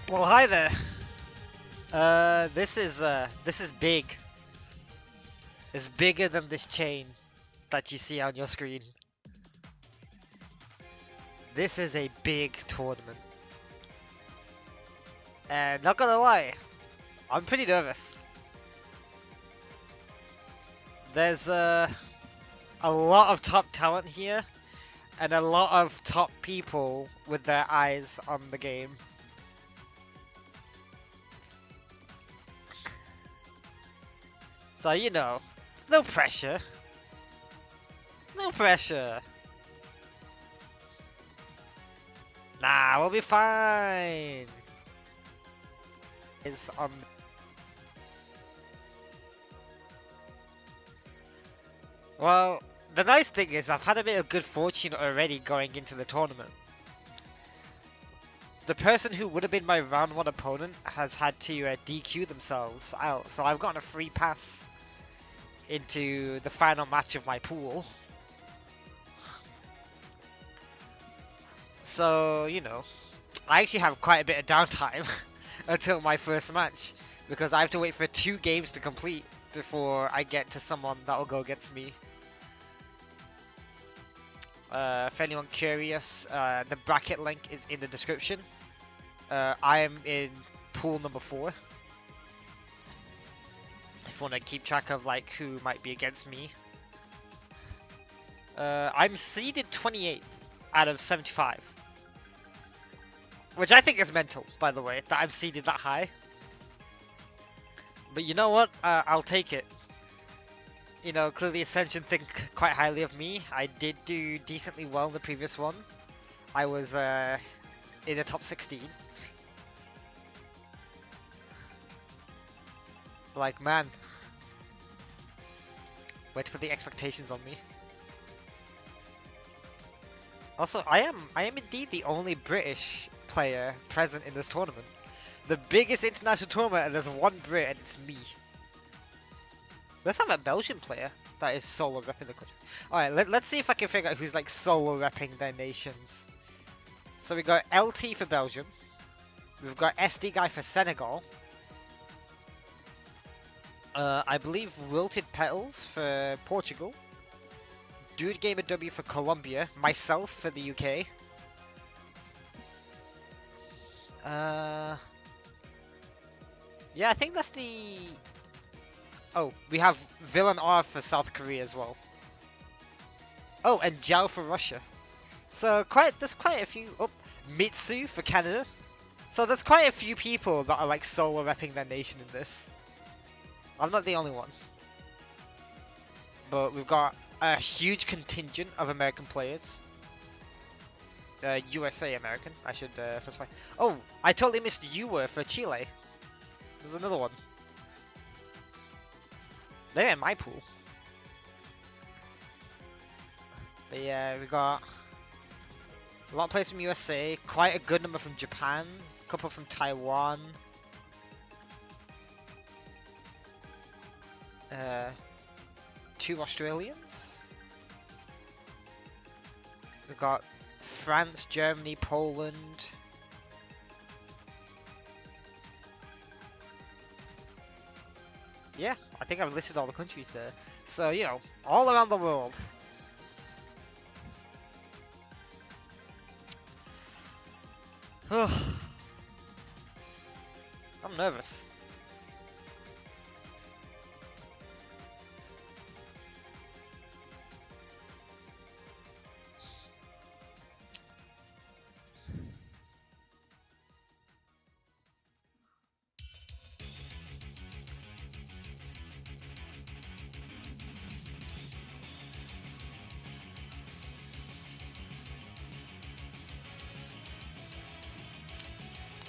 Well, hi there. This is big. It's bigger than this chain that you see on your screen. This is a big tournament. And not gonna lie, I'm pretty nervous. There's a lot of top talent here, and a lot of top people with their eyes on the game. So, you know, it's no pressure. No pressure. Nah, we'll be fine. It's on. Well, the nice thing is I've had a bit of good fortune already going into the tournament. The person who would have been my round 1 opponent has had to DQ themselves out, so I've gotten a free pass into the final match of my pool. So, you know, I actually have quite a bit of downtime until my first match, because I have to wait for 2 games to complete before I get to someone that will go against me. If anyone curious, the bracket link is in the description. I am in pool number 4. If you want to keep track of like who might be against me. I'm seeded 28th out of 75. Which I think is mental, by the way, that I'm seeded that high. But you know what? I'll take it. You know, clearly Ascension think quite highly of me. I did do decently well in the previous one. I was in the top 16. Like, man. Way to put the expectations on me. Also, I am indeed the only British player present in this tournament. The biggest international tournament, and there's one Brit, and it's me. Let's have a Belgian player that is solo repping the country. Alright, let's see if I can figure out who's like solo repping their nations. So we got LT for Belgium. We've got SD guy for Senegal. I believe Wilted Petals for Portugal. Dude Gamer W for Colombia. Myself for the UK. Yeah, I think that's the... Oh, we have Villain R for South Korea as well. Oh, and Zhao for Russia. So there's quite a few... Oh, Mitsu for Canada. So there's quite a few people that are like solo repping their nation in this. I'm not the only one. But we've got a huge contingent of American players. USA American, I should specify. Oh, I totally missed you for Chile. There's another one. They're in my pool. But yeah, we got a lot of players from USA, quite a good number from Japan, a couple from Taiwan. 2 Australians. We've got France, Germany, Poland. Yeah, I think I've listed all the countries there. So, you know, all around the world. I'm nervous.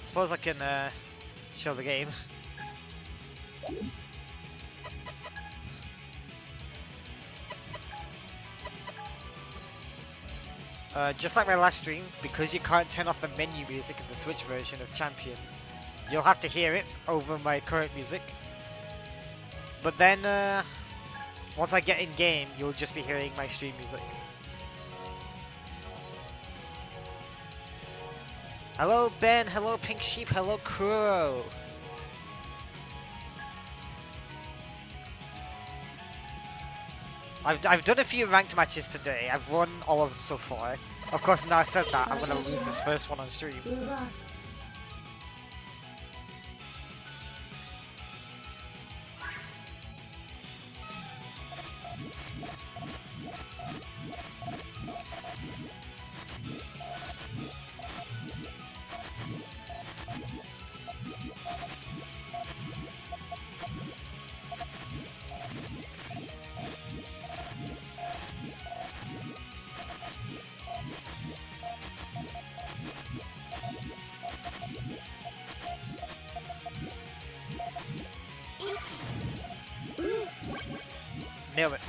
Suppose I can show the game. Just like my last stream, because you can't turn off the menu music in the Switch version of Champions, you'll have to hear it over my current music. But then, once I get in game, you'll just be hearing my stream music. Hello Ben, hello Pink Sheep, hello Kuro. I've done a few ranked matches today. I've won all of them so far. Of course, now I said that, I'm gonna lose this first one on stream. Nail it.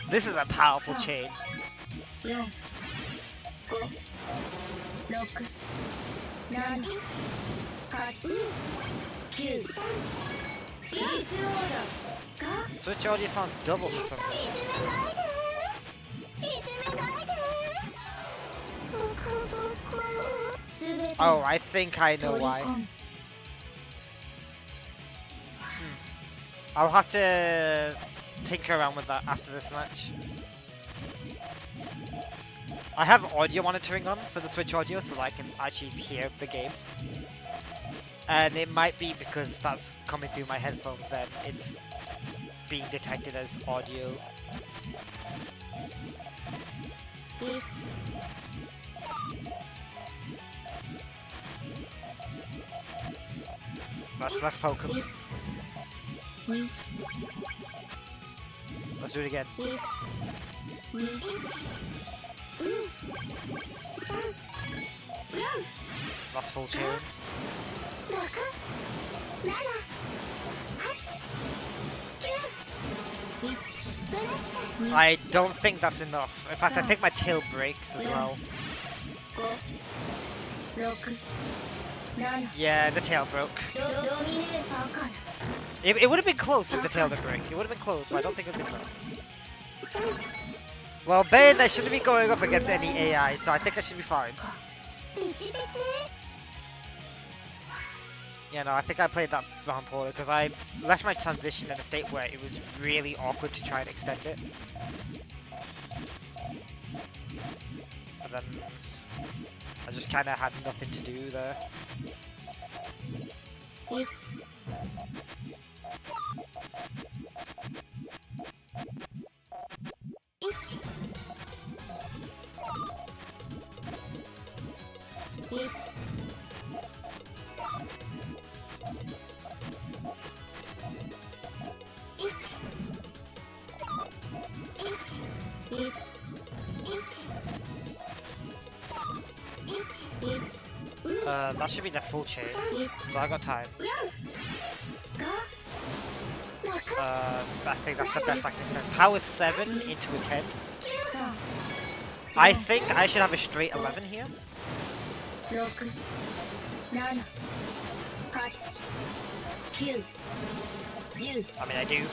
This is a powerful chain. Switch audio sounds double for some reason. Oh, I think I know why. I'll have to tinker around with that after this match. I have audio monitoring on for the Switch audio so that I can actually hear the game. And it might be because that's coming through my headphones then it's being detected as audio. Let's poke him. Let's do it again. That's full tune. I don't think that's enough. In fact, I think my tail breaks as well. Yeah, the tail broke. It would have been close if the tail didn't break. It would have been close, but I don't think it would have been close. Well, Ben, I shouldn't be going up against any AI, so I think I should be fine. Yeah, no, I think I played that round poorly because I left my transition in a state where it was really awkward to try and extend it. And then I just kind of had nothing to do there. That should be the full chain, so I got time. I think that's the best I can extend. Power 7 into a 10. I think I should have a straight 11 here. I mean, I do.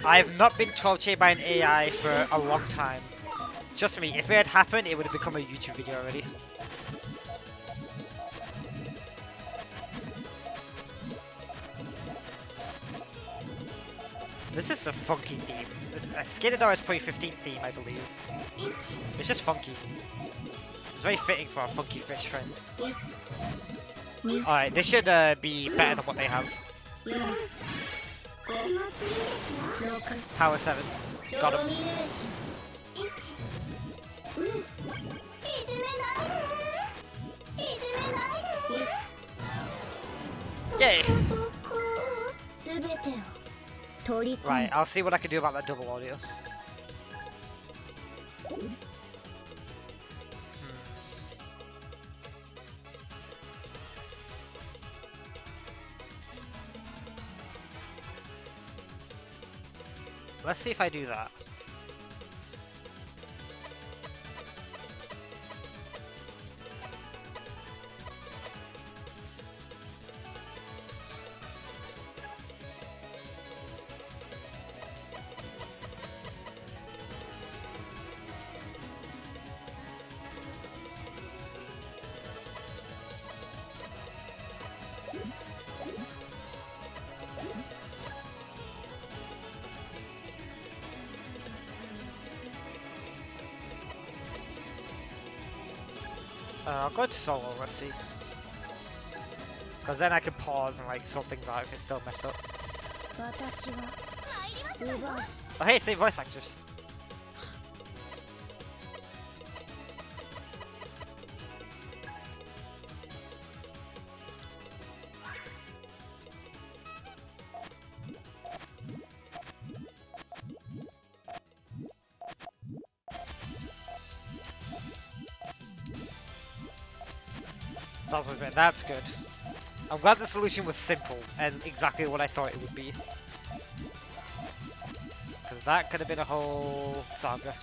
I've not been 12 chained by an AI for a long time. Trust me, if it had happened, it would have become a YouTube video already. This is a funky theme. Skidadar is probably 15th theme, I believe. It's just funky. It's very fitting for our funky fish friend. Alright, this should be better than what they have. Power 7. Got him. Yay! Right, I'll see what I can do about that double audio. Let's see if I do that. I'll go to solo, let's see. Because then I can pause and like sort things out if it's still messed up. Oh hey, same voice actors. Sounds much better. That's good. I'm glad the solution was simple and exactly what I thought it would be. Because that could have been a whole saga.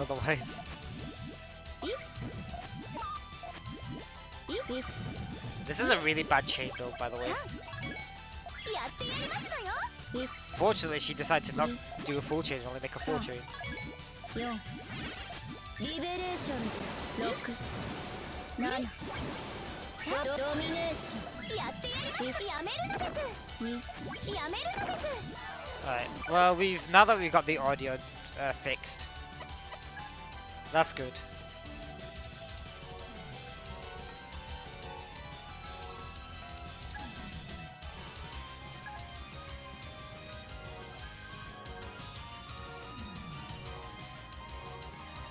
Otherwise. This is a really bad chain build, by the way. Fortunately, she decided to not do a full chain, only make a full chain. Alright, well now that we've got the audio fixed. That's good.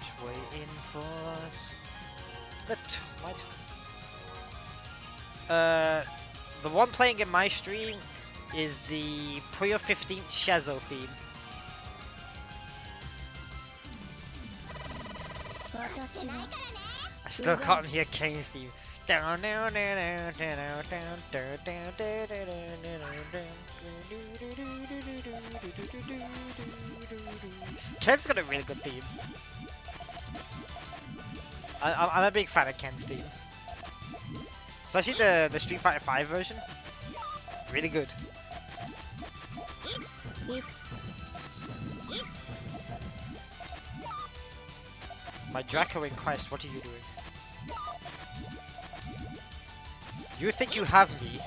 Just waiting for the one playing in my stream is the PUYO 15th Shezo theme. I still can't hear Kane's theme. Ken's got a really good theme. I'm a big fan of Ken's theme. Especially the Street Fighter 5 version. Really good. My Draco in Christ, what are you doing? You think you have me,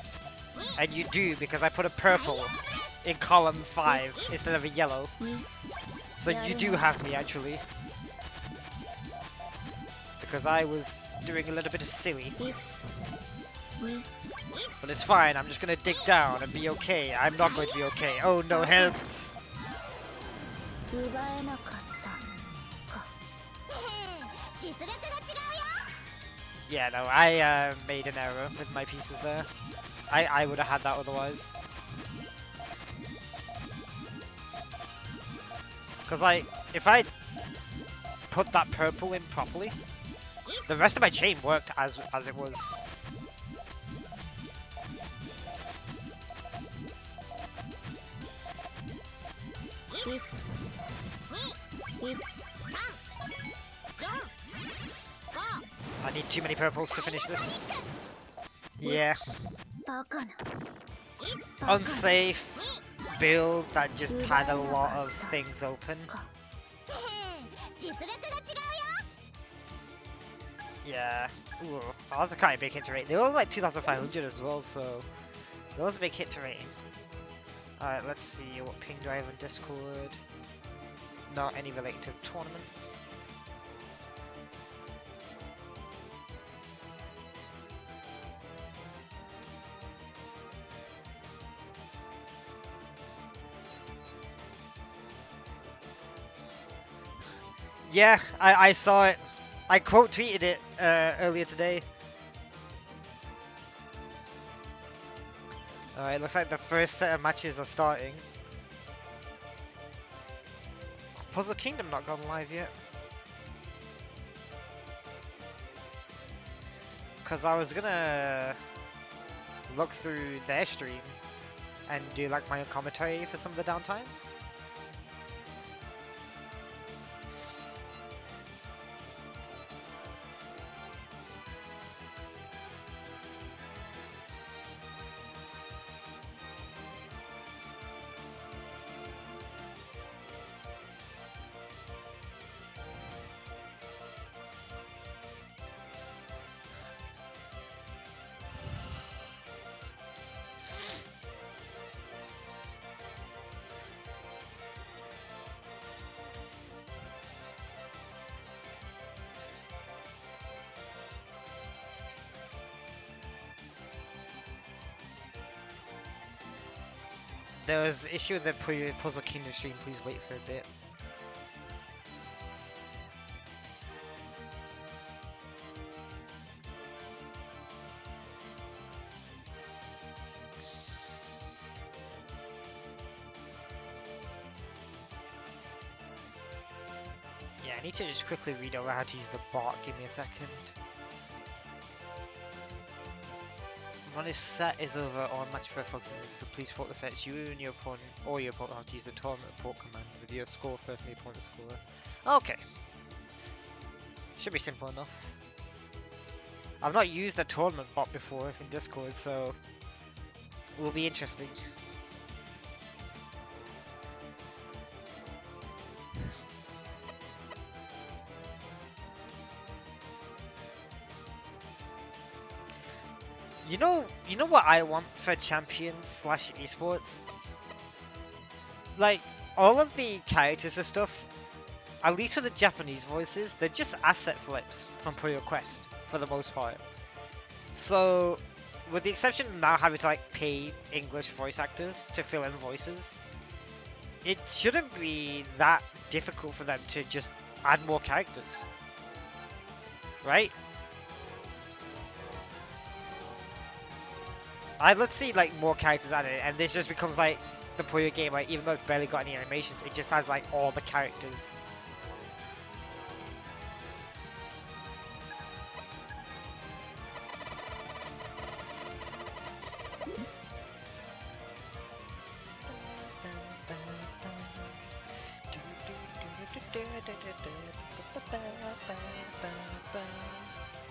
and you do because I put a purple in column 5 instead of a yellow. So you do have me actually. Because I was doing a little bit of silly. But it's fine, I'm just gonna dig down and be okay. I'm not going to be okay. Oh no, help! Yeah, no, I made an error with my pieces there. I would have had that otherwise. Because if I put that purple in properly, the rest of my chain worked as it was. I need too many purples to finish this. Yeah. Unsafe build that just had a lot of things open. Yeah. Ooh, that was a quite a big hit to rate. They were like 2,500 as well, so that was a big hit to rating. Alright, let's see what ping do I have on Discord. Not any related to the tournament. Yeah, I saw it. I quote tweeted it earlier today. Alright, looks like the first set of matches are starting. Puzzle Kingdom not gone live yet. Cause I was gonna look through their stream and do like my own commentary for some of the downtime. There was an issue with the Puzzle Kingdom stream. Please wait for a bit. Yeah, I need to just quickly read over how to use the bot. Give me a second. When his set is over, all match for focusing, please report the sets you and your opponent or your opponent how to use the tournament report command with your score first and the opponent's score. Okay. Should be simple enough. I've not used a tournament bot before in Discord, so it will be interesting. You know what I want for Champions slash esports? Like, all of the characters and stuff, at least for the Japanese voices, they're just asset flips from PUYO Quest, for the most part. So, with the exception of now having to like pay English voice actors to fill in voices, it shouldn't be that difficult for them to just add more characters. Right? Let's see like more characters added, and this just becomes like the Puyo game, like even though it's barely got any animations, it just has like all the characters.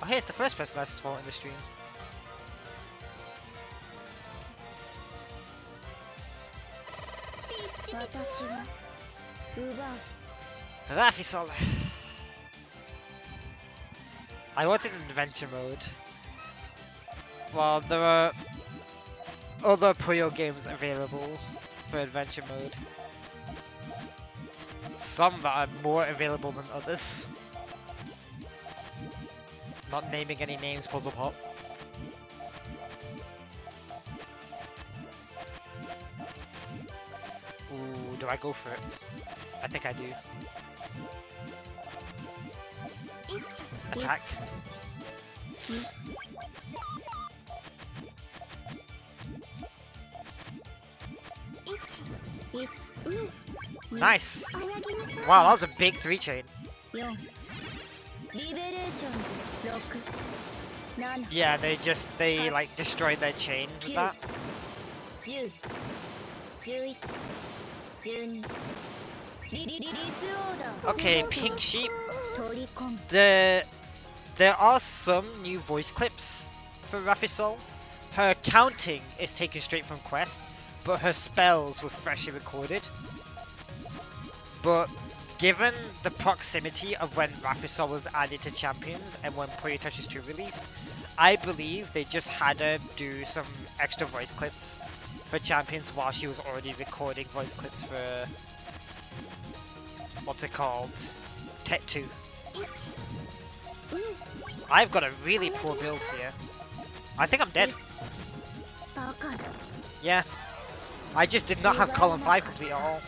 Oh, here's the first person I saw in the stream. Rafisol. I wanted an adventure mode. Well, there are other Puyo games available for adventure mode. Some that are more available than others. Not naming any names, Puzzle Pop. Ooh, do I go for it? I think I do. Attack. Nice! Wow, that was a big 3-chain. Yeah, they like destroyed their chain with that. Okay, Pink Sheep. There are some new voice clips for Rafisol. Her counting is taken straight from Quest, but her spells were freshly recorded. But given the proximity of when Rafisol was added to Champions and when Puyo Touches 2 released, I believe they just had her do some extra voice clips for Champions while she was already recording voice clips for... what's it called? Tet 2. I've got a really poor build here. I think I'm dead. Yeah. I just did not have column 5 complete at all.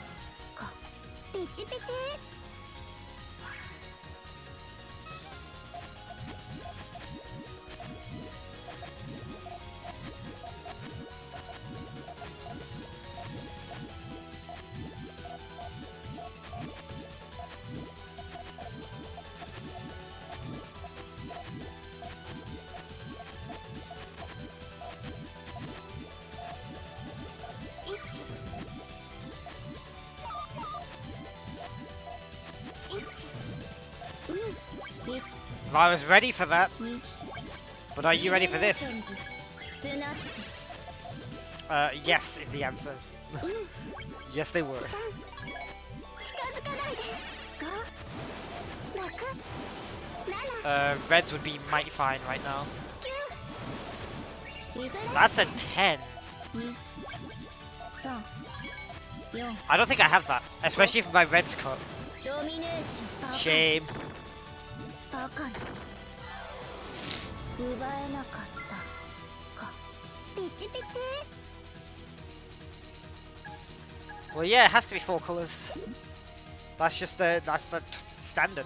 I was ready for that, but are you ready for this? Yes is the answer. Yes, they were. Reds would be mighty fine right now. That's a 10. I don't think I have that, especially if my red's cut. Shame. Well, yeah, it has to be 4 colors. That's the standard.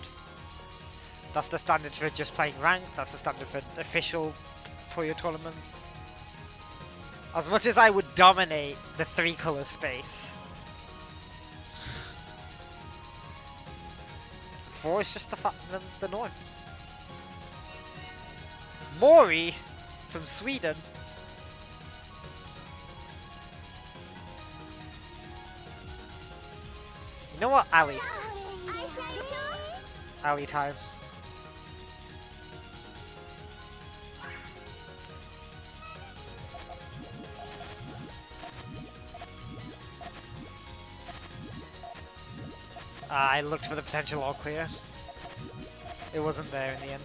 That's the standard for just playing ranked. That's the standard for official PUYO tournaments. As much as I would dominate the 3 color space, 4 is just the norm. Mori from Sweden. You know what, Ali? Ali time. I looked for the potential all clear. It wasn't there in the end.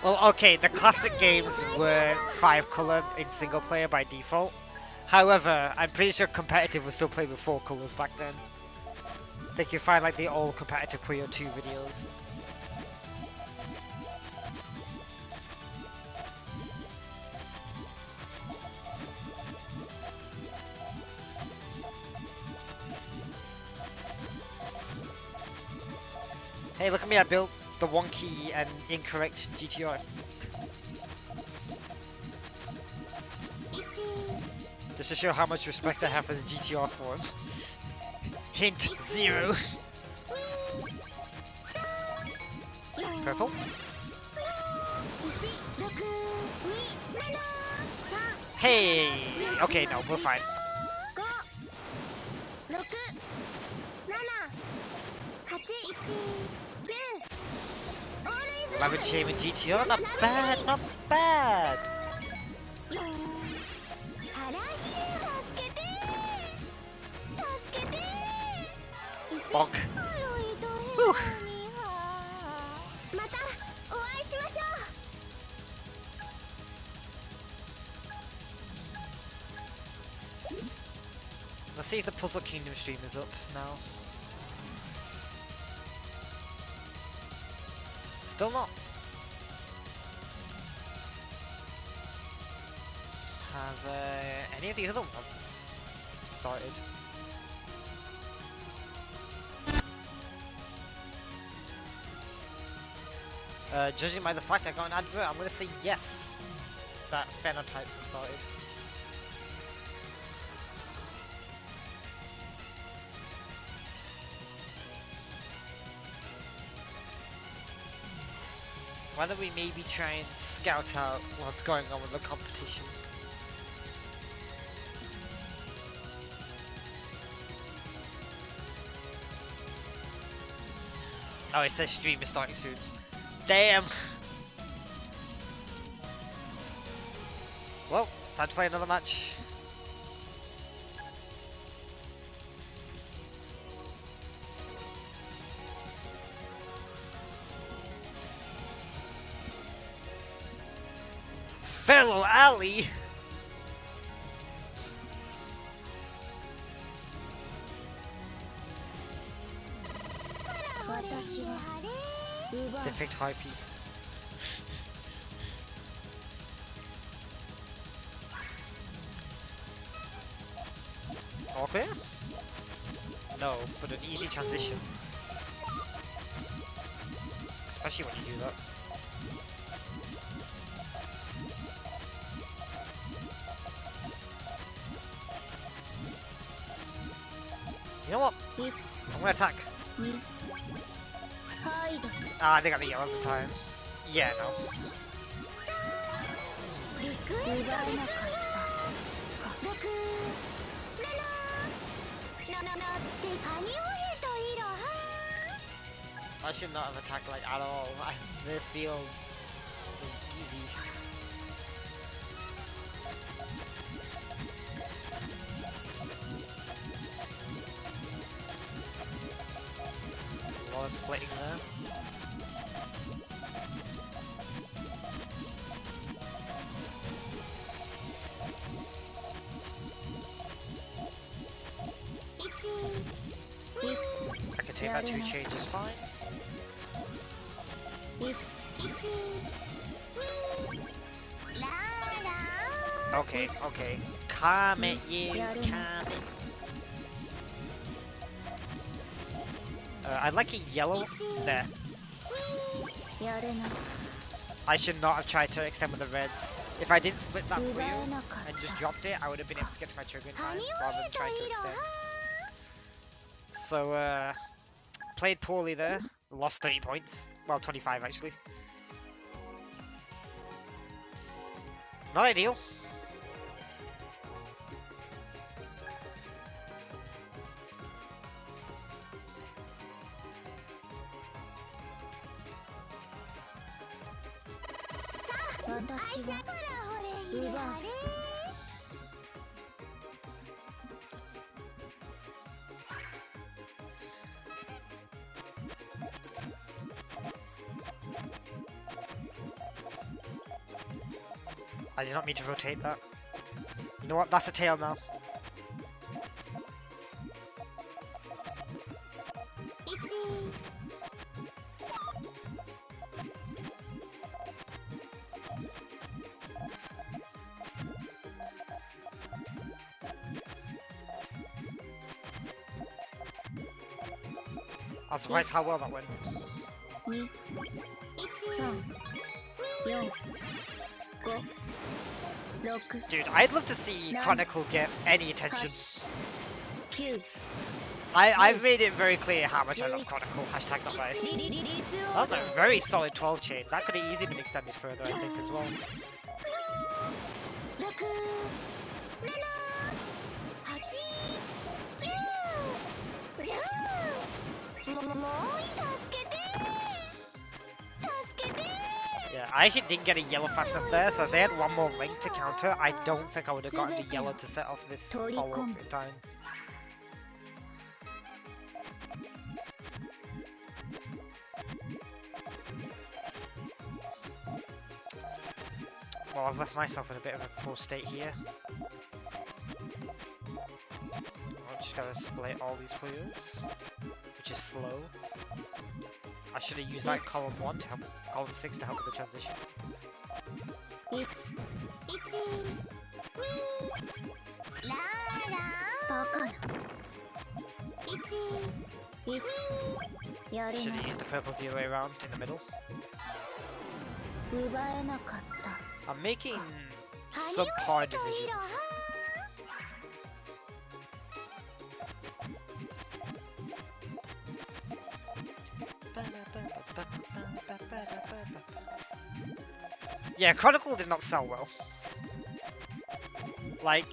Well, okay, the classic games were 5 color in single player by default. However, I'm pretty sure competitive was still played with 4 colors back then. I think you find like the old competitive PUYO 2 videos. Hey, look at me, I built the wonky and incorrect GTR. Just to show how much respect I have for the GTR form. Hint 0. Purple. Hey! Okay, no, we're fine. Lavin Shame and GTR, not bad, not bad! Bonk. Whew. Let's see if the Puzzle Kingdom stream is up now. Still not. Have any of the other ones started? Judging by the fact I got an advert, I'm gonna say yes. That phenotypes have started. Why don't we maybe try and scout out what's going on with the competition? Oh, it says stream is starting soon. Damn! Well, time to play another match. Fellow Ali! They picked high peak. All clear? No, but an easy transition. Especially when you do that. You know what? I'm gonna attack. Ah, they got the yellows in time. Yeah, no. I should not have attacked like at all. The field was easy. power splitting there. I can take that 2 changes fine. Okay, okay. Calm it, you. Calm it. I'd like a yellow there. I should not have tried to extend with the reds. If I didn't split that PUYO and just dropped it, I would have been able to get to my trigger in time rather than trying to extend. So, played poorly there. Lost 30 points. Well, 25 actually. Not ideal. I did not mean to rotate that. You know what? That's a tail now. I'm surprised how well that went. Dude, I'd love to see Chronicle get any attention. I've made it very clear how much I love Chronicle, hashtag not biased. That was a very solid 12 chain. That could have easily been extended further, I think, as well. Yeah, I actually didn't get a yellow fast enough there, so if they had one more link to counter, I don't think I would have gotten the yellow to set off this follow-up in time. Well, I've left myself in a bit of a poor state here. I just gotta split all these PUYOs, which is slow. I should have used that column 1 to help, column 6 to help with the transition. Should have used the purples the other way around in the middle. I'm making subpar decisions. Yeah, Chronicle did not sell well. Like,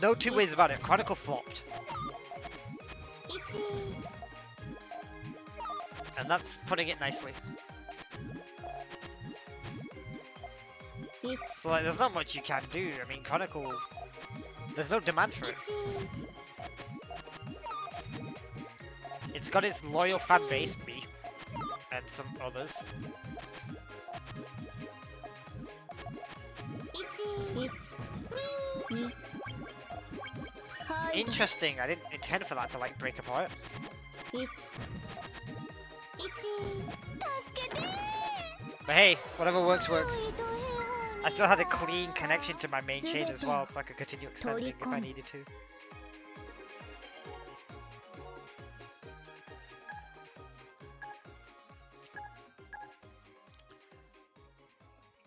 no two ways about it, Chronicle flopped. And that's putting it nicely. So like, there's not much you can do. I mean, Chronicle, there's no demand for it. It's got its loyal fan base, me, and some others. Interesting, I didn't intend for that to like break apart. But hey, whatever works, works. I still had a clean connection to my main chain as well, so I could continue extending if I needed to.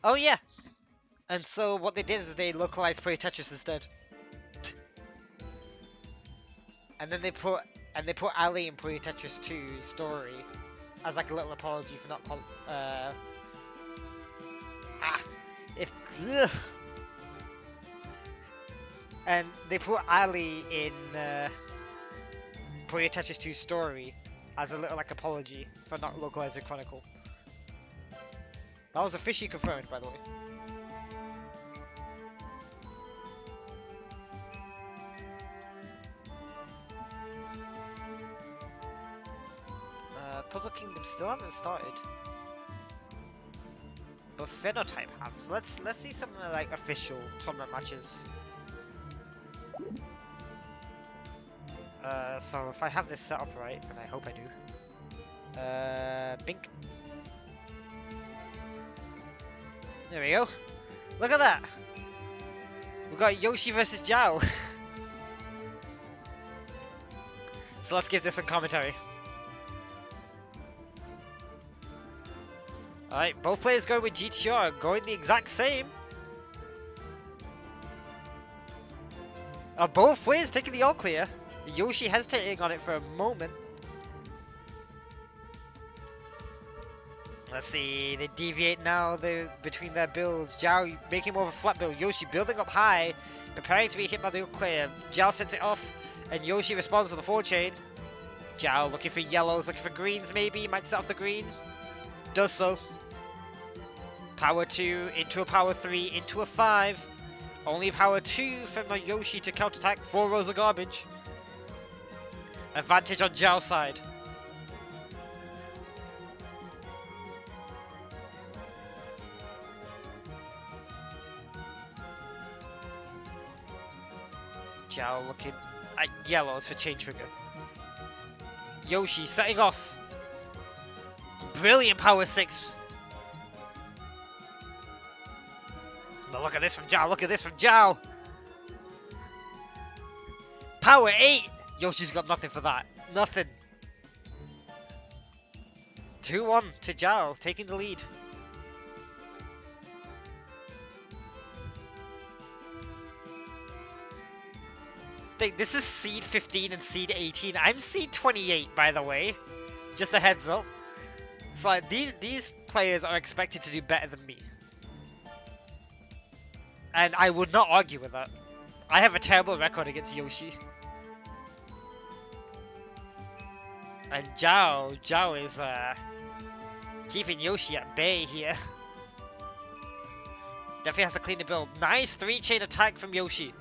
Oh yeah! And so what they did was they localized PUYO Tetris instead. And then they put Ali in PUYO Tetris 2 story as like a little apology for not and they put Ali in PUYO Tetris 2 story as a little like apology for not localizing Chronicle. That was officially confirmed, by the way. Puzzle Kingdom still haven't started. But Phenotype have. So let's see some like official tournament matches. So if I have this set up right, and I hope I do. Bink. There we go. Look at that. We got Yoshi versus Zhao. So let's give this some commentary. Alright, both players going with GTR, going the exact same. Both players taking the all clear. Yoshi hesitating on it for a moment. Let's see, they deviate now between their builds. Zhao making more of a flat build. Yoshi building up high, preparing to be hit by the all clear. Zhao sets it off, and Yoshi responds with a 4-chain. Zhao looking for yellows, looking for greens maybe. Might set off the green. Does so. Power 2 into a power 3 into a 5. Only power 2 for my Yoshi to counterattack. 4 rows of garbage. Advantage on Zhao's side. Zhao looking at yellows for chain trigger. Yoshi setting off. Brilliant power 6. But look at this from Zhao. Look at this from Zhao. Power 8. Yoshi's got nothing for that. Nothing. 2-1 to Zhao, taking the lead. This is seed 15 and seed 18. I'm seed 28, by the way. Just a heads up. So like, these players are expected to do better than me. And I would not argue with that. I have a terrible record against Yoshi. And Zhao is keeping Yoshi at bay here. Definitely has to clean the build. Nice 3-chain attack from Yoshi.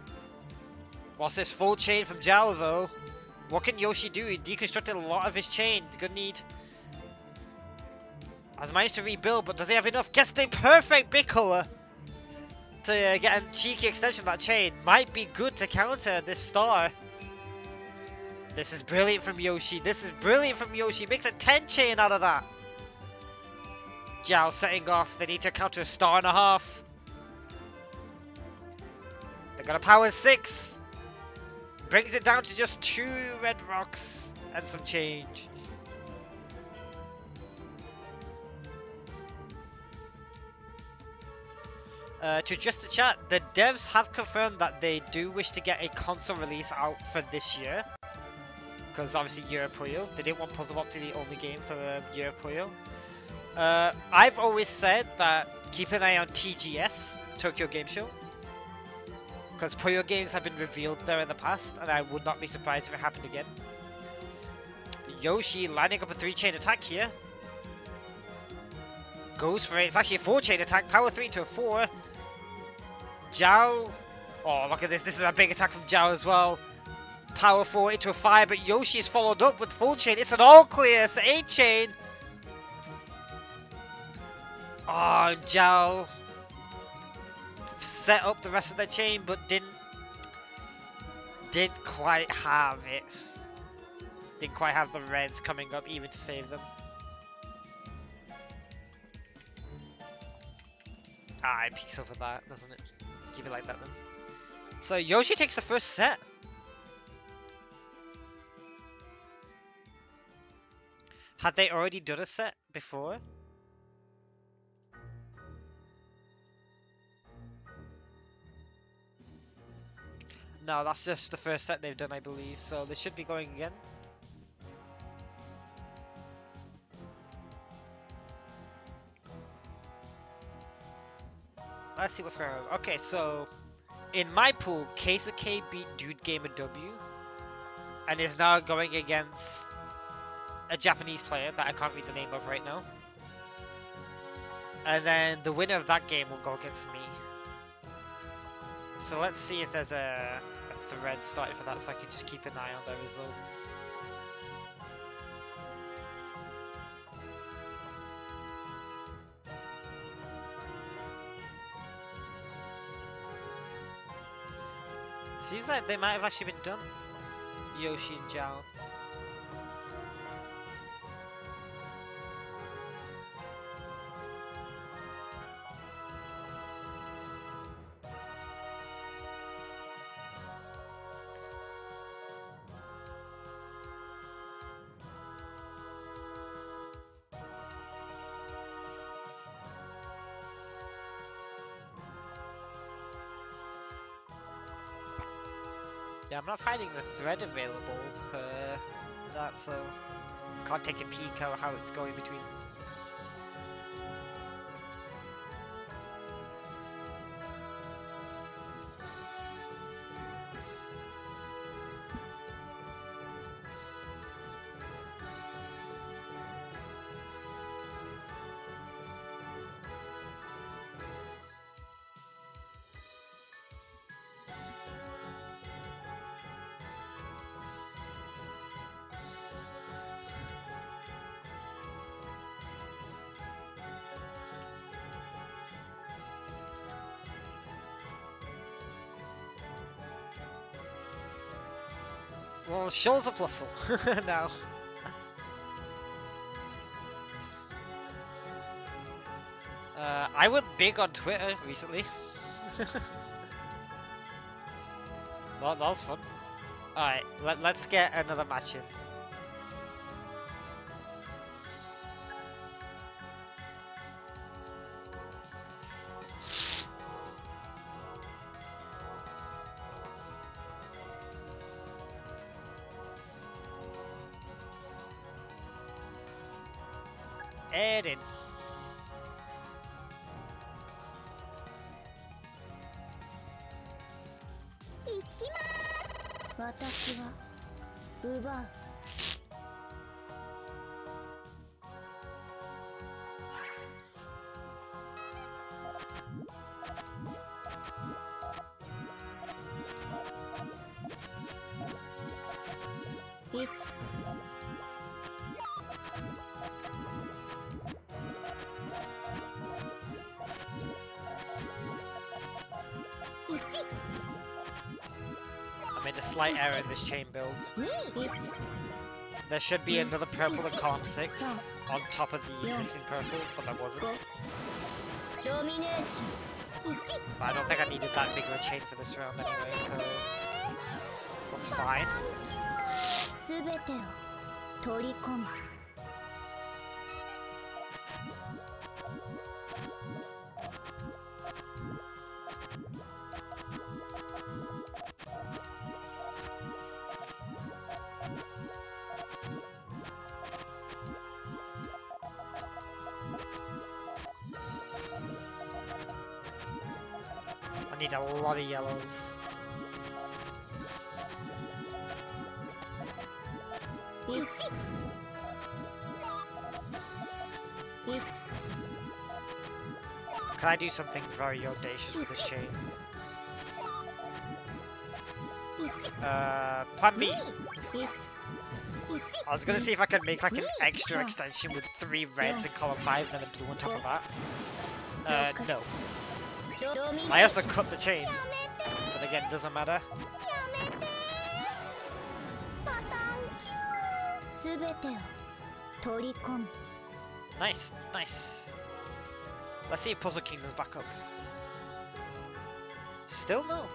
Whilst this full chain from Zhao though. What can Yoshi do? He deconstructed a lot of his chain. Good need. Has managed to rebuild, but does he have enough? Gets the perfect big color to get a cheeky extension of that chain. Might be good to counter this star. This is brilliant from Yoshi. This is brilliant from Yoshi. Makes a 10-chain out of that. Zhao setting off. They need to counter a 1.5 stars. They got a power 6. Brings it down to just 2 red rocks and some change. To just the chat, the devs have confirmed that they do wish to get a console release out for this year. Because obviously Year of PUYO. They didn't want Puzzle Bop to be the only game for Year of PUYO. I've always said that keep an eye on TGS, Tokyo Game Show. Because PUYO games have been revealed there in the past, and I would not be surprised if it happened again. Yoshi lining up a 3-chain attack here. Goes for it. It's actually a 4-chain attack. Power 3 to a 4. Zhao. Oh, look at this. This is a big attack from Zhao as well. Power 4 into a 5, but Yoshi's followed up with full chain. It's an all clear. It's an 8-chain. Oh, Zhao set up the rest of their chain, but didn't quite have it. Didn't quite have the reds coming up even to save them. Ah, it peeks over that, doesn't it? Keep it like that then. So Yoshi takes the first set. Had they already done a set before? No, that's just the first set they've done, I believe. So they should be going again. Let's see what's going on. Okay, so in my pool, Keisuke beat Dude Gamer W and is now going against a Japanese player that I can't read the name of right now. And then the winner of that game will go against me. So let's see if there's a thread started for that so I can just keep an eye on their results. Seems like they might have actually been done. Yoshi and Zhao. Yeah, I'm not finding the thread available for that, so can't take a peek at how it's going between them. Well, Shoal's a plusle now. I went big on Twitter recently. That was fun. Alright, let's get another match in. Eden. 私は奪う。I made a slight error in this chain build. There should be another purple in column 6 on top of the existing purple, but there wasn't. But I don't think I needed that big of a chain for this round anyway, so that's fine. I need a lot of yellows. Can I do something very audacious with this chain? Plan B. I was gonna see if I could make like an extra extension with 3 reds in column 5 and then a blue on top of that. No. I also cut the chain, but again, it doesn't matter. Nice, nice. Let's see if Puzzle Kingdom's back up. Still no.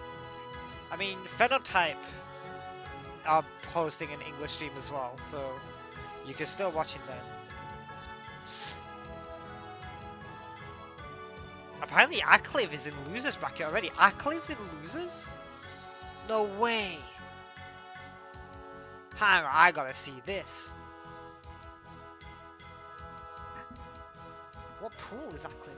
I mean, Phenotype are posting an English stream as well, so you can still watch it then. Apparently Acclive is in losers bracket already. Acclive's in losers? No way. Hang on, I gotta see this. What pool is Acclive in?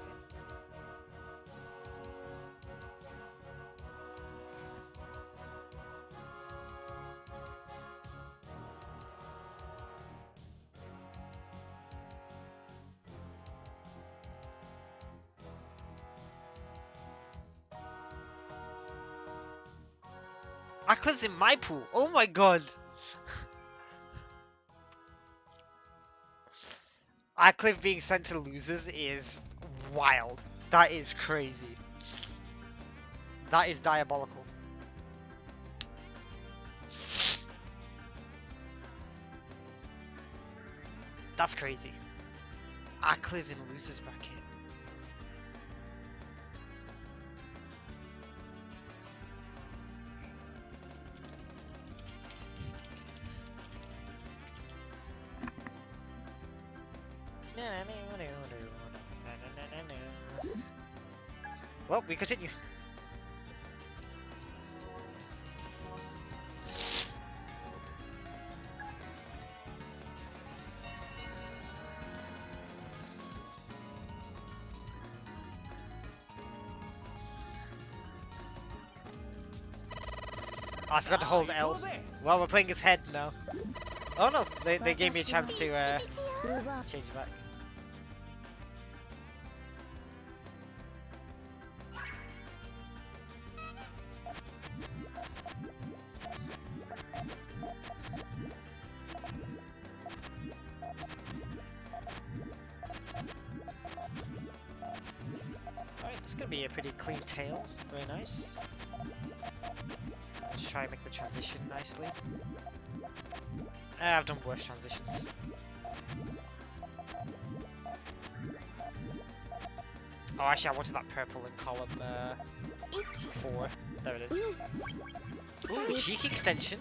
Acclive's in my pool. Oh my god. Acclive being sent to losers is wild. That is crazy. That is diabolical. That's crazy. Akliv in losers bracket. Well, we continue. Oh, I forgot to hold L. Well, we're playing his head now. Oh no, they gave me a chance to change back. Alright, this is gonna be a pretty clean tail. Very nice. Let's try and make the transition nicely. I've done worse transitions. Oh, actually, I wanted that purple in column 4. There it is. Ooh, cheeky extension.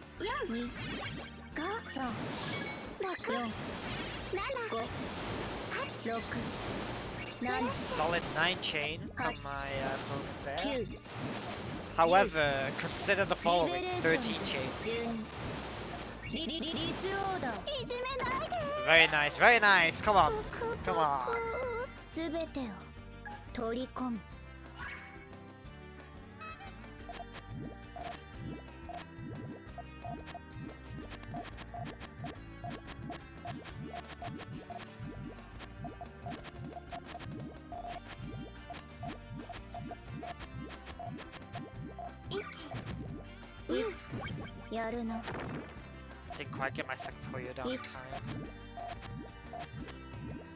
Solid 9 chain from my opponent there. However, consider the following: 13 chain. Very nice, very nice. Come on, come on. Didn't quite get my second PUYO down in time.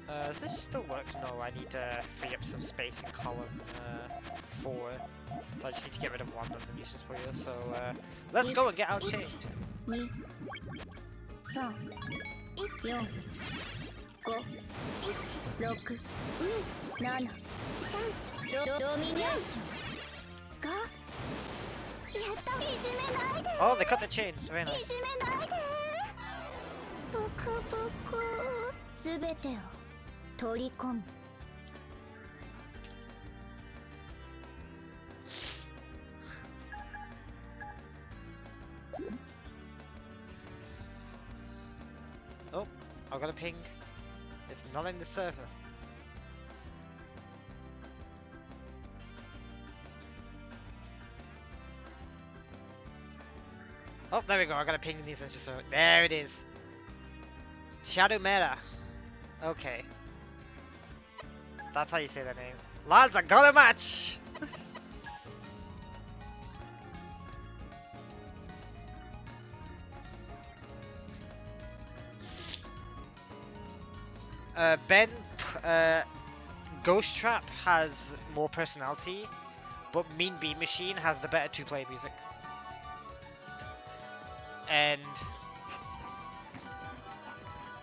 Does this still work? No, I need to free up some space in column 4. So I just need to get rid of one of the nuisance PUYO. So let's go and get outchained. Oh, they cut the chain. Very nice. Oh, I got a ping. It's not in the server. Oh, there we go. I got a ping in the essential server. There it is. Shadow Meta. Okay. That's how you say that name. Lads, I got a match! Ben, Ghost Trap has more personality, but Mean Bean Machine has the better two-player music. And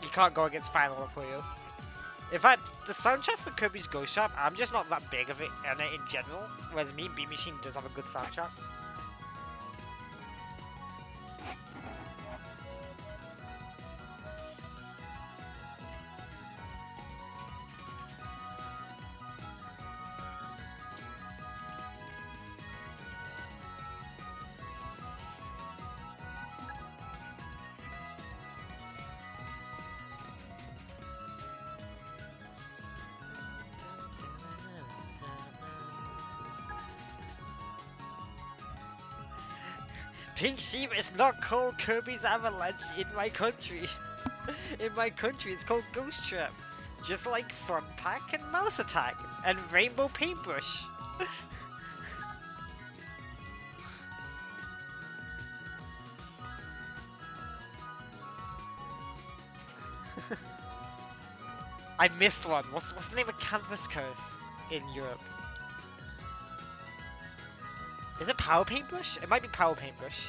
you can't go against Final or PUYO. In fact, the soundtrack for Kirby's Ghost Trap, I'm just not that big of it in general, whereas Mean Bean Machine does have a good soundtrack. Pink Sheep is not called Kirby's Avalanche in my country. In my country, it's called Ghost Trap. Just like Front Pack and Mouse Attack and Rainbow Paintbrush. I missed one. What's the name of Canvas Curse in Europe? Is it Power Paintbrush? It might be Power Paintbrush.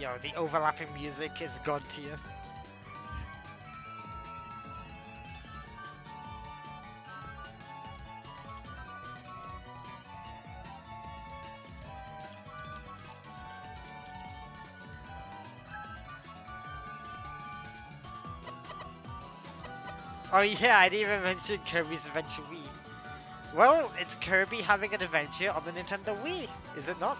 Yo, the overlapping music is god tier. Oh yeah, I didn't even mention Kirby's Adventure Wii. Well, it's Kirby having an adventure on the Nintendo Wii, is it not?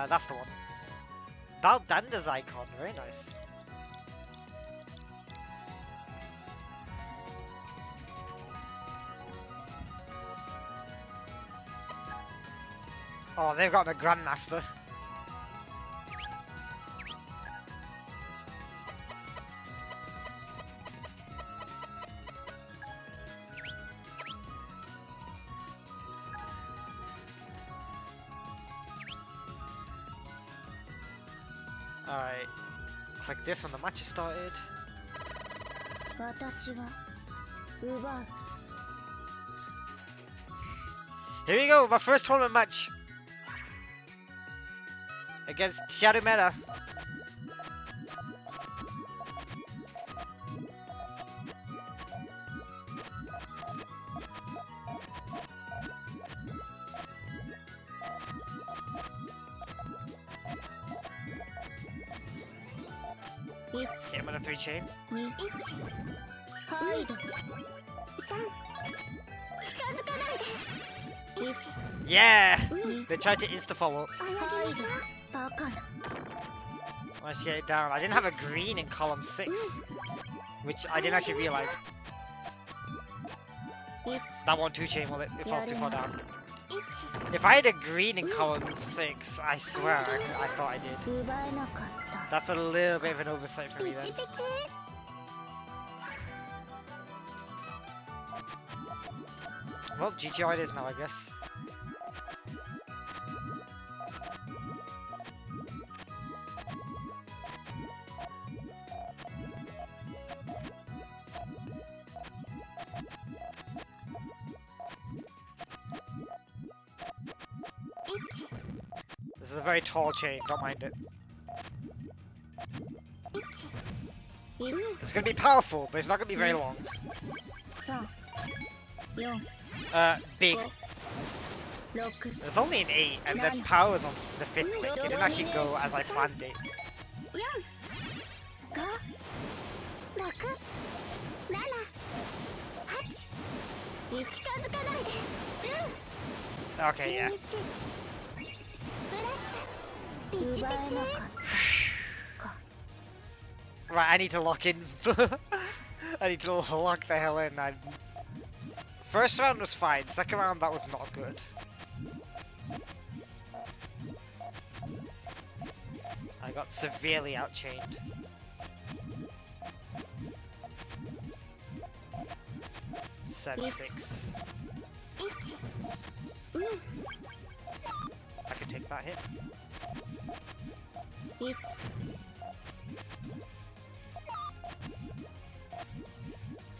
That's the one. Baldanda's icon, very nice. Oh, they've got a Grandmaster. Alright. Click this when the match has started. 私は奪う Here we go, my first tournament match. Against Shadowmeta. Hit him with a 3 chain. ハイド3近づかないで Yeah! They tried to insta follow. ハイドバカな Let's get it down. I didn't have a green in column 6, which I didn't actually realize. That one 2 chain, well, it falls too far down. If I had a green in column 6, I swear I thought I did. 奪えなかった That's a little bit of an oversight for me ピチ then. ピチ Well, GTR it is now, I guess. This is a very tall chain, don't mind it. It's gonna be powerful, but it's not gonna be very long. 3 4 Big. 6 There's only an 8, and then power was on the 5th link. It didn't actually go as I planned it. 4 5 6 7 8近づかないで Okay, yeah. 11スプラッシュピチピチ Right, I need to lock in. I need to lock the hell in. First round was fine. Second round, that was not good. I got severely outchained. Set 6. I could take that hit. 1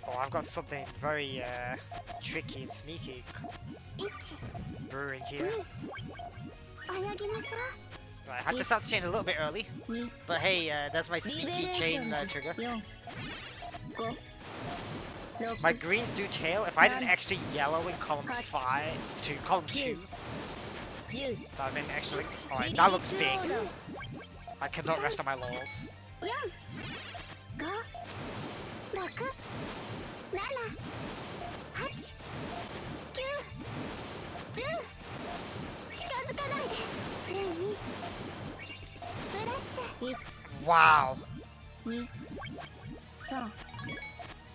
Oh, I've got something very tricky and sneaky 1 brewing here. 泳ぎましょ Right, I had to start the chain a little bit early, う2 but hey, there's my リベレ sneaky ーシ chain ョンズ trigger. 4 5 6 My greens do tail. If I had an extra yellow in column 5 to column 2, 10 that would have been extra. Alright, that looks big. I cannot rest on my laurels. 4 5 6 7 8 9 10近づかないで12スプラッシュ Wow. 1 2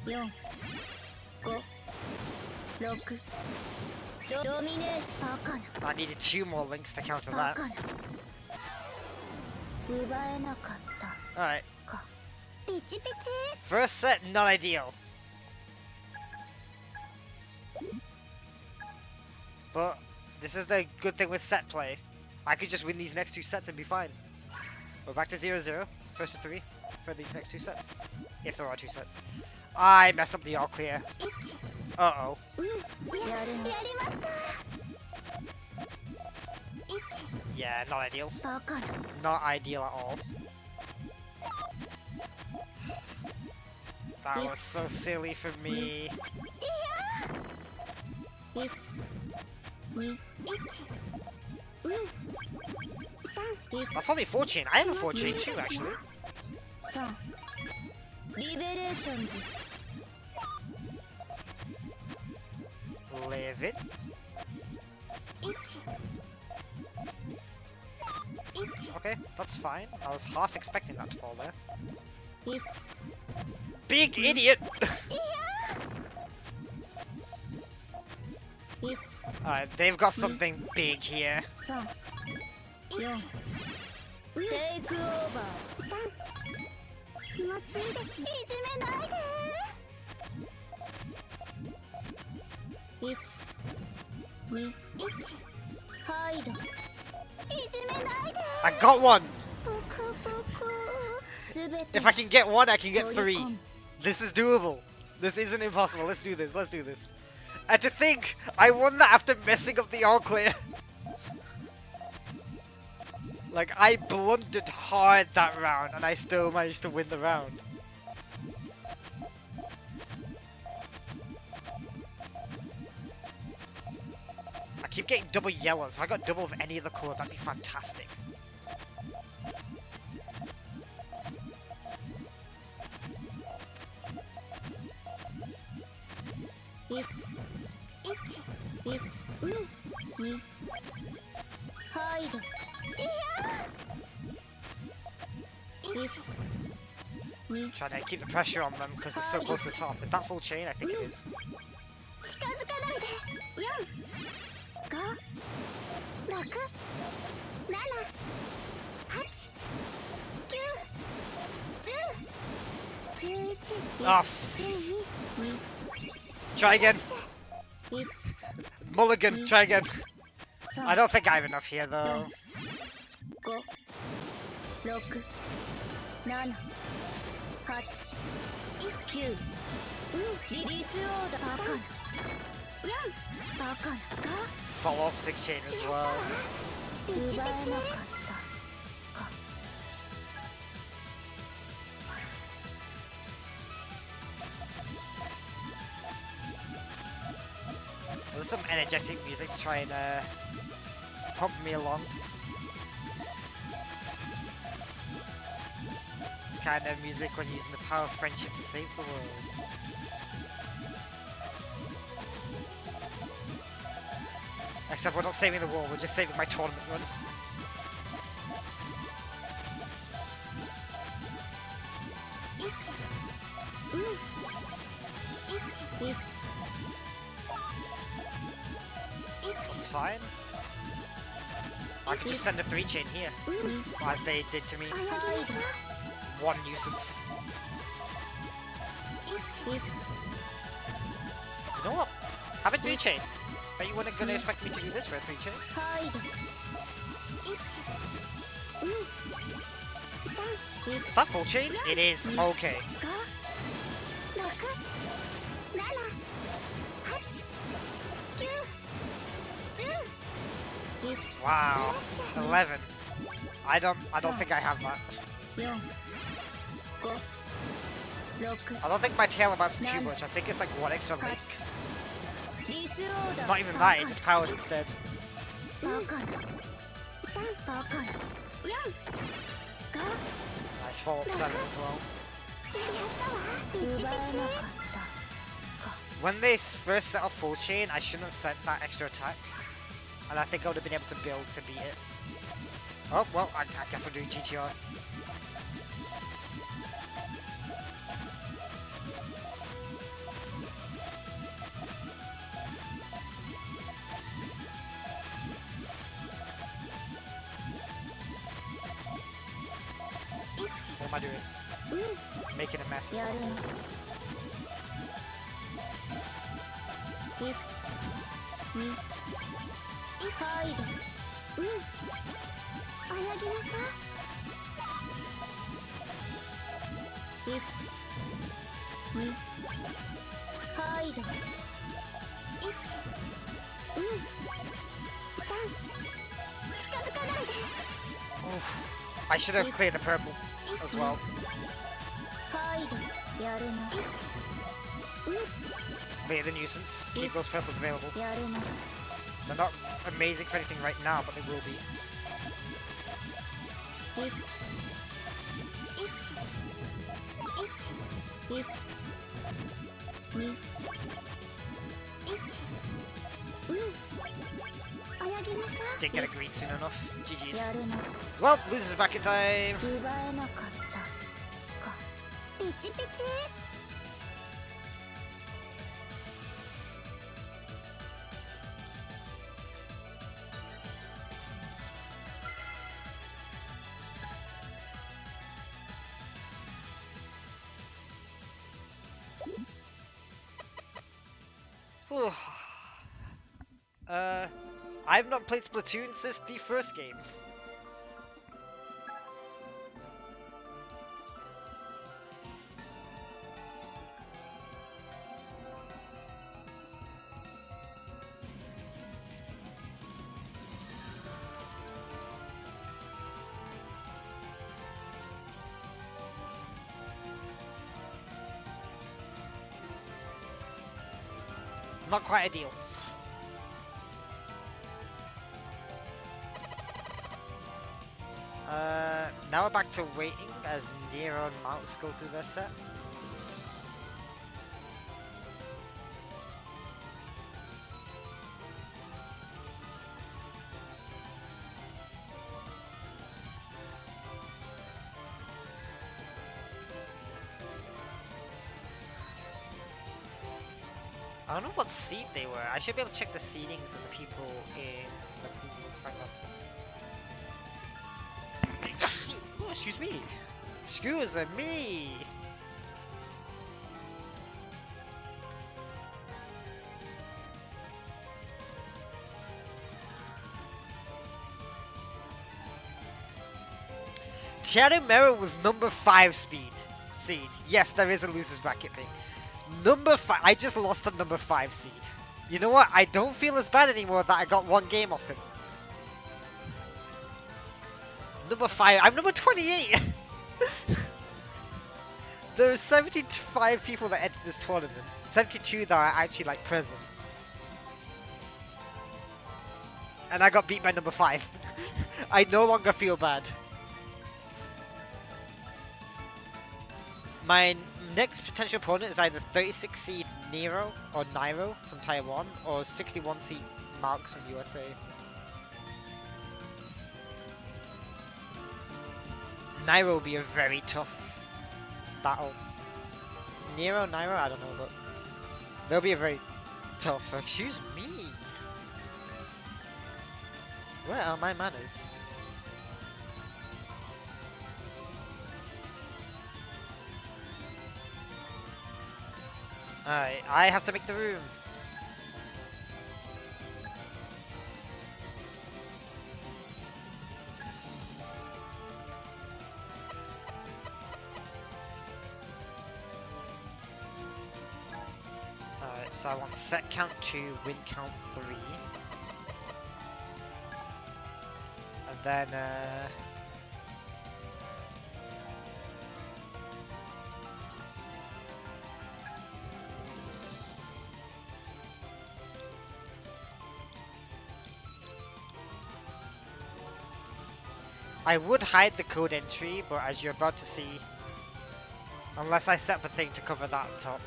3 4 5 6ドミネーションバカな I needed 2 more links to counter バ that. カな奪えなかった Alright, かピチピチ first set, not ideal. But this is the good thing with set play. I could just win these next 2 sets and be fine. We're back to 0-0, first to 3 for these next 2 sets. If there are 2 sets. I messed up the all clear. 1 Uh-oh. やりました1 Yeah, not ideal. バカな Not ideal at all. That was so silly for me. 1 2 1 2 3 That's only 4 chain. I have a 4 chain too, actually. 3リベレーションズ Live it. 1 1 Okay, that's fine. I was half expecting that to fall there. 1 Big idiot! 1 Alright, they've got something big here. 3 4テイクオーバー3気持ちいいですいじめないで1 2 1ハイドいじめないで I got one! ポクポクすべて If I can get 1, I can get 3. 取り込む This is doable. This isn't impossible. Let's do this. Let's do this. And to think, I won that after messing up the all clear. Like, I blundered hard that round, and I still managed to win the round. I keep getting double yellows. If I got double of any other colour, that'd be fantastic. It's 1 2 hide 1 2 Trying to keep the pressure on them because they're so close to the top. Is that full chain? I think it is. 近づかないで4 5 6 7 8 9 10 11 Ah, 12 Try again. 1 Mulligan. Try again. I 3 don't think I have enough here though. 5 6 7 8 9リリースオーダーバカな4バカな Follow up 6 chain as well. ピチピチ奪えなかったか There's some energetic music to try and pump me along. It's kind of music when using the power of friendship to save the world. Except we're not saving the world, we're just saving my tournament run. It's fine. I could just send a 3 chain here, as they did to me. One nuisance. You know what? Have a 3 chain. Bet you weren't gonna expect me to do this for a 3 chain. Is that full chain? It is. Okay. Wow. 11. I don't think I have that. I don't think my tail amounts to too much. I think it's like 1 extra link. Not even that, it just powered instead. Nice follow up 7 as well. When they first set off full chain, I shouldn't have sent that extra attack. And I think I would have been able to build to beat it. Oh, well, I guess I'll do GTR. What am I doing? Making a mess. やるの1 2ハイド泳ぎなさい1 2ハイド1、2、3、近づかないで。 I should have cleared the purple as well. ハイドやるな。1、They're the nuisance. Keep those purples available. やるな。 They're not amazing for anything right now, but they will be. 1、1、1、1、2、1、泳ぎなさい。 Didn't get a green soon enough. GG's. やるな。 Well, losers bracket time. 奪えなかったか。ピチピチ。Whew. I've not played Splatoon since the first game. Not quite ideal. Now we're back to waiting as Nero and Mouse go through their set. I don't know what seed they were. I should be able to check the seedings of the people in the previous. Hang on. Oh, excuse me. Excuse me. Shadow Mirror was number 5 seed. Yes, there is a losers bracket thing. Number 5. I just lost a number 5 seed. You know what? I don't feel as bad anymore that I got one game off him. Number 5. I'm number 28. There are 75 people that entered this tournament. 72 that are actually like present. And I got beat by number 5. I no longer feel bad. My next potential opponent is either 36 seed Nero or Nairo from Taiwan or 61 seed Marks from USA. Nairo will be a very tough battle. Nero, Nairo, I don't know, but they'll be a very tough. Excuse me. Where are my manners? Alright, I have to make the room. Alright, so I want set count 2, win count 3. And then, I would hide the code entry, but as you're about to see, unless I set the thing to cover that top,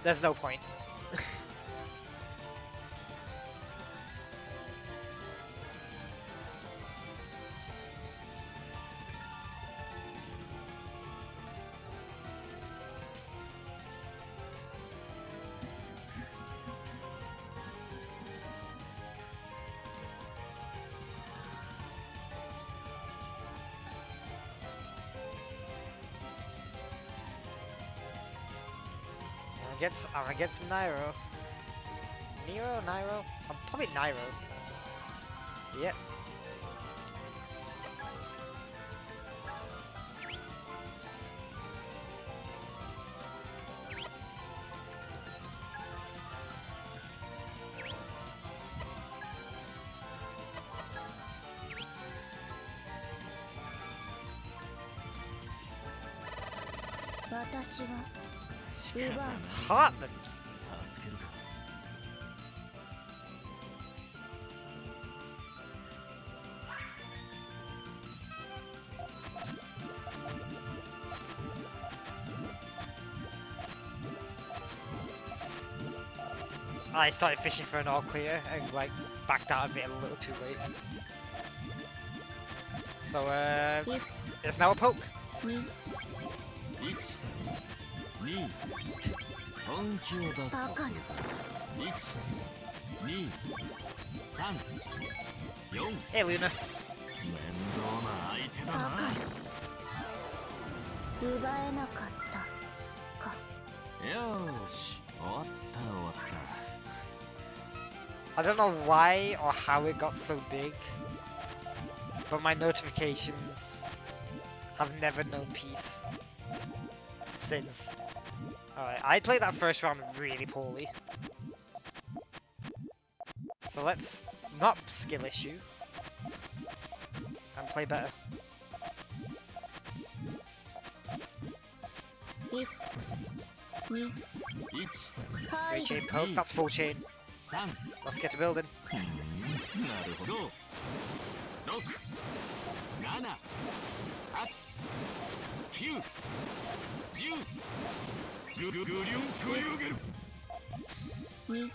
there's no point. I'm against Nairo. Nairo? I'm probably Nairo. Yep. 私は奪う。 Hartman. I started fishing for an all clear and like backed out of it a little too late. So it's now a poke. 本気を出すとするか。1、2、3、4。 Hey Luna. 面倒な相手だな。奪えなかったか。よーし、終わった終わった。 I don't know why or how it got so big, but my notifications have never known peace since. Alright, I played that first round really poorly. So let's not skill issue and play better. 1、2、 3 chain poke, that's full chain. 3。 Let's get to building. なるほど。6、7、8、9、10。グリュンというゲル。 2、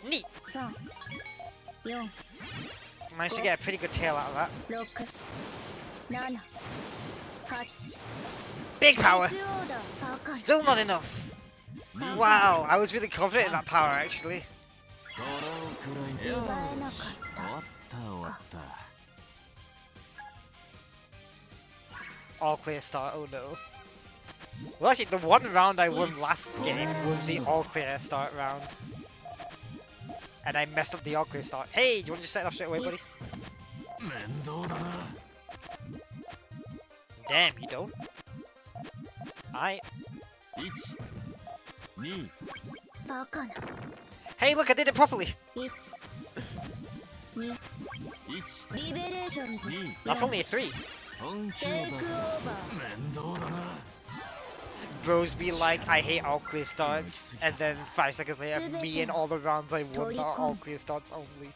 Neat! 3、4、 Managed to get a pretty good tail out of that. 6、7、8。 Big power! デスオーダー赤い。 Still not enough! Wow, I was really confident in that power actually. このくらい。よーし、奪えなかっ終わった終わった。 All clear start, oh no. Well actually, the one round I won last game was the all clear start round. And I messed up the all clear start. Hey, do you want to just set it off straight away, buddy? 面倒だな。 Damn, you don't? I. 1、2、バカな。 Hey, look, I did it properly! 1、2、 1、リベレーションズ。 2。 That's only a 3. 本気を出すとする。面倒だな。 Bros be like, I hate all clear starts, and then 5 seconds later, me and all the rounds I won are all clear starts only.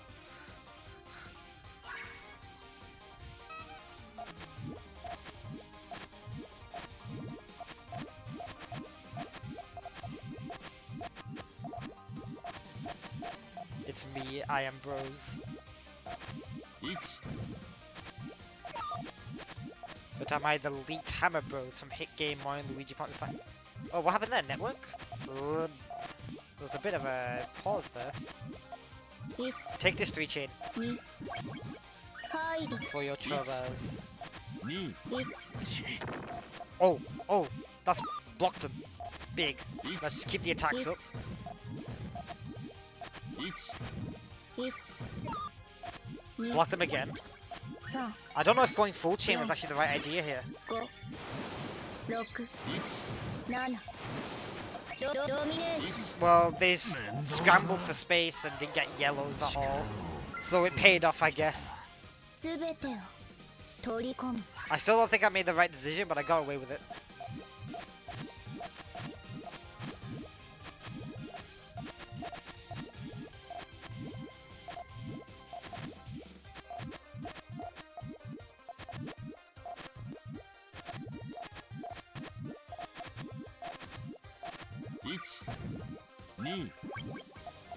It's me, I am Bros. 1、 But am I the elite Hammer Bros from Hit Game Mario and Luigi Partners? Oh, what happened there? Network? There's a bit of a pause there. 1、 Take this 3 chain 2、入る。 for your troubles. 2、 1、 Oh, oh, that's blocked them. Big. Let's keep the attacks up. 1、 1、2、 Block them again. 3、 I don't know if going full chain was actually the right idea here. 5、6、7。ドミネーション。 Well, they scrambled for space and didn't get yellows at all. So it paid off, I guess. すべてを取り込む。 I still don't think I made the right decision, but I got away with it.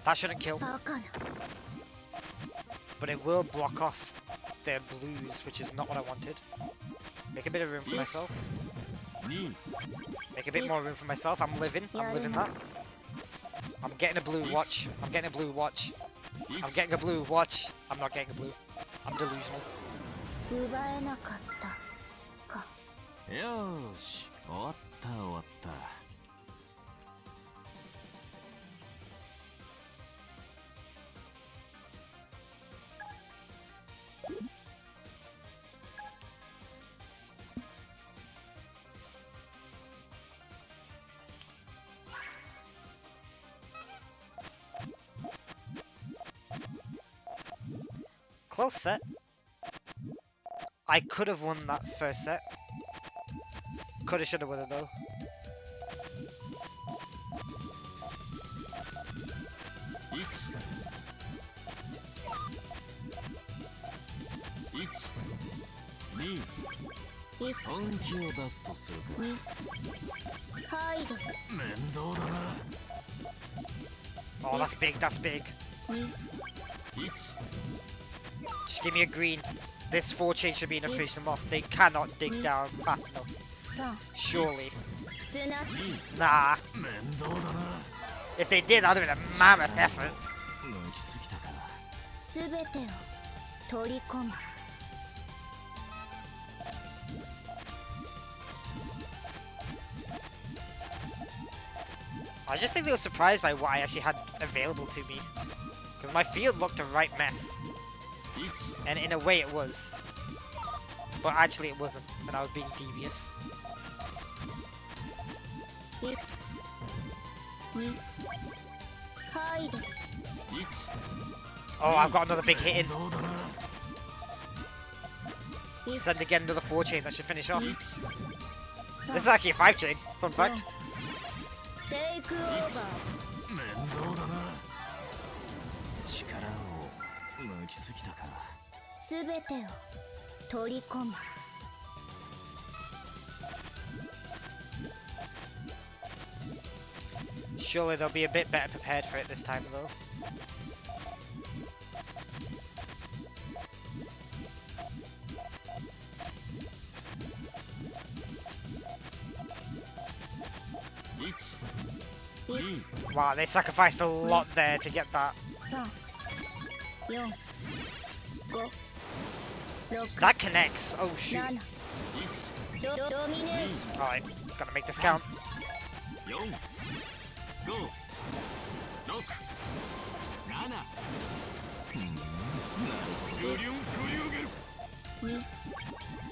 That shouldn't kill, バカな。 but it will block off their blues, which is not what I wanted. Make a bit of room for myself. Make a bit more room for myself. I'm living that. I'm getting a blue watch. I'm getting a blue watch. I'm getting a blue watch. I'm not getting a blue. I'm delusional. 奪えなかったか。よーし、終わった終わった。 Close set. I could have won that first set. Coulda, shoulda, woulda though. 21本気を出すとするか。2ハイド面倒だな。 Oh, that's big, that's big. 2 1 Just give me a green. This 4 chain should be enough to finish them off. They cannot dig down fast enough. 3 Surely. スナッチ Nah. 面倒だな。 If they did, that would have been a mammoth effort. 抜きすぎたか。すべてを取り込む I just think they were surprised by what I actually had available to me. Because my field looked a right mess. 1 And in a way it was. But actually it wasn't. And I was being devious. 1 2ハイド 1 Oh, I've got another big hit in. 面倒だな。 Send again another 4 chain. That should finish off. 1 This is actually a 5 chain. Fun fact. テイクオーバー面倒だな。力を抜きすぎたか。すべてを取り込む Surely they'll be a bit better prepared for it this time though. Wow, they sacrificed a lot there to get that. 3 4 5 6 That connects. Oh shoot. 7ドミネーション Alright, gotta make this count. 4 5 6 7グリュンフリューゲル。 2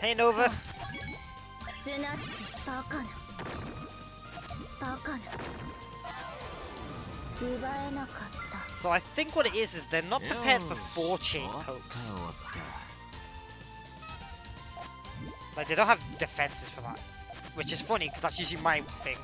Hey Nova. スナッチバカなバカな奪えなかった So I think what it is they're not prepared for 4 chain pokes. Like they don't have defenses for that. Which is funny because that's usually my thing.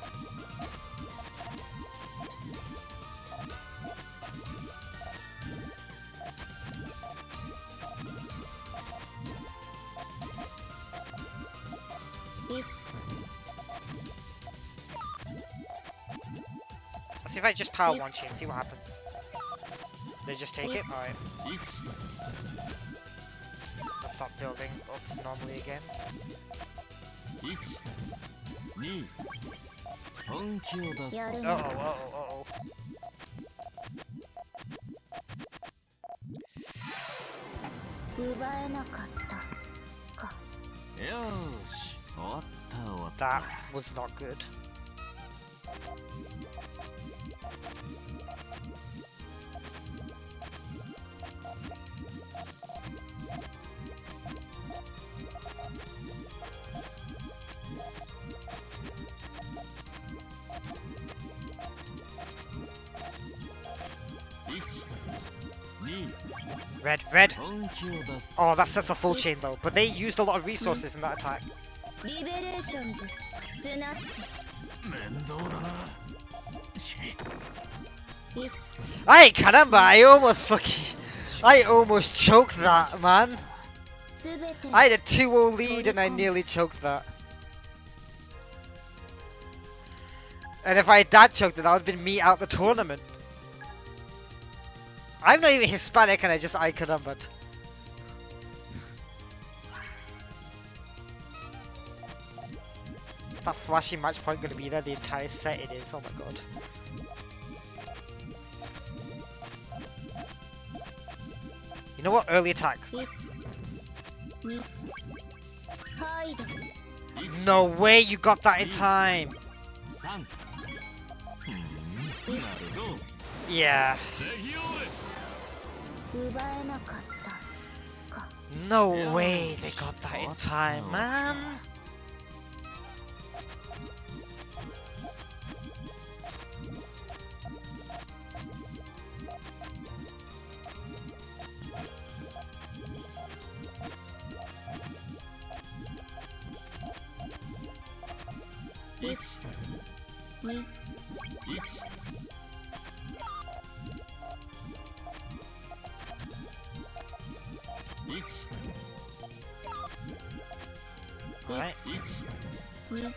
Let's see if I just power 1 chain, see what happens. They just take it? Alright. 1 Let's stop building up normally again. 1 2本気を出すとする Uh oh, uh oh, uh oh. 奪えなかったかよーし終わった終わった That was not good. Red, red. 本気を出す Oh, that sets a full chain though. But they used a lot of resources in that attack. リベレーションズスナッチ面倒だな。し1 Ay, caramba, I almost choked that, man. すべて I had a 2-0 lead and I nearly choked that. And if I had that choked it, that would have been me out the tournament. I'm not even Hispanic and I just I caramba'd. That flashy match point gonna be there the entire set it is, oh my god. You know what? Early attack. 1 2ハイド No way you got that in time. 3なるほど Yeah. レギオー奪えなかったか No way they got that in time, man.1 2 1 1 Alright. 1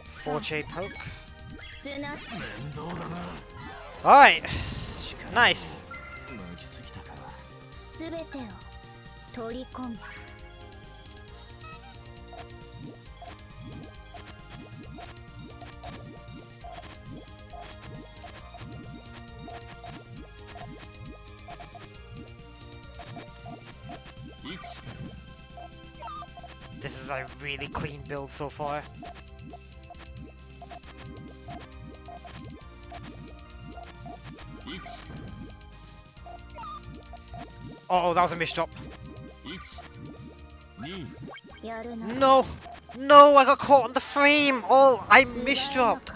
4 chain poke. スナッチ 面倒だな Alright. Nice. 抜きすぎたかすべてを取り込む 1 This is a really clean build so far. 1 Oh, that was a misdrop. 1 2 やるな No! No, I got caught on the frame! Oh, I misdropped!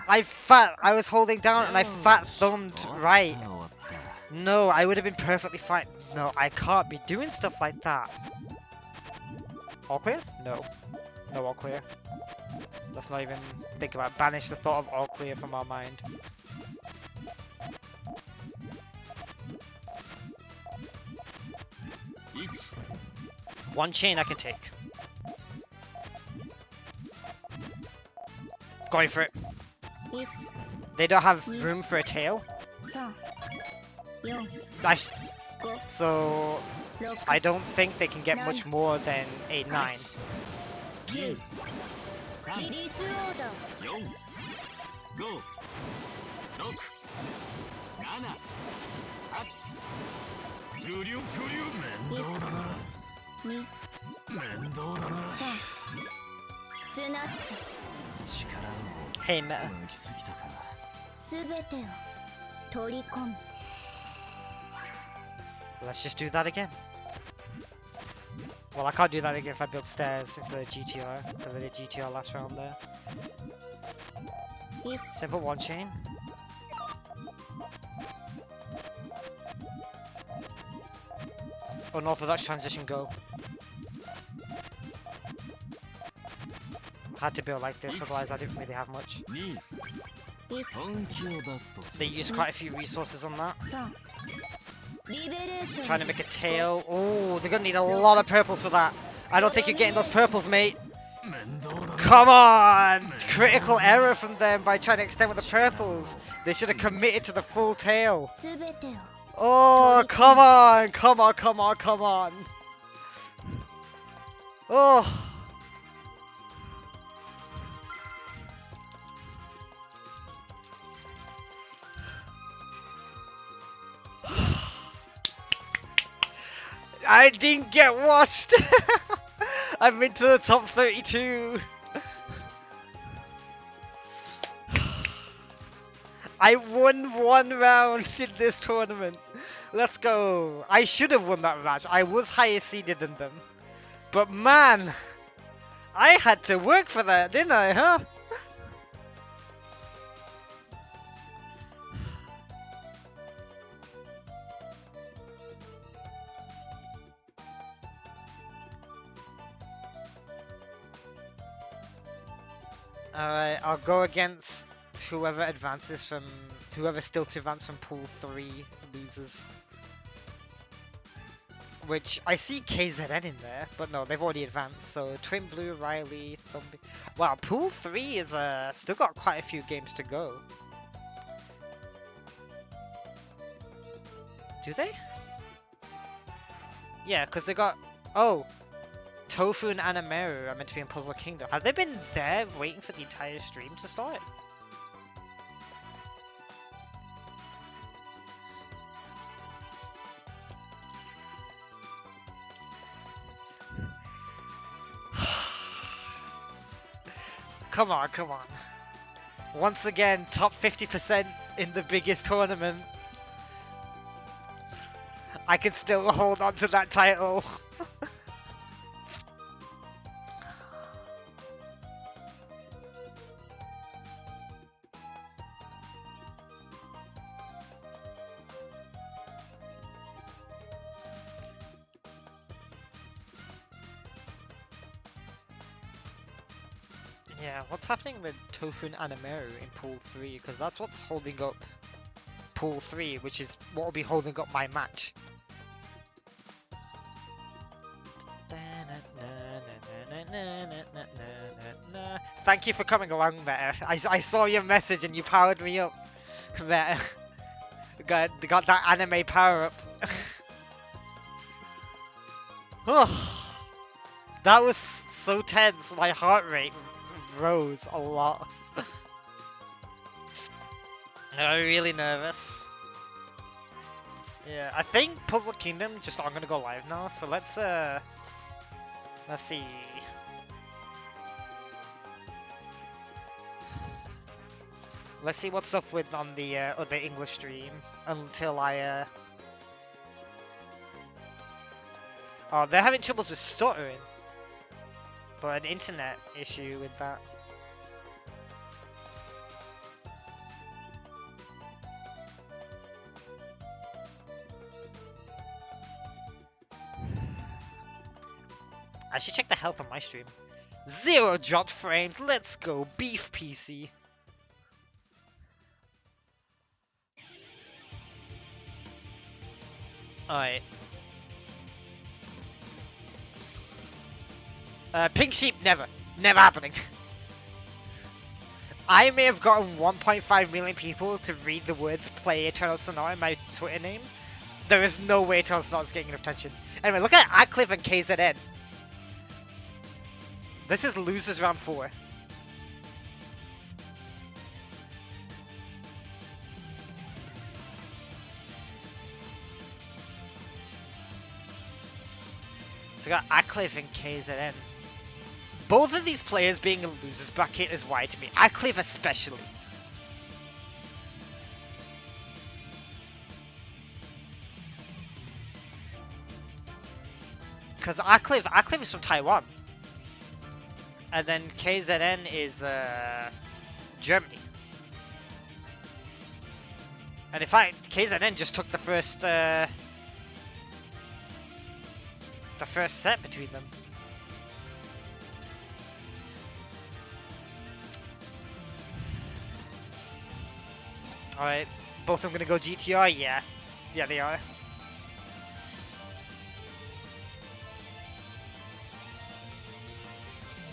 I was holding down and I fat thumbed right. 終わった No, I would have been perfectly fine. No, I can't be doing stuff like that. All clear? No. No all clear. Let's not even think about it. Banish the thought of all clear from our mind. 1 One chain I can take. Going for it. 1 They don't have room for a tail. 3 4 Nice. 5 So 6 I don't think they can get much more than a 9. 9 3 リリースオーダー 4 5 6 7 8グリュングリュン面倒だな2面倒だな3スナッチ 力 Hey, を meta. 抜きすぎたかすべてを取り込む Let's just do that again. Well, I can't do that again if I build stairs instead of GTR, because I did GTR last round there. 1 Simple one chain. Unorthodox transition go. Had to build like this, otherwise I didn't really have much. 2 1 本気を出すとす They used quite a few resources on that. 3リベレーション Trying to make a tail. Oh, they're gonna need a lot of purples for that. I don't think you're getting those purples, mate. 面倒だな Come on! Critical error from them by trying to extend with the purples. They should have committed to the full tail. すべてを Oh, come on! Come on, come on, come on! Oh! I didn't get washed! I'm into the top 32! I won one round in this tournament. Let's go. I should have won that match. I was higher seeded than them. But man, I had to work for that, didn't I, huh? Alright, I'll go against whoever advances from... Whoever's still to advance from pool 3 loses. Which, I see KZN in there, but no, they've already advanced. So, Twin Blue, Riley, Thumby... Wow, pool 3 is still got quite a few games to go. Do they? Yeah, because they got... Oh! Tofu and Animeru are meant to be in Puzzle Kingdom. Have they been there waiting for the entire stream to start? Come on, come on. Once again, top 50% in the biggest tournament. I can still hold on to that title. Yeah, what's happening with Tofu and Animeru in Pool 3? Because that's what's holding up Pool 3, which is what will be holding up my match. Thank you for coming along, Meta. I saw your message and you powered me up. Meta. Got that anime power up. That was so tense, my heart rate rose a lot. I'm really nervous. Yeah, I think Puzzle Kingdom just aren't gonna go live now, so let's see. Let's see what's up with on the other English stream until I Oh, they're having troubles with stuttering. But an internet issue with that. I should check the health on my stream. 0 dropped frames, let's go, beef PC. Alright. Pink Sheep, never. Never happening. I may have gotten 1.5 million people to read the words Play Eternal Sonata in my Twitter name. There is no way Eternal Sonata is getting enough attention. Anyway, look at Acliff and KZN. This is losers round 4. So we got Acliff and KZN. Both of these players being a losers bracket is wide to me. Acliff especially. Because Acliff is from Taiwan. And then KZN is Germany. And in fact, KZN just took the first set between them. Alright, both of them gonna go GTR? Yeah. Yeah, they are.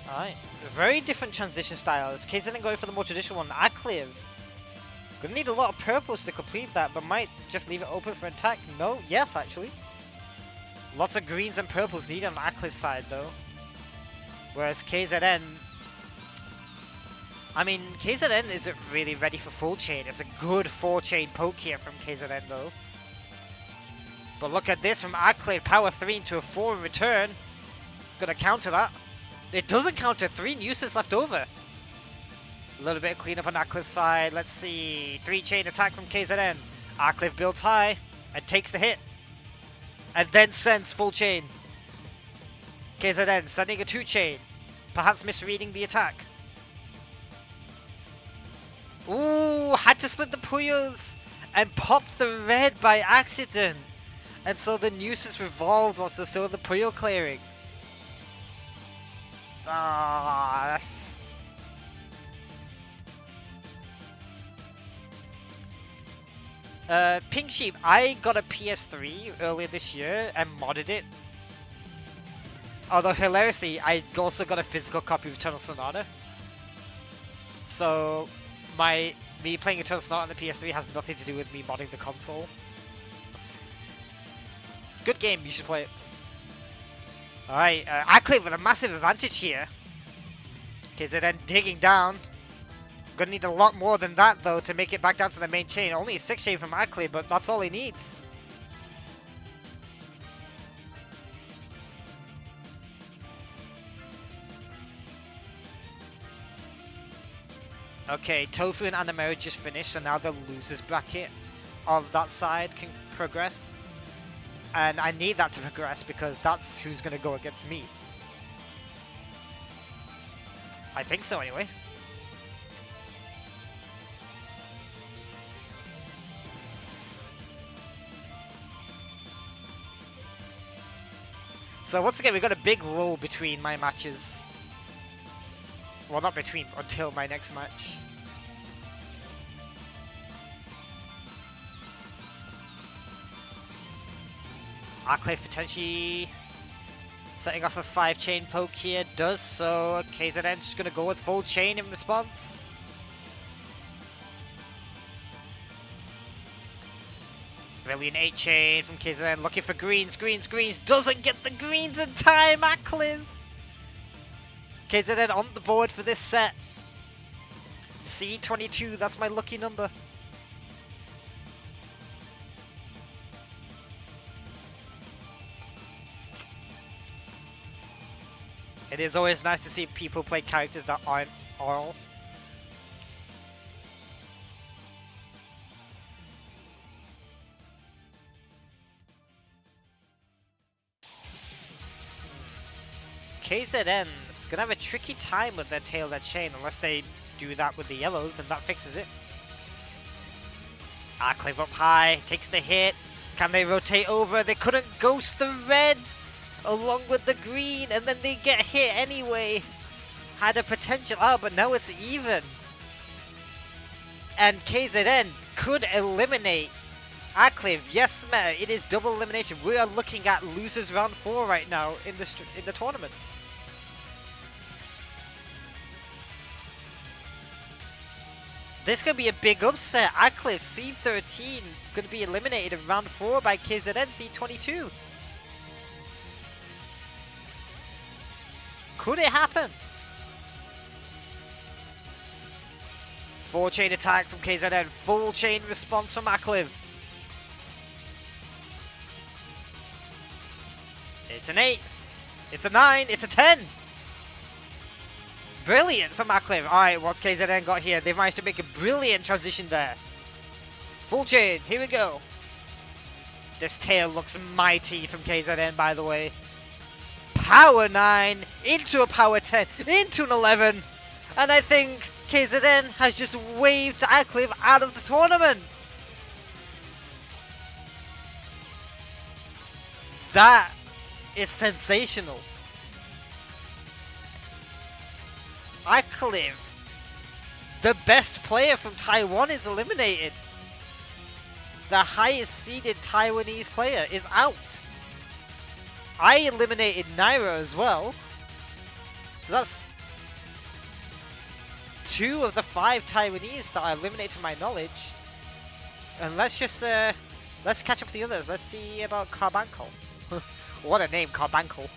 Alright, very different transition styles. KZN going for the more traditional one. Acliff. Gonna need a lot of purples to complete that, but might just leave it open for attack. No, yes actually. Lots of greens and purples needed on Acliff's side though. Whereas KZN... I mean, KZN isn't really ready for full chain. It's a good 4-chain poke here from KZN though. But look at this from Acliff. Power 3 into a 4 in return. Gonna counter that. It doesn't counter. 3 nuisance left over. A little bit of cleanup on Acliff's side. Let's see. 3-chain attack from KZN. Acliff builds high and takes the hit. And then sends full chain. KZN sending a 2-chain. Perhaps misreading the attack. Ooh, had to split the Puyos and popped the red by accident. And so the nuisance revolved whilst there's still the Puyo clearing. Ah, Pink Sheep, I got a PS3 earlier this year and modded it. Although hilariously, I also got a physical copy of Eternal Sonata. So me playing Eternal Sonata on the PS3 has nothing to do with me modding the console. Good game, you should play it. Alright, Acliff with a massive advantage here. Okay, so then digging down. Gonna need a lot more than that though to make it back down to the main chain. Only a 6-chain from Acliff, but that's all he needs. Okay, Tofu and Anamera just finished, so now the losers bracket of that side can progress. And I need that to progress because that's who's going to go against me. I think so anyway. So once again, we've got a big lull between my matches. Well, not between, until my next match. Acliff potentially Setting off a 5-chain poke here does so. KZN just gonna go with full chain in response. Brilliant 8-chain from KZN, looking for greens, doesn't get the greens in time, Akliv! KZN on the board for this set. C22, that's my lucky number. It is always nice to see people play characters that aren't oral. KZN is gonna have a tricky time with their tail that chain unless they do that with the yellows and that fixes it. Akliv up high, takes the hit. Can they rotate over? They couldn't ghost the red along with the green and then they get hit anyway. Had a potential, but now it's even. And KZN could eliminate Akliv. Yes, Meta, it is double elimination. We are looking at losers round 4 right now in the tournament. This could be a big upset. Akliv C13 going to be eliminated in round 4 by KZN C22. Could it happen? 4-chain attack from KZN. Full chain response from Akliv. It's an 8. It's a 9. It's a 10. Brilliant from Akliv. Alright, what's KZN got here? They've managed to make a brilliant transition there. Full chain. Here we go. This tail looks mighty from KZN, by the way. Power 9 into a power 10 into an 11. And I think KZN has just waved Akliv out of the tournament. That is sensational. Akliv, the best player from Taiwan, is eliminated. The highest seeded Taiwanese player is out. I eliminated Naira as well. So that's 2 of the 5 Taiwanese that I eliminated to my knowledge. And let's just let's catch up with the others. Let's see about Carbanco. What a name, Carbanco.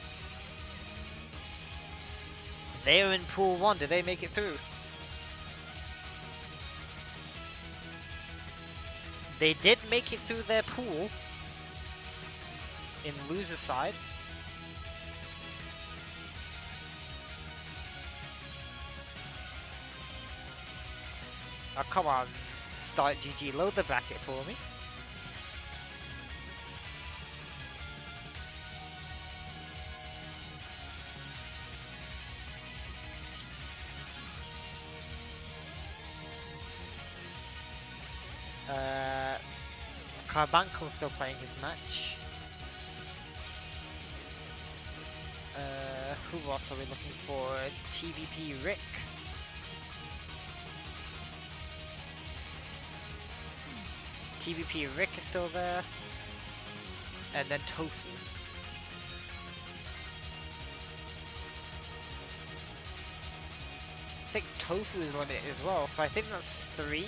They are in pool 1. Did they make it through? They did make it through their pool in loser side. Oh, come on. Start GG. Load the bracket for me. Carbanco still playing his match. Who else are we looking for? TVP Rick. TVP Rick is still there. And then Tofu. I think Tofu is limited as well, so I think that's 3?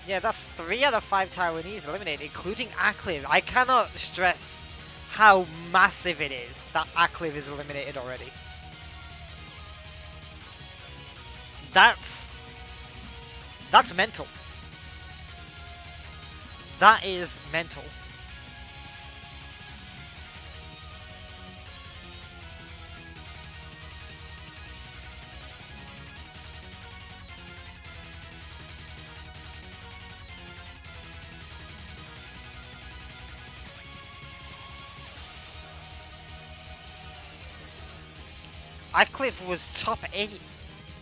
Yeah, that's 3 out of 5 Taiwanese eliminated, including Akliv. I cannot stress how massive it is that Akliv is eliminated already. That's mental. That is mental. Akliv was top 8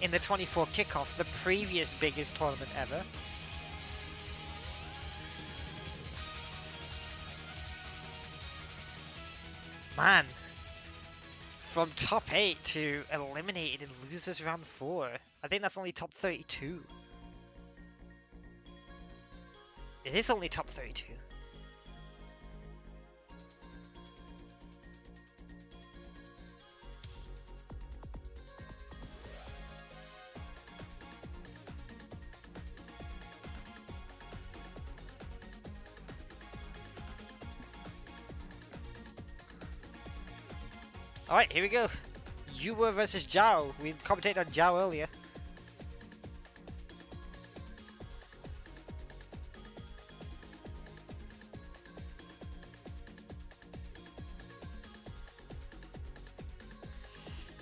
in the 24 kickoff, the previous biggest tournament ever. Man, from top 8 to eliminated in losers round 4. I think that's only top 32. It is only top 32. Alright, here we go. Yuwa versus Zhao. We commentated on Zhao earlier.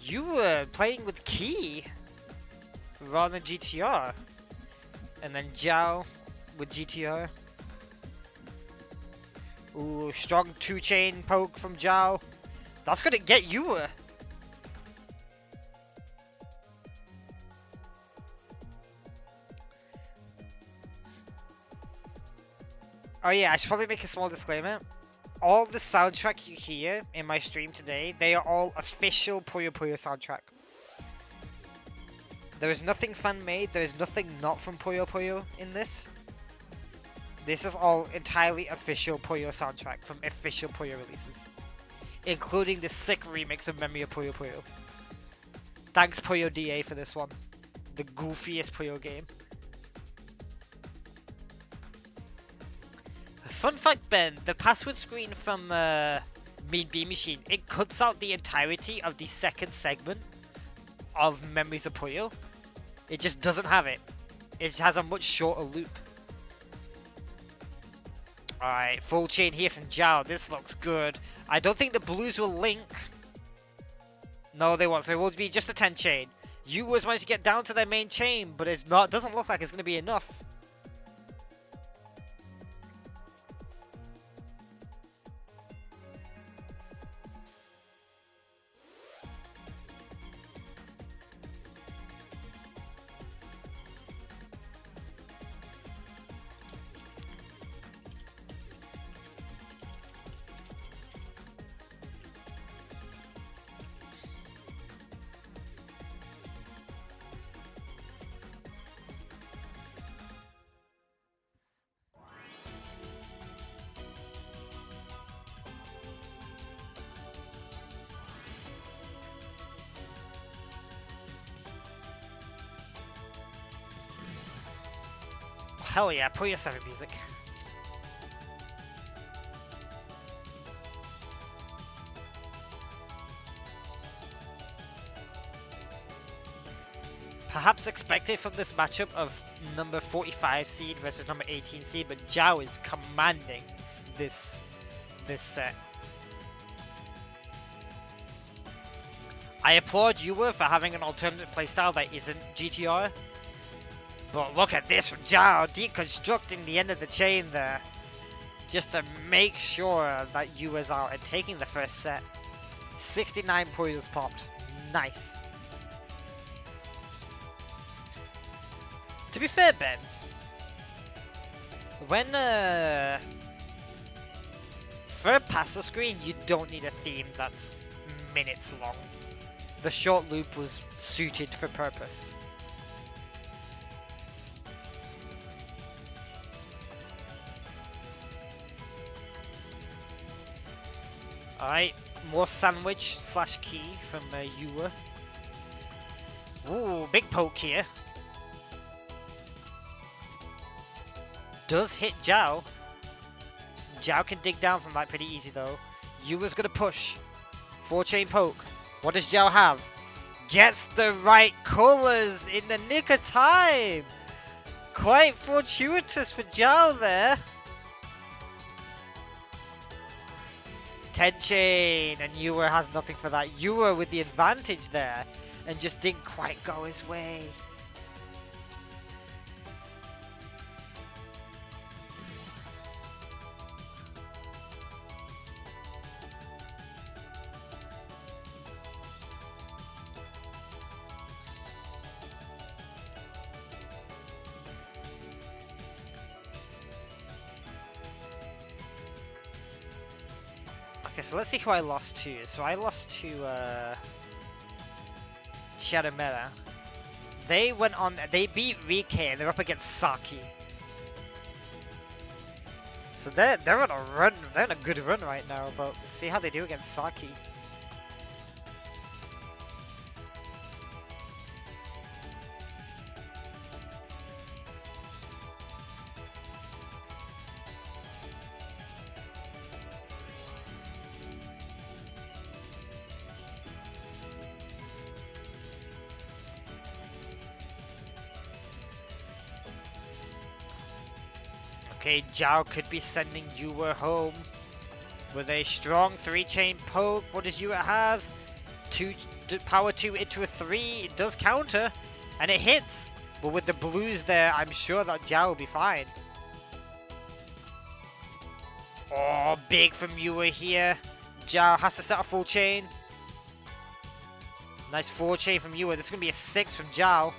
You were playing with Ki rather than GTR. And then Zhao with GTR. Ooh, strong 2-chain poke from Zhao. That's gonna get Yuwa. Oh yeah, I should probably make a small disclaimer. All the soundtrack you hear in my stream today, they are all official Puyo Puyo soundtrack. There is nothing fan-made, there is nothing not from Puyo Puyo in this. This is all entirely official Puyo soundtrack from official Puyo releases. Including the sick remix of Memory of Puyo Puyo. Thanks Puyo DA for this one. The goofiest Puyo game. Fun fact, Ben, the password screen from Mean Bean Machine, it cuts out the entirety of the second segment of Memories of Puyo. It just doesn't have it. It just has a much shorter loop. Alright, full chain here from Zhao. This looks good. I don't think the blues will link. No, they won't. So it will be just a 10 chain. You was managed to get down to their main chain, but it's not. Doesn't look like it's going to be enough. Hell yeah, Puyo 7 music. Perhaps expected from this matchup of number 45 seed versus number 18 seed, but Zhao is commanding this set. I applaud Yuwa for having an alternative playstyle that isn't GTR. But look at this from Zhao, deconstructing the end of the chain there. Just to make sure that Yuwa's out and taking the first set. 69 Puyos popped. Nice. To be fair, Ben, when for a passive screen, you don't need a theme that's minutes long. The short loop was suited for purpose. Alright, more sandwich slash key from Yuwa. Ooh, big poke here. Does hit Zhao. Zhao can dig down from that pretty easy though. Yuwa's gonna push. 4-chain poke. What does Zhao have? Gets the right colors in the nick of time. Quite fortuitous for Zhao there. 10 chain, and Yuwa has nothing for that. Yuwa with the advantage there, and just didn't quite go his way. Okay, so let's see who I lost to. So I lost to Chiaramera. They went on, they beat Rike and they're up against Saki. So they're on a run, they're on a good run right now, but we'll see how they do against Saki. Okay, Zhao could be sending Yua home with a strong 3-chain poke. What does Yua have? Power 2 into a 3. It does counter, and it hits. But with the blues there, I'm sure that Zhao will be fine. Oh, big from Yua here. Zhao has to set a full chain. Nice 4-chain from Yua. This is going to be a 6 from Zhao.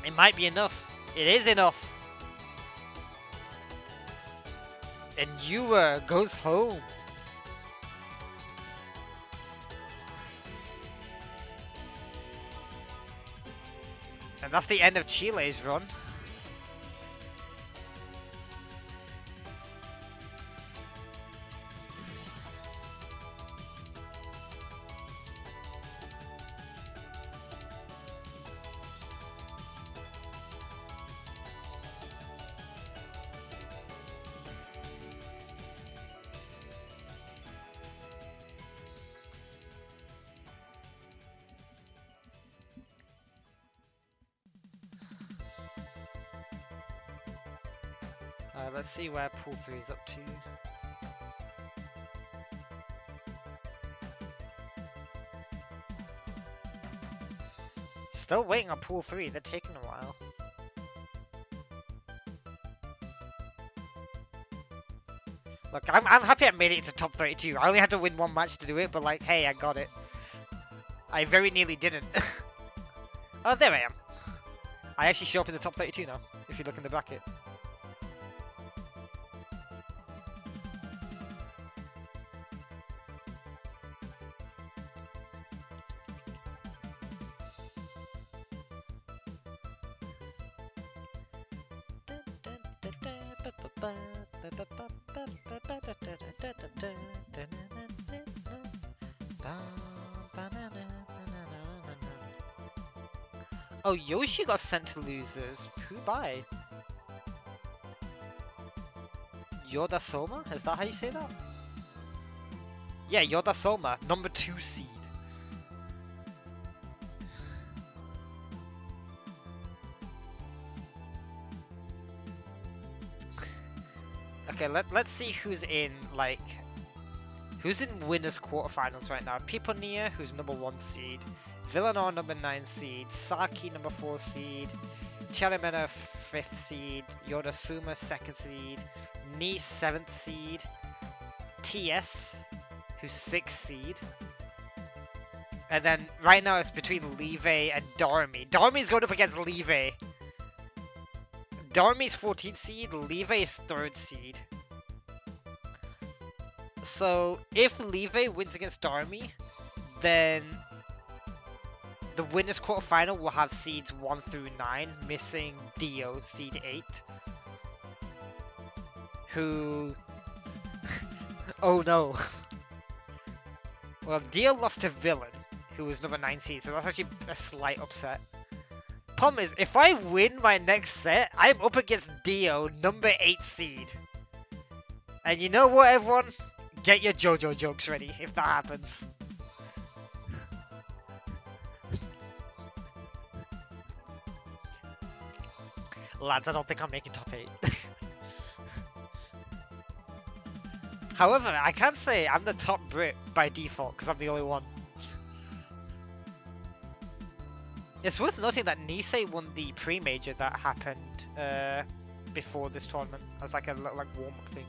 It might be enough. It is enough. And Yua goes home. And that's the end of Chile's run. Let's see where pool 3 is up to. Still waiting on pool 3, they're taking a while. Look, I'm happy I made it into top 32. I only had to win one match to do it, but like, hey, I got it. I very nearly didn't. Oh, there I am. I actually show up in the top 32 now, if you look in the bracket. Oh, Yoshi got sent to losers. Who by? Yoda Soma? Is that how you say that? Yeah, Yoda Soma, number 2 seed. Okay, let's see who's in, like, who's in winners quarterfinals right now. Piponia, who's number 1 seed. Villanor, number 9 seed. Saki, number 4 seed. Charimena, 5th seed. Yodasuma, 2nd seed. Ni, 7th seed. TS, who's 6th seed. And then, right now, it's between Leve and Dormy. Dormy's going up against Leve. Dormy's 14th seed, Leve is 3rd seed. So, if Leve wins against Dormy, then the winners quarterfinal will have seeds 1 through 9, missing Dio, seed 8. Who... oh no. Well, Dio lost to Villain, who was number 9 seed, so that's actually a slight upset. Problem is, if I win my next set, I'm up against Dio, number 8 seed. And you know what, everyone? Get your JoJo jokes ready, if that happens. Lads, I don't think I'm making top 8. However, I can say I'm the top Brit by default, because I'm the only one. It's worth noting that Nisei won the pre-major that happened before this tournament as like a warm-up thing.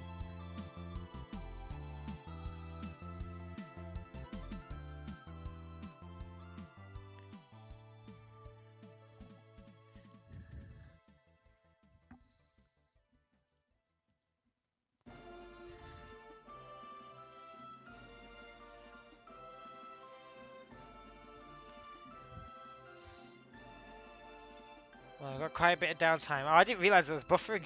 Well, I've got quite a bit of downtime. Oh, I didn't realize it was buffering.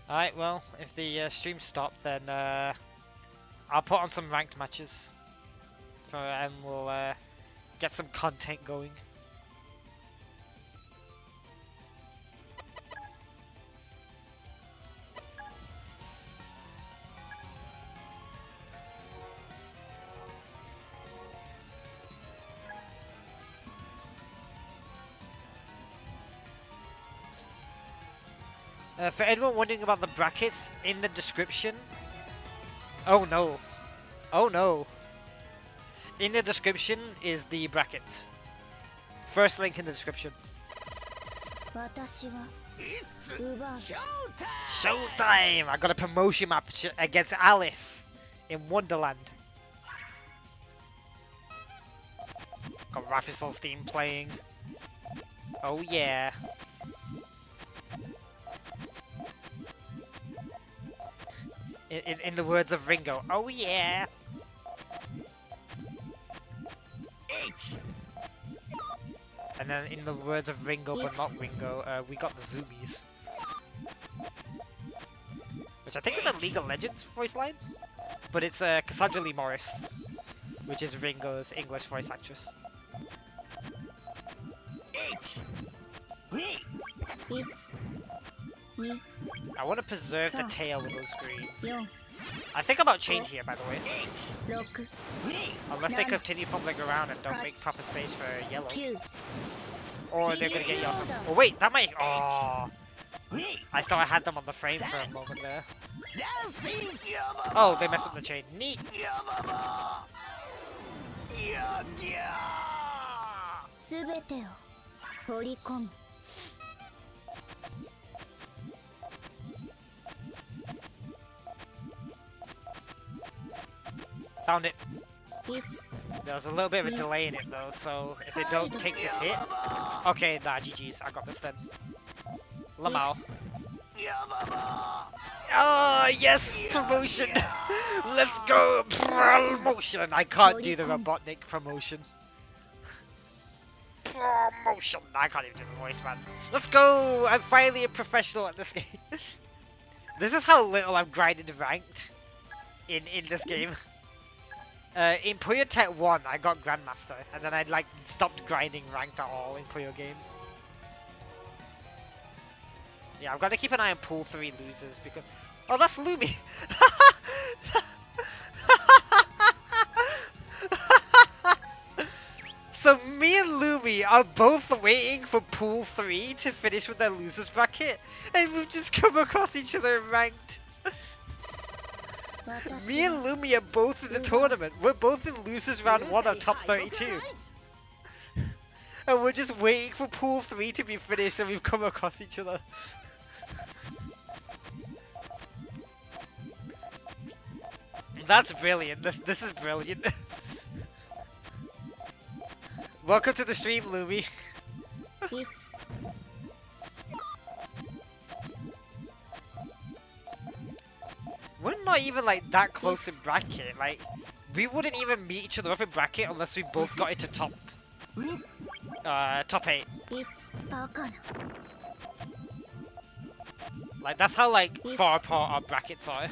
Alright, well, if the stream stopped, then I'll put on some ranked matches. And we'll get some content going. For anyone wondering about the brackets, in the description... Oh no. Oh no. In the description is the bracket. First link in the description. 私は奪う Showtime! I got a promotion map against Alice in Wonderland. Got Raphael Steam playing. Oh yeah. In the words of Ringo, oh yeah. And then in the words of Ringo, but not Ringo, we got the Zoomies. Which I think is a League of Legends voice line. But it's Cassandra Lee Morris, which is Ringo's English voice actress. I want to preserve the tail with those greens. I think about change here, by the way. Unless they continue fumbling around and don't make proper space for yellow. Or they're gonna get yellow. Oh wait, that might... Oh, I thought I had them on the frame for a moment there. Oh, they messed up the chain. Neat! Found it. There was a little bit of a delay in it though, so if they don't take this hit... Okay, nah, GG's. I got this then. Lamau. Oh, yes! Promotion! Let's go! Promotion! I can't do the Robotnik promotion. Promotion! I can't even do the voice, man. Let's go! I'm finally a professional at this game. This is how little I've grinded ranked in this game. In Puyo Tech 1, I got Grandmaster, and then I like stopped grinding ranked at all in Puyo games. Yeah, I've got to keep an eye on Pool 3 losers because... Oh, that's Lumi! So me and Lumi are both waiting for Pool 3 to finish with their losers bracket, and we've just come across each other in ranked. Me and Lumi are both in the tournament. We're both in losers round 1 of top 32. And we're just waiting for Pool 3 to be finished and we've come across each other. That's brilliant. This is brilliant. Welcome to the stream, Lumi. We're not even like that close in bracket. Like, we wouldn't even meet each other up in bracket unless we both got into top 8. Like, that's how like far apart our brackets are.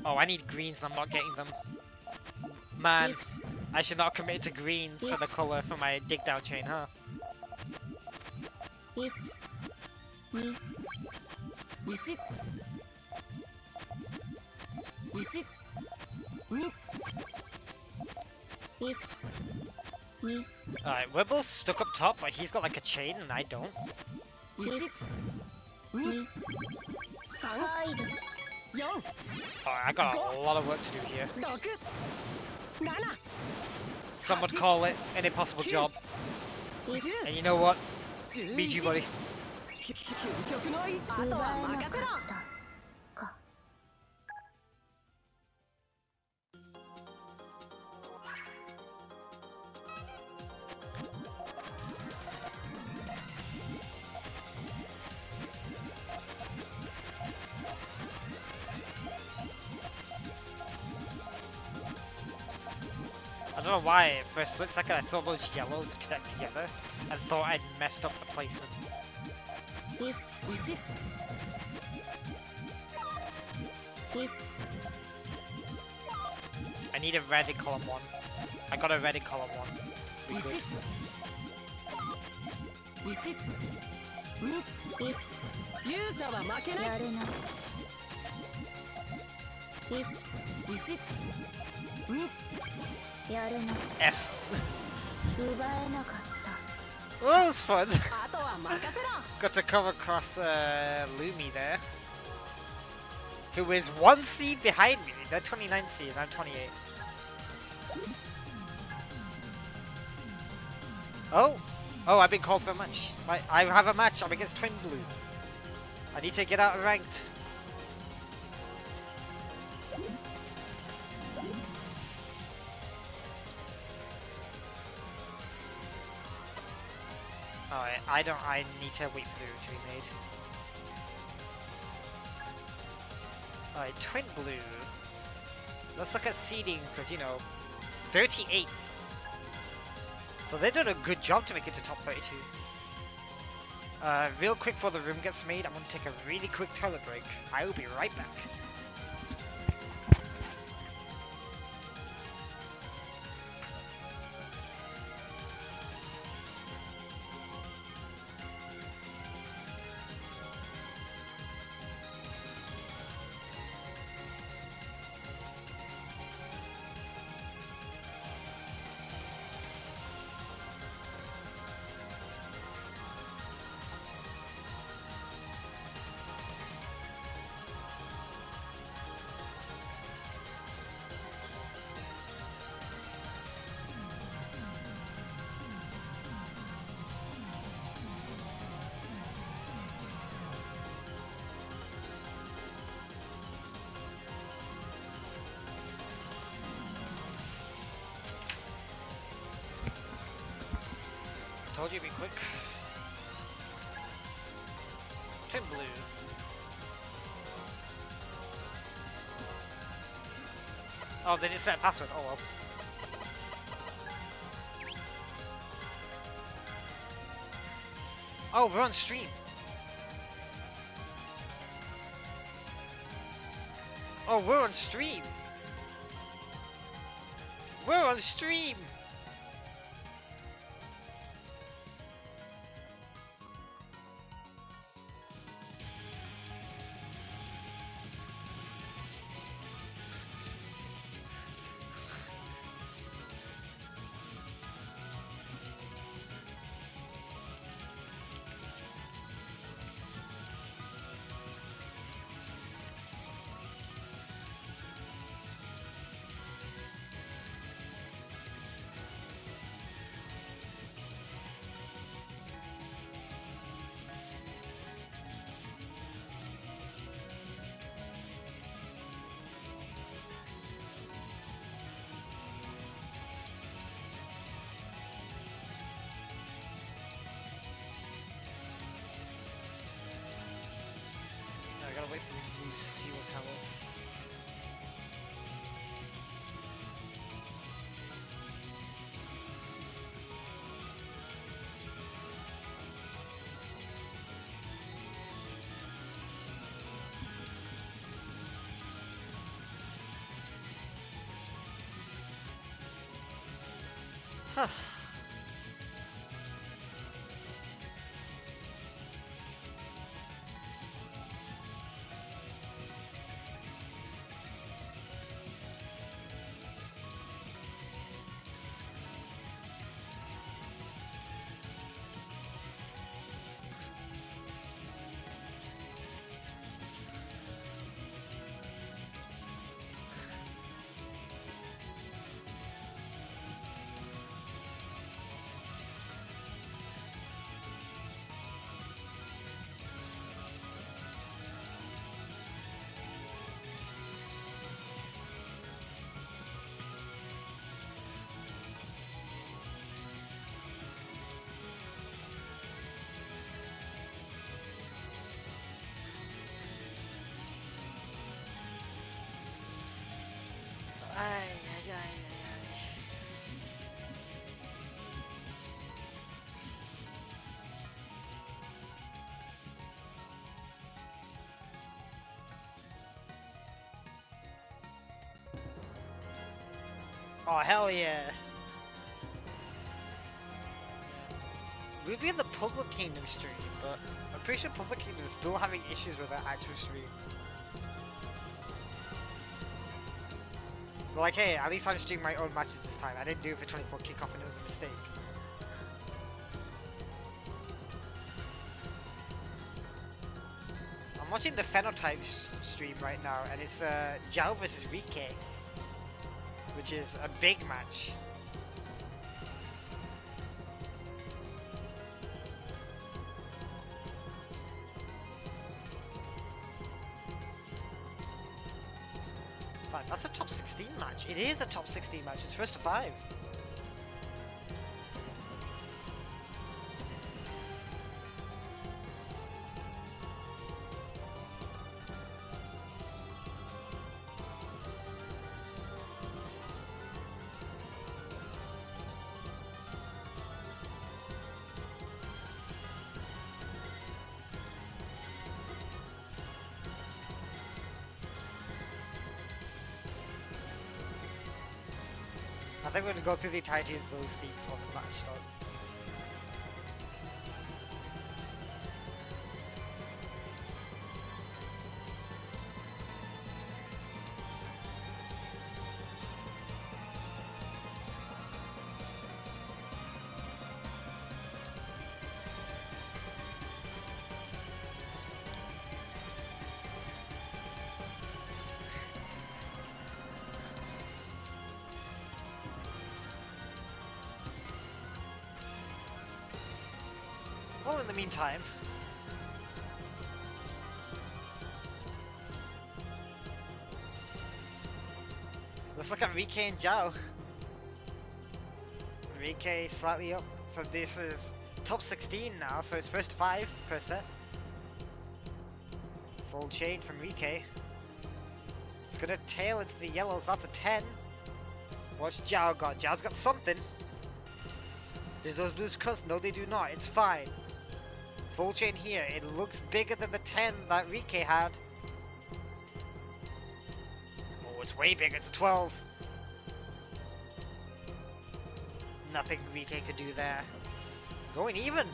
Oh, I need greens and I'm not getting them. Man, I should not have committed to greens for the color for my dig down chain, huh? Alright, we're both stuck up top, but he's got like a chain and I don't. Alright, I got a lot of work to do here. Some would call it an impossible job. And you know what? Me too, buddy. I don't know why, for a split second I saw those yellows connect together and thought I'd messed up the placement. I need a red in column 1. I got a red in column 1. We good. F. Well, that was fun. あとは任せろ Got to come across Lumi there, who is one seed behind me. They're 29th seed, I'm 28. Oh, oh, I've been called for a match. I have a match. I'm against Twin Blue. I need to get out of ranked. Alright, I need to wait for the room to be made. Alright, Twin Blue. Let's look at seeding, because, you know, 38th. So they're doing a good job to make it to top 32. Real quick before the room gets made, I'm going to take a really quick toilet break. I will be right back. Told you to be quick. Twin Blue. Oh, they didn't set a password. Oh well. Oh, we're on stream. Oh, we're on stream. We're on stream. I gotta wait for you to see what tell us. Huh. Ay, ay, ay, ay, ay. Oh, hell yeah. We've been the Puzzle Kingdom stream, but I'm pretty sure Puzzle Kingdom is still having issues with their actual stream. But like, hey, at least I'm streaming my own matches this time. I didn't do it for 24 kickoff and it was a mistake. I'm watching the Phenotype stream right now, and it's Jao versus Rike, which is a big match. Fine, that's a top 16 match. It is a top 16 match. It's first to 5. I think we're gonna go through the entirety of those deep before the match starts. Well, in the meantime, let's look at Rike and Jao. Rike slightly up, so this is top 16 now, so it's first 5 per set. Full chain from Rike. It's gonna tail into the yellows, that's a 10. What's Jao got? Jao's got something. Do those lose cuts? No, they do not. It's fine. Full chain here. It looks bigger than the 10 that Rike had. Oh, it's way bigger. It's a 12. Nothing Rike could do there. Going even.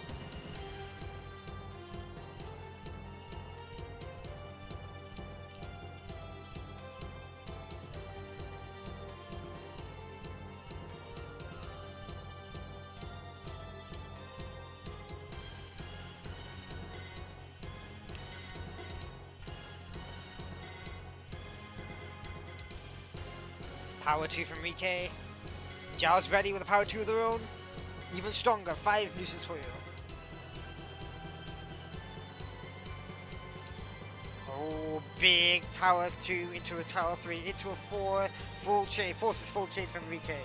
Power 2 from Rike. Jao's ready with a power 2 of their own. Even stronger, 5 nuisance for you. Oh, big power 2 into a power 3, into a 4. Full chain, forces full chain from Rike.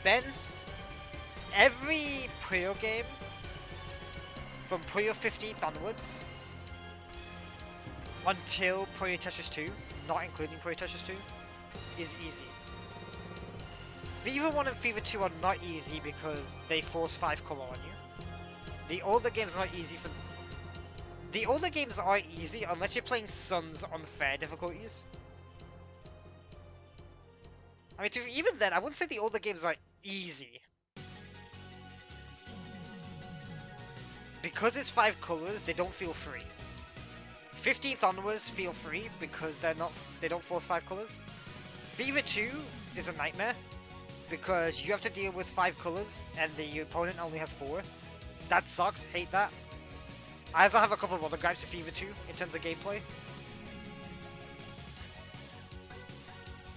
Ben, every PUYO game from PUYO 15th onwards until PUYO Tetris 2, not including PUYO Tetris 2, is easy. Fever 1 and Fever 2 are not easy because they force 5 color on you. The older games are not easy for... The older games are easy unless you're playing Suns on fair difficulties. I mean, even then, I wouldn't say the older games are easy. Because it's 5 colors, they don't feel free. 15th onwards feel free because they don't force 5 colors. Fever 2 is a nightmare because you have to deal with 5 colors and the opponent only has 4. That sucks, hate that. I also have a couple of other gripes with Fever 2 in terms of gameplay.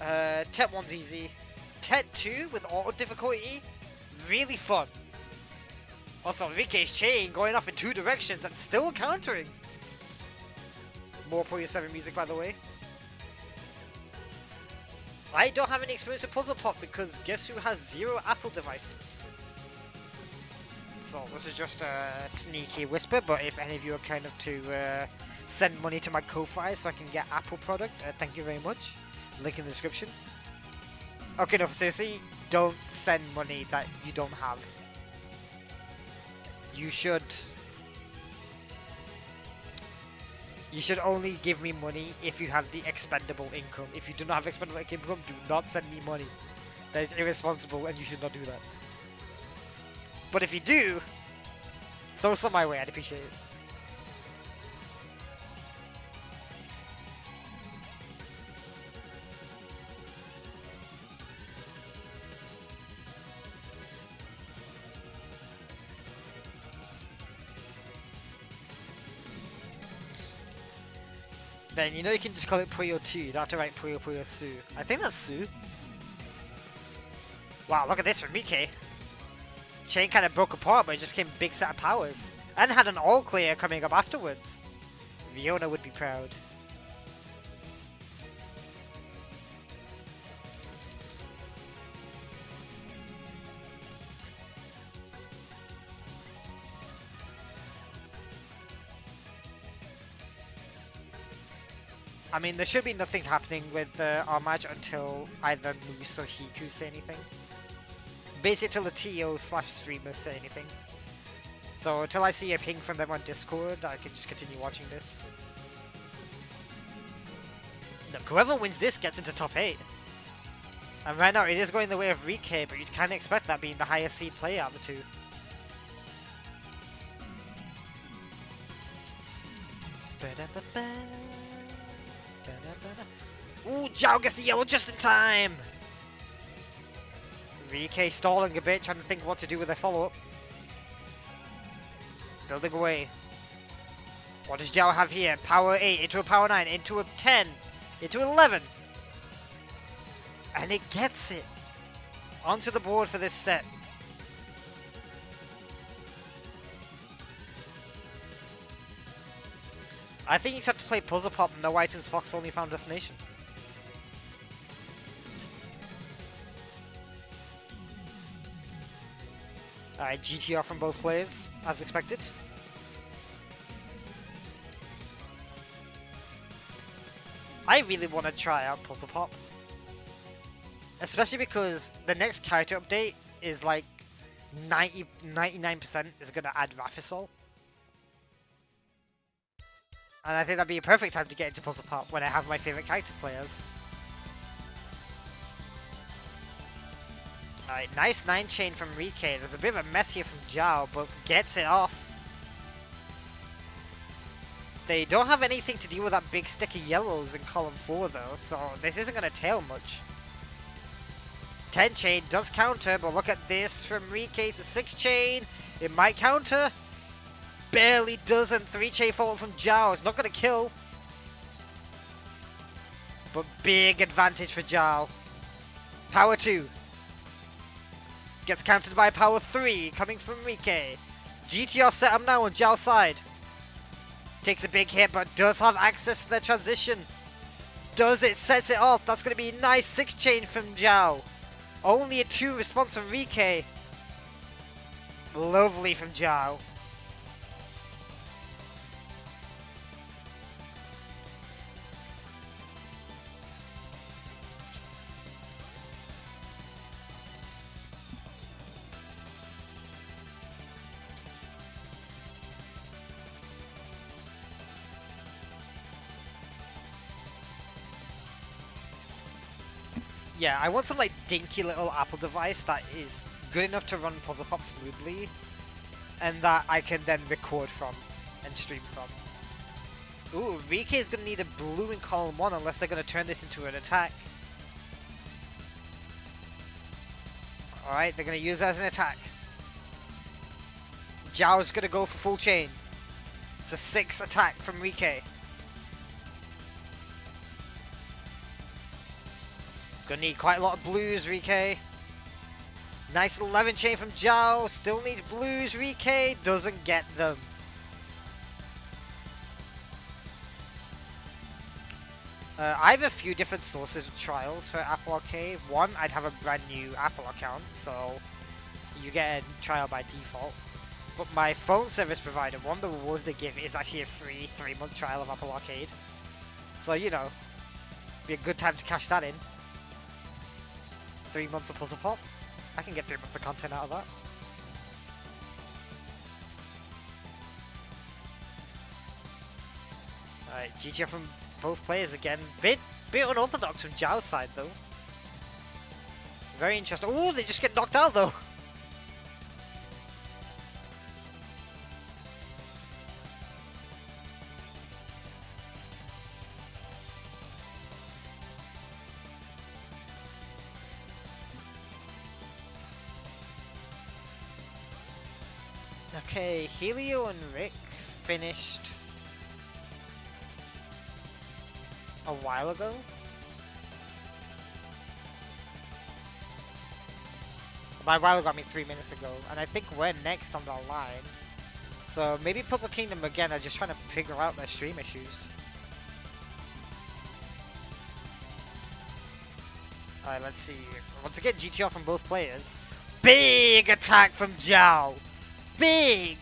Tet 1's easy. Tet 2 with auto difficulty, really fun. Also, Rike's chain going off in 2 directions and still countering. More PUYO 7 music, by the way. I don't have any experience with Puzzle Pop because guess who has 0 Apple devices? So this is just a sneaky whisper, but if any of you are kind of to send money to my Ko-Fi so I can get Apple product, thank you very much. Link in the description. Okay, no, seriously, don't send money that you don't have. You should only give me money if you have the expendable income. If you do not have expendable income, do not send me money. That is irresponsible and you should not do that. But if you do, throw some my way, I'd appreciate it. Ben, you know you can just call it Puyo 2, you don't have to write Puyo Puyo Su. I think that's Su. Wow, look at this from Mike. Chain kind of broke apart, but it just became a big set of powers. And had an all clear coming up afterwards. Fiona would be proud. I mean, there should be nothing happening with our match until either Moose or Hiku say anything. Basically, till the TO/streamers say anything. So until I see a ping from them on Discord, I can just continue watching this. Look, whoever wins this gets into top 8. And right now, it is going the way of Rike, but you'd kind of expect that being the highest seed player out of the two. Ooh, Zhao gets the yellow just in time! Rike stalling a bit, trying to think what to do with their follow-up. Building away. What does Zhao have here? Power 8 into a power 9, into a 10, into 11. And it gets it. Onto the board for this set. I think you just have to play Puzzle Pop, no items, Fox only found destination. Alright, GTR from both players, as expected. I really want to try out Puzzle Pop. Especially because the next character update is like 99% is going to add Rafisol. And I think that'd be a perfect time to get into Puzzle Pop when I have my favorite characters players. Alright, nice 9 chain from Rike. There's a bit of a mess here from Zhao, but gets it off. They don't have anything to deal with that big stick of yellows in column 4 though, so this isn't going to tail much. 10 chain does counter, but look at this from Rike. It's a 6 chain. It might counter. Barely doesn't. 3 chain follow from Zhao. It's not going to kill. But big advantage for Zhao. Power 2. Gets countered by power 3 coming from Rike. GTR set up now on Zhao's side. Takes a big hit but does have access to the transition. Does it, sets it off. That's going to be a nice 6 chain from Zhao. Only a 2 response from Rike. Lovely from Zhao. Yeah, I want some like dinky little Apple device that is good enough to run Puzzle Pop smoothly, and that I can then record from and stream from. Ooh, Rike is going to need a blue in column 1 unless they're going to turn this into an attack. Alright, they're going to use that as an attack. Zhao's going to go for full chain. It's a 6 attack from Rike. Gonna need quite a lot of blues, Rike. Nice 11 chain from Zhao. Still needs blues, Rike. Doesn't get them. I have a few different sources of trials for Apple Arcade. One, I'd have a brand new Apple account, so you get a trial by default. But my phone service provider, one of the rewards they give is actually a free 3-month trial of Apple Arcade. So, you know, be a good time to cash that in. 3 months of Puzzle Pop. I can get 3 months of content out of that. Alright, GTR from both players again. Bit unorthodox from Zhao's side though. Very interesting. Oh, they just get knocked out though. Okay, Helio and Rick finished. a while ago. By a while ago, I mean 3 minutes ago. And I think we're next on the line. So maybe Puzzle Kingdom again are just trying to figure out their stream issues. Alright, let's see. Once again, GTR from both players. Big attack from Zhao! Big!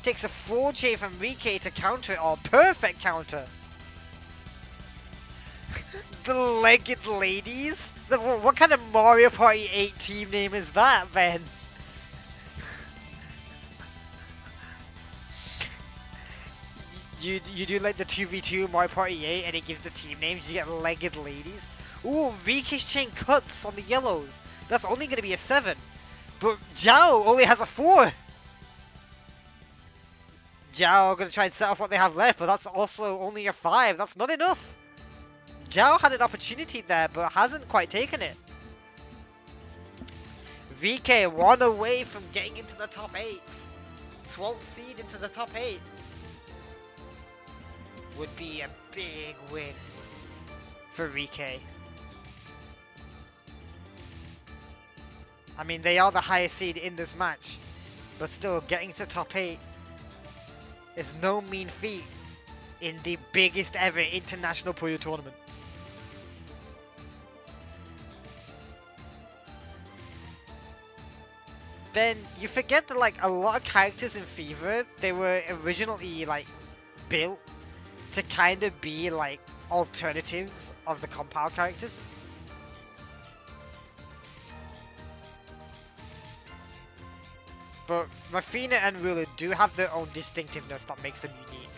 Takes a 4J from Rike to counter it all. Perfect counter! The Legged Ladies? What kind of Mario Party 8 team name is that, Ben? You do like the 2v2 Mario Party 8 and it gives the team names, you get Legged Ladies. Ooh, Rike's chain cuts on the yellows. That's only going to be a 7. But Zhao only has a 4. Zhao going to try and set off what they have left, but that's also only a 5. That's not enough. Zhao had an opportunity there, but hasn't quite taken it. VK 1 away from getting into the top 8. 12th seed into the top 8. Would be a big win for Rike. I mean, they are the highest seed in this match, but still, getting to top 8 is no mean feat in the biggest ever international PUYO tournament. Ben, you forget that like a lot of characters in FIFA, they were originally like built to kind of be like alternatives of the compile characters. But Rafina and Rulu do have their own distinctiveness that makes them unique.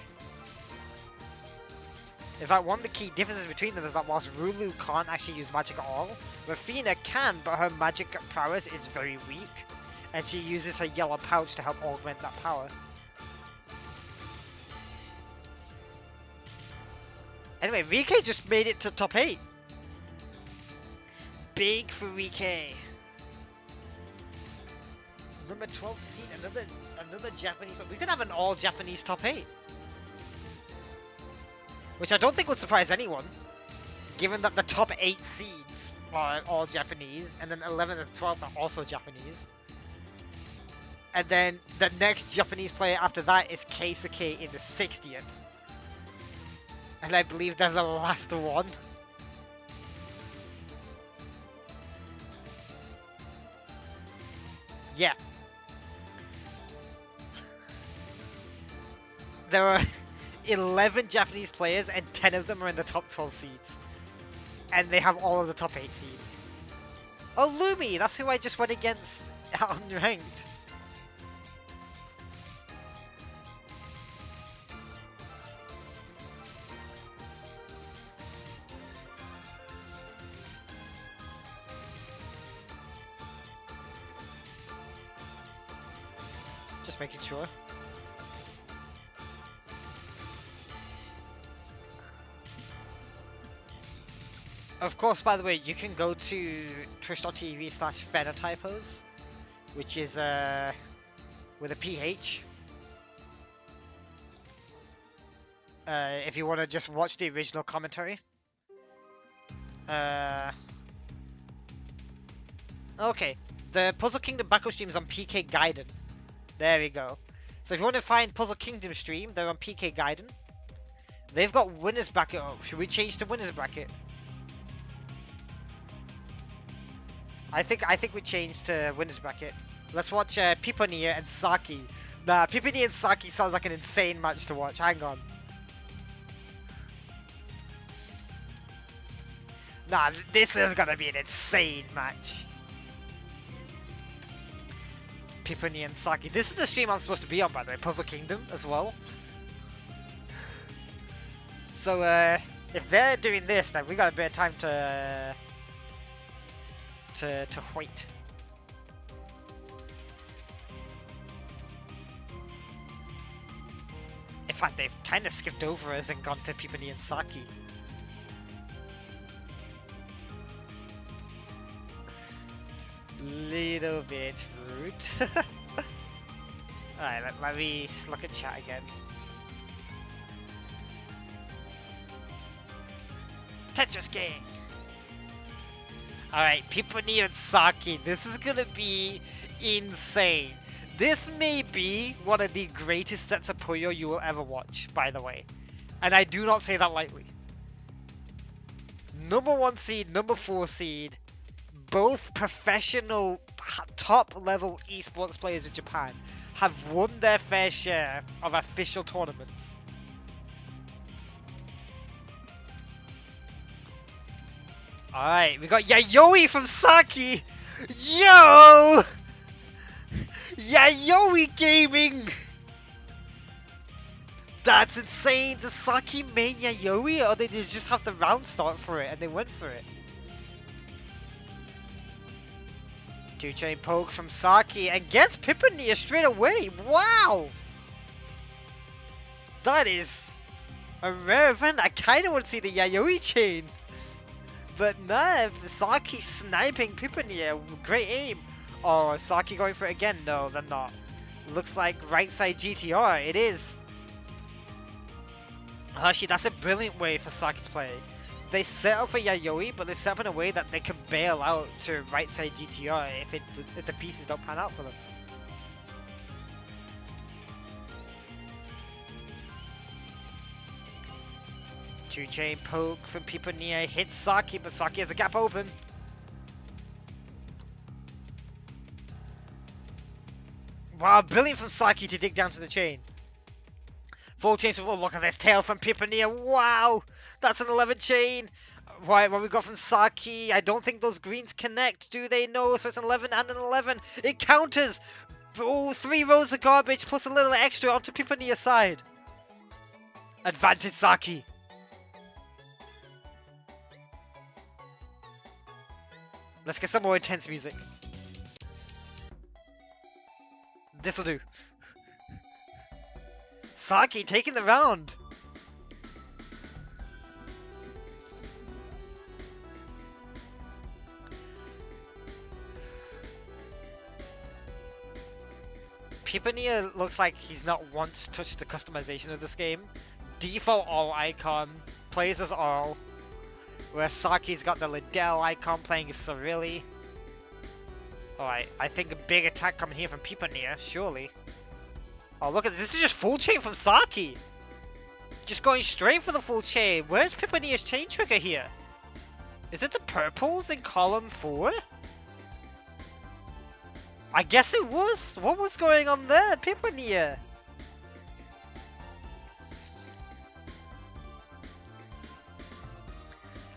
In fact, one of the key differences between them is that whilst Rulu can't actually use magic at all, Rafina can, but her magic prowess is very weak, and she uses her yellow pouch to help augment that power. Anyway, Rike just made it to top 8. Big for Rike. Number 12 seed, another Japanese, but we could have an all Japanese top 8. Which I don't think would surprise anyone, given that the top 8 seeds are all Japanese, and then 11th and 12th are also Japanese. And then the next Japanese player after that is Keisuke in the 60th. And I believe they're the last one. Yeah. There are 11 Japanese players and 10 of them are in the top 12 seeds. And they have all of the top 8 seeds. Oh, Lumi! That's who I just went against unranked. Just making sure. Of course, by the way, you can go to twitch.tv/phenotypos, which is with a PH. If you want to just watch the original commentary. Okay, the Puzzle Kingdom Baku stream is on PK Gaiden. There we go. So if you want to find Puzzle Kingdom stream, they're on PK Gaiden. They've got winners bracket up. Should we change to winners bracket? I think we changed to winners bracket. Let's watch Piponia and Saki. Nah, Piponia and Saki sounds like an insane match to watch. Hang on. Nah, this is gonna be an insane match. Piponia and Saki. This is the stream I'm supposed to be on, by the way. Puzzle Kingdom as well. So, if they're doing this, then we got a bit of time to wait. In fact, they've kind of skipped over us and gone to Piponia and Saki. Little bit rude. Alright, let me look at chat again. Tetris game. Alright, Pippini and Saki. This is gonna be insane. This may be one of the greatest sets of Puyo you will ever watch, by the way. And I do not say that lightly. Number 1 seed, number 4 seed. Both professional, top-level esports players in Japan have won their fair share of official tournaments. Alright, we got Yayoi from Saki! Yo! Yayoi Gaming! That's insane! Does Saki main Yayoi, or did they just have the round start for it and they went for it? 2-chain poke from Saki and gets Pippania straight away! Wow! That is a rare event. I kinda want to see the Yayoi chain! But nah, Saki sniping Pippania, great aim! Oh, Saki going for it again? No, they're not. Looks like right side GTR, it is! Actually, that's a brilliant way for Saki to play. They set up for Yayoi, but they set up in a way that they can bail out to right side GTR if the pieces don't pan out for them. Two-chain poke from Pippania hits Saki, but Saki has a gap open. Wow, brilliant from Saki to dig down to the chain. Full chain, oh look at this tail from Pippania, wow! That's an 11 chain! Right, what we got from Saki, I don't think those greens connect, do they? No, so it's an 11 and an 11. It counters! Oh, 3 rows of garbage plus a little extra onto Pippania's side. Advantage Saki. Let's get some more intense music. This'll do. Saki taking the round. Pippania looks like he's not once touched the customization of this game. Default all icon, plays as all. Where Saki's got the Liddell icon playing as Cirilli. Alright, I think a big attack coming here from Pippania, surely. Oh, look at this. This is just full chain from Saki. Just going straight for the full chain. Where's Pippania's chain trigger here? Is it the purples in column 4? I guess it was. What was going on there, Pippania?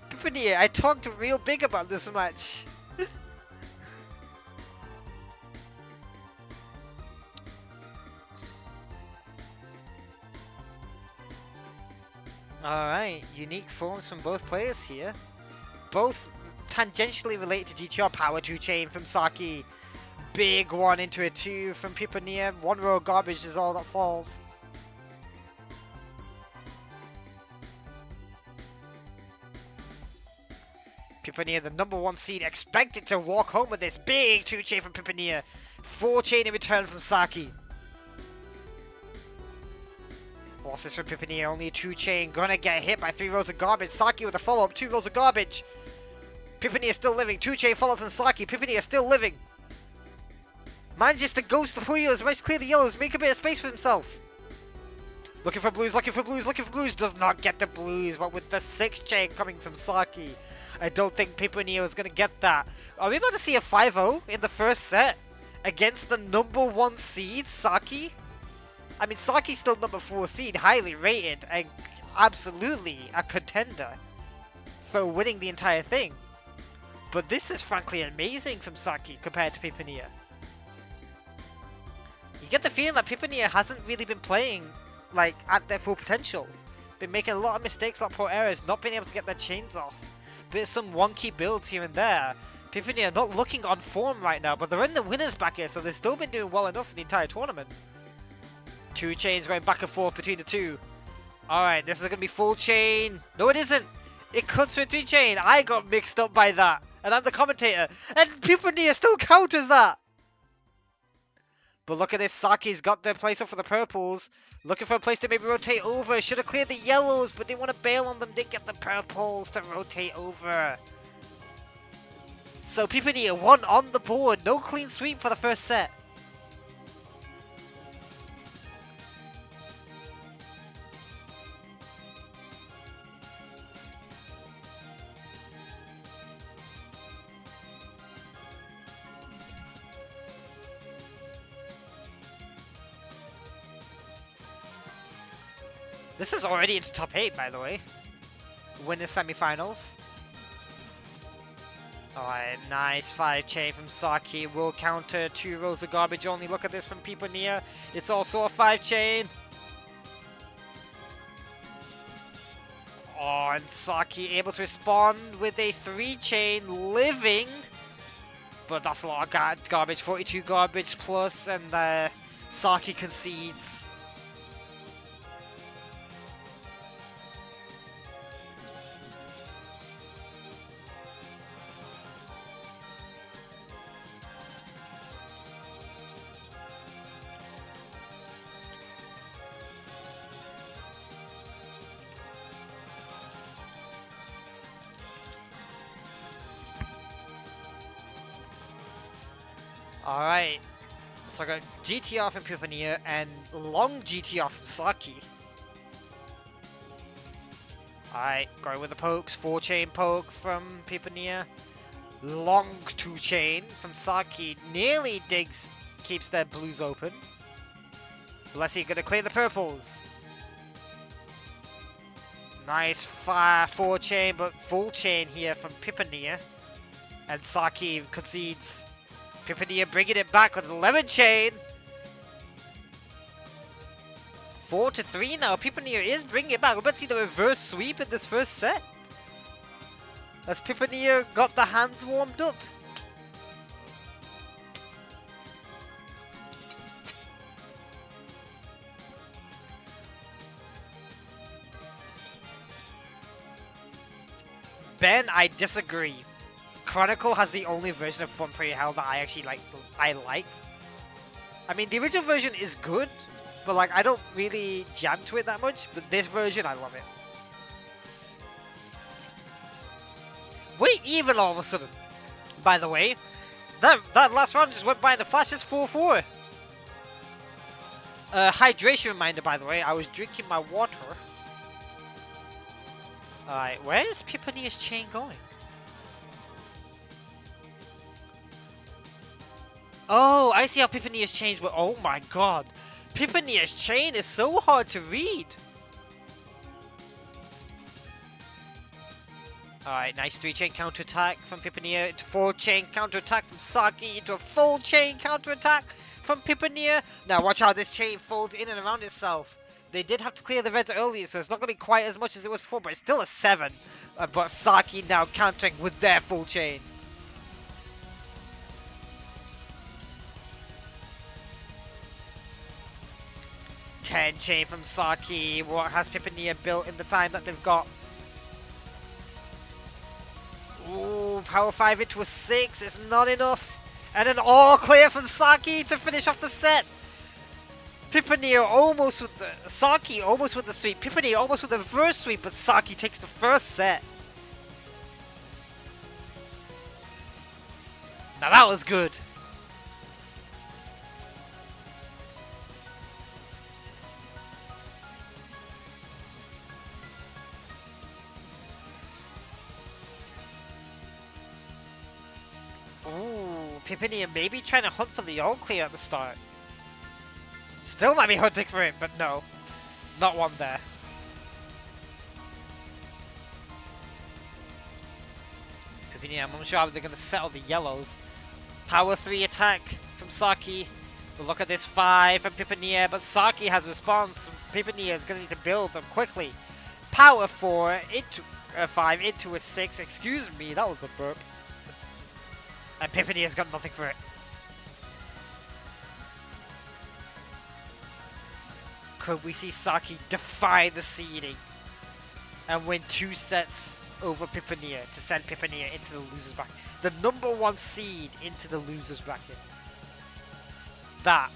Pippania, I talked real big about this match. Alright, unique forms from both players here. Both tangentially related to GTR. Power 2 chain from Saki. Big one into a 2 from Pippania. 1 row of garbage is all that falls. Pippania, the number 1 seed, expected to walk home with this big 2 chain from Pippania. 4 chain in return from Saki. What's this for Pippania? Only a 2 chain. Gonna get hit by 3 rows of garbage. Saki with a follow-up. 2 rows of garbage. Pippania still living. 2 chain follow-up from Saki. Pippania still living. Manages to ghost the Puyos. Must clear the yellows. Make a bit of space for himself. Looking for blues. Looking for blues. Looking for blues. Does not get the blues. But with the 6 chain coming from Saki, I don't think Pippania is gonna get that. Are we about to see a 5-0 in the first set against the number 1 seed, Saki? I mean, Saki's still number 4 seed, highly rated, and absolutely a contender for winning the entire thing. But this is frankly amazing from Saki compared to Pippania. You get the feeling that Pippania hasn't really been playing like at their full potential. Been making a lot of mistakes, a lot of poor errors, not being able to get their chains off. Bit of some wonky builds here and there. Pippania not looking on form right now, but they're in the winners bracket, so they've still been doing well enough for the entire tournament. 2 chains going back and forth between the 2. Alright, this is going to be full chain. No, it isn't. It cuts to a 3 chain. I got mixed up by that. And I'm the commentator. And Pippania still counters that. But look at this, Saki's got the place up for the purples. Looking for a place to maybe rotate over. Should have cleared the yellows, but they want to bail on them. Didn't get the purples to rotate over. So Peepity 1 on the board. No clean sweep for the first set. This is already into top 8, by the way. Winners semifinals. Alright, nice 5 chain from Saki. Will counter 2 rows of garbage only. Look at this from People Near. It's also a 5 chain. Oh, and Saki able to respond with a 3 chain living. But that's a lot of garbage. 42 garbage plus, and Saki concedes. Alright, so I got GTR from Pupania and long GTR from Saki. Alright, going with the pokes, 4 chain poke from Pupania. Long 2 chain from Saki, nearly keeps their blues open. Blessy gonna clear the purples. Nice 4 chain, but full chain here from Pipania. And Saki concedes. Pipania bringing it back with 11 chain. 4-3 now. Pipania is bringing it back. We're about to see the reverse sweep in this first set. As Pipania got the hands warmed up. Ben, I disagree. Chronicle has the only version of Fun Pretty Hell that I actually like. I mean, the original version is good, but like I don't really jam to it that much. But this version, I love it. Wait, even all of a sudden. By the way, that last round just went by in the flashes. 4-4. Hydration reminder, by the way. I was drinking my water. Alright, where is Pipania's chain going? Oh, I see how Pipania's chains were. Oh my god. Pipania's chain is so hard to read. Alright, nice 3 chain counter attack from Pipania into 4 chain counter attack from Saki into a full chain counter attack from Pipania. Now watch how this chain folds in and around itself. They did have to clear the reds earlier, so it's not going to be quite as much as it was before, but it's still a 7. But Saki now countering with their full chain. Ten chain from Saki. What has Pipania built in the time that they've got? Ooh, power 5 into a 6. It's not enough. And an all clear from Saki to finish off the set. Pipania almost with the Saki almost with the sweep. Pipania almost with the reverse sweep, but Saki takes the first set. Now that was good. Ooh, Pipania maybe trying to hunt for the all clear at the start. Still might be hunting for it, but no. Not one there. Pipania, I'm not sure how they're going to settle the yellows. Power 3 attack from Saki. But look at this 5 from Pipania, but Saki has response. Pipania is going to need to build them quickly. Power 4 into 5 into a 6. Excuse me, that was a burp. And Pipania's got nothing for it. Could we see Saki defy the seeding and win 2 sets over Pipania to send Pipania into the losers bracket? The number 1 seed into the losers bracket. That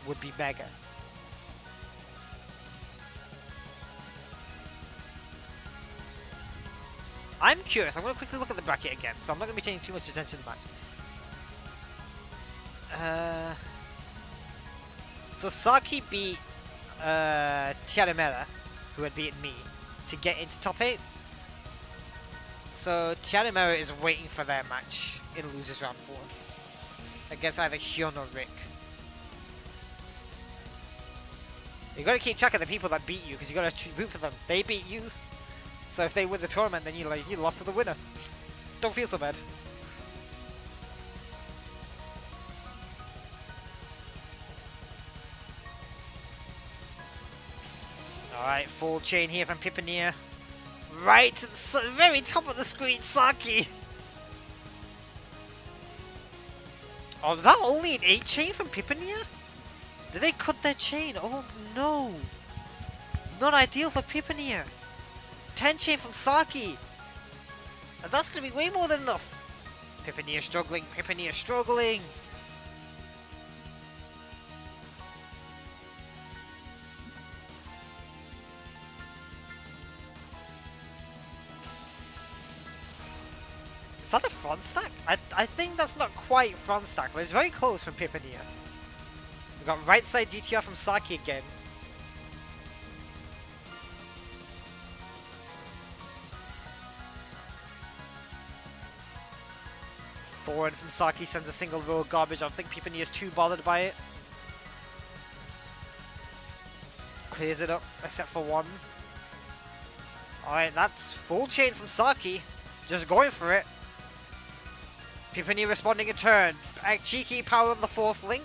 would be mega. I'm curious. I'm going to quickly look at the bracket again, so I'm not going to be paying too much attention to the match. So Saki beat Tiaramera, who had beaten me, to get into top 8. So Tiaramera is waiting for their match in losers round 4 against either Hyun or Rick. You got to keep track of the people that beat you because you got to root for them. They beat you, so if they win the tournament, then you lost to the winner. Don't feel so bad. Alright, full chain here from Pipanier. Right to the very top of the screen, Saki! Oh, was that only an 8 chain from Pipanier? Did they cut their chain? Oh no! Not ideal for Pipanier. 10 chain from Saki! And that's gonna be way more than enough! Pipanier struggling, Pipanier struggling! Is that a front stack? I think that's not quite front stack, but it's very close from Pipanier. We got right side DTR from Saki again. Forward from Saki sends a single row of garbage. I don't think Pipanier is too bothered by it. Clears it up, except for one. Alright, that's full chain from Saki. Just going for it. Pipanier responding in turn. Cheeky power on the 4th link.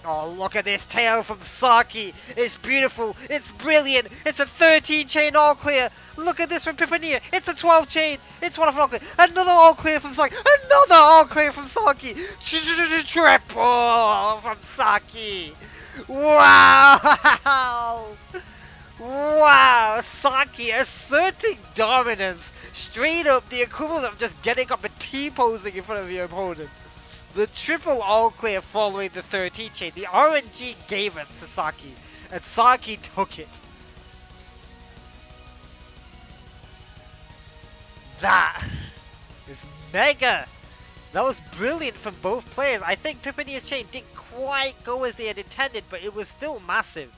Oh, look at this tail from Saki. It's beautiful. It's brilliant. It's a 13 chain all clear. Look at this from Pipanier. It's a 12 chain. It's one of all clear. Another all clear from Saki. Another all clear from Saki. Triple from Saki. Wow. Wow, Saki asserting dominance. Straight up the equivalent of just getting up and T-posing in front of your opponent. The triple all clear following the 13 chain. The RNG gave it to Saki, and Saki took it. That is mega. That was brilliant from both players. I think Pipanier's chain didn't quite go as they had intended, but it was still massive.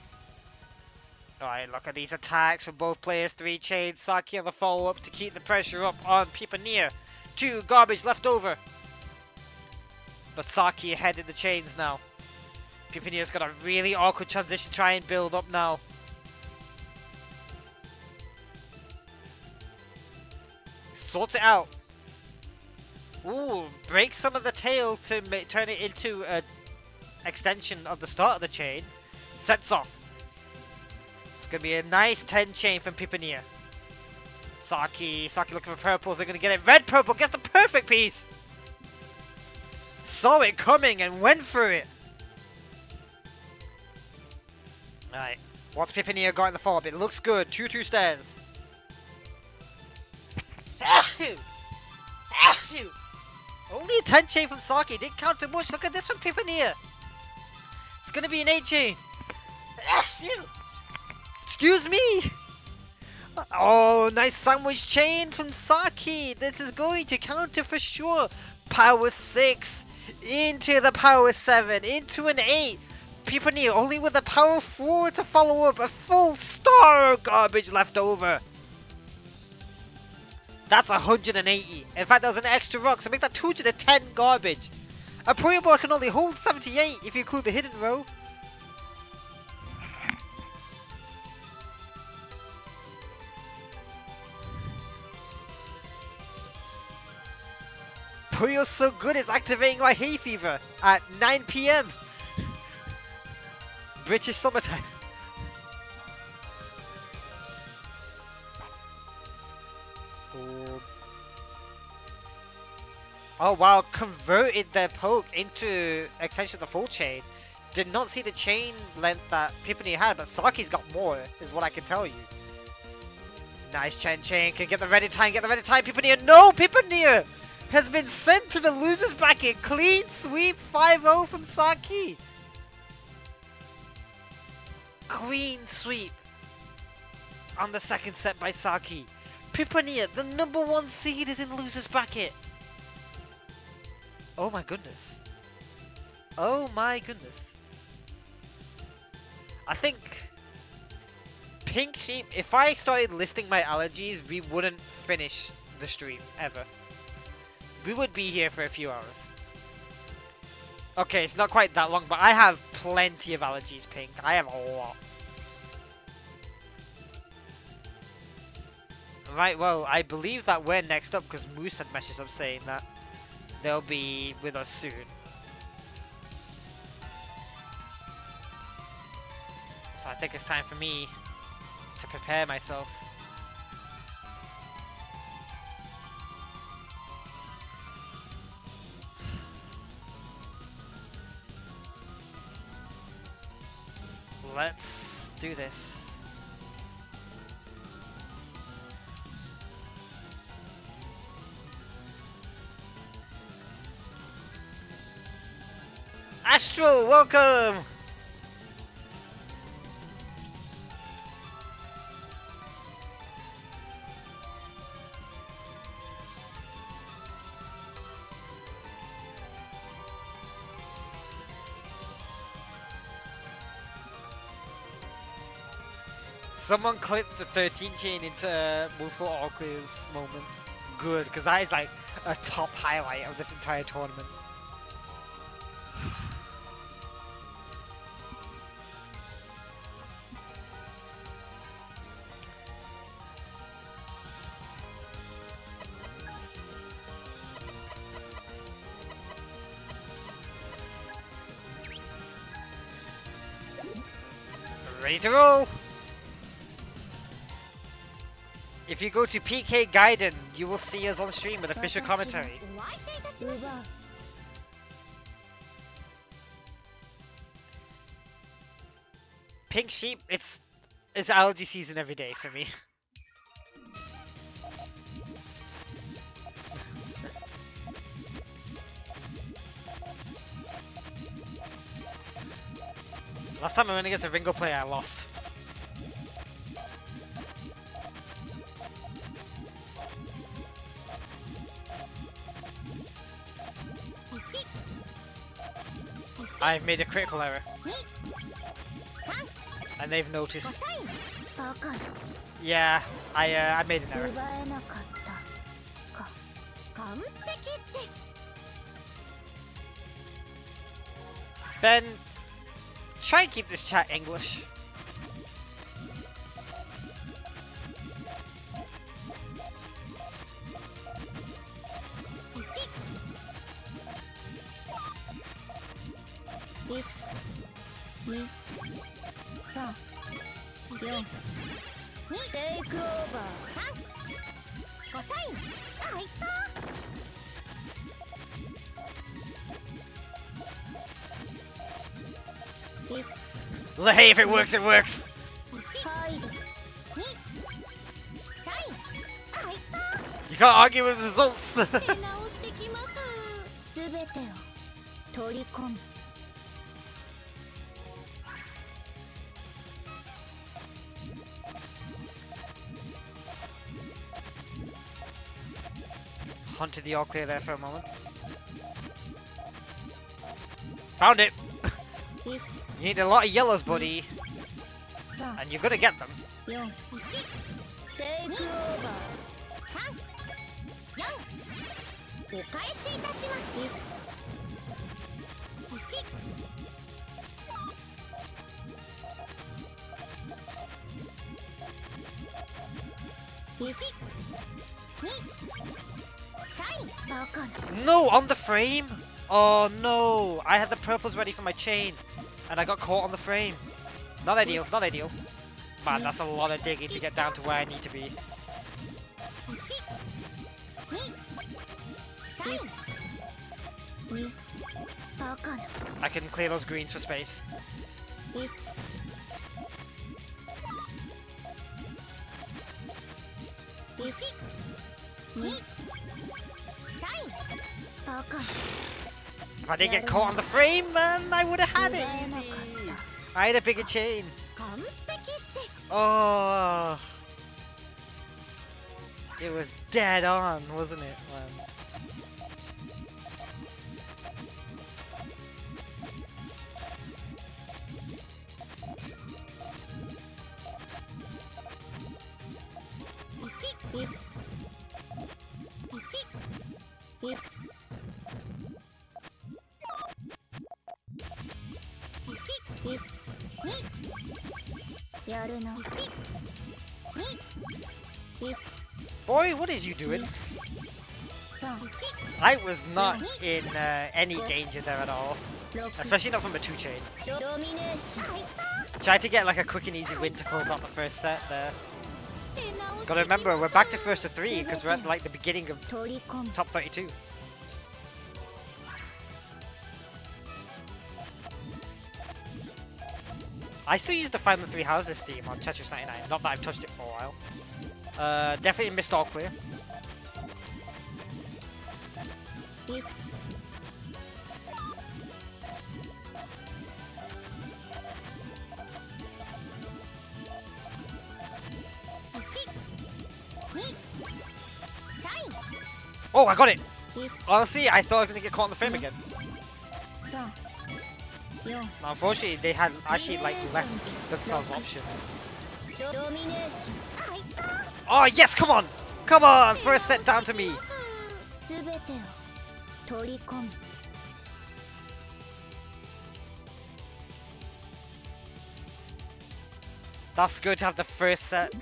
Alright, look at these attacks from both players. 3 chains, Saki on the follow-up to keep the pressure up on Pipanier. 2 garbage left over. But Saki ahead in the chains now. Pipanier's got a really awkward transition, try and build up now. Sort it out. Ooh, break some of the tail to turn it into an extension of the start of the chain. Sets off. It's going to be a nice 10 chain from Pipanier. Saki looking for purples. They're going to get it. Red purple gets the perfect piece. Saw it coming and went for it. Alright. What's Pipanier got in the follow-up? It looks good. 2-2 stairs. Only a 10 chain from Saki. Didn't count too much. Look at this from Pipanier. It's going to be an 8 chain. Excuse me. Oh, nice sandwich chain from Saki. This is going to counter for sure. Power 6 into the power 7 into an 8. Pipanier only with a power 4 to follow up. A full star of garbage left over. That's 180. In fact, that was an extra rock, so make that 210 garbage. A PUYO board can only hold 78 if you include the hidden row. PUYO's so good it's activating my hay fever at 9 PM. British summertime. Oh wow, converted their poke into extension of the full chain. Did not see the chain length that Pipanier had, but Saki's got more, is what I can tell you. Nice chain, can get the ready time, Pipanier. No, Pipanier has been sent to the losers bracket. Clean sweep 5-0 from Saki. Queen sweep on the second set by Saki. Pipania, the #1 seed, is in loser's bracket. Oh my goodness. Oh my goodness. I think Pink Sheep, if I started listing my allergies, we wouldn't finish the stream ever. We would be here for a few hours. Okay, it's not quite that long, but I have plenty of allergies, Pink. I have a lot. Right, well, I believe that we're next up because Moose had messaged up saying that they'll be with us soon. So I think it's time for me to prepare myself. Let's do this. Astral, welcome! Someone clipped the 13 chain into multiple all clears moment. Good, because that is like a top highlight of this entire tournament. Ready to roll! If you go to PK Gaiden, you will see us on stream with official commentary. Pink Sheep, it's allergy season every day for me. Last time I went against a Ringo player, I lost. I've made a critical error. And they've noticed. Yeah, I made an error. Ben, try and keep this chat English. Hey, if it works, it works. You can't argue with results. Hunted the all clear there for a moment. Found it. You need a lot of yellows, buddy. And you're gonna get them. No, on the frame? Oh no, I had the purples ready for my chain and I got caught on the frame. Not ideal, not ideal. Man, that's a lot of digging to get down to where I need to be. I can clear those greens for space. If I didn't get caught on the frame, man, I would have had it easy. I had a bigger chain. Oh, it was dead on, wasn't it, man? Boy, what is you doing? I was not in any danger there at all. Especially not from a 2-chain. Try to get like a quick and easy win to close out the first set there. Gotta remember, we're back to first to 3 because we're at like the beginning of top 32. I still use the Final 3 Houses theme on Tetris 99, not that I've touched it for a while. Definitely missed all clear. Oh, I got it! Honestly, I thought I was gonna get caught in the frame again. Now, unfortunately, they had actually like left themselves options. Oh yes, come on! Come on! First set down to me! That's good to have the first set.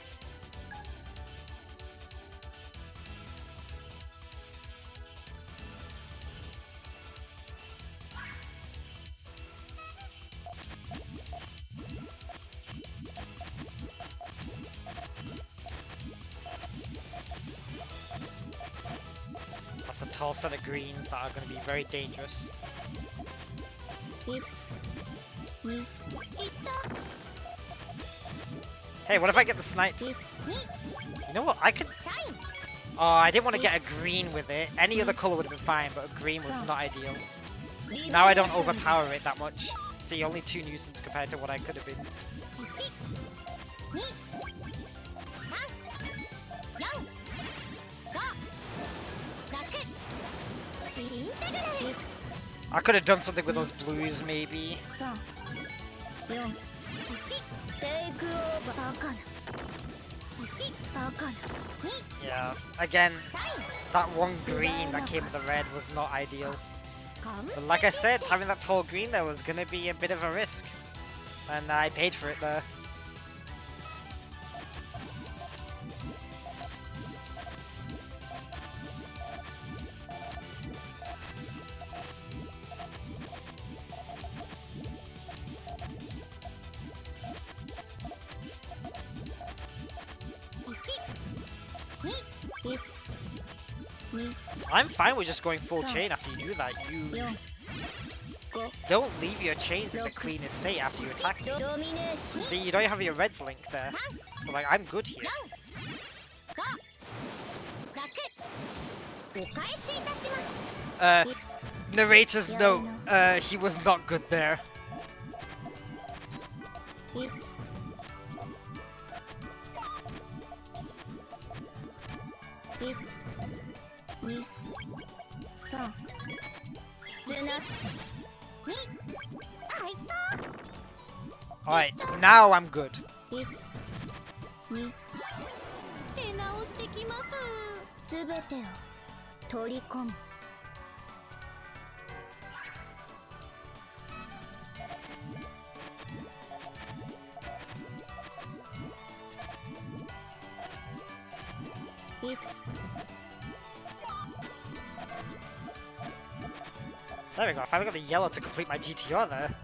That's a tall set of greens that are going to be very dangerous. Hey, what if I get the snipe? You know what? I could... Oh, I didn't want to get a green with it. Any other color would have been fine, but a green was not ideal. Now I don't overpower it that much. See, only 2 nuisance compared to what I could have been. I could have done something with those blues, maybe. Yeah, again, that one green that came with the red was not ideal. But like I said, having that tall green there was gonna be a bit of a risk. And I paid for it there. I'm fine with just going full chain after you do that. You don't leave your chains in the cleanest state after you attack me. See, you don't have your reds link there. So like, I'm good here. Narrator's note, he was not good there. Alright, now I'm good. There we go, I finally got the yellow to complete my GTR there.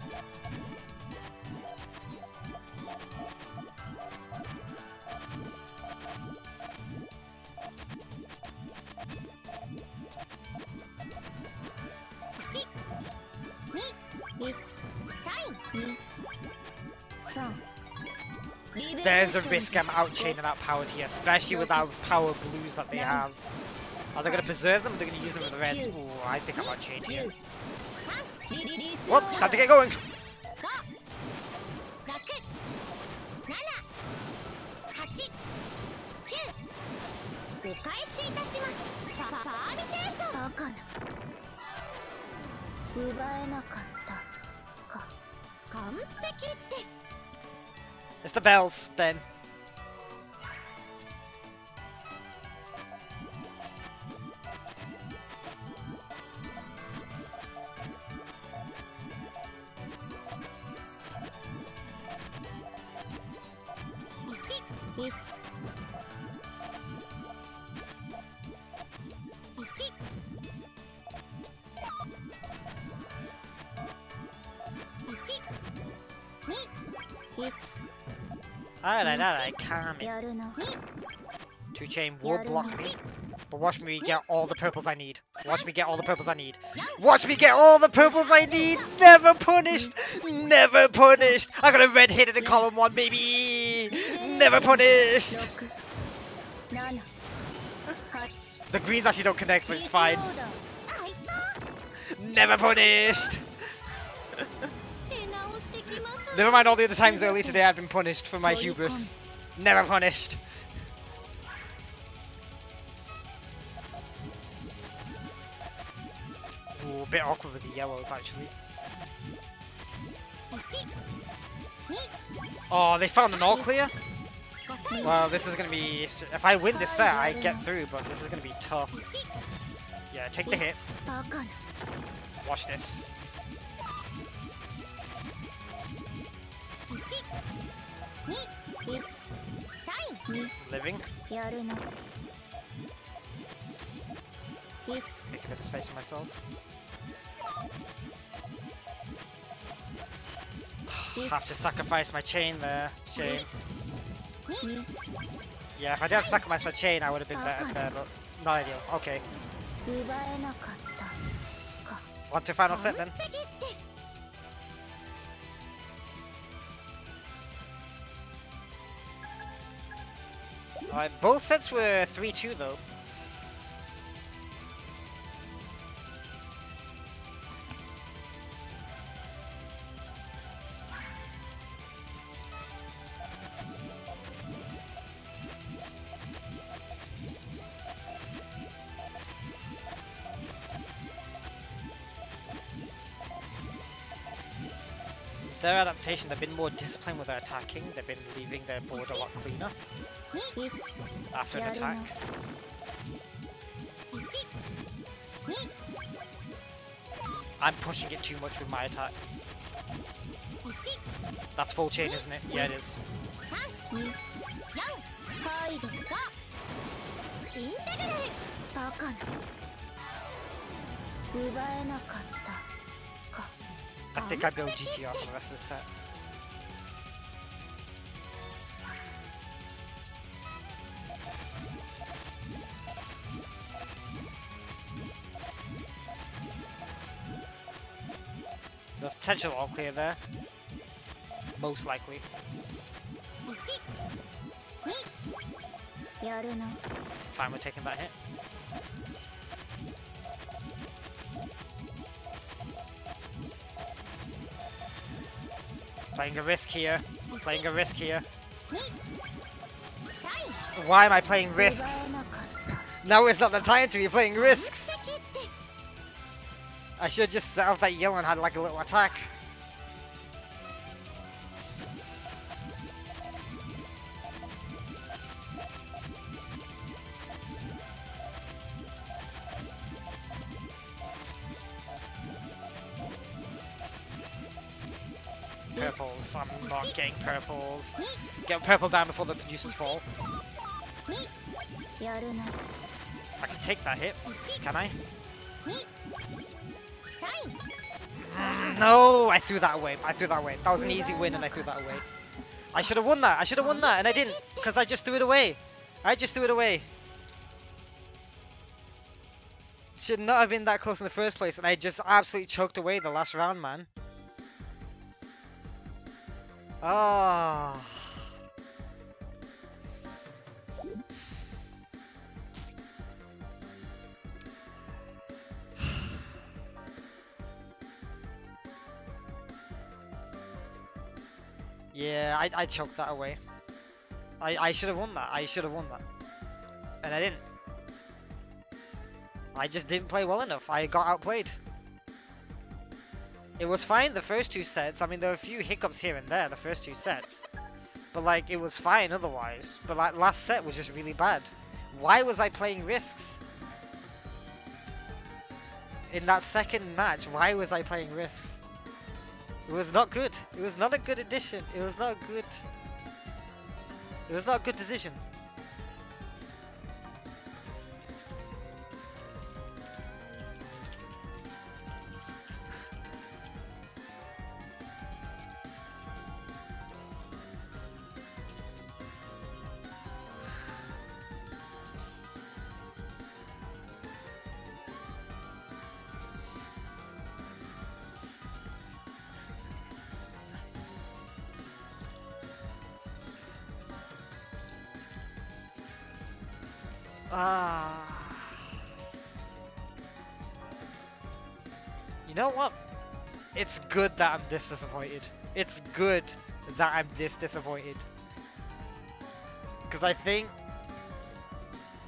There's a risk I'm outchained and outpowered here, especially with those power blues that they have. Are they going to preserve them or are they going to use them with the reds? Ooh, I think I'm outchained here. Well, time to get going! お返しいたします。パーミテーション。バカな。奪えなかったか。完璧です。 It's the bells, Ben. 1 Alright, calm it. やるの。 Two chain will block me. But watch me get all the purples I need. Watch me get all the purples I need. Watch me get all the purples I need! Never punished! Never punished! I got a red hit in the column 1, baby! Never punished! 7 8 The greens actually don't connect, but it's fine. あいた。 Never punished! 出直してきます。 Never mind all the other times earlier today I've been punished for my hubris. Never punished. Ooh, a bit awkward with the yellows actually. 1 Oh, they found an all clear? Well, this is gonna be... If I win this set, I get through, but this is gonna be tough. Yeah, take the hit. バカな。 Watch this. 1 2 3 Living. やるの。1 Make a bit of space for myself. Have to sacrifice my chain there. Chain. 2 Yeah, if I didn't sacrifice my chain, I would have been better there, but not ideal. Okay. 奪えなかったか。 On to final set then. 完璧です。 Alright, both sets were 3-2 though. Their adaptation, they've been more disciplined with their attacking, they've been leaving their board a lot cleaner 1 after an attack. 1 2 I'm pushing it too much with my attack. 1 That's full chain, isn't it? Yeah, it is. 3 2 4ハイドがインテグレル。バカな。奪えなかったか。 I think I build GTR for the rest of the set. There's potential all clear there. Most likely. 1 2やるの。 Fine with taking that hit. Playing a risk here. Playing a risk here. 2 3 Why am I playing 奪え risks? なかった。 Now is not the time to be playing 完 risks. 璧です。 I should have just set off that yellow and had like a little attack. Purples. I'm not getting purples. Get purple down before the producers fall. 2やるの。 I can take that hit. Can I? 2 3 No, I threw that away. I threw that away. That was an easy win and I threw that away. I should have won that. I should have won that and I didn't because I just threw it away. I just threw it away. Should not have been that close in the first place and I just absolutely choked away the last round, man. Ah. Yeah, I choked that away. I should have won that. I should have won that. And I didn't. I just didn't play well enough. I got outplayed. It was fine the first two sets. I mean, there were a few hiccups here and there the first two sets. But, like, it was fine otherwise. But, like, last set was just really bad. Why was I playing risks? In that second match, why was I playing risks? It was not good. It was not a good addition. It was not good. It was not a good decision. You know what? It's good that I'm this disappointed. It's good that I'm this disappointed. Because I think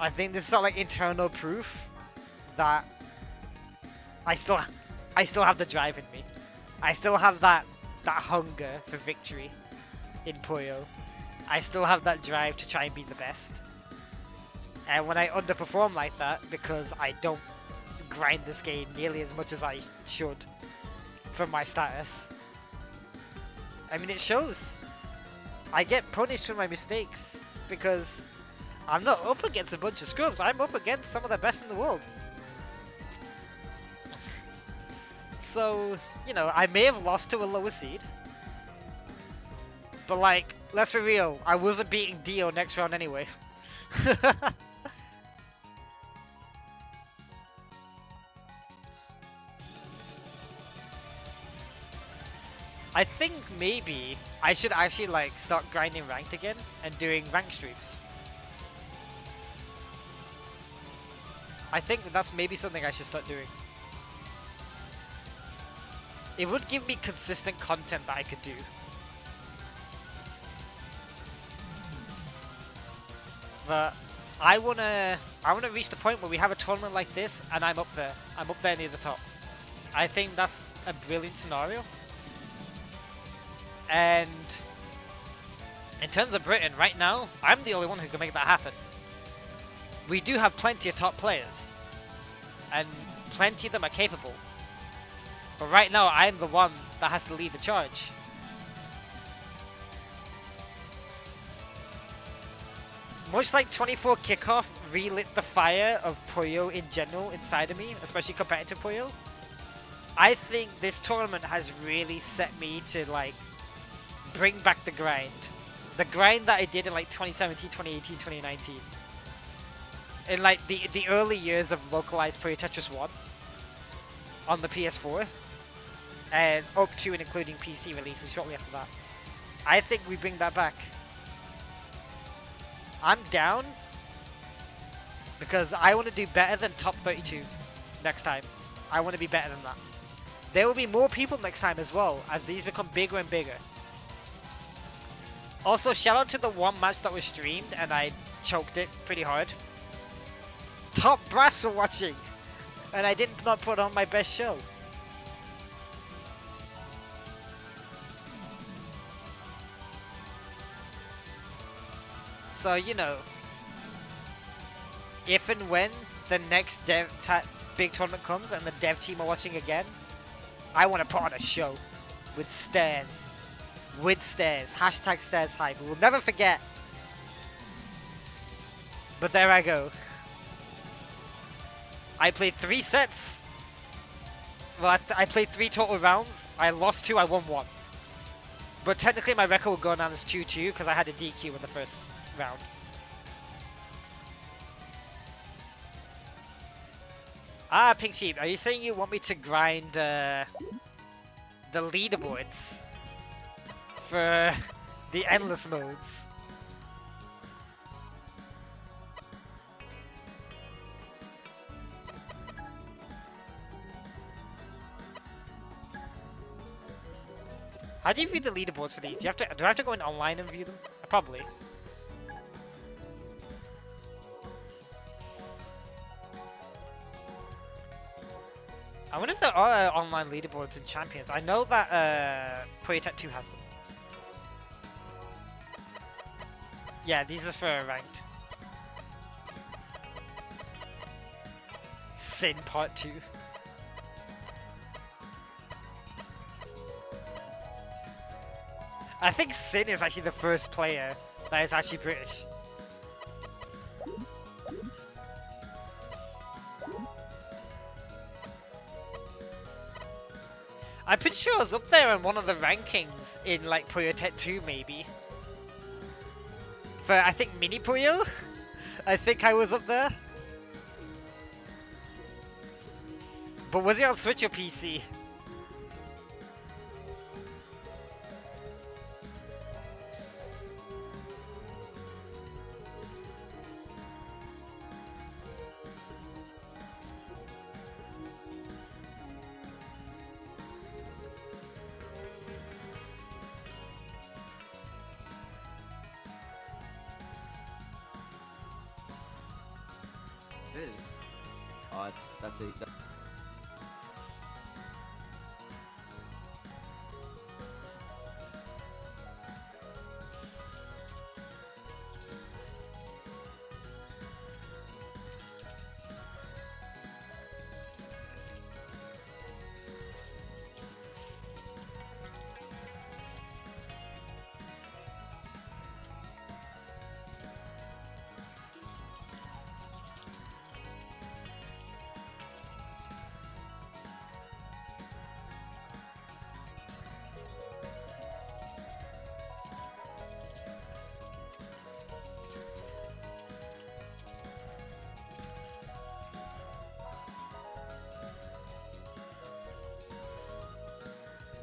this is sort of like internal proof that I still have the drive in me. I still have that hunger for victory in PUYO. I still have that drive to try and be the best. And when I underperform like that, because I don't grind this game nearly as much as I should from my status, I mean, it shows. I get punished for my mistakes because I'm not up against a bunch of scrubs. I'm up against some of the best in the world. So, you know, I may have lost to a lower seed. But, like, let's be real. I wasn't beating Dio next round anyway. I think maybe I should actually like start grinding ranked again and doing rank streaks. I think that's maybe something I should start doing. It would give me consistent content that I could do. But I wanna reach the point where we have a tournament like this and I'm up there. I'm up there near the top. I think that's a brilliant scenario. And in terms of Britain, right now, I'm the only one who can make that happen. We do have plenty of top players, and plenty of them are capable. But right now, I'm the one that has to lead the charge. Much like 24 Kickoff relit the fire of PUYO in general inside of me, especially competitive PUYO, I think this tournament has really set me to like bring back the grind. The grind that I did in like 2017, 2018, 2019. In like the early years of localized PUYO Tetris 1 on the PS4. And up to and including PC releases shortly after that. I think we bring that back. I'm down because I want to do better than top 32 next time. I want to be better than that. There will be more people next time as well as these become bigger and bigger. Also, shout out to the one match that was streamed and I choked it pretty hard. Top brass were watching and I did not put on my best show. So, you know, if and when the next big tournament comes and the dev team are watching again, I want to put on a show with stairs. With stairs. Hashtag stairs hype. We'll never forget. But there I go. I played 3 sets. Well, I played 3 total rounds. I lost 2, I won 1. But technically my record would go down as 2-2 because I had a DQ in the first round. Ah, Pink Sheep, are you saying you want me to grind the leaderboards for the endless modes? How do you view the leaderboards for these? Do I have to go in online and view them? Probably. I wonder if there are online leaderboards in Champions. I know that PUYO 2 has them. Yeah, these are for ranked. Sin Part 2. I think Sin is actually the first player that is actually British. I'm pretty sure I was up there in one of the rankings in like PUYO 2 maybe. For I think Mini PUYO? I think I was up there. But was it on Switch or PC? It is. Oh, that's a.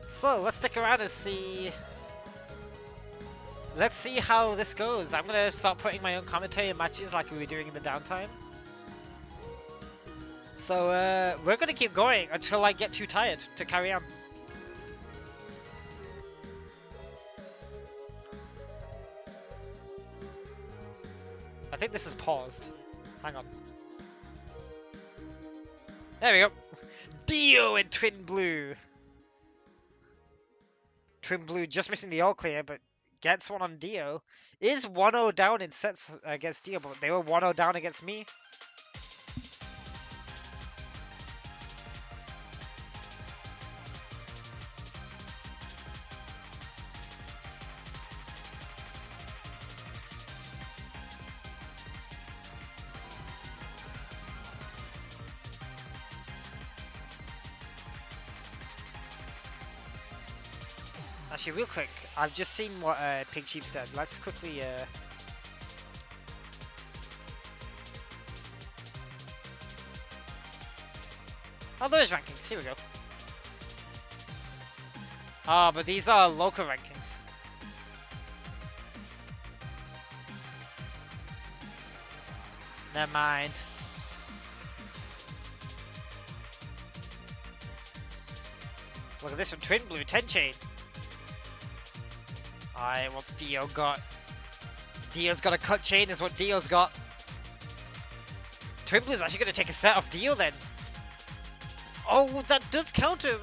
So let's stick around and see. Let's see how this goes. I'm gonna start putting my own commentary in matches like we were doing in the downtime. So we're gonna keep going until I get too tired to carry on. I think this is paused. Hang on. There we go. Dio and Twin Blue. Twin Blue just missing the all clear, but gets one on Dio. Is 1-0 down in sets against Dio, but they were 1-0 down against me. Actually, real quick, I've just seen what Pig Chief said. Let's quickly. Oh, there's rankings. Here we go. Ah, but these are local rankings. Never mind. Look at this one, Twin Blue, 10 chain. Alright, what's Dio got? Dio's got a cut chain is what Dio's got. Twin Blue's actually going to take a set off Dio then. Oh, that does counter.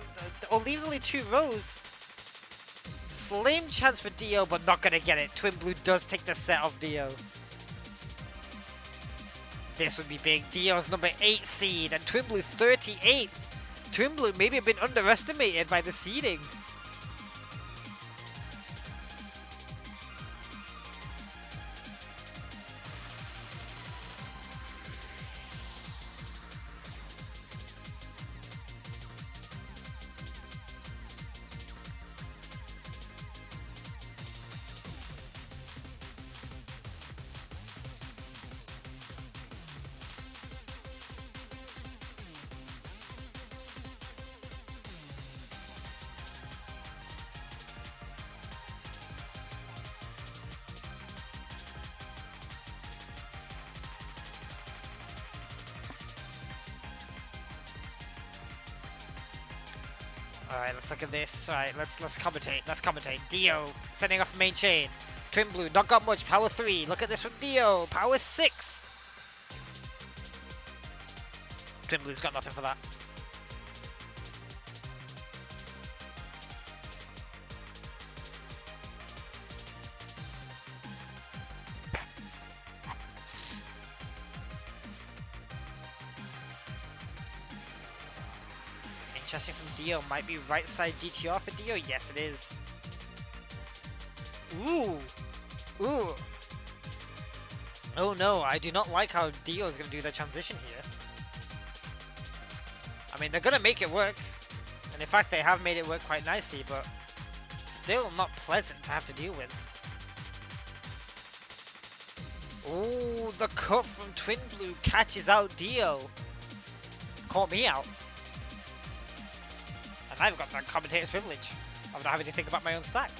Or leaves only 2 rows. Slim chance for Dio, but not going to get it. Twin Blue does take the set off Dio. This would be big. Dio's number 8 seed and Twin Blue 38. Twin Blue maybe have been underestimated by the seeding. Alright, let's look at this. Alright, let's commentate. Let's commentate. Dio sending off main chain. Twin Blue, not got much. Power 3. Look at this from Dio. Power 6. Twin Blue's got nothing for that. Interesting from Dio. Might be right side GTR for Dio. Yes, it is. Ooh. Ooh. Oh no, I do not like how Dio is going to do the transition here. I mean, they're going to make it work. And in fact, they have made it work quite nicely, but still not pleasant to have to deal with. Oh, the cut from Twin Blue catches out Dio. Caught me out. And I've got that commentator's privilege of not having to think about my own stack.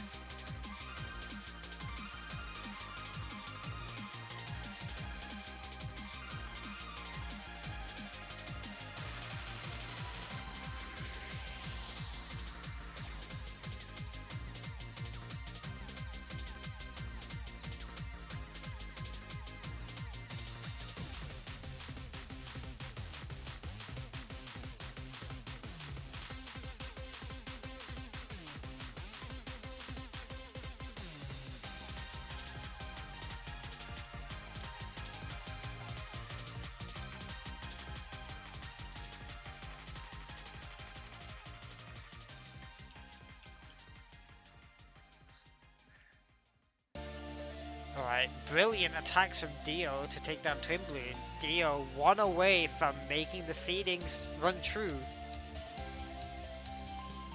Alright, brilliant attacks from Dio to take down Twin Blue. Dio one away from making the seedings run true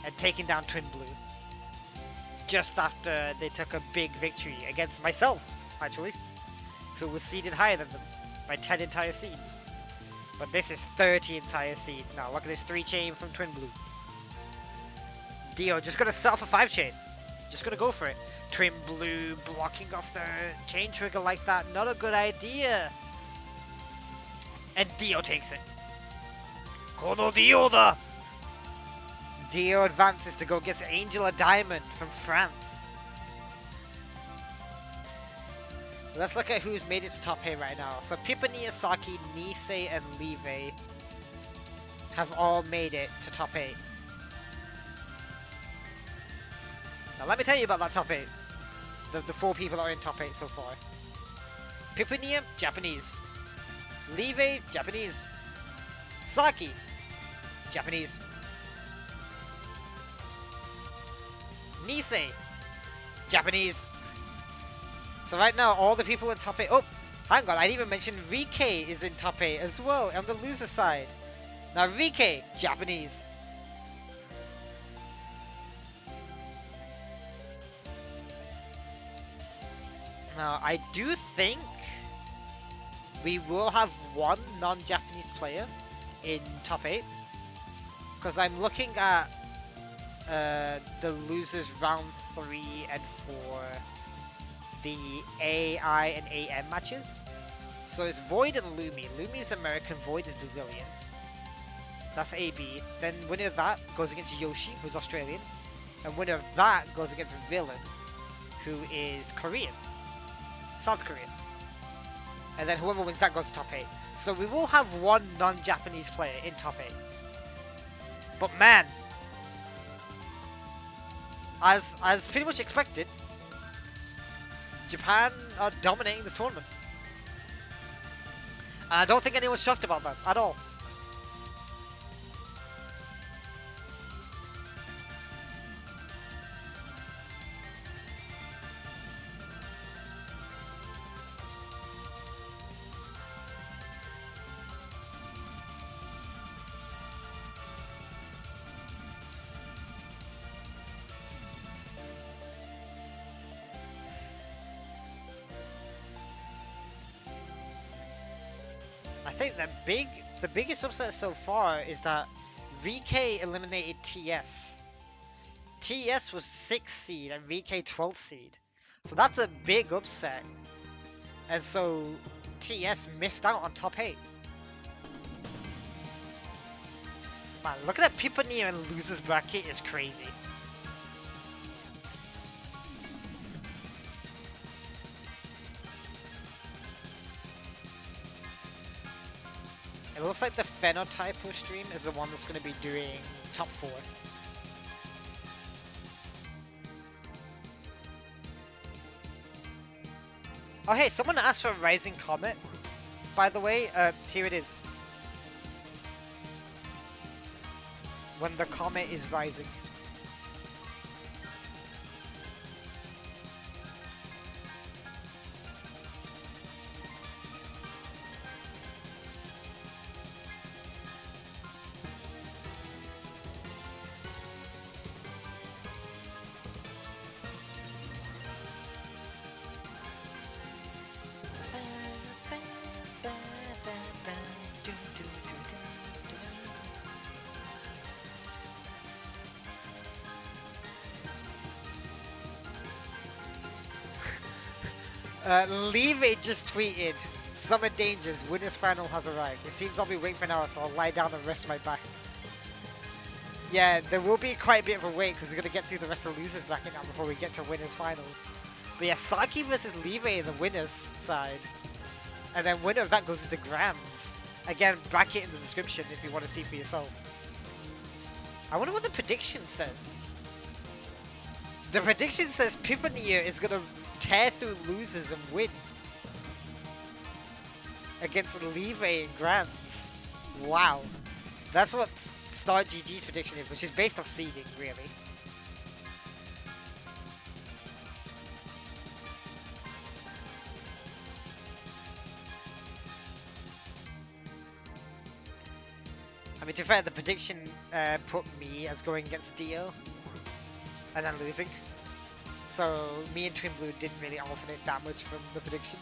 and taking down Twin Blue. Just after they took a big victory against myself, actually, who was seeded higher than them by 10 entire seeds. But this is 30 entire seeds. Now look at this 3-chain from Twin Blue. Dio just gonna set off a 5-chain. Just gonna go for it. Twin Blue blocking off the chain trigger like that. Not a good idea. And Dio takes it. Kono Dio da! Dio advances to go get Angela Diamond from France. Let's look at who's made it to top 8 right now. So Pippin, Saki, Nisei, and Live have all made it to top 8. Now let me tell you about that top 8. The 4 people that are in top 8 so far. Pippin, Japanese. Live, Japanese. Saki, Japanese. Nisei, Japanese. So right now, all the people in top 8... Oh, hang on, I didn't even mention Rike is in top 8 as well, on the loser side. Now Rike, Japanese. Now, I do think we will have one non-Japanese player in top 8. Because I'm looking at the losers round 3 and 4, the AI and AM matches. So it's Void and Lumi. Lumi is American, Void is Brazilian. That's AB. Then winner of that goes against Yoshi, who's Australian. And winner of that goes against Villain, who is Korean. South Korean. And then whoever wins that goes to top 8. So we will have one non-Japanese player in top 8. But man, as pretty much expected, Japan are dominating this tournament. And I don't think anyone's shocked about that at all. I think the biggest upset so far is that VK eliminated TS. TS was 6th seed and VK 12th seed. So that's a big upset. And so TS missed out on top 8. Man, looking at Pippin in losers bracket is crazy. It looks like the Phenotypo stream is the one that's going to be doing top 4. Oh hey, someone asked for a Rising Comet. By the way, here it is. when the comet is rising. Leave it just tweeted. Summer Dangers, winners final has arrived. It seems I'll be waiting for an hour, so I'll lie down and rest my back. Yeah, there will be quite a bit of a wait because we're going to get through the rest of the losers bracket now before we get to winners finals. But yeah, Saki versus Live in the winners side. And then winner of that goes into Grands. Again, bracket in the description if you want to see for yourself. I wonder what the prediction says. The prediction says Pipanier is going to tear through losers and win against Live and Grands. Wow. That's what Star GG's prediction is, which is based off seeding, really. I mean, to be fair, the prediction put me as going against Dio and then losing. So me and Twin Blue didn't really alternate that much from the prediction.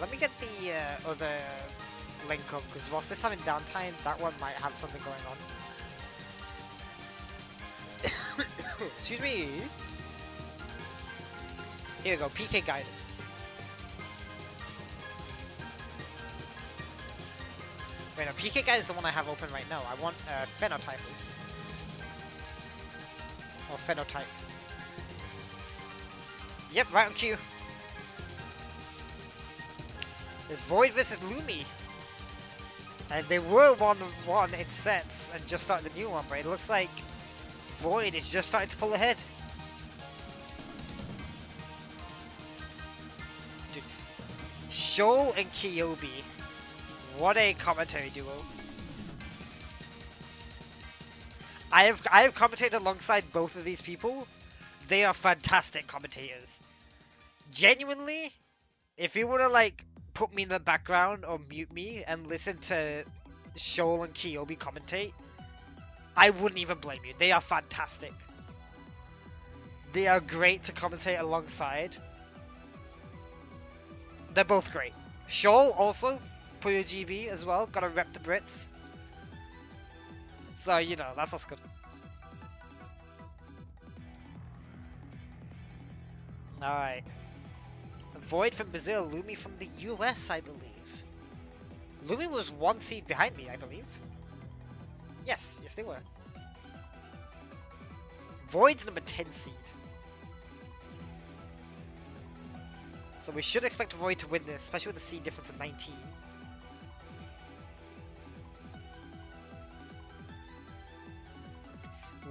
Let me get the other link up, because whilst this having downtime, that one might have something going on. Excuse me. Here we go, PK guided. Wait, no, PK guide is the one I have open right now. I want phenotypers. Or phenotype. Yep, right on cue. There's Void versus Lumi. And they were 1-1 in sets and just started the new one, but it looks like Void is just starting to pull ahead. Dude. Shoal and Kiyobi. What a commentary duo. I have commentated alongside both of these people. They are fantastic commentators. Genuinely, if you were to like put me in the background or mute me and listen to Shoal and Kiyobi commentate, I wouldn't even blame you. They are fantastic. They are great to commentate alongside. They're both great. Shoal also, PUYO GB as well, gotta rep the Brits. So, you know, that's what's good. Alright. Void from Brazil, Lumi from the US, I believe. Lumi was 1 seed behind me, I believe. Yes, they were. Void's number 10 seed. So we should expect Void to win this, especially with the seed difference of 19.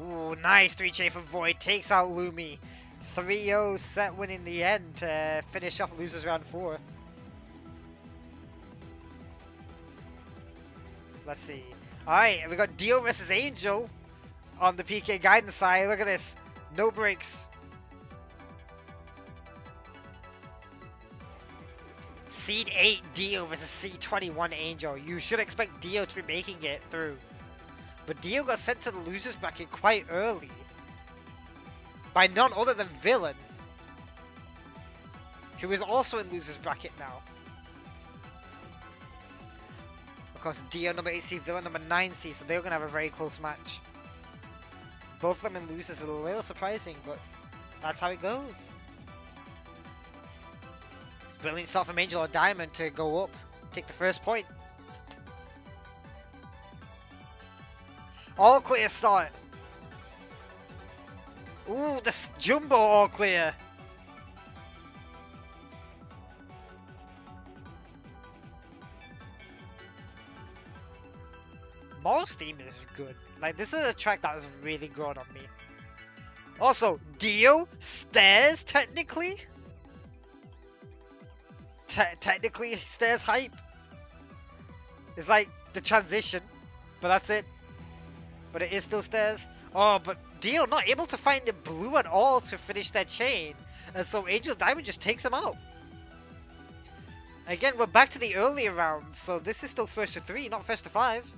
Ooh, nice 3J from Void, takes out Lumi. 3-0 set win in the end to finish off losers round 4. Let's see. Alright, we got Dio versus Angel on the PK guidance side. Look at this. No breaks. Seed 8 Dio versus Seed 21 Angel. You should expect Dio to be making it through. But Dio got sent to the losers bracket quite early. By none other than Villain, who is also in losers bracket now. Of course, Dio number 8 seed, Villain number 9 seed, so they're going to have a very close match. Both of them in losers is a little surprising, but that's how it goes. Brilliant start from Angel or Diamond to go up, take the first point. All clear start. Ooh, this Jumbo all clear. Tomorrow's theme is good. Like, this is a track that has really grown on me. Also, Dio Stairs, technically? Technically, Stairs hype. It's like the transition, but that's it. But it is still Stairs. Oh, but Dio not able to find the blue at all to finish their chain. And so Angel Diamond just takes him out. Again, we're back to the earlier rounds, so this is still first to 3, not first to 5.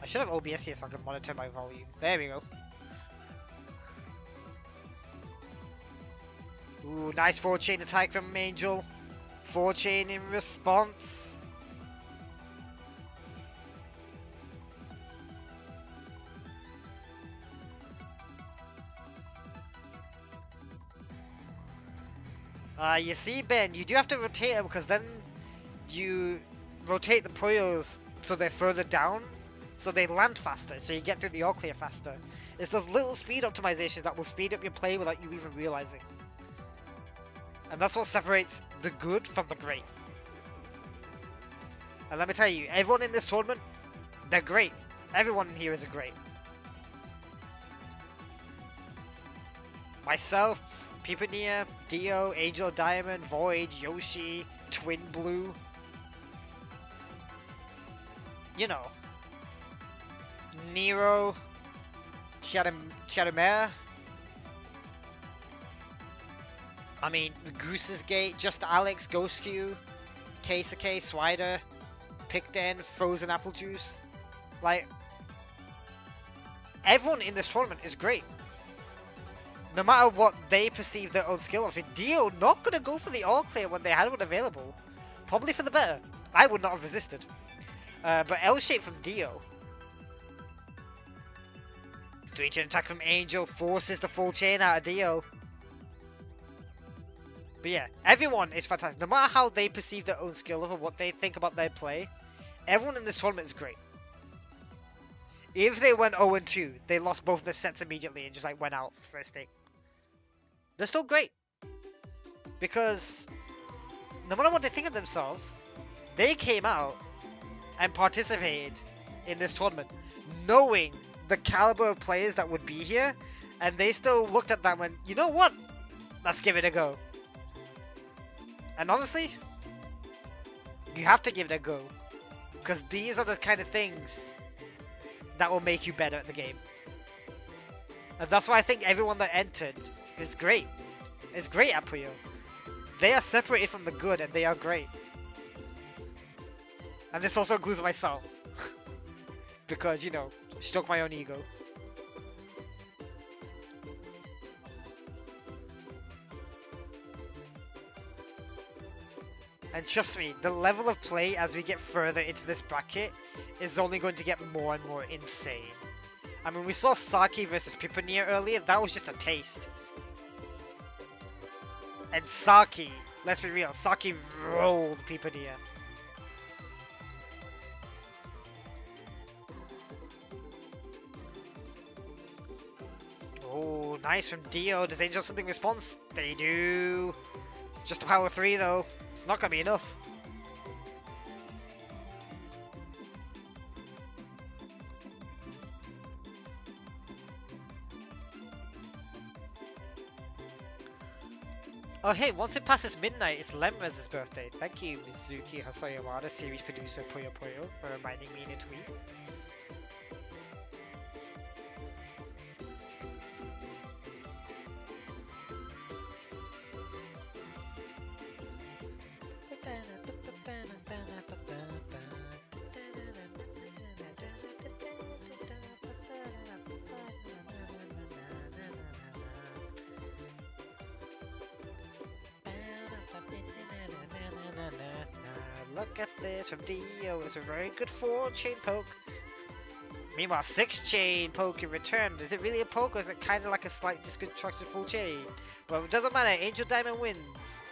I should have OBS here so I can monitor my volume. There we go. Ooh, nice 4-chain attack from Angel. 4-chain in response. You see, Ben, you do have to rotate them because then you rotate the Puyos so they're further down, so they land faster, so you get through the all clear faster. It's those little speed optimizations that will speed up your play without you even realizing. And that's what separates the good from the great. And let me tell you, everyone in this tournament, they're great. Everyone in here is a great. Myself, Pipania, Dio, Angel Diamond, Void, Yoshi, Twin Blue. You know. Nero, Chiarimera. I mean, Goose's Gate, Just Alex, Ghostq, Keisuke, Swider, Picden, Frozen Apple Juice. Like, everyone in this tournament is great. No matter what they perceive their own skill of. Dio not gonna go for the all clear when they had one available. Probably for the better. I would not have resisted. But L-shape from Dio. 3-chain attack from Angel forces the full chain out of Dio. But yeah, everyone is fantastic. No matter how they perceive their own skill or what they think about their play, everyone in this tournament is great. If they went 0-2, they lost both their sets immediately and just like went out first take. They're still great. Because no matter what they think of themselves, they came out and participated in this tournament knowing the caliber of players that would be here, and they still looked at them and, you know what? Let's give it a go. And honestly, you have to give it a go. Because these are the kind of things that will make you better at the game. And that's why I think everyone that entered is great. It's great at Puyo. They are separated from the good and they are great. And this also includes myself. Because, you know, stroke my own ego. And trust me, the level of play as we get further into this bracket is only going to get more and more insane. I mean, we saw Saki versus Pipania earlier, that was just a taste. And Saki, let's be real, Saki rolled Pipania. Oh, nice from Dio. Does Angel something response? They do. It's just a power 3 though. It's not gonna be enough. Oh hey, once it passes midnight, it's Lemrez's birthday. Thank you, Mizuki Hosoyamada, series producer Puyo Puyo, for reminding me in a tweet. Look at this from Dio. It's a very good 4-chain poke. Meanwhile, 6-chain poke in return. Is it really a poke or is it kind of like a slight disconstructed full chain? Well, it doesn't matter. Angel Diamond wins.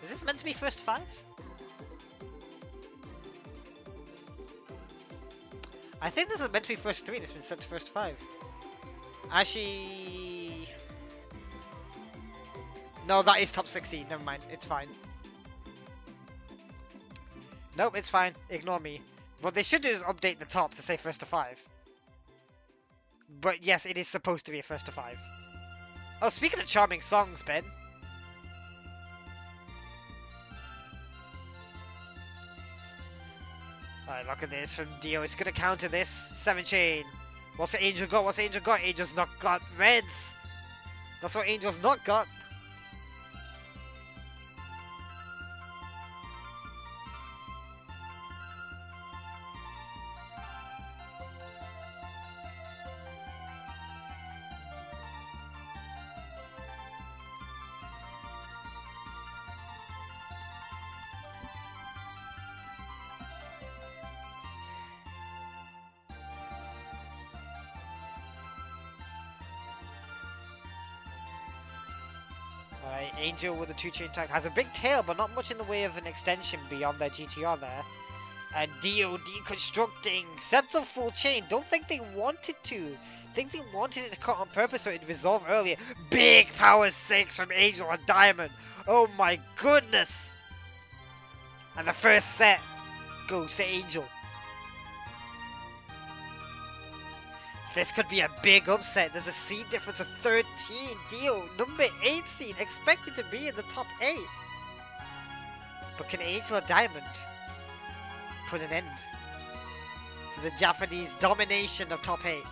Is this meant to be first 5? I think this is meant to be first 3 and it's been set to first 5. Actually... No, that is top 16. Never mind. It's fine. Nope, it's fine. Ignore me. What they should do is update the top to say first to 5. But yes, it is supposed to be a first to 5. Oh, speaking of charming songs, Ben. Alright, look at this from Dio. It's gonna counter this. 7 chain. What's the Angel got? What's the Angel got? Angel's not got reds. That's what Angel's not got. Alright, Angel with a 2-chain tag has a big tail, but not much in the way of an extension beyond their GTR there. And Dio deconstructing, sets up full chain. Don't think they wanted to. Think they wanted it to cut on purpose so it'd resolve earlier. Big power 6 from Angel and Diamond. Oh my goodness. And the first set goes to Angel. This could be a big upset. There's a seed difference of 13. Dio, number 8 seed, expected to be in the top 8. But can Angel or Diamond put an end to the Japanese domination of top 8?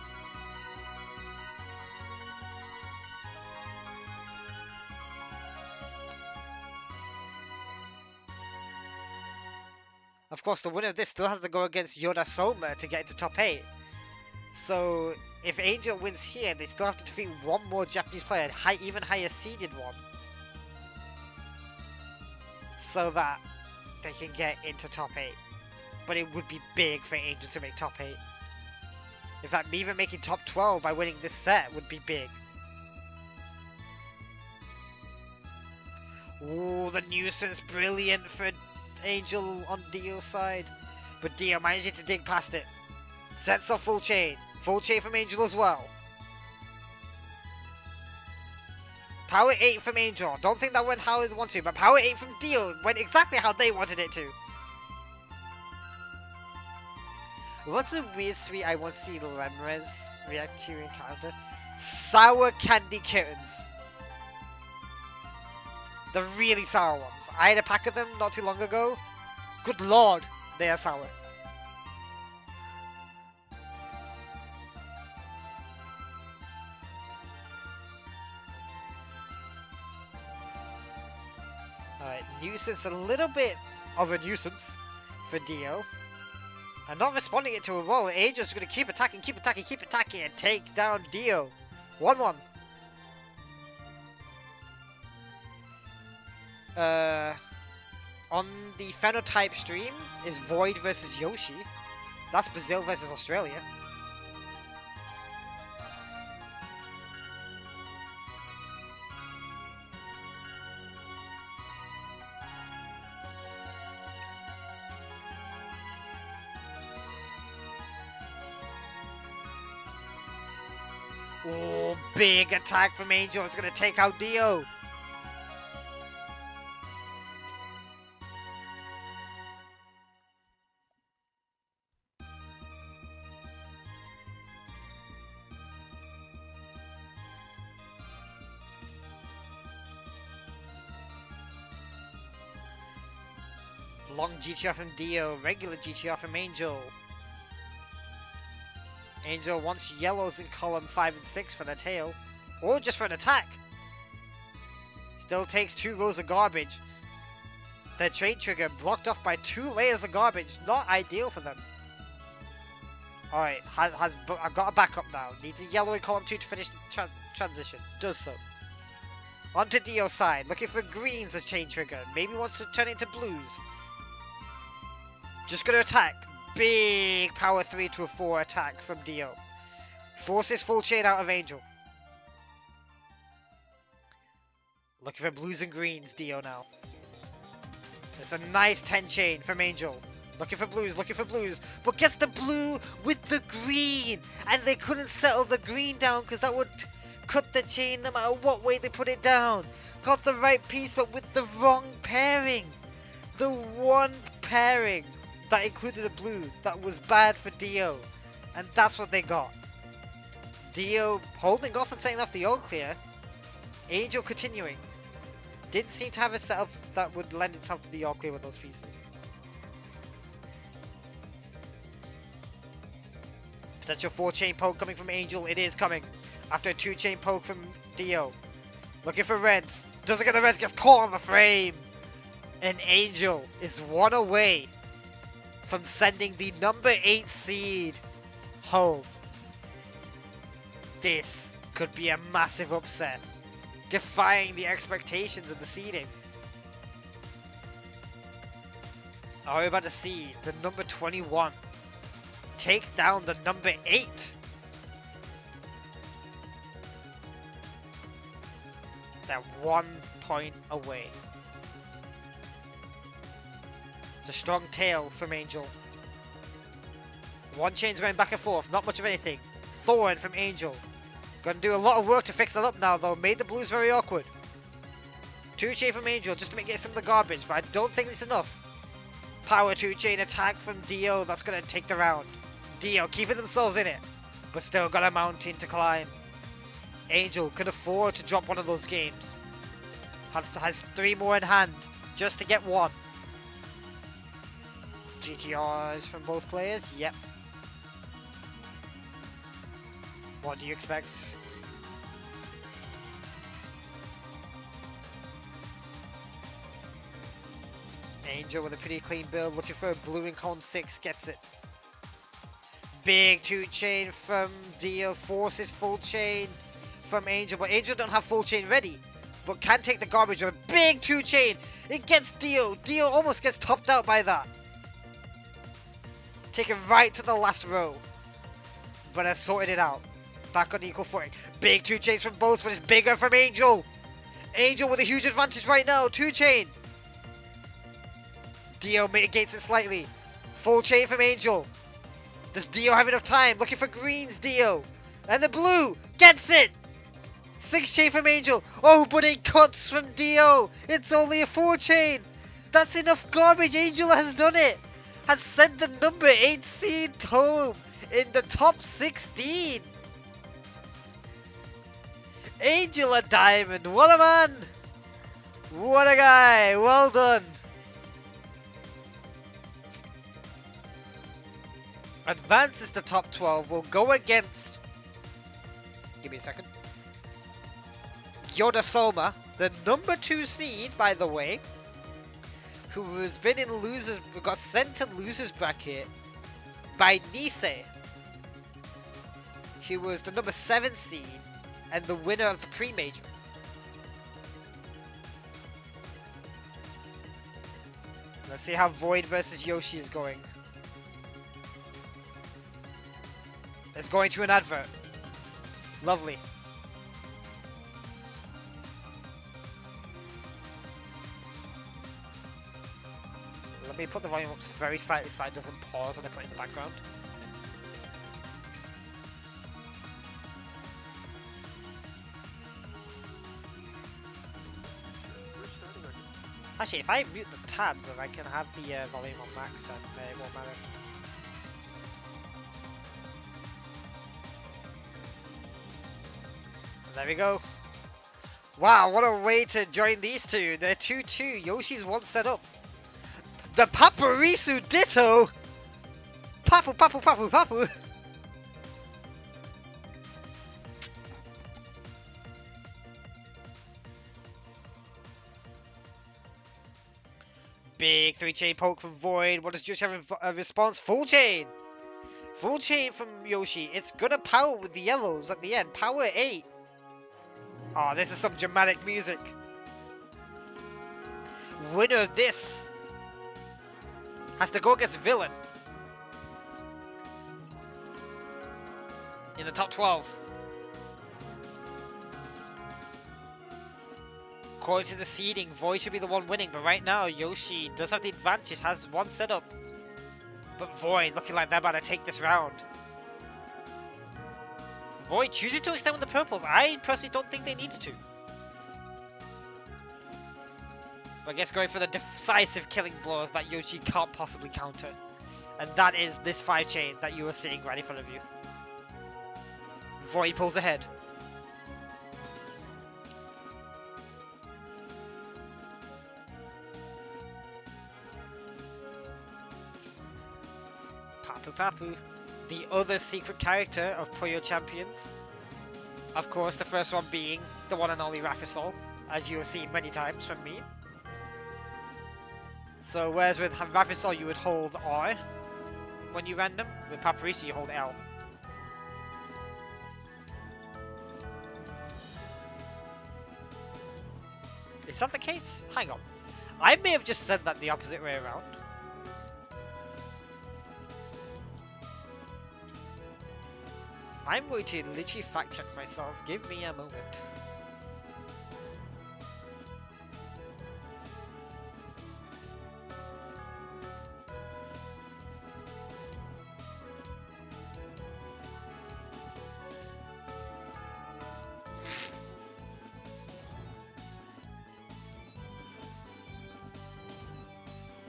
Of course, the winner of this still has to go against Yoda Soma to get into top 8. So, if Angel wins here, they still have to defeat one more Japanese player, even higher seeded one. So that they can get into top 8. But it would be big for Angel to make top 8. In fact, even making top 12 by winning this set would be big. Ooh, the nuisance, brilliant for Angel on Dio's side. But Dio managed to dig past it. Sets off full chain. Full chain from Angel as well. Power 8 from Angel. Don't think that went how they wanted to, but Power 8 from Dio went exactly how they wanted it to. What's a weird sweet I want to see Lemres react to encounter? Sour candy kittens. The really sour ones. I had a pack of them not too long ago. Good lord, they are sour. Alright, nuisance, a little bit of a nuisance for Dio. And not responding it to a roll. Angel's going to keep attacking, and take down Dio. 1-1. On the phenotype stream is Void versus Yoshi. That's Brazil versus Australia. Oh, big attack from Angel. It's going to take out Dio. Long GTR from Dio, regular GTR from Angel. Angel wants yellows in column 5 and 6 for their tail, or just for an attack. Still takes 2 rows of garbage. Their trade trigger blocked off by 2 layers of garbage, not ideal for them. Alright, I've got a backup now. Needs a yellow in column 2 to finish the transition. Does so. Onto Dio's side, looking for greens as chain trigger. Maybe wants to turn into blues. Just gonna attack. Big power 3 to a 4 attack from Dio. Forces full chain out of Angel. Looking for blues and greens, Dio now. It's a nice 10 chain from Angel. Looking for blues, but gets the blue with the green, and they couldn't settle the green down because that would cut the chain no matter what way they put it down. Got the right piece, but with the wrong pairing. The one pairing that included a blue that was bad for Dio, and that's what they got. Dio holding off and setting off the all clear. Angel continuing. Didn't seem to have a setup that would lend itself to the all clear with those pieces. Potential 4-chain poke coming from Angel. It is coming. After a 2-chain poke from Dio. Looking for reds. Doesn't get the reds. Gets caught on the frame. And Angel is one away from sending the number 8 seed home. This could be a massive upset. Defying the expectations of the seeding. Are we about to see the number 21 take down the number 8? They're 1 point away. It's a strong tail from Angel. 1 chain's going back and forth, not much of anything. Thorn from Angel. Gonna do a lot of work to fix that up now though. Made the blues very awkward. 2-chain from Angel just to get some of the garbage, but I don't think it's enough. Power 2-chain attack from Dio. That's gonna take the round. Dio keeping themselves in it, but still got a mountain to climb. Angel can afford to drop one of those games. Has 3 more in hand just to get 1. GTRs from both players. Yep. What do you expect? Angel with a pretty clean build, looking for a blue in column 6, gets it. Big 2-chain from Dio, forces full chain from Angel, but Angel don't have full chain ready, but can take the garbage with a big 2-chain. It gets Dio. Dio almost gets topped out by that. Taken right to the last row, but has sorted it out. Back on equal footing. Big 2-chains from both, but it's bigger from Angel. Angel with a huge advantage right now. 2-chain. Dio mitigates it slightly. Full chain from Angel. Does Dio have enough time? Looking for greens, Dio. And the blue gets it. 6-chain from Angel. Oh, but it cuts from Dio. It's only a 4-chain. That's enough garbage. Angel has done it. Has sent the number 8 seed home in the top 16. Angel a diamond. What a man. What a guy. Well done. Advances to top 12. Will go against... Give me a second. Yoda Soma, the number 2 seed, by the way, who has been in losers, got sent to losers bracket by Nisei. He was the number 7 seed and the winner of the pre-major. Let's see how Void versus Yoshi is going. It's going to an advert. Lovely. Let me put the volume up very slightly so it doesn't pause when I put it in the background. Actually, if I mute the tabs, then I can have the volume on max and it won't matter. There we go. Wow, what a way to join these two. They're 2-2. Yoshi's 1 set up. The Paparisu Ditto! Papu, papu, papu, papu! Big 3-chain poke from Void. What does Josh have a response? Full chain! Full chain from Yoshi. It's gonna power with the yellows at the end. Power 8. Oh, this is some dramatic music. Winner of this has to go against Villain in the top 12. According to the seeding, Void should be the one winning, but right now Yoshi does have the advantage, has 1 setup. But Void looking like they're about to take this round. Void choosing to extend with the purples. I personally don't think they needed to. But I guess going for the decisive killing blows that Yoshi can't possibly counter. And that is this 5 chain that you are seeing right in front of you. Void pulls ahead. Papu Papu. The other secret character of PUYO Champions. Of course, the first one being the one and only Rafisol, as you have seen many times from me. So whereas with Rafisol you would hold R when you random, with Paparisi you hold L. Is that the case? Hang on. I may have just said that the opposite way around. I'm going to literally fact check myself. Give me a moment.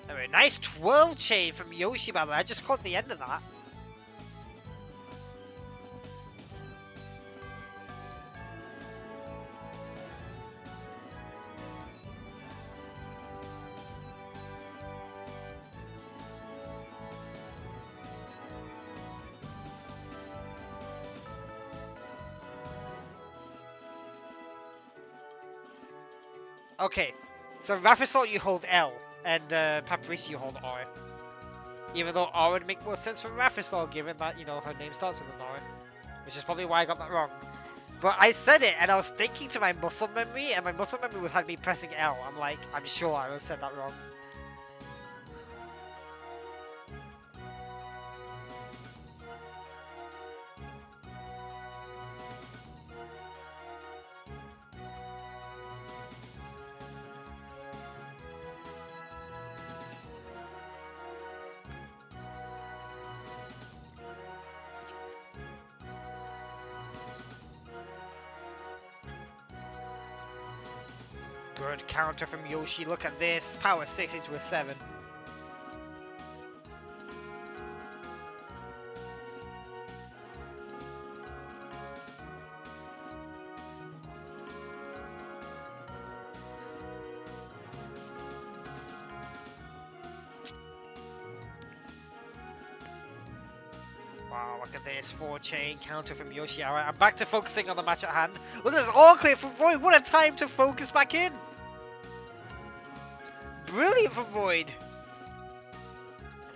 Anyway, nice 12 chain from Yoshi, by the way. I just caught the end of that. Okay, so Rafisol you hold L, and Paparisi you hold R. Even though R would make more sense from Rafisol, given that, you know, her name starts with an R. Which is probably why I got that wrong. But I said it, and I was thinking to my muscle memory, and my muscle memory was had me pressing L. I'm like, I'm sure I said that wrong. Good counter from Yoshi. Look at this. Power 6 into a 7. Wow, look at this 4 chain counter from Yoshi. Alright, I'm back to focusing on the match at hand. Look at this, all clear from Void. What a time to focus back in. Brilliant for Void.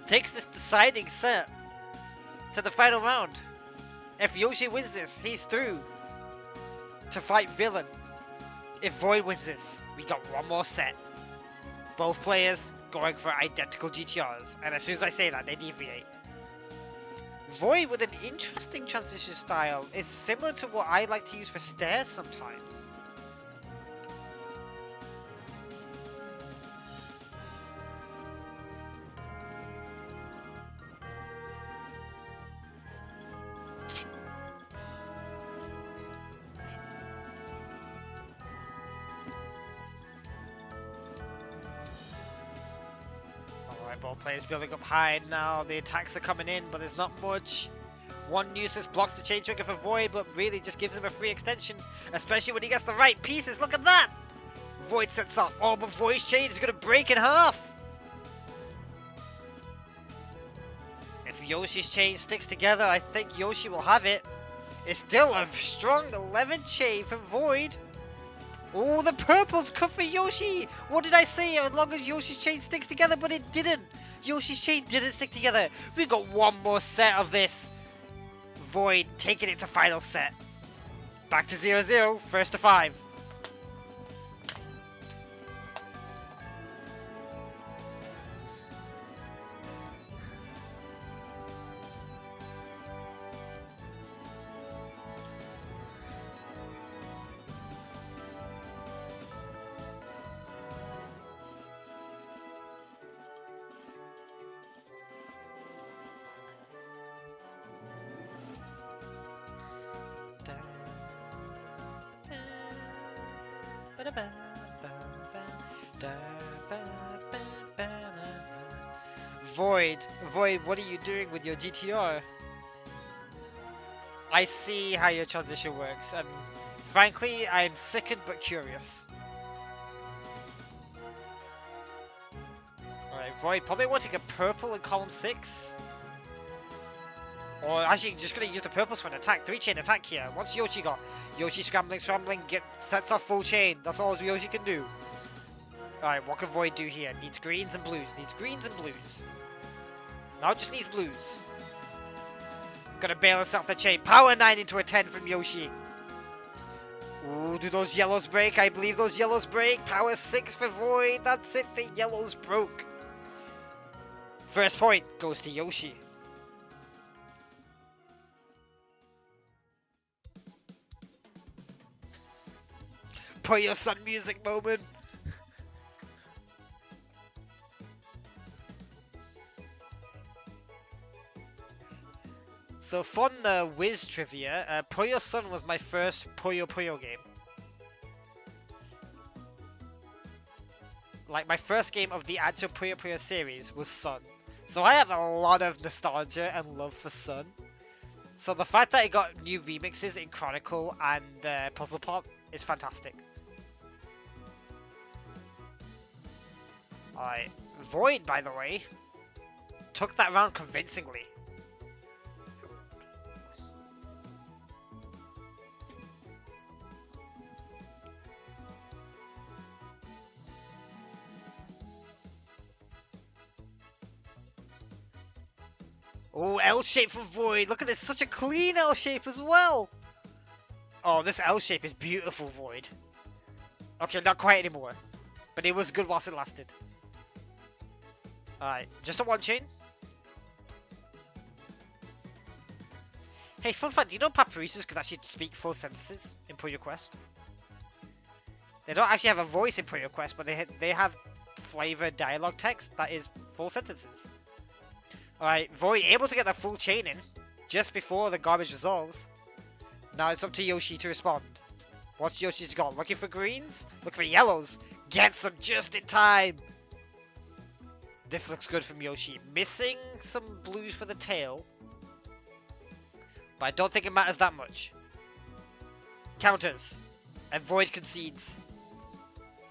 Takes this deciding set to the final round. If Yoshi wins this, he's through to fight Villain. If Void wins this, we got one more set. Both players going for identical GTRs. And as soon as I say that, they deviate. Void with an interesting transition style is similar to what I like to use for stairs sometimes. Alright, both players building up high now. The attacks are coming in, but there's not much. One useless blocks the chain trigger for Void, but really just gives him a free extension, especially when he gets the right pieces. Look at that! Void sets off. Oh, but Void's chain is going to break in half. If Yoshi's chain sticks together, I think Yoshi will have it. It's still a strong 11 chain from Void. Oh, the purple's cut for Yoshi! What did I say? As long as Yoshi's chain sticks together, but it didn't. Yoshi's chain didn't stick together. We got one more set of this. Void taking it to final set. Back to 0-0, first to 5. Void, Void, what are you doing with your GTR? I see how your transition works, and frankly, I'm sickened but curious. Alright, Void, probably wanting a purple in column 6. Or actually, just gonna use the purples for an attack. 3-chain attack here. What's Yoshi got? Yoshi scrambling, sets off full chain. That's all Yoshi can do. Alright, what can Void do here? Needs greens and blues. Now it just needs blues. Gonna bail us off the chain. Power 9 into a 10 from Yoshi. Ooh, do those yellows break? I believe those yellows break. Power 6 for Void. That's it, the yellows broke. First point goes to Yoshi. Put your sun music moment. So fun Wiz trivia, Puyo Sun was my first Puyo Puyo game. Like my first game of the actual Puyo Puyo series was Sun. So I have a lot of nostalgia and love for Sun. So the fact that it got new remixes in Chronicle and Puzzle Pop is fantastic. Alright, Void, by the way, took that round convincingly. Oh, L shape from Void. Look at this, such a clean L shape as well. Oh, this L shape is beautiful, Void. Okay, not quite anymore, but it was good whilst it lasted. Alright, just a 1-chain. Hey, fun fact, do you know Paparisas could actually speak full sentences in Puyo Quest? They don't actually have a voice in Puyo Quest, but they have flavored dialogue text that is full sentences. Alright, Void able to get that full chain in just before the garbage resolves. Now it's up to Yoshi to respond. What's Yoshi's got? Looking for greens? Look for yellows. Gets them just in time. This looks good from Yoshi. Missing some blues for the tail, but I don't think it matters that much. Counters. And Void concedes.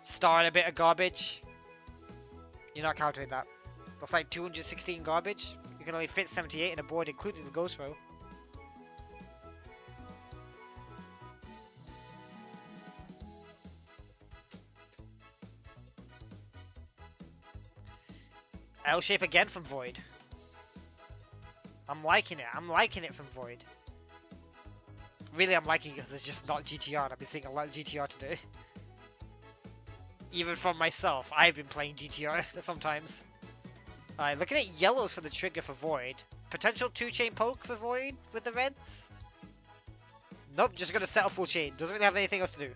Star and a bit of garbage. You're not countering that. That's like 216 garbage. You can only fit 78 in a board, including the ghost row. L shape again from Void. I'm liking it. I'm liking it from Void. Really, I'm liking it because it's just not GTR, and I've been seeing a lot of GTR today. Even from myself, I've been playing GTR sometimes. Alright, looking at yellows for the trigger for Void. Potential 2-chain poke for Void with the reds. Nope, just gonna settle full chain. Doesn't really have anything else to do.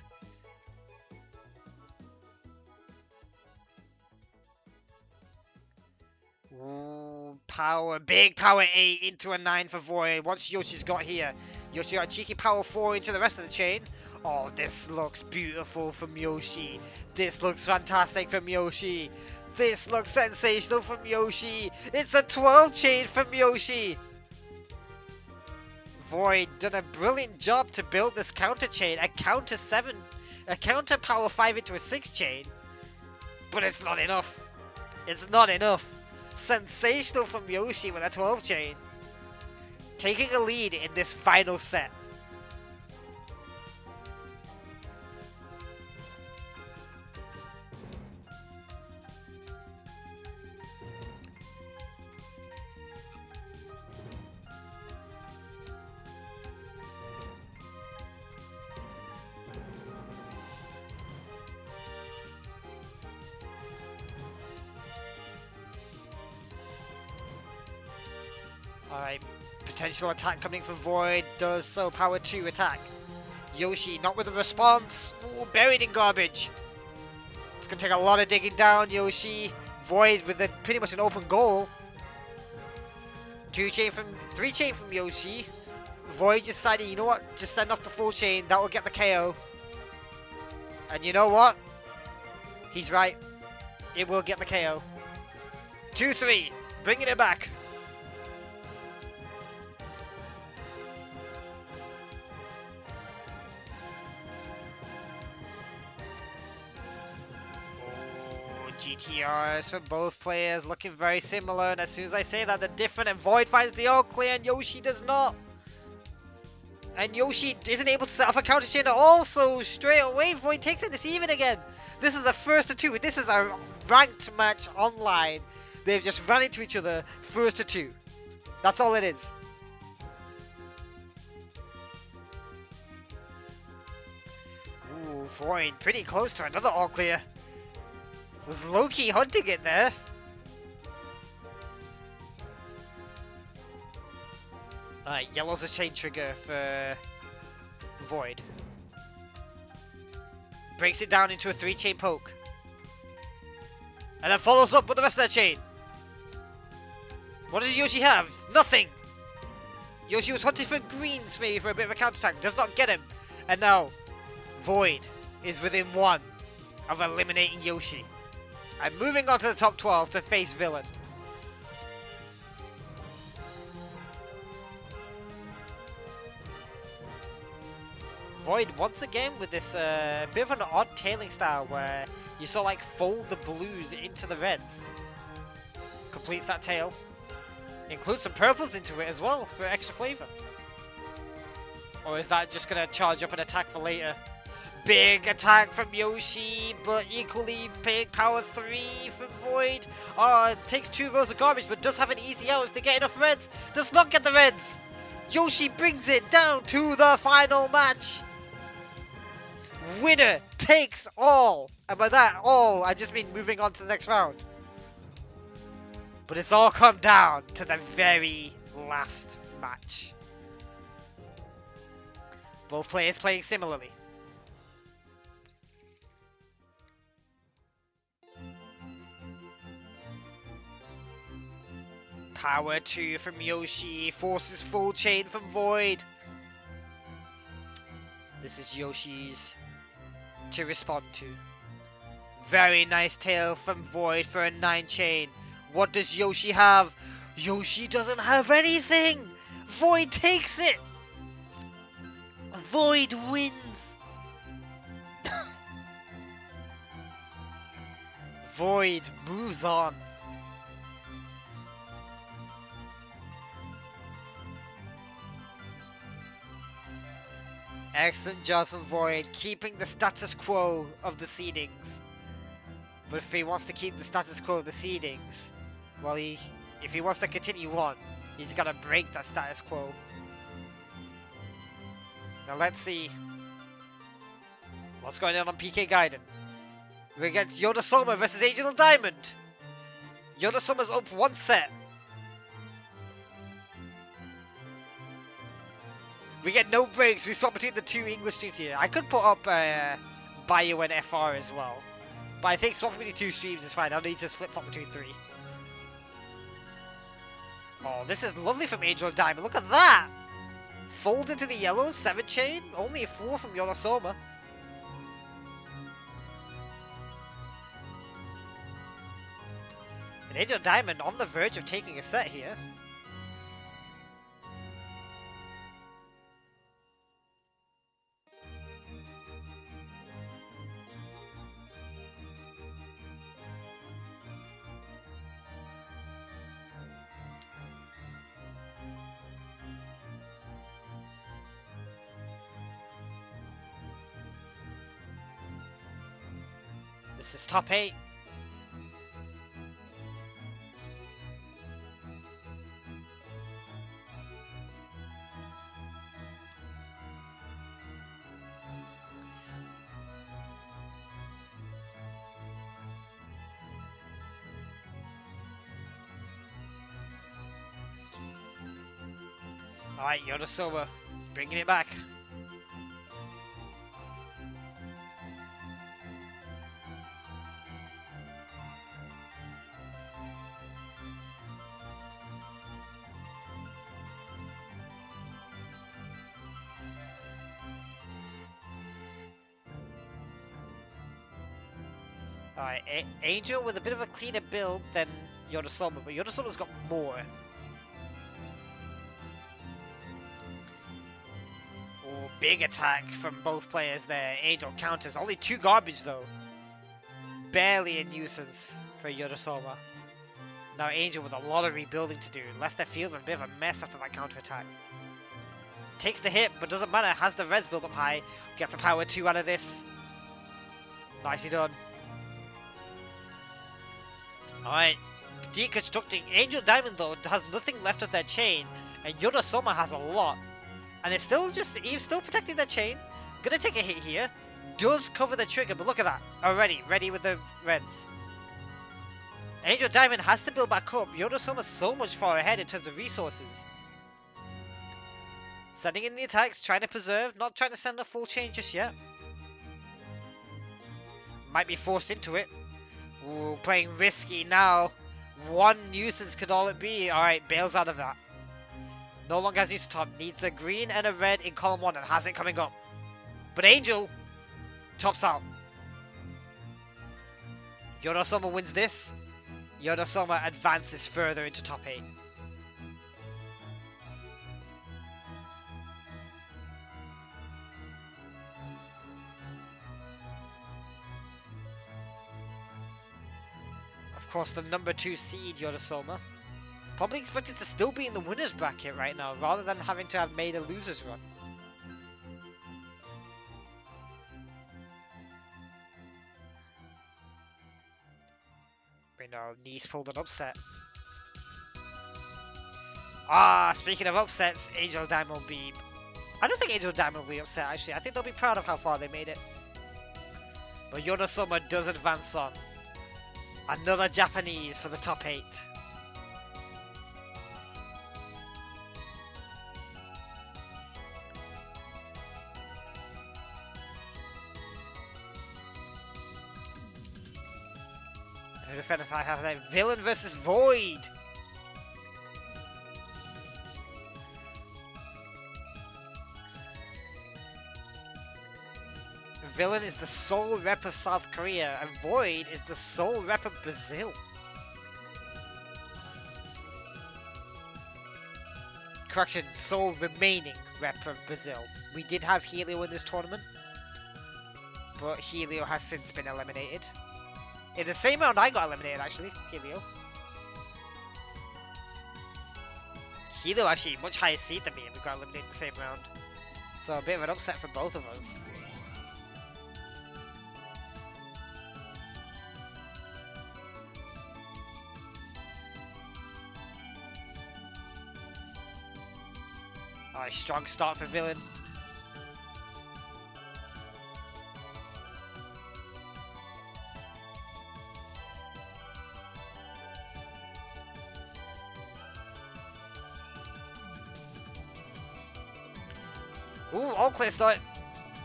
Ooh, power, big power 8 into a 9 for Void. What's Yoshi's got here? Yoshi got a cheeky power 4 into the rest of the chain. Oh, this looks beautiful from Yoshi. This looks fantastic from Yoshi. This looks sensational from Yoshi. It's a 12 chain from Yoshi. Void done a brilliant job to build this counter chain. A counter 7, a counter power 5 into a 6 chain. But it's not enough. It's not enough. Sensational from Yoshi with a 12 chain. Taking a lead in this final set. Alright, potential attack coming from Void, does so, power 2 attack. Yoshi not with a response, ooh, buried in garbage. It's gonna take a lot of digging down, Yoshi. Void with pretty much an open goal. 2-chain from, 3-chain from Yoshi. Void decided, you know what, just send off the full chain, that will get the KO. And you know what? He's right. It will get the KO. 2-3. Bringing it back. GTRs from both players looking very similar, and as soon as I say that, they're different, and Void finds the all clear and Yoshi does not. And Yoshi isn't able to set off a counter chain at all, so straight away Void takes it. It's even again. This is a first to two. This is a ranked match online. They've just run into each other first to two. That's all it is. Ooh, Void pretty close to another all clear. Was low-key hunting it there. Alright, yellow's a chain trigger for Void. Breaks it down into a 3-chain poke. And then follows up with the rest of that chain. What does Yoshi have? Nothing! Yoshi was hunting for greens maybe for a bit of a counter attack. Does not get him. And now, Void is within one of eliminating Yoshi. I'm moving on to the top 12 to face Villain. Void once again with this bit of an odd tailing style where you sort of like fold the blues into the reds. Completes that tail. Includes some purples into it as well for extra flavor. Or is that just going to charge up an attack for later? Big attack from Yoshi, but equally big power 3 from Void. Takes 2 rows of garbage, but does have an easy out if they get enough reds. Does not get the reds. Yoshi brings it down to the final match. Winner takes all. And by that all, I just mean moving on to the next round. But it's all come down to the very last match. Both players playing similarly. Power 2 from Yoshi, forces full chain from Void. This is Yoshi's to respond to. Very nice tail from Void for a 9 chain. What does Yoshi have? Yoshi doesn't have anything! Void takes it! Void wins! Void moves on. Excellent job from Void, keeping the status quo of the seedings. But if he wants to keep the status quo of the seedings, well, if he wants to continue on, he's got to break that status quo. Now let's see what's going on PK Gaiden. We're against Yoda Soma versus Angel of Diamond. Yoda Soma's up 1 set. We get no breaks. We swap between the 2 English streams here. I could put up Bio and FR as well. But I think swapping between 2 streams is fine. I'll need to just flip-flop between 3. Oh, this is lovely from Angel of Diamond. Look at that! Fold into the yellow, 7 chain. Only a 4 from Yonosoma. And Angel of Diamond on the verge of taking a set here. This is top 8. Alright, Yoda Silver, bringing it back. Alright, Angel with a bit of a cleaner build than Yodosoba, but Yodosoba's got more. Oh, big attack from both players there. Angel counters. Only 2 garbage though. Barely a nuisance for Yodosoba. Now Angel with a lot of rebuilding to do. Left their field with a bit of a mess after that counter attack. Takes the hit, but doesn't matter. Has the res build up high. Gets a power 2 out of this. Nicely done. Alright. Deconstructing. Angel Diamond though has nothing left of their chain. And Yodosoba has a lot. And it's still he's still protecting their chain. Gonna take a hit here. Does cover the trigger, but look at that. Already, ready with the reds. Angel Diamond has to build back up. Yodosoba's so much far ahead in terms of resources. Sending in the attacks, trying to preserve, not trying to send a full chain just yet. Might be forced into it. Ooh, playing risky now. 1 nuisance could all it be. Alright, bails out of that. No longer has nuisance top. Needs a green and a red in column 1 and has it coming up. But Angel tops out. Yodosoba wins this. Yodosoba advances further into top 8. Of course, the number 2 seed Yodosoba. Probably expected to still be in the winner's bracket right now, rather than having to have made a loser's run. We know Nice pulled an upset. Speaking of upsets, Angel Diamond will be... I don't think Angel Diamond will be upset actually. I think they'll be proud of how far they made it. But Yodosoba does advance on. Another Japanese for the top 8. And the defenders I have there, Villain versus Void. Villain is the sole rep of South Korea, and Void is the sole rep of Brazil. Correction, sole remaining rep of Brazil. We did have Helio in this tournament, but Helio has since been eliminated. In the same round I got eliminated actually, Helio. Helio actually much higher seed than me and we got eliminated in the same round. So a bit of an upset for both of us. Alright, strong start for Villain. Ooh, all clear start.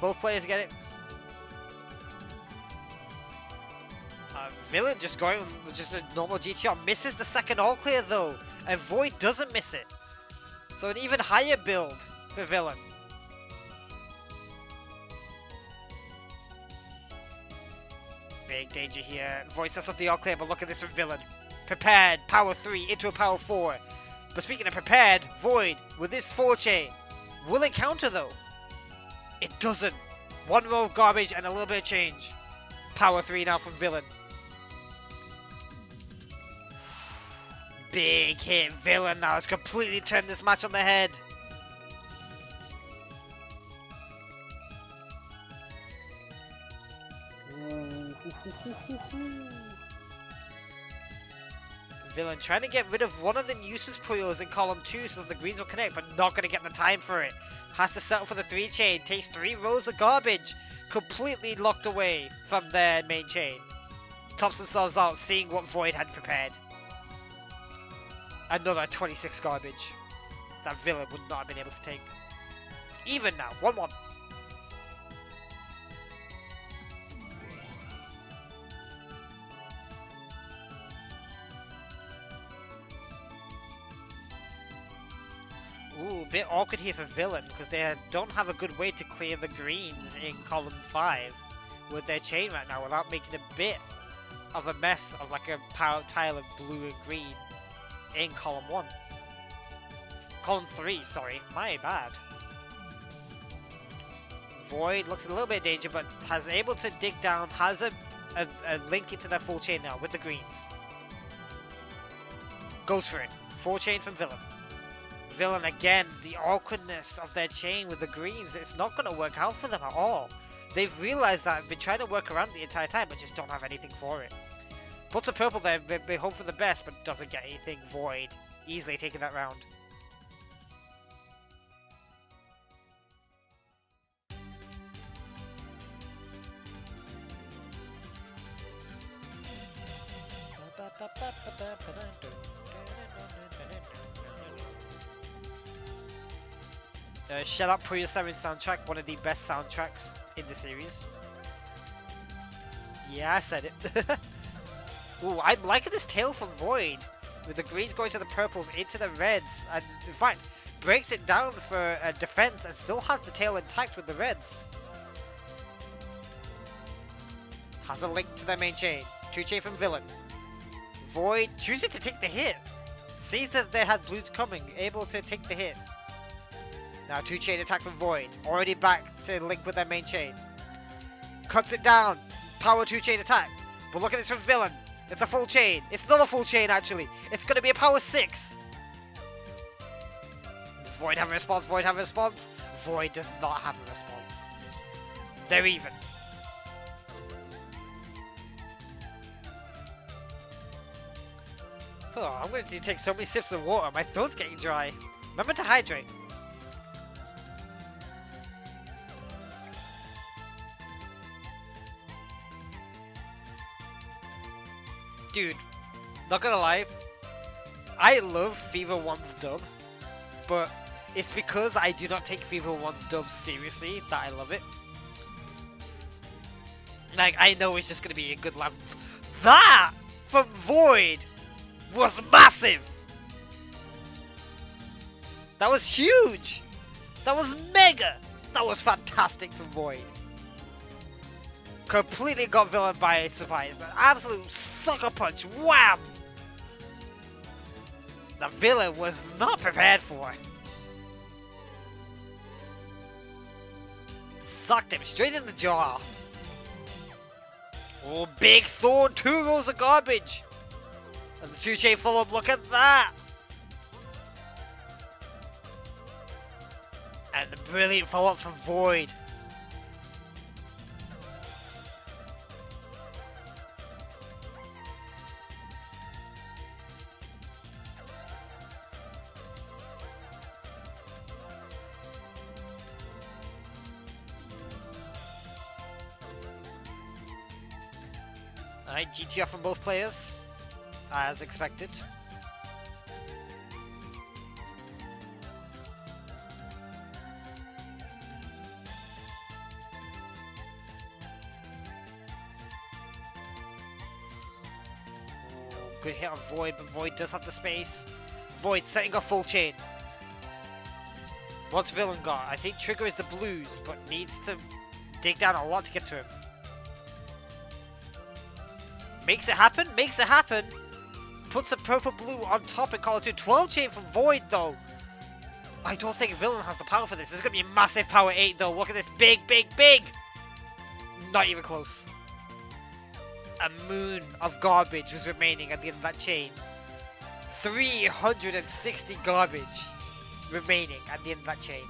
Both players get it. Villain just going with just a normal GTR. Misses the second all clear though. And Void doesn't miss it. So an even higher build for Villain. Big danger here. Void sets up the all clear, but look at this from Villain. Prepared, power 3 into a power 4. But speaking of prepared, Void with this 4 chain. Will it counter though? It doesn't. 1 row of garbage and a little bit of change. Power 3 now from Villain. Big hit. Villain now has completely turned this match on the head. Villain trying to get rid of one of the nuisance Puyos in column 2 so that the greens will connect, but not going to get the time for it. Has to settle for the 3 chain. Takes 3 rows of garbage. Completely locked away from their main chain. Tops themselves out, seeing what Void had prepared. Another 26 garbage. That Villain would not have been able to take. Even now, 1-1. Ooh, a bit awkward here for Villain, because they don't have a good way to clear the greens in column 5 with their chain right now without making a bit of a mess of like a pile of blue and green in column 1. Column 3, sorry, my bad. Void looks in a little bit of danger, but has able to dig down, has a link into their full chain now with the greens. Goes for it. Full chain from Villain. Villain again, the awkwardness of their chain with the greens, it's not going to work out for them at all. They've realized that and been trying to work around the entire time, but just don't have anything for it. Puts a purple there, they hope for the best, but doesn't get anything. Void. Easily taking that round. Shout out PUYO 7 soundtrack, one of the best soundtracks in the series. Yeah, I said it. Ooh, I'm liking this tail from Void, with the greens going to the purples, into the reds, and in fact, breaks it down for a defense and still has the tail intact with the reds. Has a link to their main chain. 2 chain from Villain. Void choosing to take the hit. Sees that they had blues coming, able to take the hit. Now 2 chain attack from Void, already back to link with their main chain. Cuts it down, power 2 chain attack. But look at this from Villain. It's a full chain. It's not a full chain actually. It's going to be a power 6. Does Void have a response? Void have a response? Void does not have a response. They're even. Oh, I'm going to take so many sips of water. My throat's getting dry. Remember to hydrate. Dude, not gonna lie, I love Fever 1's dub, but it's because I do not take Fever 1's dub seriously that I love it. Like, I know it's just gonna be a good laugh. That from Void was massive! That was huge! That was mega! That was fantastic from Void. Completely got Villain by surprise. An absolute sucker punch. Wham! The Villain was not prepared for. Sucked him straight in the jaw. Oh, big thorn. 2 rolls of garbage. And the 2 chain follow-up. Look at that. And the brilliant follow-up from Void. Alright, GTR from both players, as expected. Good hit on Void, but Void does have the space. Void setting off full chain. What's Villain got? I think Trigger is the blues, but needs to dig down a lot to get to him. Makes it happen, makes it happen. Puts a purple blue on top and call it to 12 chain from Void though. I don't think Villain has the power for this. This is going to be a massive power 8 though. Look at this, big, big, big. Not even close. A moon of garbage was remaining at the end of that chain. 360 garbage remaining at the end of that chain.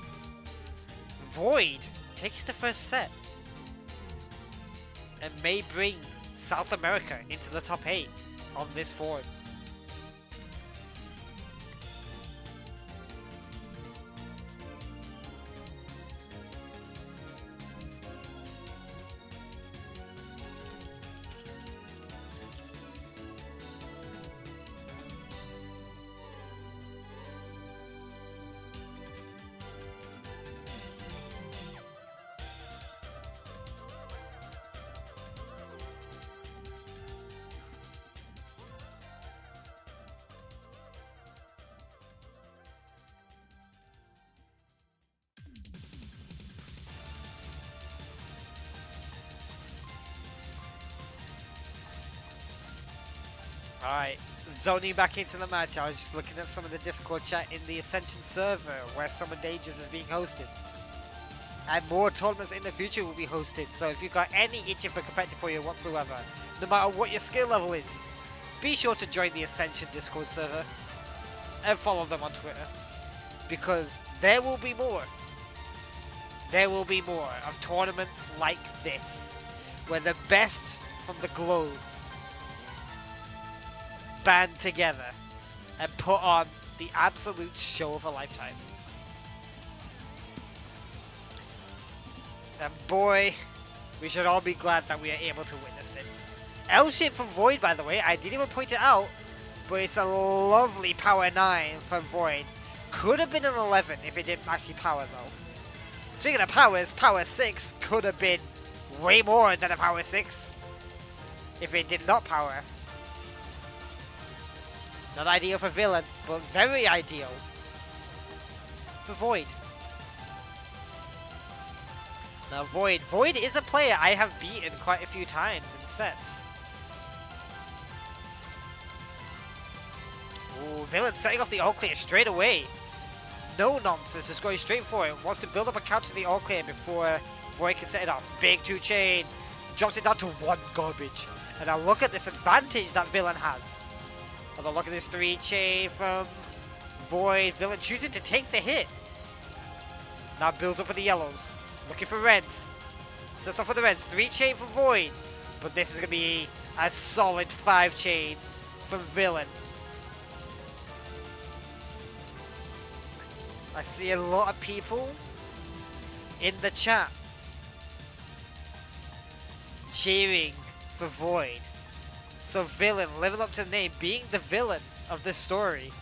Void takes the first set. And may bring South America into the top 8 on this forward. Alright, zoning back into the match, I was just looking at some of the Discord chat in the Ascension server where Summer Dangers is being hosted. And more tournaments in the future will be hosted, so if you've got any itching for competitive PUYO whatsoever, no matter what your skill level is, be sure to join the Ascension Discord server and follow them on Twitter, because there will be more. There will be more of tournaments like this, where the best from the globe band together and put on the absolute show of a lifetime. And boy, we should all be glad that we are able to witness this. L-shape from Void, by the way, I didn't even point it out, but it's a lovely power 9 from Void. Could have been an 11 if it didn't actually power though. Speaking of powers, power 6 could have been way more than a power 6 if it did not power. Not ideal for Villain, but very ideal for Void. Now Void is a player I have beaten quite a few times in sets. Ooh, Villain setting off the all clear straight away. No nonsense, just going straight for it. Wants to build up a counter to the all clear before Void can set it off. Big 2 chain, drops it down to 1 garbage. And now look at this advantage that Villain has. Although look at this 3 chain from Void. Villain choosing to take the hit. Now builds up with the yellows. Looking for reds. Sets off with the reds. 3 chain from Void. But this is going to be a solid 5 chain from Villain. I see a lot of people in the chat cheering for Void. So Villain living up to the name, being the villain of this story.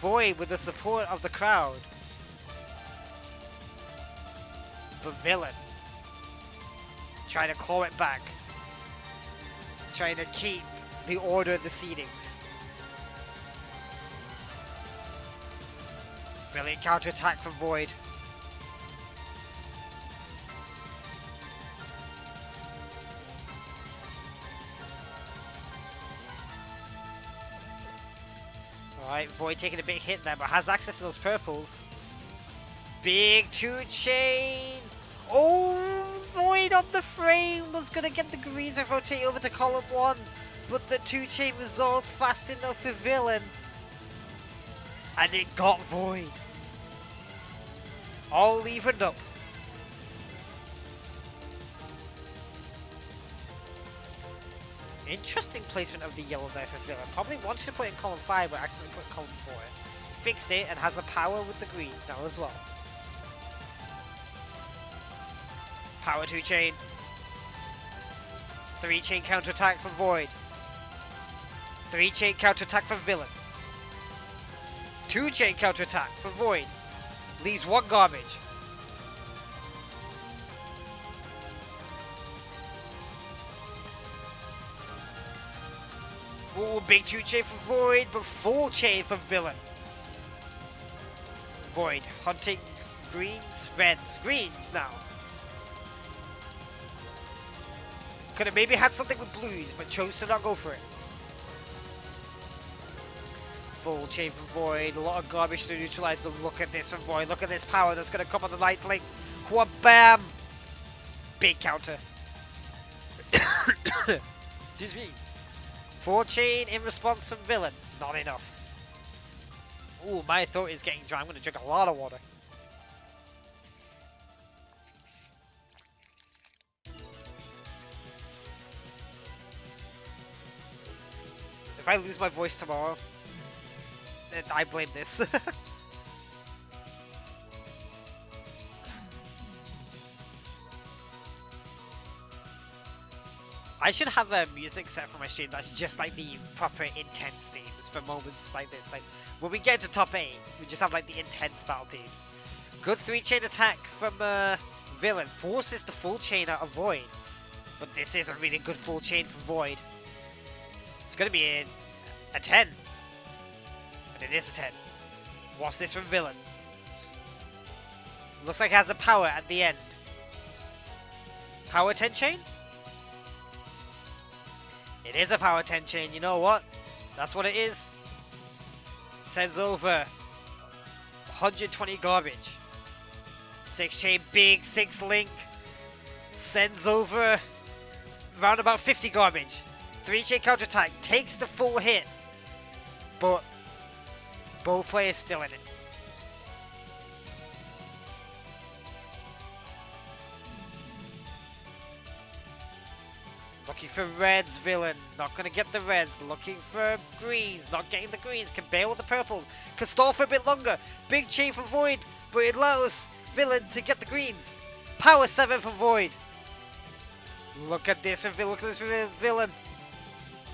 Void with the support of the crowd. But Villain trying to claw it back. Trying to keep the order of the seedings. Brilliant counter-attack from Void. Alright, Void taking a big hit there, but has access to those purples. Big 2 chain! Oh, Void on the frame was gonna get the greens and rotate over to column 1, but the 2 chain resolved fast enough for Villain. And it got Void. All evened up. Interesting placement of the yellow there for Villain. Probably wanted to put it in column 5, but accidentally put it in column 4. Fixed it and has the power with the greens now as well. Power 2 chain. 3 chain counterattack from Void. 3 chain counterattack from Villain. 2 chain counterattack from Void. Leaves 1 garbage. Ooh, big 2 chain from Void, but full chain from Villain. Void hunting greens, reds, greens now. Could have maybe had something with blues, but chose to not go for it. Full chain from Void, a lot of garbage to neutralize, but look at this from Void. Look at this power that's going to come on the light link. Wha-bam! Big counter. Excuse me. 4 chain in response from Villain. Not enough. Ooh, my throat is getting dry. I'm going to drink a lot of water. If I lose my voice tomorrow, then I blame this. I should have a music set for my stream that's just like the proper intense themes for moments like this. Like when we get to top 8, we just have like the intense battle themes. Good 3 chain attack from Villain. Forces the full chain out of Void. But this is a really good full chain from Void. It's going to be a 10. And it is a 10. What's this from Villain? Looks like it has a power at the end. Power 10 chain? It is a power 10 chain. You know what? That's what it is. Sends over 120 garbage. 6 chain big, 6 link. Sends over round about 50 garbage. 3 chain counter attack. Takes the full hit. But both players still in it. Looking for reds, villain. Not gonna get the reds. Looking for greens. Not getting the greens. Can bail with the purples. Can stall for a bit longer. Big chain for Void. But it allows villain to get the greens. Power 7 for Void. Look at this villain. Look at this villain.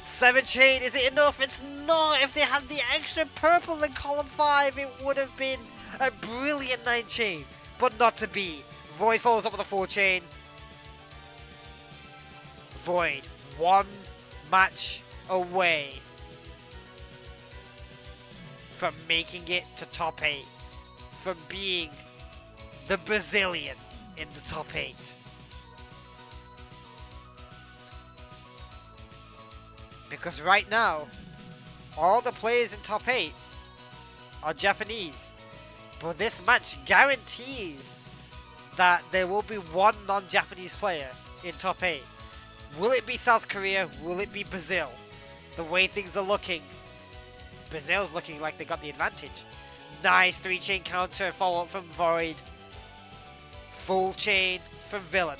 7 chain. Is it enough? It's not. If they had the extra purple in column 5, it would have been a brilliant 9 chain. But not to be. Void follows up with a 4 chain. Void, 1 match away from making it to top 8, from being the Brazilian in the top 8. Because right now, all the players in top 8 are Japanese, but this match guarantees that there will be one non-Japanese player in top 8. Will it be South Korea? Will it be Brazil? The way things are looking, Brazil's looking like they got the advantage. Nice 3 chain counter, follow up from Void. Full chain from Villain.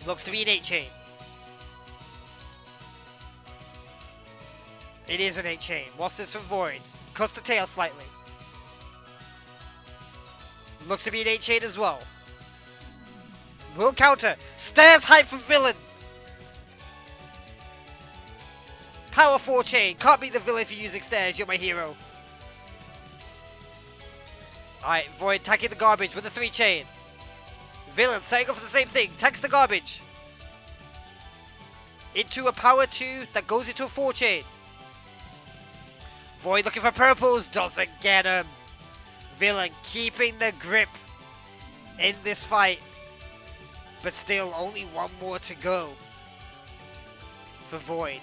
Looks to be an 8 chain. It is an 8 chain. What's this from Void? Cuts the tail slightly. Looks to be an 8 chain as well. Will counter. Stairs height from Villain. Power 4 chain. Can't be the villain if you're using stairs. You're my hero. Alright, Void tagging the garbage with a 3 chain. Villain setting up for the same thing. Tags the garbage. Into a power 2 that goes into a 4 chain. Void looking for purples. Doesn't get him. Villain keeping the grip in this fight. But still, only one more to go for Void.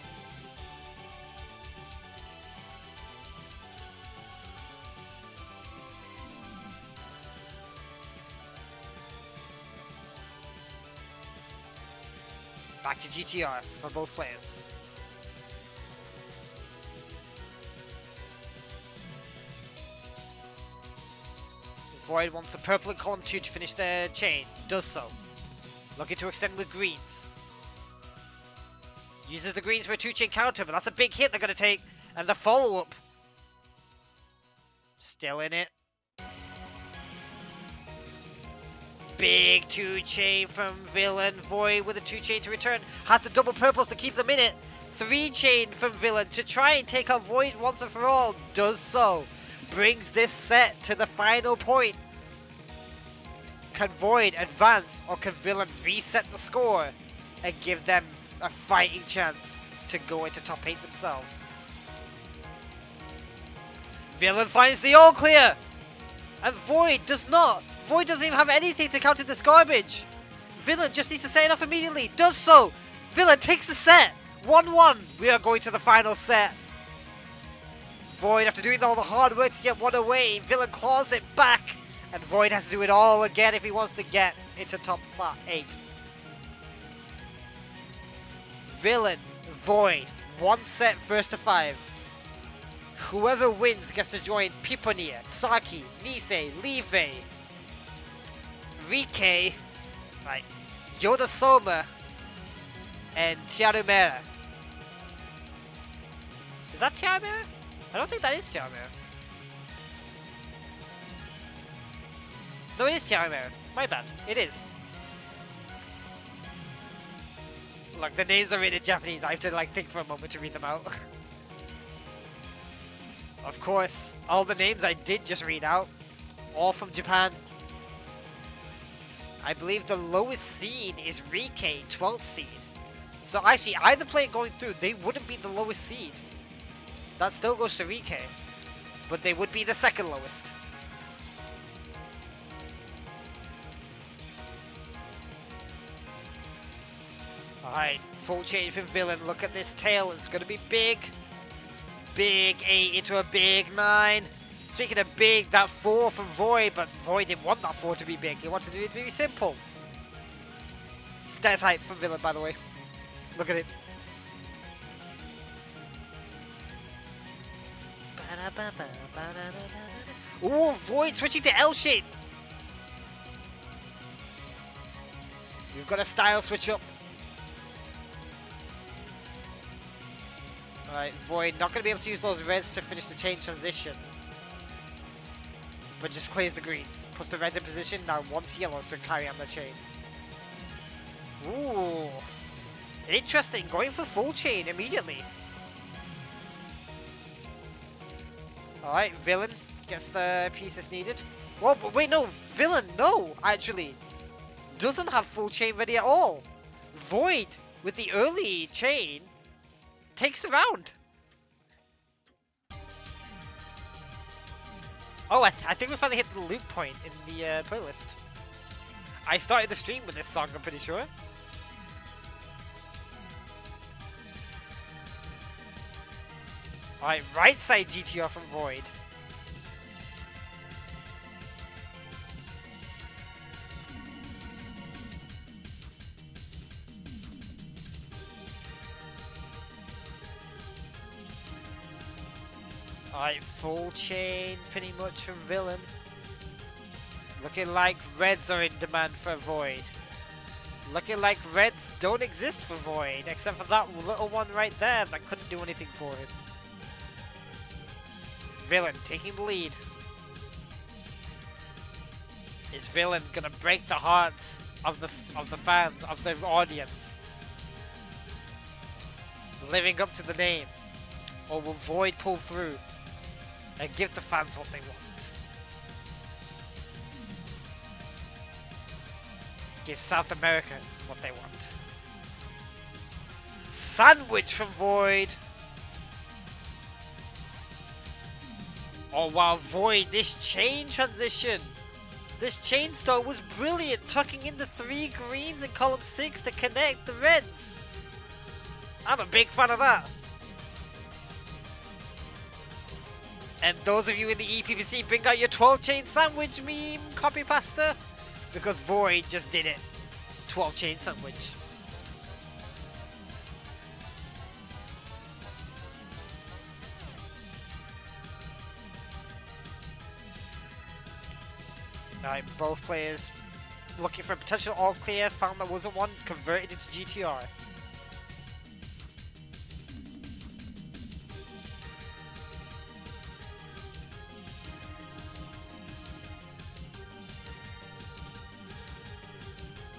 Back to GTR for both players. Void wants a purple in column 2 to finish their chain. Does so. Looking to extend with greens. Uses the greens for a 2 chain counter, but that's a big hit they're going to take. And the follow-up. Still in it. Big 2 chain from Villain. Void with a 2 chain to return. Has the double purples to keep them in it. 3 chain from Villain to try and take on Void once and for all. Does so. Brings this set to the final point. Can Void advance, or can Villain reset the score and give them a fighting chance to go into top 8 themselves? Villain finds the all clear, and Void does not. Void doesn't even have anything to counter this garbage. Villain just needs to set it off immediately. Does so. Villain takes the set. 1-1. We are going to the final set. Void, after doing all the hard work to get one away, Villain claws it back. And Void has to do it all again if he wants to get into top 8. Villain, Void, 1 set first to 5. Whoever wins gets to join Piponia, Saki, Nisei, Live, Rike, right, Yoda Soma, and Tiarumera. Is that Tiarumera? I don't think that is Tiarumera. No, it is Tiarumera. My bad. It is. Look, the names are written in Japanese. I have to like think for a moment to read them out. Of course, all the names I did just read out, all from Japan. I believe the lowest seed is Rike, 12th seed. So actually, either player going through, they wouldn't be the lowest seed. That still goes to Rike, but they would be the second lowest. Alright, full change from Villain. Look at this tail, it's going to be big. big 8 into a big 9. Speaking of big, that 4 from Void, but Void didn't want that 4 to be big. He wanted it to be simple. Stats height from Villain, by the way. Look at it. Ooh, Void switching to L shape. You've got a style switch up. Alright, Void not going to be able to use those reds to finish the chain transition. But just clears the greens. Puts the reds in position, now wants yellows to carry on the chain. Ooh. Interesting, going for full chain immediately. Alright, Villain gets the pieces needed. Whoa, but wait, no, Villain, no, actually. Doesn't have full chain ready at all. Void, with the early chain, takes the round. Oh, I think we finally hit the loop point in the playlist. I started the stream with this song, I'm pretty sure. Alright, right side GTR from Void. Alright, full chain pretty much from Villain. Looking like reds are in demand for Void. Looking like reds don't exist for Void, except for that little one right there that couldn't do anything for him. Villain taking the lead. Is Villain gonna break the hearts of the fans, of the audience? Living up to the name? Or will Void pull through and give the fans what they want? Give South America what they want. Sandwich from Void! Oh wow, Void, this chain transition! This chain start was brilliant, tucking in the 3 greens in column 6 to connect the reds! I'm a big fan of that! And those of you in the EPPC, bring out your 12 chain sandwich meme copy pasta, because Void just did it. 12 chain sandwich. Alright, both players looking for a potential all clear, found there wasn't one, converted into GTR.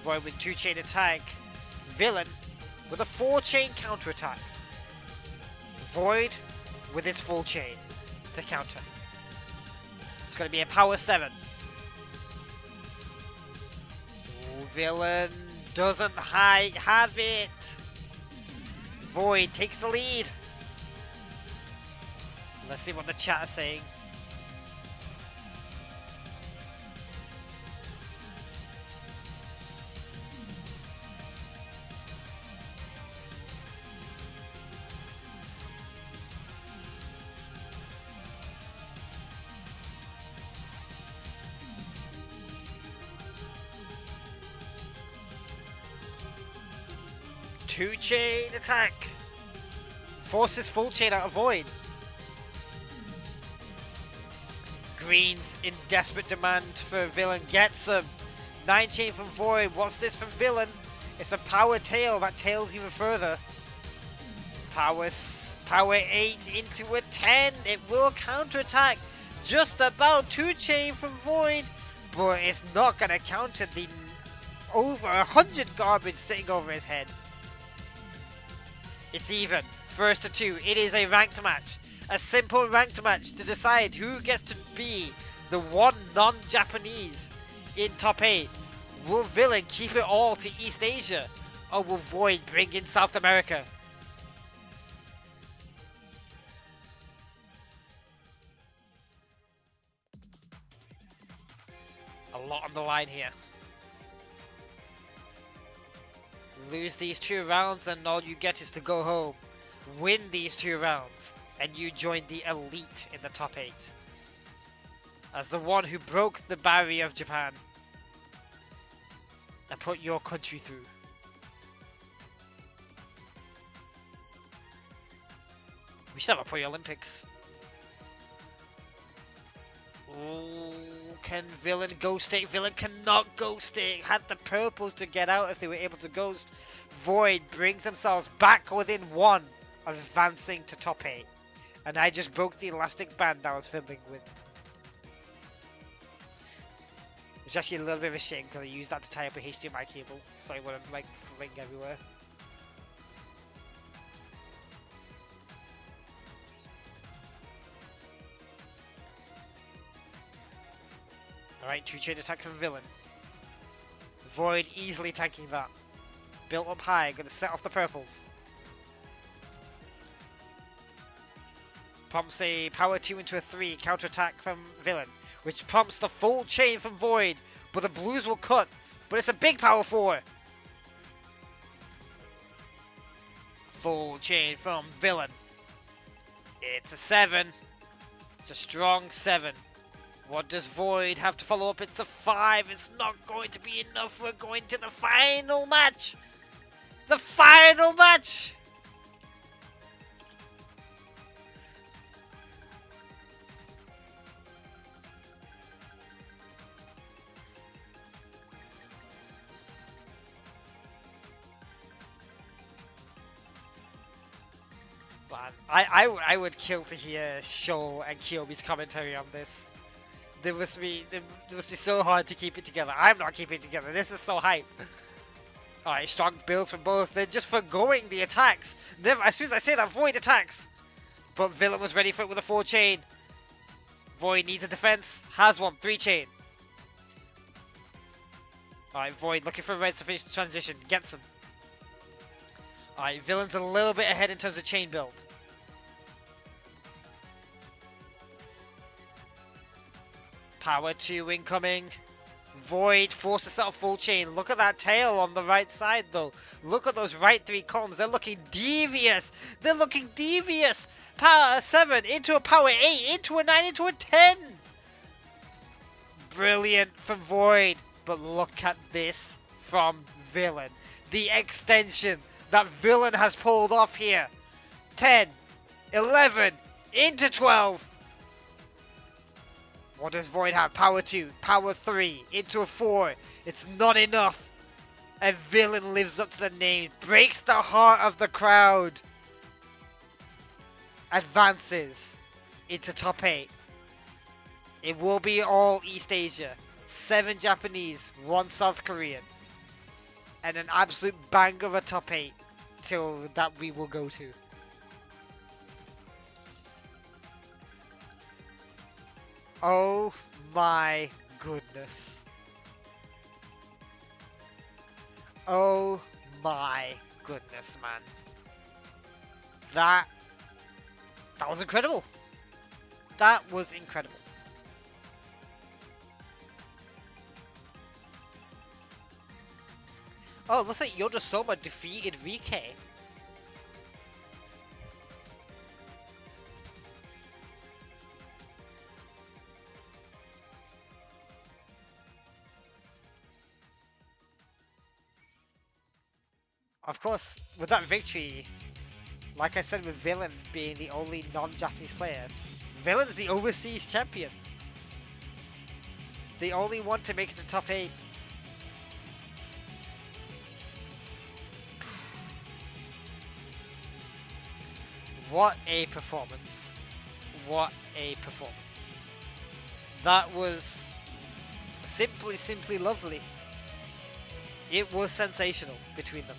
Void with 2 chain attack. Villain with a 4 chain counter attack. Void with his full chain to counter. It's going to be a power 7. Ooh, Villain doesn't have it. Void takes the lead. Let's see what the chat is saying. Two chain attack. Forces full chain out of Void. Green's in desperate demand for Villain. Gets him. 9 chain from Void. What's this from Villain? It's a power tail that tails even further. Power 8 into a 10. It will counterattack. Just about 2 chain from Void. But it's not going to counter the over 100 garbage sitting over his head. It's even. First to 2. It is a ranked match. A simple ranked match to decide who gets to be the one non-Japanese in top 8. Will Villain keep it all to East Asia? Or will Void bring in South America? A lot on the line here. Lose these 2 rounds and all you get is to go home. Win these 2 rounds and you joined the elite in the top 8. As the one who broke the barrier of Japan and put your country through. We should have a PUYO Olympics. Ooh, can Villain ghost state? Villain cannot ghost state. Had the purples to get out if they were able to ghost. Void brings themselves back within 1 of advancing to top 8. And I just broke the elastic band I was fiddling with. It's actually a little bit of a shame because I used that to tie up a HDMI cable so I wouldn't like fling everywhere. Alright, 2-chain attack from Villain. Void easily tanking that. Built up high, gonna set off the purples. Prompts a power 2 into a 3, counter attack from Villain, which prompts the full chain from Void, but the blues will cut, but it's a big power 4. Full chain from Villain. It's a 7. It's a strong 7. What does Void have to follow up? It's a 5. It's not going to be enough. We're going to the final match. The final match. Man, I would kill to hear Shoal and Kiyomi's commentary on this. It must be so hard to keep it together. I'm not keeping it together. This is so hype. Alright, strong builds from both. They're just forgoing the attacks. Never, as soon as I say that, Void attacks. But Villain was ready for it with a 4-chain. Void needs a defense. Has one. 3-chain. Alright, Void looking for reds to finish the transition. Gets them. Alright, Villain's a little bit ahead in terms of chain build. Power 2 incoming. Void forces out full chain. Look at that tail on the right side though. Look at those right 3 columns. They're looking devious. They're looking devious. Power 7 into a power 8 into a 9 into a 10. Brilliant from Void. But look at this from Villain. The extension that Villain has pulled off here. 10, 11, into 12. What does Void have? Power 2, power 3, into a 4. It's not enough. And Villain lives up to the name. Breaks the heart of the crowd. Advances into top 8. It will be all East Asia. 7 Japanese, 1 South Korean. And an absolute bang of a top 8 till that we will go to. Oh my goodness. Oh my goodness, man. That was incredible. That was incredible. Oh, looks like Yoda Soma defeated Rike. Of course, with that victory, like I said with Villain being the only non-Japanese player, Villain's the overseas champion. The only one to make it to top 8. What a performance. What a performance. That was simply lovely. It was sensational between them.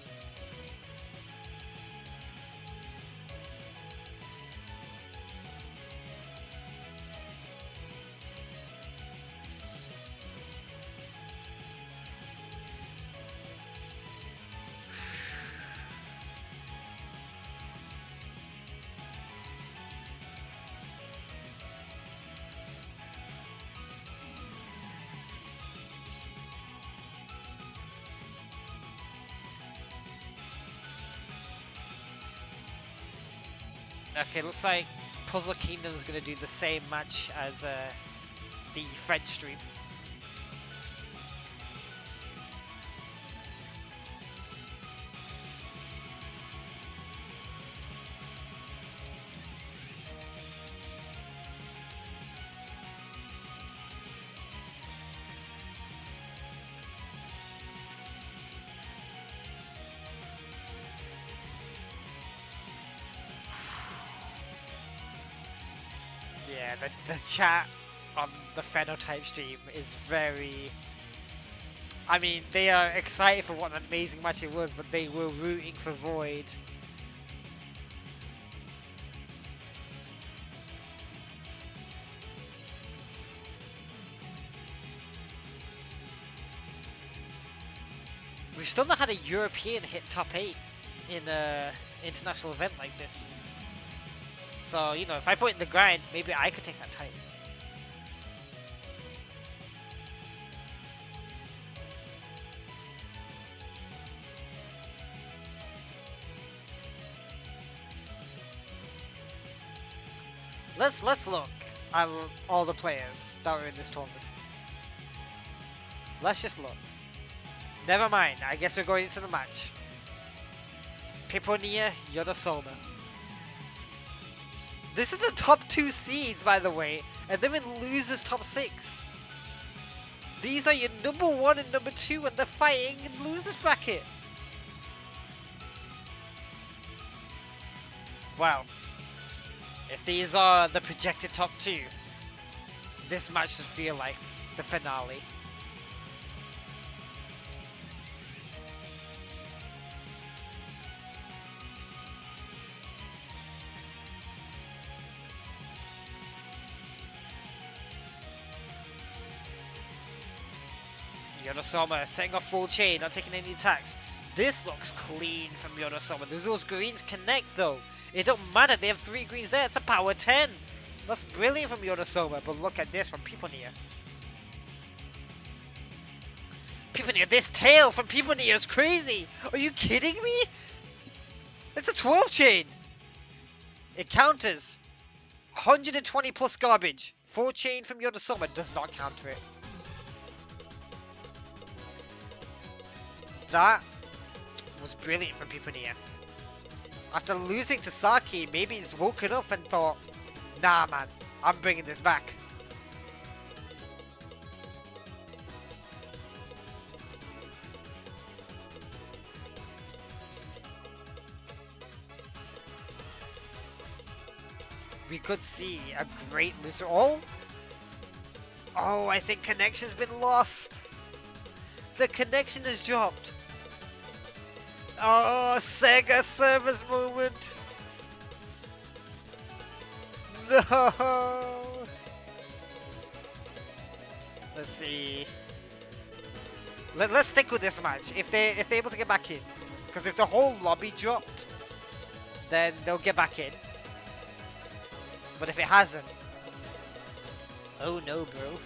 Okay, looks like Puzzle Kingdom is gonna do the same match as the French stream. Yeah, the chat on the Phenotype stream is very... I mean, they are excited for what an amazing match it was, but they were rooting for Void. We've still not had a European hit top 8 in an international event like this. So, you know, if I put in the grind, maybe I could take that title. Let's look at all the players that were in this tournament. Let's just look. Never mind, I guess we're going into the match. Piponia Yodosoma. This is the top 2 seeds, by the way, and they're in losers top 6. These are your number 1 and number 2, and they're fighting in losers bracket. Well, if these are the projected top 2, this match should feel like the finale. Yodosoma setting off full chain, not taking any attacks. This looks clean from Yodosoma. Those greens connect though. It don't matter, they have 3 greens there. It's a power 10. That's brilliant from Yodosoma, but look at this from Piponia. Piponia, this tail from Piponia is crazy. Are you kidding me? It's a 12 chain. It counters 120 plus garbage. 4 chain from Yodosoma does not counter it. That was brilliant from Piponia. After losing to Saki, maybe he's woken up and thought, nah man, I'm bringing this back. We could see a great loser. Oh, I think connection's been lost. The connection has dropped. Oh, Sega service moment. No. Let's see. Let's stick with this match. If they're able to get back in, because if the whole lobby dropped, then they'll get back in. But if it hasn't, oh no, bro.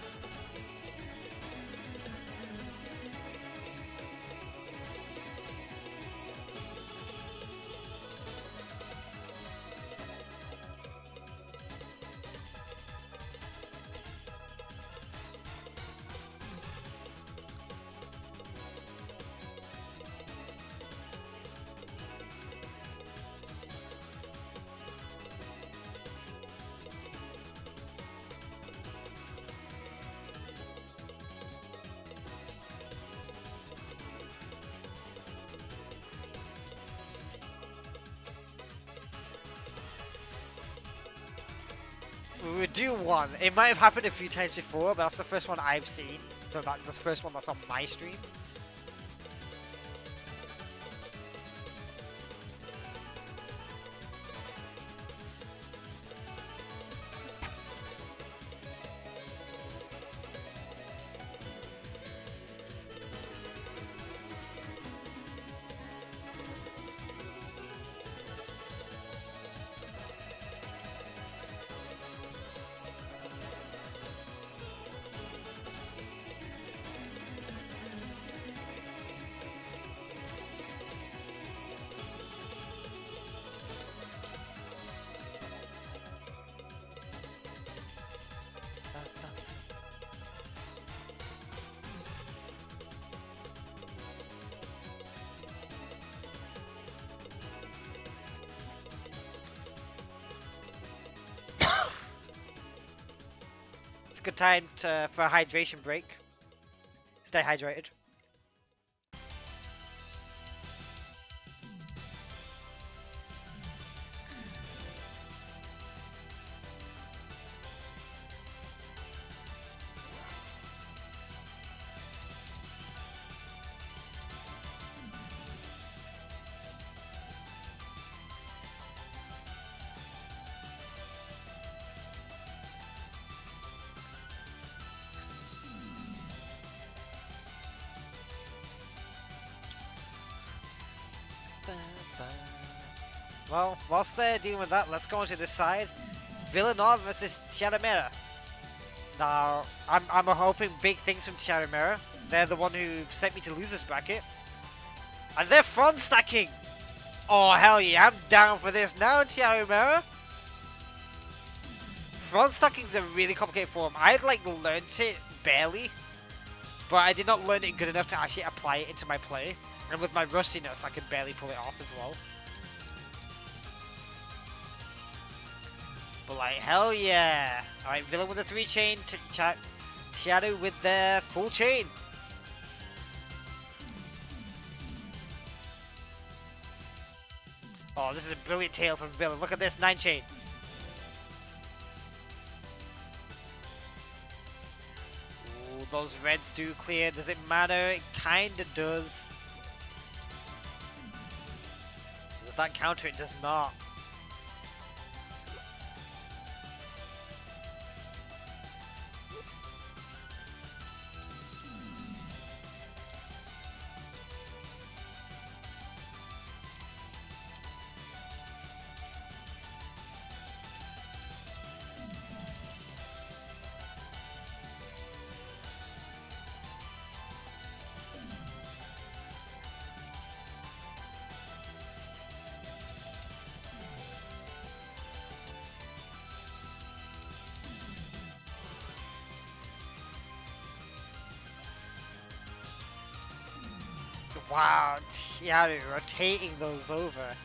We would do one. It might have happened a few times before, but that's the first one I've seen. So that's the first one that's on my stream. good time for a hydration break. Stay hydrated. Well, whilst they're dealing with that, let's go on to this side. Villanova versus Tiaramera. Now, I'm hoping big things from Tiaramera. They're the one who sent me to losers bracket. And they're front stacking! Oh, hell yeah, I'm down for this now, Tiaramera. Front stacking is a really complicated form. I like learnt it barely, but I did not learn it good enough to actually apply it into my play. And with my rustiness, I could barely pull it off as well. But like, hell yeah. Alright, Villain with a 3 chain, Tiaru with their full chain. Oh, this is a brilliant tail from Villain. Look at this, 9 chain. Ooh, those reds do clear. Does it matter? It kinda does. Does that counter? It does not. Wow, Tiaru rotating those over.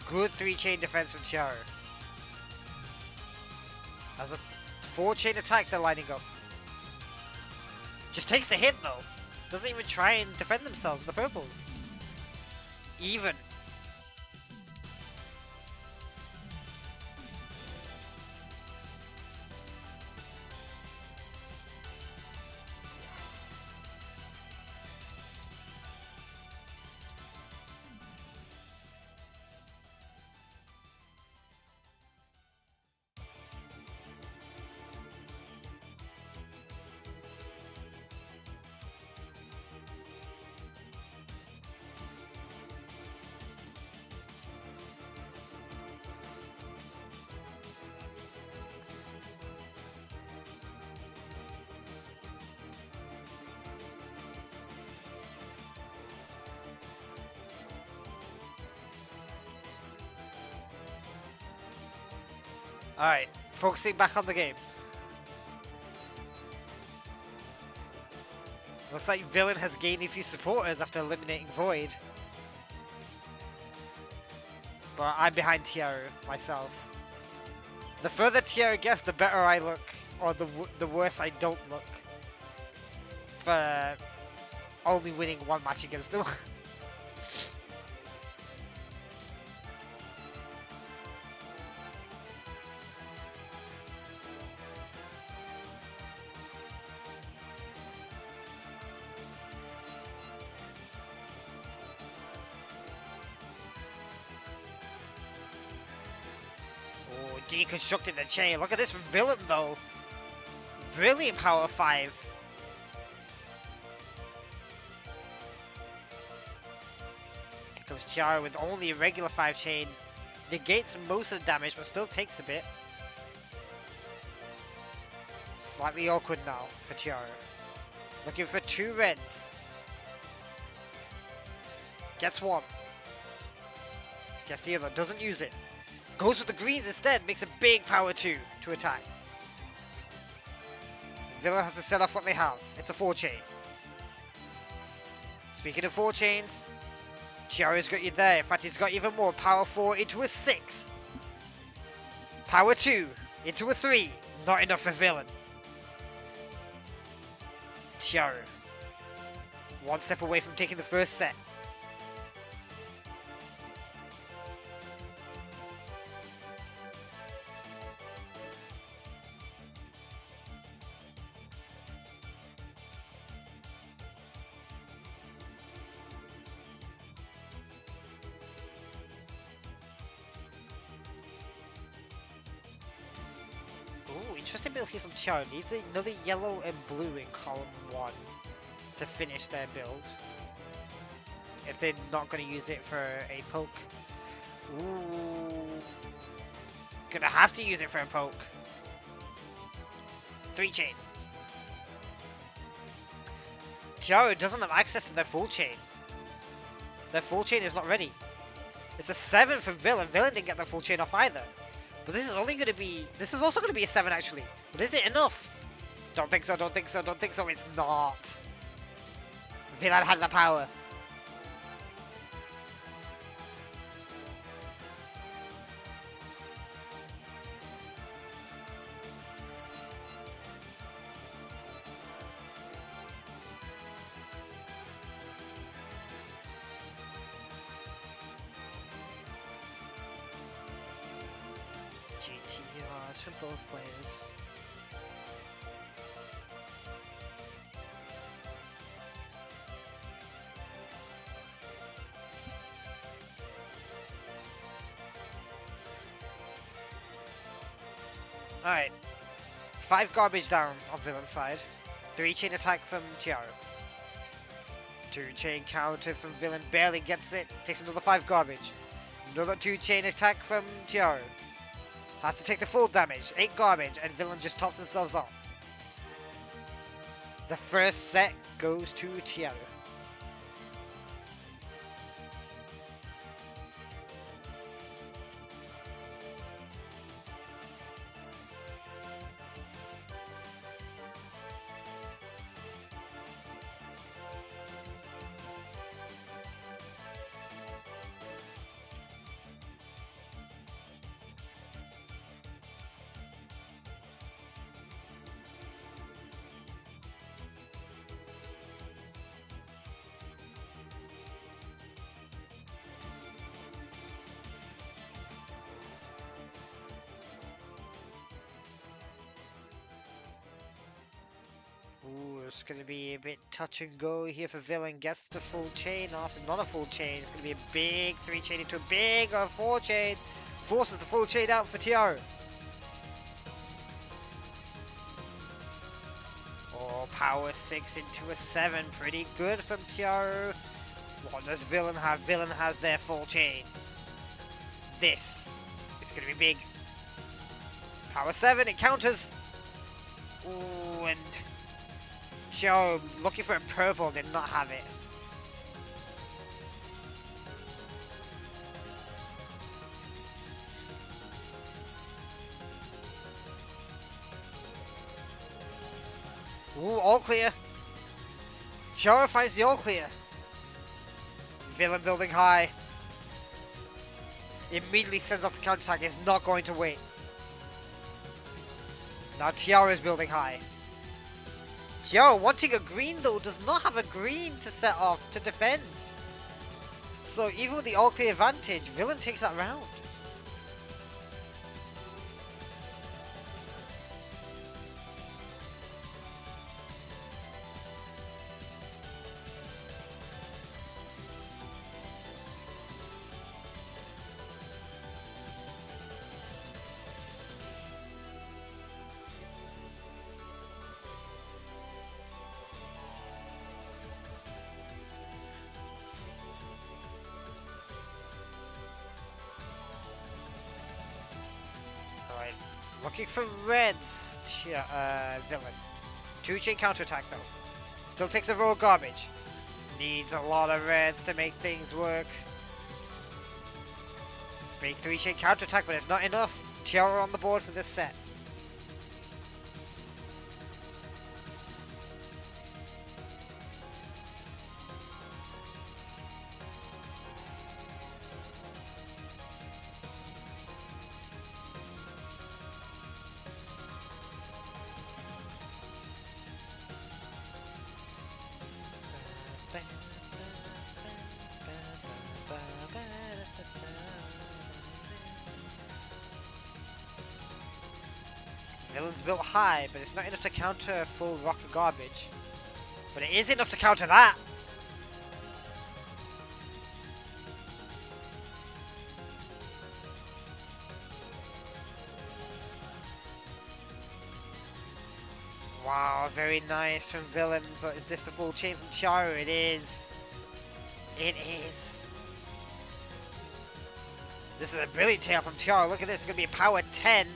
Good 3 chain defense from Tiaru. As a 4 chain attack they're lining up. Just takes the hit though. Doesn't even try and defend themselves with the purples. Even. Alright, focusing back on the game. Looks like Villain has gained a few supporters after eliminating Void. But I'm behind Tiaru myself. The further Tiaru gets, the better I look. Or the worse I don't look. For only winning one match against them. Deconstructing the chain. Look at this Villain though. Brilliant power 5. Here comes Tiara with only a regular 5 chain. Negates most of the damage but still takes a bit. Slightly awkward now for Tiara. Looking for 2 reds. Gets 1. Gets the other. Doesn't use it. Goes with the greens instead, makes a big power 2 to attack. Villain has to set off what they have. It's a 4 chain. Speaking of 4 chains, Tiara's got you there. In fact, he's got even more. Power 4 into a 6. Power 2 into a 3. Not enough for villain. Tiaru. One step away from taking the first set. Ooh, interesting build here from Tiaru. Needs another yellow and blue in column 1 to finish their build. If they're not going to use it for a poke. Ooh. Gonna have to use it for a poke. 3 chain. Tiaru doesn't have access to their full chain. Their full chain is not ready. It's a 7 from Villain. Villain didn't get their full chain off either. But this is only going to be... This is also going to be a 7 actually. But is it enough? Don't think so, don't think so, don't think so. It's not. Villain had the power. GTRs from both players. Alright. 5 garbage down on Villain's side. 3 chain attack from Tiaru. 2 chain counter from Villain, barely gets it. Takes another 5 garbage. Another 2 chain attack from Tiaru. Has to take the full damage. 8 garbage, and Villain just tops themselves up. The first set goes to Tiaru. Ooh, it's going to be a bit touch and go here for Villain. Gets the full chain off, not a full chain. It's going to be a big 3 chain into a big 4 chain. Forces the full chain out for Tiaru. Oh, power 6 into a 7. Pretty good from Tiaru. What does Villain have? Villain has their full chain. This is going to be big. Power 7, it counters. Ooh, and Tiaru looking for a purple, did not have it. Ooh, all clear. Tiaru finds the all clear. Villain building high. Immediately sends off the counter attack, is not going to wait. Now Tiaru is building high. Tiaru wanting a green though, does not have a green to set off to defend. So even with the all clear advantage, Villain takes that round. Alright, looking for Red's Villain. 2 chain counterattack though. Still takes a row of garbage. Needs a lot of Reds to make things work. Big 3 chain counterattack, but it's not enough. Tiaru on the board for this set. Villain's built high, but it's not enough to counter full rock and garbage. But it is enough to counter that! Wow, very nice from Villain, but is this the full chain from Chiaro? It is. It is. This is a brilliant tail from Chiaro. Look at this, it's going to be a power 10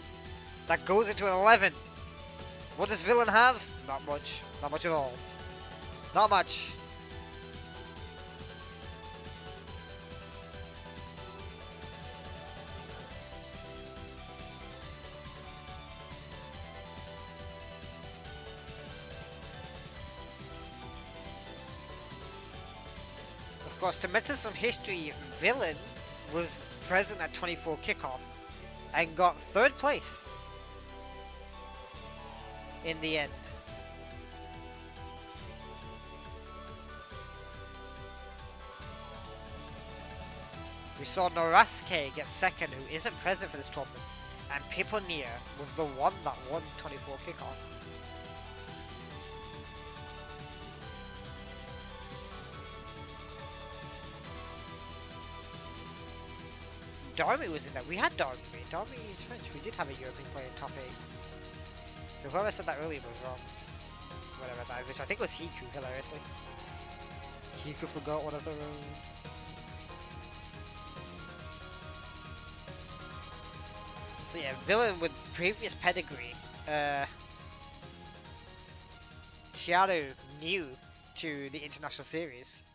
that goes into an 11. What does Villain have? Not much. Not much at all. Not much. Of course, to mention some history, Villain was present at 24 kickoff and got 3rd place in the end. We saw Norasuke get 2nd, who isn't present for this tournament, and Piponeer was the one that won 24 kickoff. Darmy was in there. We had Darmy. Darmy is French. We did have a European player in top 8. So whoever said that earlier was wrong. Whatever that, which I think was Hiku, hilariously. Hiku forgot one of their own. So yeah, Villain with previous pedigree. Chiaro new to the international series.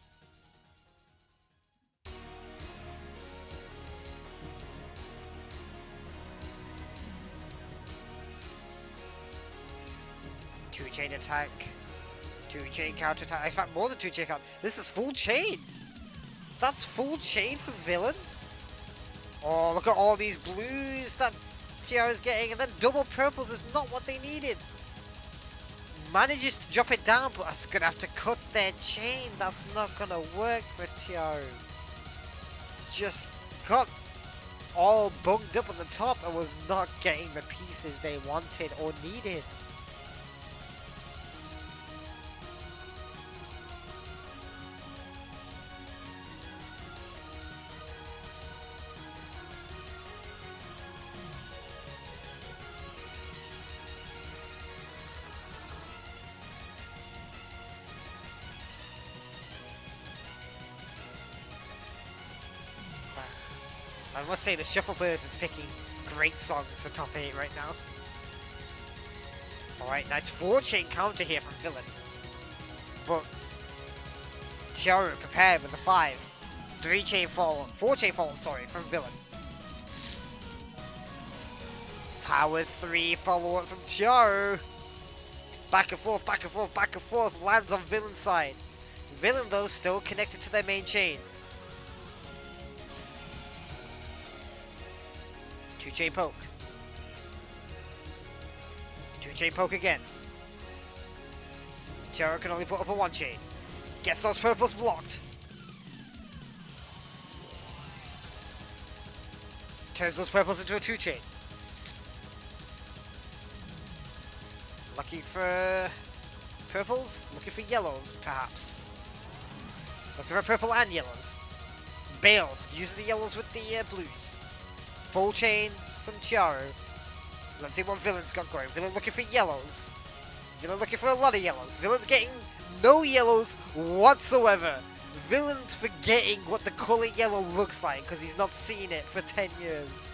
Two-chain attack, two-chain counter attack. In fact, more than two-chain counter. This is full chain. That's full chain for Villain. Oh, look at all these blues that Chiaro's getting, and then double purples is not what they needed. Manages to drop it down, but it's gonna have to cut their chain. That's not gonna work for Chiaro. Just got all bunged up on the top and was not getting the pieces they wanted or needed. I must say the shuffle playlist is picking great songs for top 8 right now. Alright, nice 4-chain counter here from Villain. But Chiaro prepared with the 5. 3-chain follow, 4-chain follow, sorry, from Villain. Power 3 follow up from Chiaro. Back and forth, back and forth, back and forth, lands on Villain's side. Villain though still connected to their main chain. 2-chain poke. 2-chain poke again. Chiaro can only put up a 1-chain. Gets those purples blocked. Turns those purples into a 2-chain. Looking for purples? Looking for yellows, perhaps. Looking for purple and yellows. Bails. Uses the yellows with the blues. Full chain from Chiaro. Let's see what Villain's got going. Villain looking for yellows. Villain looking for a lot of yellows. Villain's getting no yellows whatsoever. Villain's forgetting what the colour yellow looks like because he's not seen it for 10 years.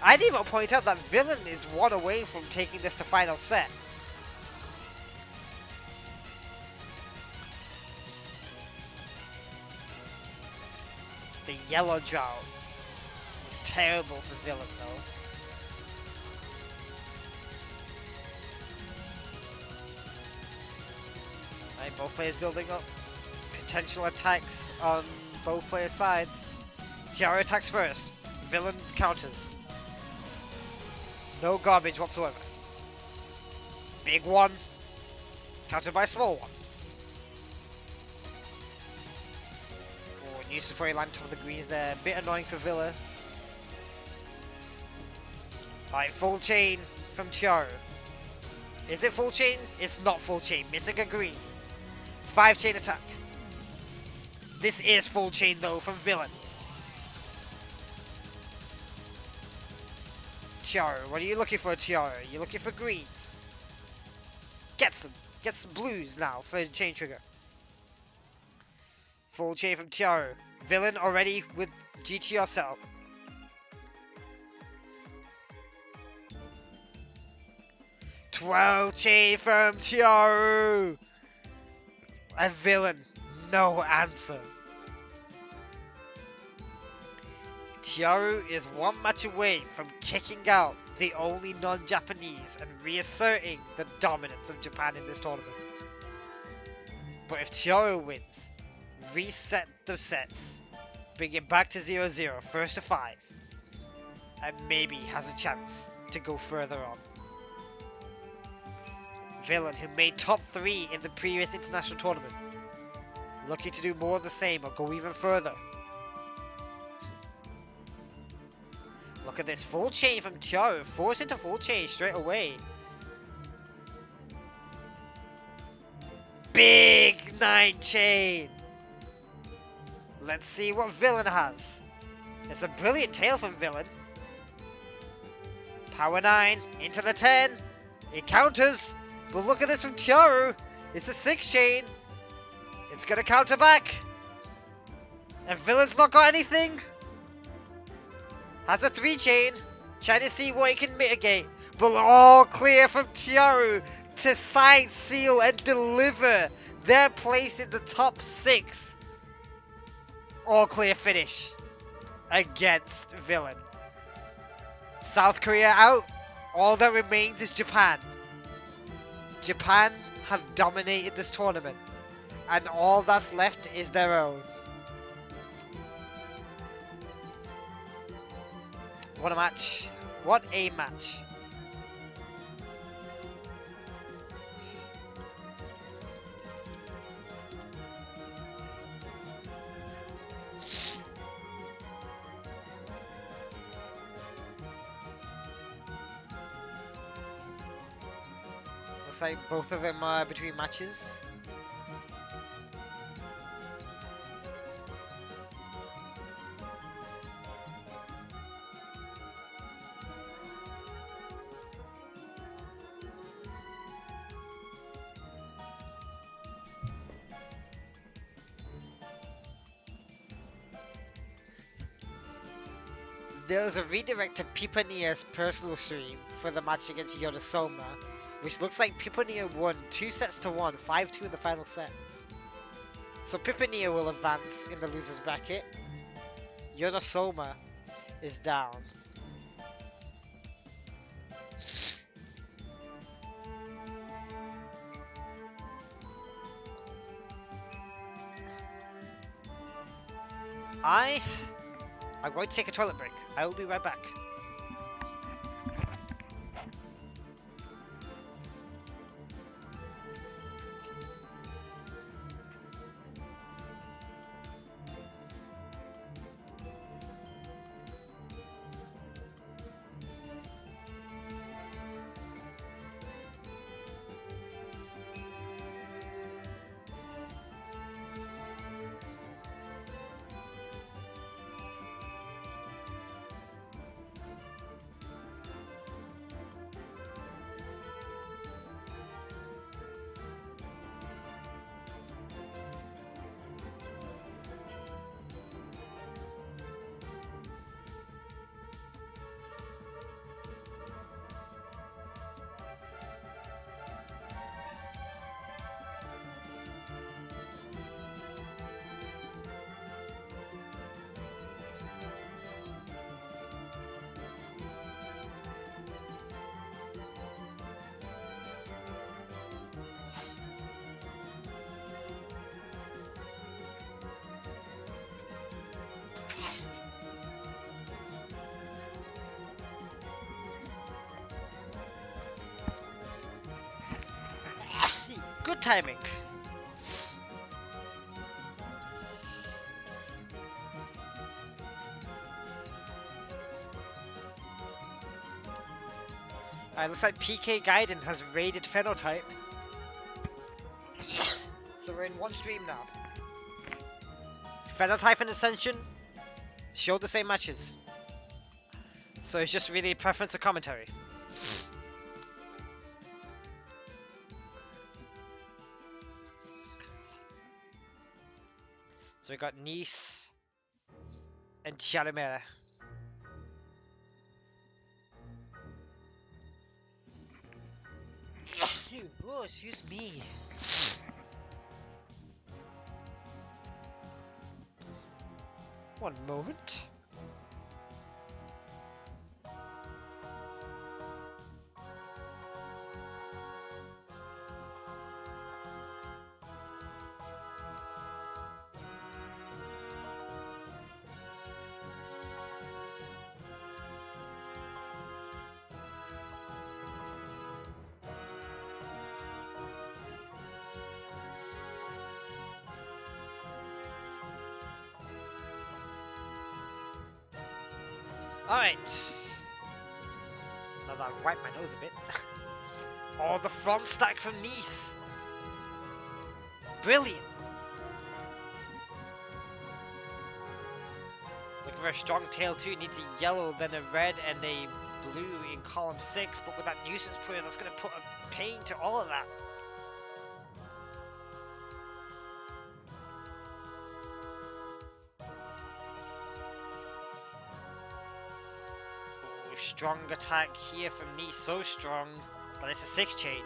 I'd even point out that Villain is 1 away from taking this to final set. The yellow drought. It's terrible for Villain though. Right, both players building up. Potential attacks on both players' sides. Chiaro attacks first. Villain counters. No garbage whatsoever. Big one. Countered by a small one. Oh, new Safari land top of the greens there. A bit annoying for Villa. Alright, full chain from Chiaru. Is it full chain? It's not full chain. Missing a green. 5 chain attack. This is full chain though from Villain. Chiaru, what are you looking for, Chiaru? You're looking for greens. Get some. Get some blues now for chain trigger. Full chain from Chiaru. Villain already with GTR cell. Twelve chain from Chiaru. And Villain, no answer. Chiaru is one match away from kicking out the only non-Japanese and reasserting the dominance of Japan in this tournament. But if Chiaru wins, reset the sets, bring it back to 0-0, first to 5, and maybe has a chance to go further on. Villain, who made top 3 in the previous international tournament, looking to do more of the same or go even further. Look at this, full chain from Chiaru, forced into full chain straight away. Big 9 chain! Let's see what Villain has. It's a brilliant tail from Villain. Power 9, into the 10. It counters, but look at this from Chiaru. It's a 6 chain. It's gonna counter back. And Villain's not got anything. Has a 3 chain. Trying to see what he can mitigate. But all clear from Chiaru to sign, seal, and deliver their place in the top 6. All clear finish against Villain. South Korea out. All that remains is Japan. Japan have dominated this tournament, and all that's left is their own. What a match. What a match. Looks like both of them are between matches. There was a redirect to Pipania's personal stream for the match against Yoda, which looks like Pipania won 2-1, 5-2 in the final set. So Pipania will advance in the losers bracket. Yoda is down. I'm going to take a toilet break. I will be right back. Good timing. Alright, looks like PK Gaiden has raided Phenotype. So we're in one stream now. Phenotype and Ascension show the same matches. So it's just really a preference of commentary. So we got Nice and Chalimera. Oh, excuse me. One moment. Alright. Now that I've wiped my nose a bit. Oh, the front stack from Nice. Brilliant. Looking for a strong tail too. It needs a yellow, then a red, and a blue in column 6. But with that nuisance player, that's going to put a pain to all of that. Strong attack here from Nice, so strong that it's a 6 chain.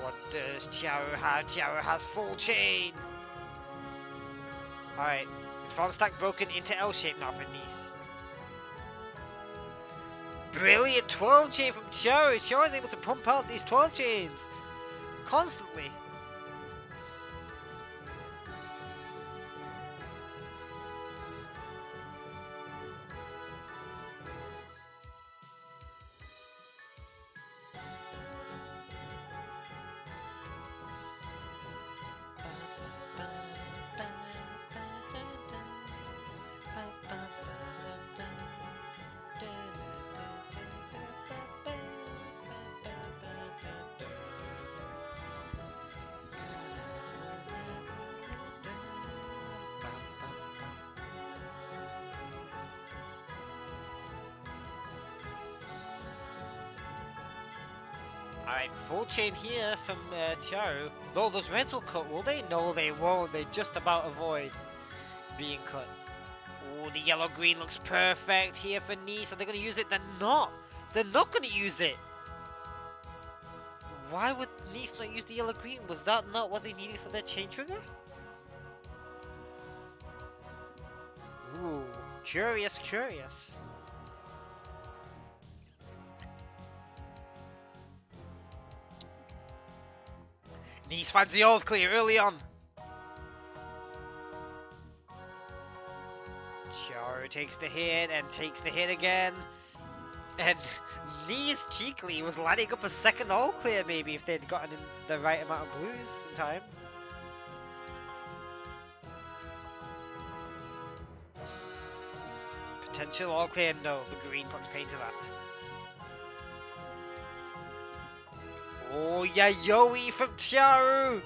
What does Tiaru have? Tiaru has full chain. Alright, front stack broken into L shape now for Nice. Brilliant 12 chain from Tiaru. Tiaru is able to pump out these 12 chains constantly. Alright, full chain here from Tiaru. No, those reds will cut, will they? No, they won't. They just about avoid being cut. Oh, the yellow-green looks perfect here for Nice. Are they going to use it? They're not. They're not going to use it. Why would Nice not use the yellow-green? Was that not what they needed for their chain trigger? Ooh, curious, curious. Nice finds the old clear early on. Tiaru takes the hit and takes the hit again. And Nice cheekily was lining up a second all clear maybe if they'd gotten in the right amount of blues in time. Potential all clear, no. The green puts pain to that. Oh, Yayoi from Tiaru!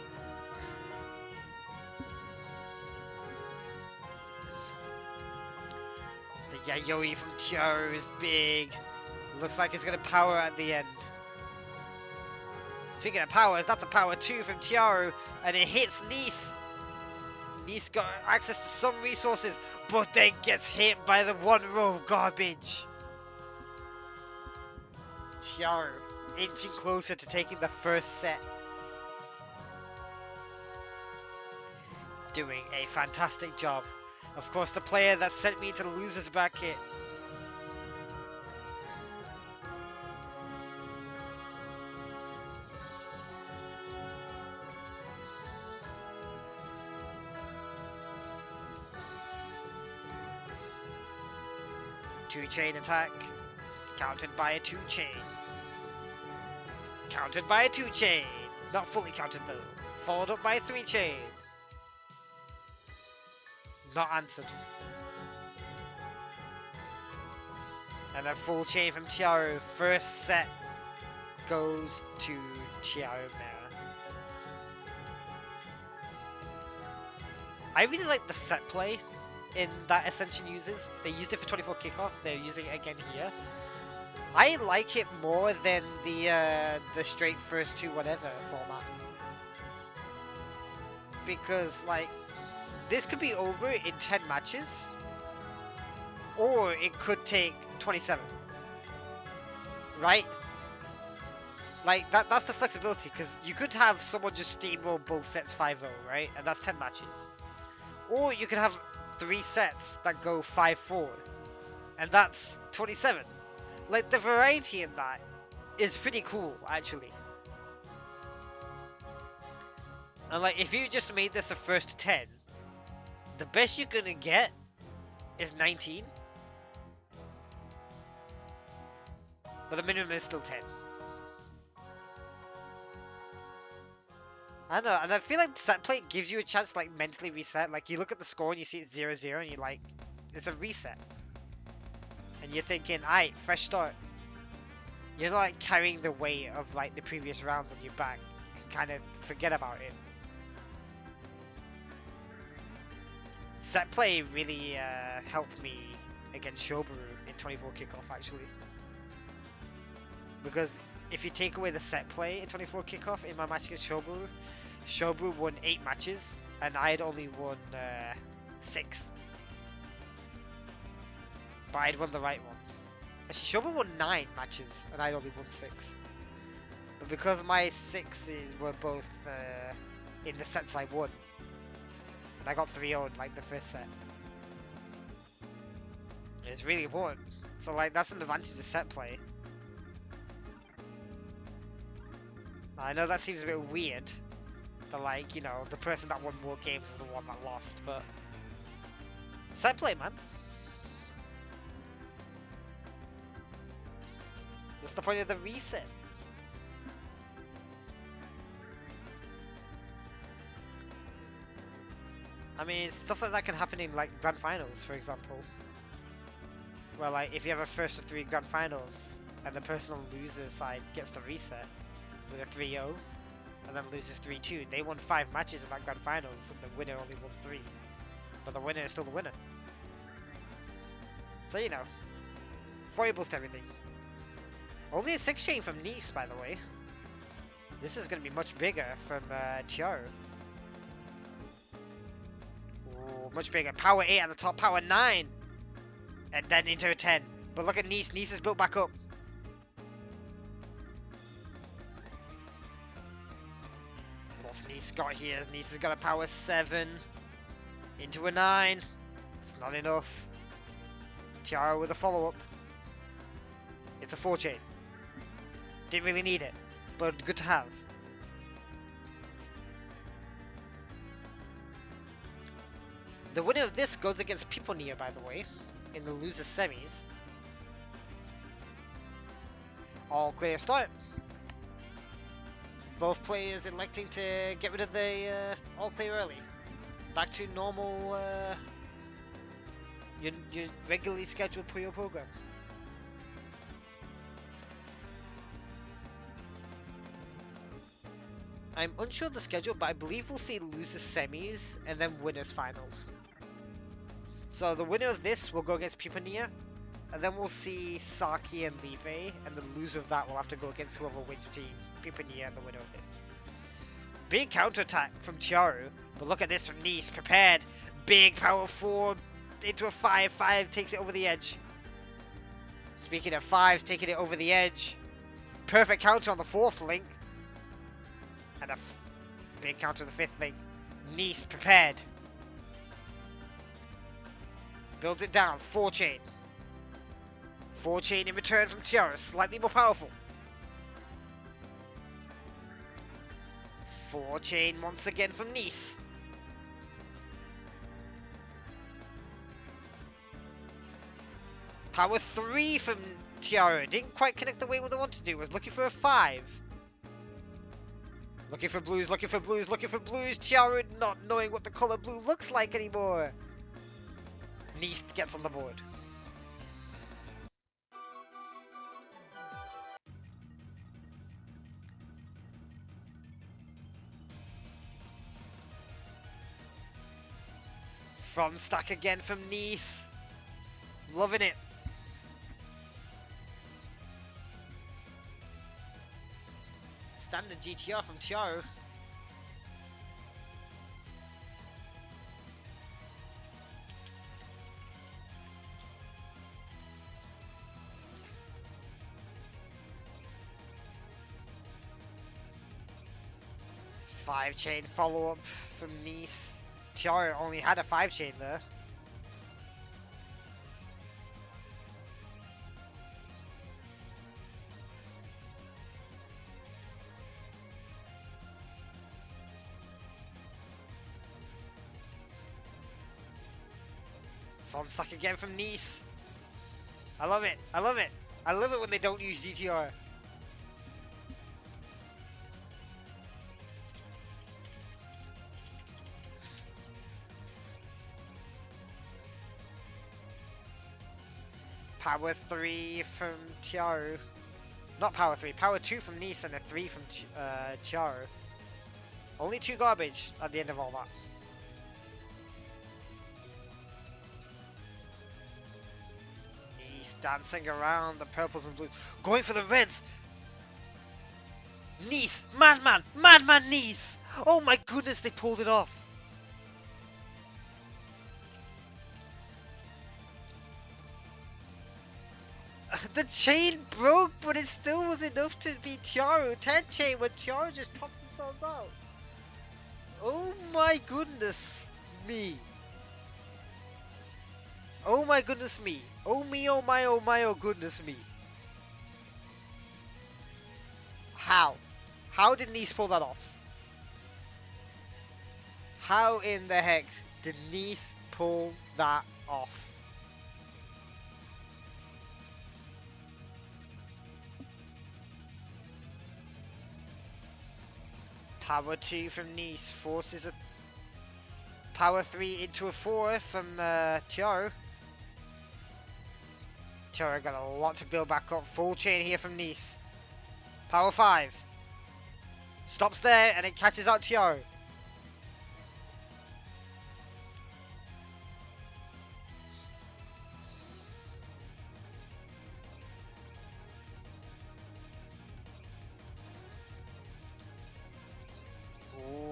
The Yayoi from Tiaru is big. Looks like it's going to power at the end. Speaking of powers, that's a power 2 from Tiaru, and it hits Nice. Nice got access to some resources, but then gets hit by the 1 row of garbage. Tiaru inching closer to taking the first set. Doing a fantastic job. Of course, the player that sent me to the loser's bracket. Two chain attack, countered by a 2 chain. Countered by a 2 chain. Not fully countered though. Followed up by a 3 chain. Not answered. And a full chain from Tiaru. First set goes to Chiaro Mera. I really like the set play in that Ascension uses. They used it for 24 kickoff, they're using it again here. I like it more than the straight first two whatever format. Because like this could be over in 10 matches, or it could take 27. Right? Like that's the flexibility, because you could have someone just steamroll both sets 5-0, right? And that's 10 matches. Or you could have 3 sets that go 5-4, and that's 27. Like, the variety in that is pretty cool, actually. And like, if you just made this a first to 10, the best you're gonna get is 19. But the minimum is still 10. I don't know, and I feel like set play gives you a chance to like mentally reset. Like, you look at the score and you see it's 0-0 and you're like, it's a reset. And you're thinking, alright, fresh start. You're not like carrying the weight of like the previous rounds on your back. You can kind of forget about it. Set play really helped me against Shobaru in 24 kickoff, actually. Because if you take away the set play in 24 kickoff in my match against Shobaru, Shobaru won 8 matches and I had only won 6. But I'd won the right ones. Actually, Shobaru won 9 matches and I'd only won 6. But because my 6s were both in the sets I won, I got 3-0 in like the first set. It's really important. So like that's an advantage of set play. I know that seems a bit weird. But like, you know, the person that won more games is the one that lost, but set play, man. That's the point of the reset. I mean, stuff like that can happen in like grand finals, for example. Where like if you have a first of 3 grand finals and the person on the loser side gets the reset with a 3-0 and then loses 3-2, they won 5 matches in that grand finals and the winner only won 3. But the winner is still the winner. So you know, foibles to everything. Only a 6 chain from Nice, by the way. This is going to be much bigger from Chiaro. Ooh, much bigger. Power 8 at the top, power 9! And then into a 10. But look at Nice. Nice is built back up. What's Nice got here? Nice has got a power 7. Into a 9. It's not enough. Chiaro with a follow-up. It's a 4 chain. Didn't really need it, but good to have. The winner of this goes against Piponia, by the way, in the loser semis. All clear start. Both players electing to get rid of the all clear early. Back to normal, your regularly scheduled PUYO program. I'm unsure of the schedule, but I believe we'll see losers semis and then winners finals. So the winner of this will go against Piponia, and then we'll see Saki and Live, and the loser of that will have to go against whoever wins between Piponia and the winner of this. Big counterattack from Chiaro, but look at this from Nice, prepared. Big power 4 into a 5-5, takes it over the edge. Speaking of 5s, taking it over the edge. Perfect counter on the 4th link. And a big counter on the 5th link. Nice prepared. Builds it down, 4 chain. 4 chain in return from Chiaro, slightly more powerful. 4 chain once again from Nice. Power 3 from Chiaro. Didn't quite connect the way what they wanted to do. Was looking for a 5. Looking for blues, looking for blues, looking for blues. Chiaro not knowing what the color blue looks like anymore. Nice gets on the board. Front stack again from Nice. Loving it. Standard GTR from Tiaru. Five chain follow up from Nice. Tiaru only had a 5 chain there. Front stack again from Nice. I love it. I love it. I love it when they don't use GTR. Power 3 from Tiaru. Not power 3, power 2 from Nice and a 3 from Tiaru. Only 2 garbage at the end of all that. Nice dancing around the purples and blues. Going for the reds! Nice! Madman! Madman Nice! Oh my goodness, they pulled it off! The chain broke, but it still was enough to beat Tiaru. 10 chain when Tiaru just topped themselves out. Oh my goodness me. Oh my goodness me. Oh me, oh my, oh my, oh goodness me. How? How did Nice pull that off? How in the heck did Nice pull that off? Power 2 from Nice forces a power 3 into a 4 from Tiaru. Tiaru got a lot to build back up. Full chain here from Nice. Power 5. Stops there and it catches out Tiaru.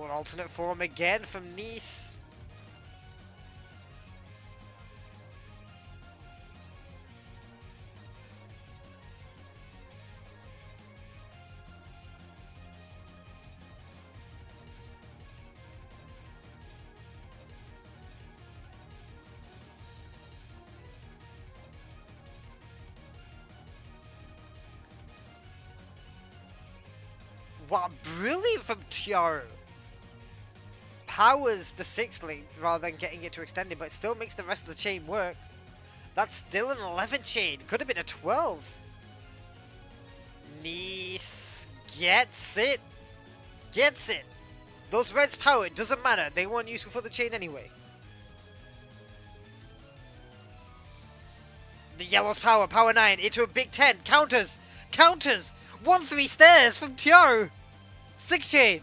Alternate form again from Nice. What brilliant from Tiaru. Powers the 6th link rather than getting it to extend it, but still makes the rest of the chain work. That's still an 11 chain. Could have been a 12. Nice gets it. Gets it. Those reds power, it doesn't matter. They weren't useful for the chain anyway. The yellow's power, power 9 into a big 10. Counters. Counters. 1-3 stairs from Tiaru. 6 chain.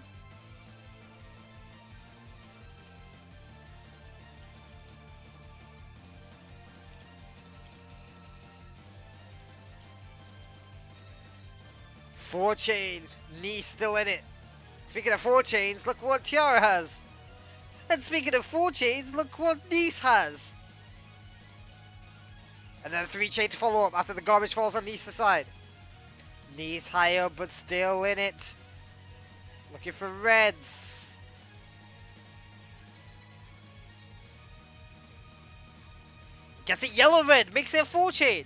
Four chain, Nice still in it. Speaking of 4 chains, look what Tiaru has. And speaking of 4 chains, look what Nice has. And then a 3 chain to follow up after the garbage falls on Nice's side. Nice higher, but still in it. Looking for reds. Gets it yellow red, makes it a 4 chain.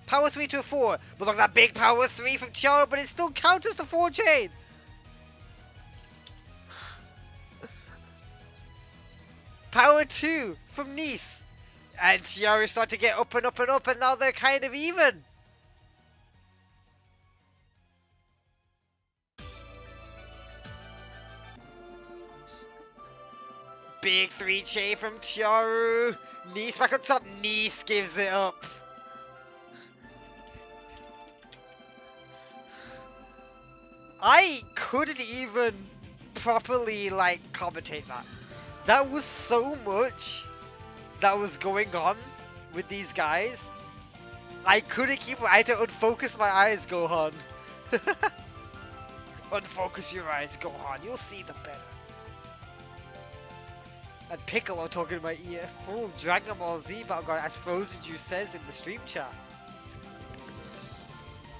Power 3 to a 4. But look at that big power 3 from Tiaru, but it still counters the 4 chain. Power 2 from Nice. And Tiaru start to get up and up and up, and now they're kind of even. Big 3 chain from Tiaru. Nice back on top. Nice gives it up. I couldn't even properly, like, commentate that. That was so much. that was going on with these guys. I couldn't keep. I had to unfocus my eyes, Gohan. Unfocus your eyes, Gohan. You'll see them better. And Piccolo talking in my ear. Full Dragon Ball Z Battleground, as Frozen Juice says in the stream chat.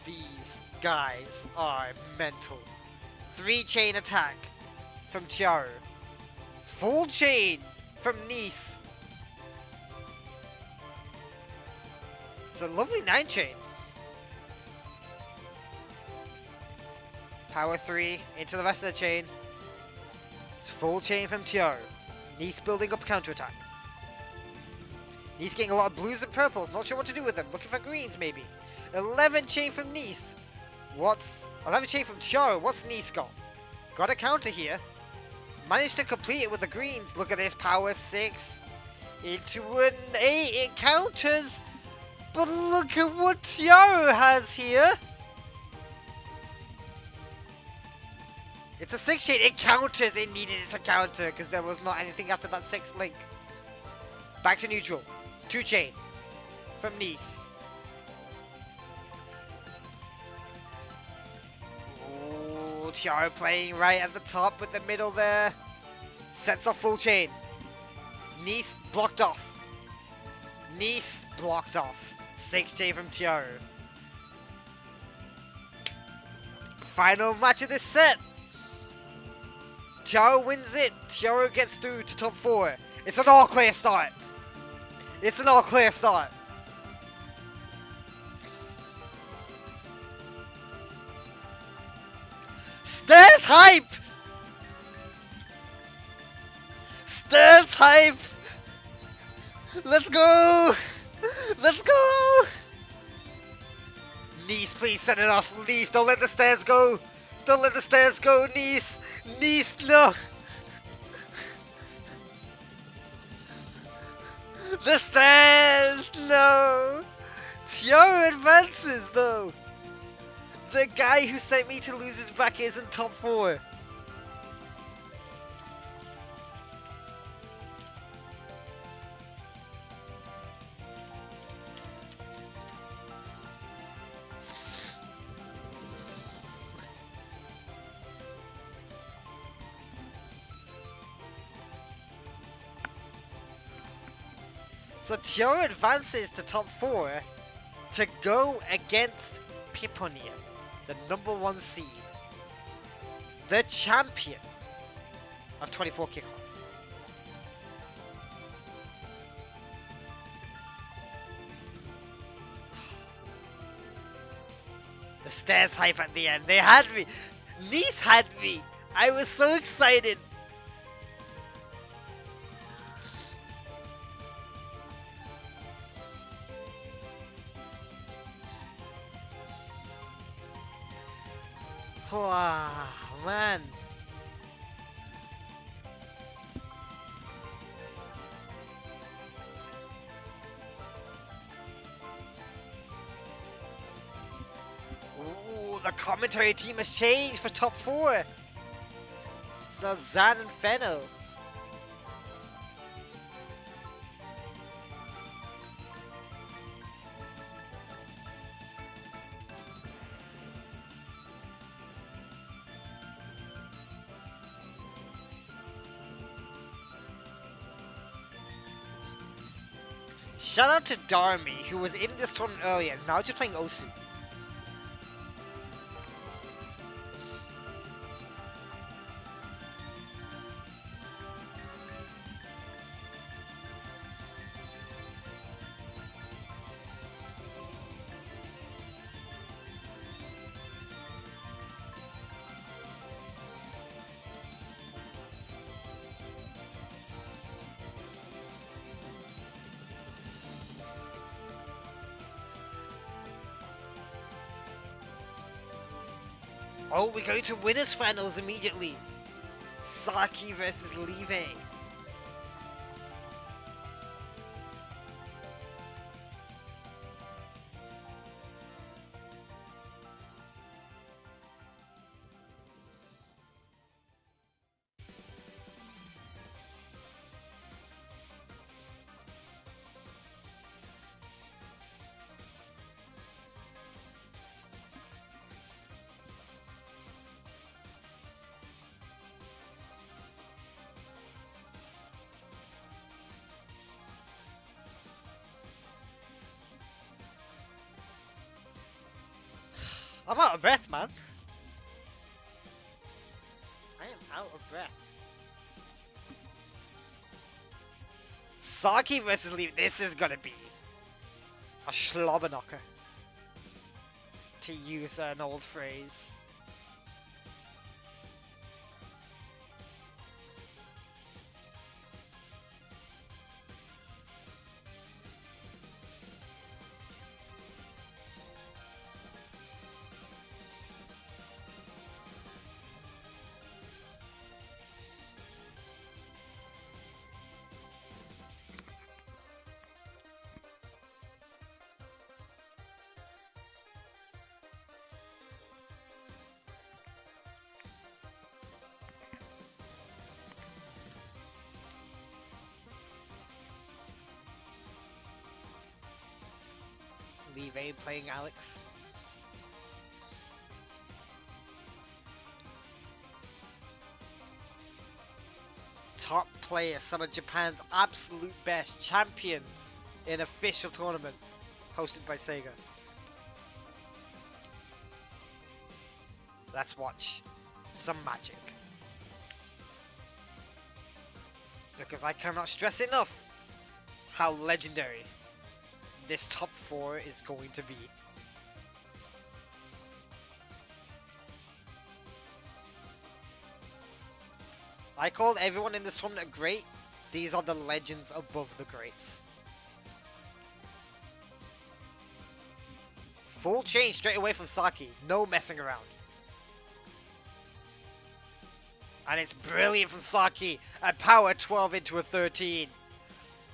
These guys are mental. 3-chain attack from Chiaru. Full chain from Nice. It's a lovely 9-chain. Power 3 into the rest of the chain. It's full chain from Chiaru. Nice building up counterattack. Nice getting a lot of blues and purples. Not sure what to do with them. Looking for greens maybe. 11 chain from Nice. 11 chain from Chiaru? What's Nice got? Got a counter here. Managed to complete it with the greens. Look at this. Power 6 into an 8. It counters. But look at what Chiaru has here. It's a 6-chain. It counters. It needed it to counter because there was not anything after that 6th link. Back to neutral. 2-chain from Nice. Ooh, Chiaru playing right at the top with the middle there. Sets off full chain. Nice blocked off. Nice blocked off. 6-chain from Chiaru. Final match of this set. Chiaru wins it. Chiaru gets through to top 4. It's an all clear start. It's an all clear start. Stairs hype! Stairs hype! Let's go! Let's go! Nice, please send it off. Nice, don't let the stairs go. Don't let the stairs go, Nice. Nice, no. The stairs, no. Chiaru advances, though. The guy who sent me to losers bracket is in top 4. So Chiaru advances to top 4 to go against Piponia, the number 1 seed, the champion of 24 kickoff. The stairs hype at the end. They had me. Nice had me. I was so excited. Wow, man. Ooh, the commentary team has changed for top 4. It's now Zan and Feno. Shout out to Darmy, who was in this tournament earlier, now just playing Osu. Oh, we're going to winners finals immediately. Saki versus Live. I'm out of breath, man. I am out of breath. Saki versus Leave. This is gonna be a slobberknocker, to use an old phrase. Leave A playing Alex. Top player, some of Japan's absolute best champions in official tournaments hosted by Sega. Let's watch some magic. Because I cannot stress enough how legendary this top 4 is going to be. I called everyone in this tournament a great. These are the legends above the greats. Full change straight away from Saki. No messing around. And it's brilliant from Saki. A power 12 into a 13.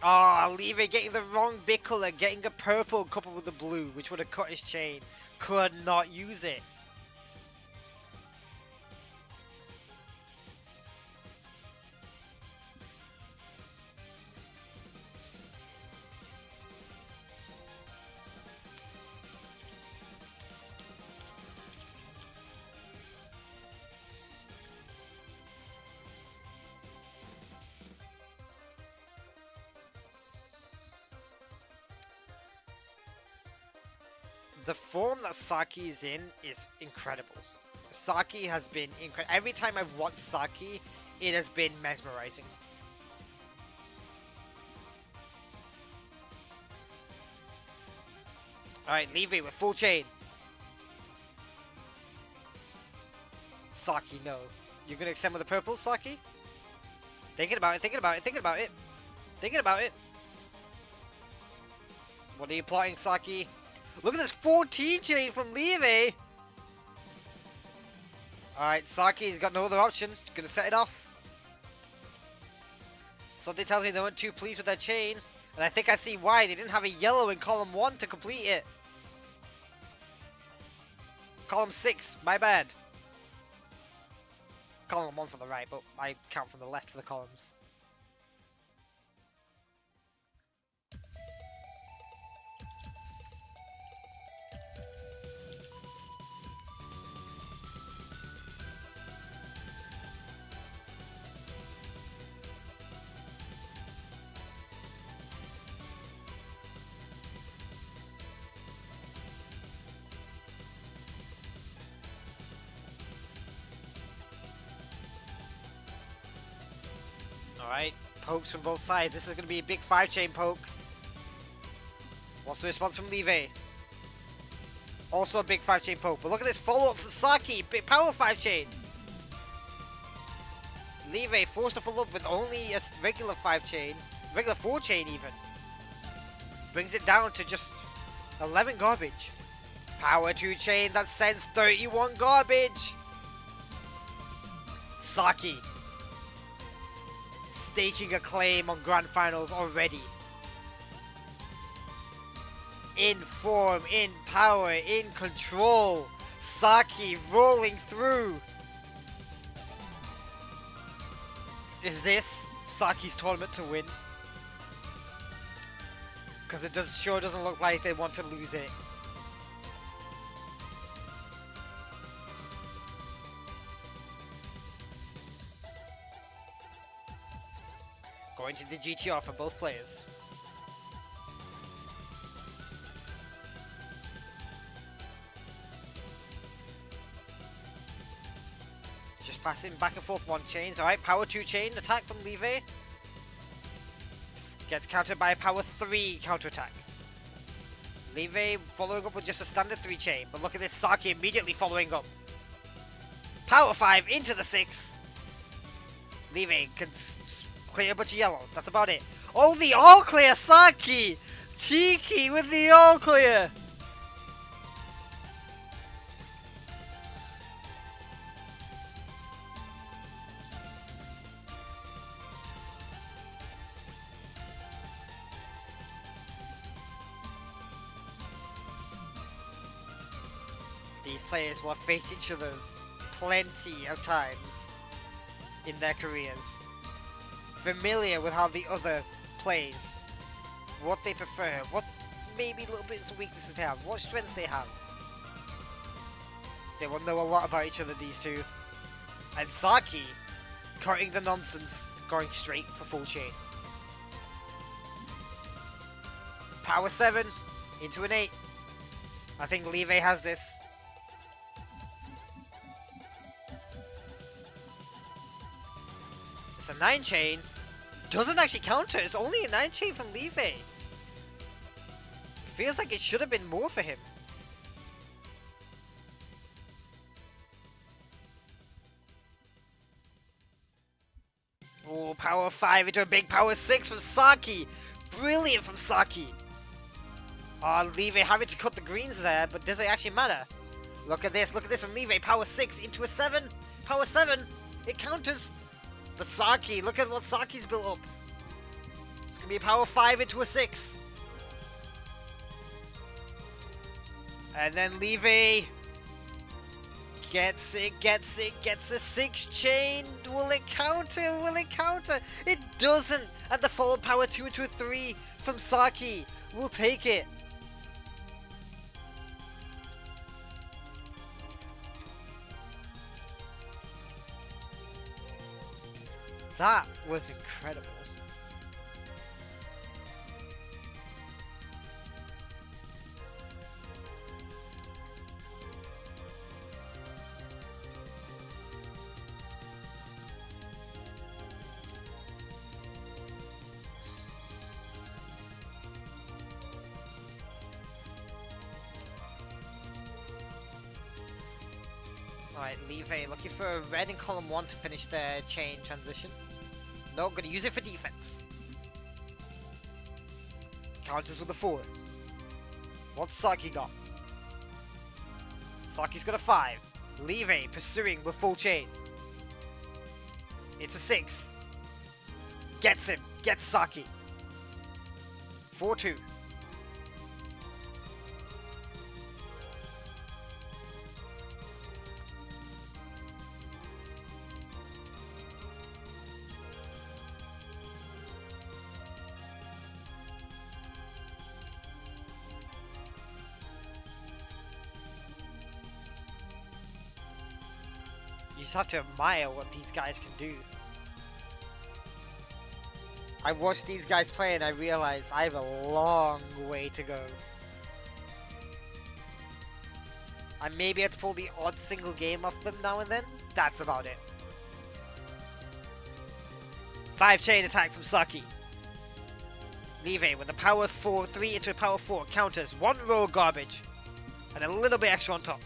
Ah, oh, Leave getting the wrong bit color, getting a purple coupled with the blue, which would have cut his chain. Could not use it. The form that Saki is in is incredible. Saki has been incredible. Every time I've watched Saki, it has been mesmerizing. Alright, Leave it with full chain. Saki, no. You're gonna extend with the purple, Saki? Thinking about it, thinking about it, thinking about it. Thinking about it. What are you plotting, Saki? Look at this 14 chain from Leave. Alright, Saki's got no other option. Gonna set it off. Something tells me they weren't too pleased with their chain. And I think I see why. They didn't have a yellow in column 1 to complete it. Column 6, my bad. Column 1 from the right, but I count from the left for the columns. Alright, pokes from both sides. This is going to be a big 5-chain poke. What's the response from Leave? Also a big 5-chain poke. But look at this follow-up from Saki. Big power 5-chain. Leave forced to follow up with only a regular 5-chain. Regular 4-chain even. Brings it down to just 11 garbage. Power 2-chain that sends 31 garbage. Saki staking a claim on Grand Finals already. In form, in power, in control. Saki rolling through. Is this Saki's tournament to win? Because it sure doesn't look like they want to lose it. Going to the GTR for both players. Passing back and forth 1 chains. Alright, power 2 chain attack from Leve. Gets countered by a power 3 counter attack. Leve following up with just a standard 3 chain. But look at this, Saki immediately following up. Power 5 into the 6. Leve can clear a bunch of yellows. That's about it. Oh, the all clear Saki! Cheeky with the all clear! These players will have faced each other plenty of times in their careers. Familiar with how the other plays, what they prefer, what maybe little bits of weaknesses they have, what strengths they have. They will know a lot about each other, these two. And Saki, cutting the nonsense, going straight for full chain. Power 7 into an 8. I think Leve has this. It's a 9 chain. Doesn't actually counter. It's only a 9 chain from Leve. Feels like it should have been more for him. Oh, power 5 into a big power 6 from Saki. Brilliant from Saki. Leve having to cut the greens there, but does it actually matter? Look at this from Leve. Power 6 into a 7. Power 7. It counters. But Saki, look at what Saki's built up. It's going to be a power 5 into a 6. And then Leve gets a 6 chain. Will it counter? Will it counter? It doesn't. And the forward power 2 into a 3 from Saki. We'll take it. That was incredible. Alright, Leve looking for a red in column 1 to finish their chain transition. No, gonna use it for defense. Counters with a 4. What's Saki got? Saki's got a 5. Leve pursuing with full chain. It's a 6. Gets him. Gets Saki. 4-2. You just have to admire what these guys can do. I watched these guys play and I realized I have a long way to go. I maybe have to pull the odd single game off them now and then. That's about it. 5 chain attack from Saki. Leve with a power 4, 3 into a power 4 counters 1 row garbage and a little bit extra on top.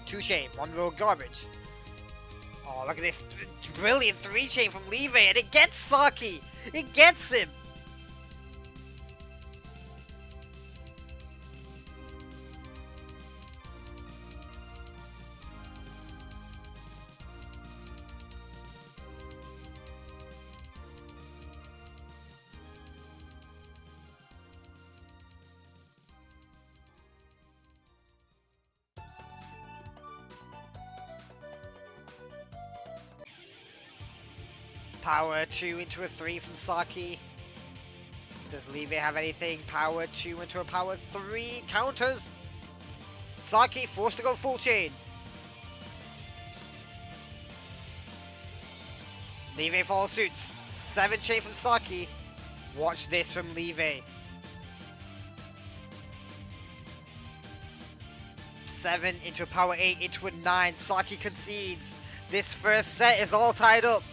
2 chain, 1 row garbage. Oh, look at this brilliant 3 chain from Leve, and it gets Saki. It gets him. Power 2 into a 3 from Saki. Does Leve have anything? Power 2 into a power 3. Counters. Saki forced to go full chain. Leve follows suits. 7 chain from Saki. Watch this from Leve. 7 into a power 8 into a 9. Saki concedes. This first set is all tied up.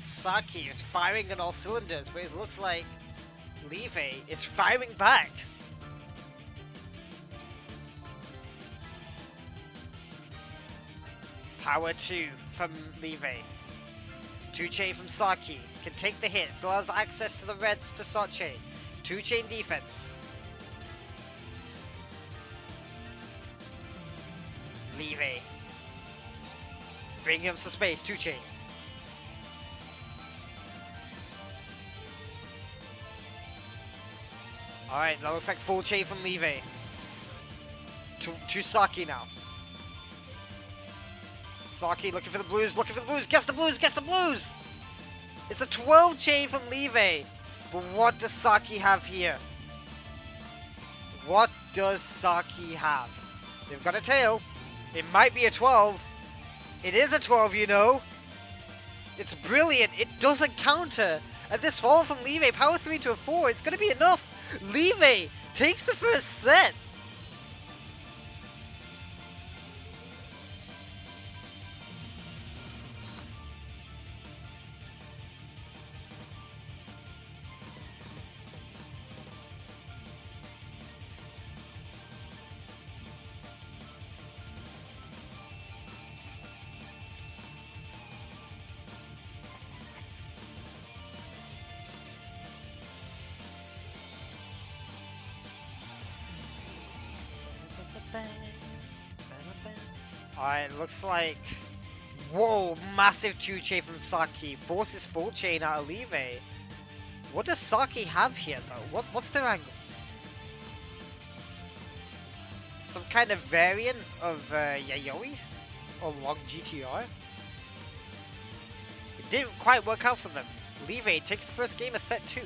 Saki is firing on all cylinders, but it looks like Levy is firing back. Power 2 from Levy. 2-chain from Saki. Can take the hit. Still has access to the reds to Soche. 2-chain defense. Levy. Bring him to space. 2-chain. Alright, that looks like full chain from Levy. To Saki now. Saki looking for the blues, Guess the blues, guess the blues! It's a 12 chain from Levy. But what does Saki have here? What does Saki have? They've got a tail. It might be a 12. It is a 12, you know. It's brilliant. It doesn't counter. And this fall from Levy, power 3 to a 4, it's going to be enough. Levy takes the first set. Alright, looks like... Whoa, massive 2-chain from Saki. Forces full chain out of Levy. What does Saki have here, though? What's their angle? Some kind of variant of Yayoi? Or long GTR? It didn't quite work out for them. Levy takes the first game of set 2.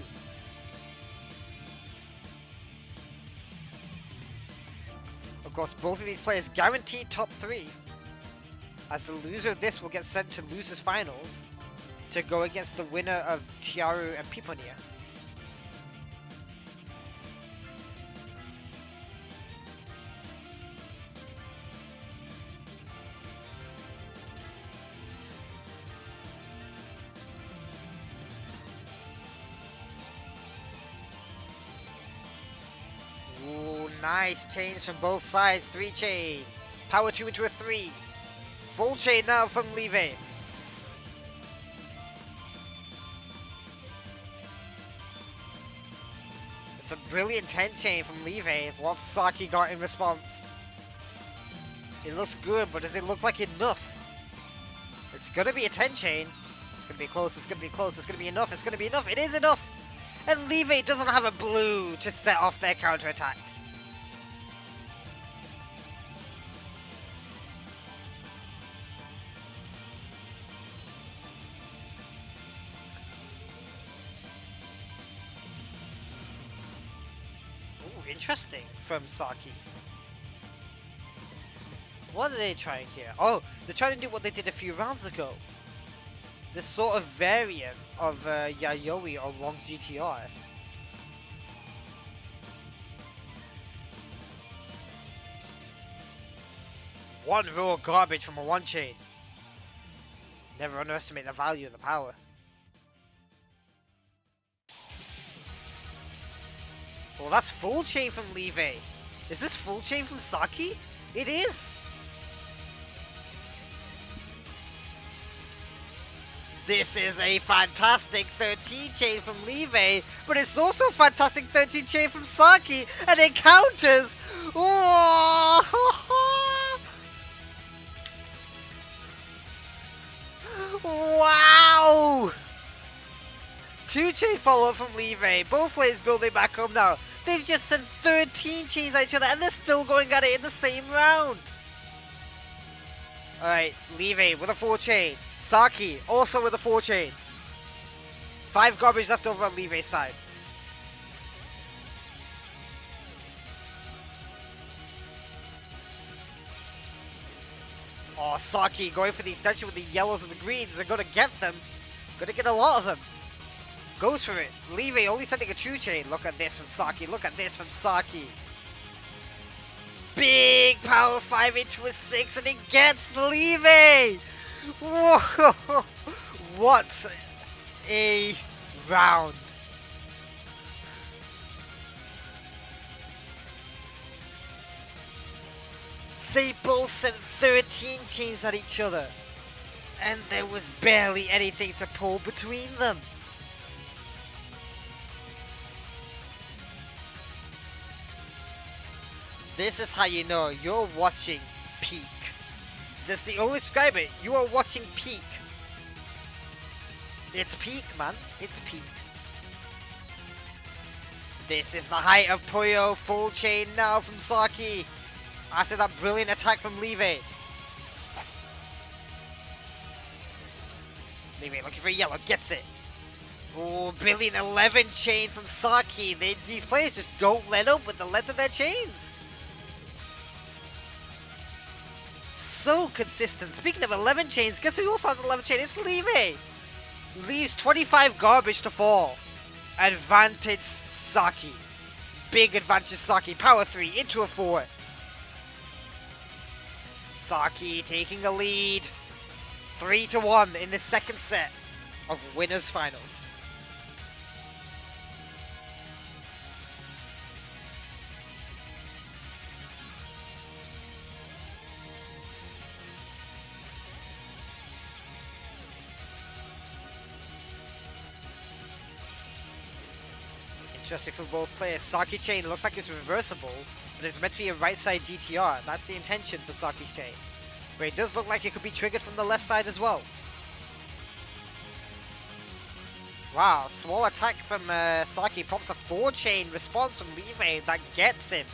Of course, both of these players guaranteed top 3. As the loser of this will get sent to losers finals to go against the winner of Tiaru and Piponia. Ooh, nice chains from both sides. 3-chain. Power 2 into a 3. Full chain now from Levy. It's a brilliant 10-chain from Levy. What Saki got in response. It looks good, but does it look like enough? It's gonna be a 10-chain. It's gonna be close, it's gonna be close, it's gonna be enough, it's gonna be enough. It is enough! And Levy doesn't have a blue to set off their counter-attack. Interesting from Saki. What are they trying here? Oh, they're trying to do what they did a few rounds ago. This sort of variant of Yayoi or long GTR. One raw garbage from a 1-chain. Never underestimate the value of the power. Well, that's full chain from Levy. Is this full chain from Saki? It is. This is a fantastic 13 chain from Levy, but it's also a fantastic 13 chain from Saki, and it counters. Wow! 2-chain follow-up from Levy. Both players building back up now. They've just sent 13 chains at each other and they're still going at it in the same round. Alright, Levy with a 4-chain. Saki also with a 4-chain. 5 garbage left over on Levy's side. Oh, Saki going for the extension with the yellows and the greens. They're gonna get them. Gonna get a lot of them. Goes for it. Levy only sending a true chain. Look at this from Saki. Look at this from Saki. Big power 5 into a 6 and it gets Levy. Whoa! What a round. They both sent 13 chains at each other. And there was barely anything to pull between them. This is how you know you're watching peak. That's the only describe it. You are watching peak. It's peak, man. It's peak. This is the height of PUYO. Full chain now from Saki. After that brilliant attack from Levy. Levy looking for yellow. Gets it. Oh, brilliant 11 chain from Saki. These players just don't let up with the length of their chains. So consistent. Speaking of 11 chains, guess who also has 11 chains? It's Levy. Leaves 25 garbage to fall. Advantage Saki. Big advantage Saki. Power 3 into a 4. Saki taking a lead. 3-1 in the second set of winners finals. Interesting for both players. Saki chain looks like it's reversible, but it's meant to be a right side GTR. That's the intention for Saki's chain. But it does look like it could be triggered from the left side as well. Wow, small attack from Saki pops a 4 chain response from Levy that gets him.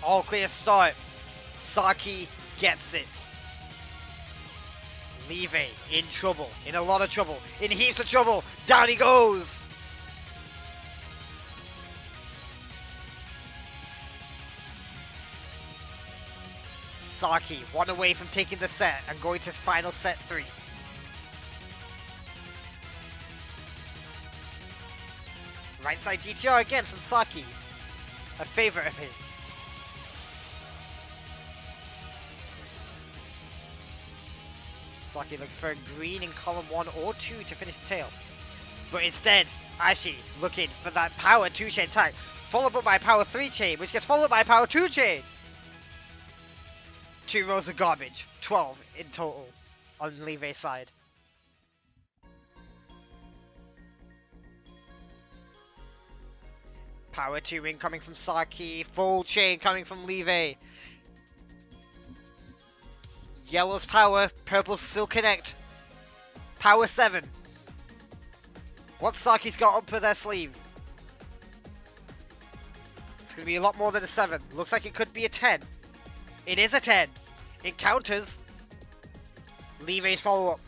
All clear start. Saki gets it. Levy in trouble. In a lot of trouble. In heaps of trouble. Down he goes. Saki, 1 away from taking the set and going to his final set 3. Right side GTR again from Saki. A favorite of his. Saki looking for a green in column 1 or 2 to finish the tail. But instead, Ashi looking for that power 2 chain attack, followed up by power 3 chain, which gets followed by power 2 chain. 2 rows of garbage, 12 in total on Levy's side. Power 2 incoming from Saki, full chain coming from Levy. Yellow's power, purple's still connect. Power 7. What Saki's got up their sleeve? It's going to be a lot more than a 7. Looks like it could be a 10. It is a 10. It counters. Levy's follow-up.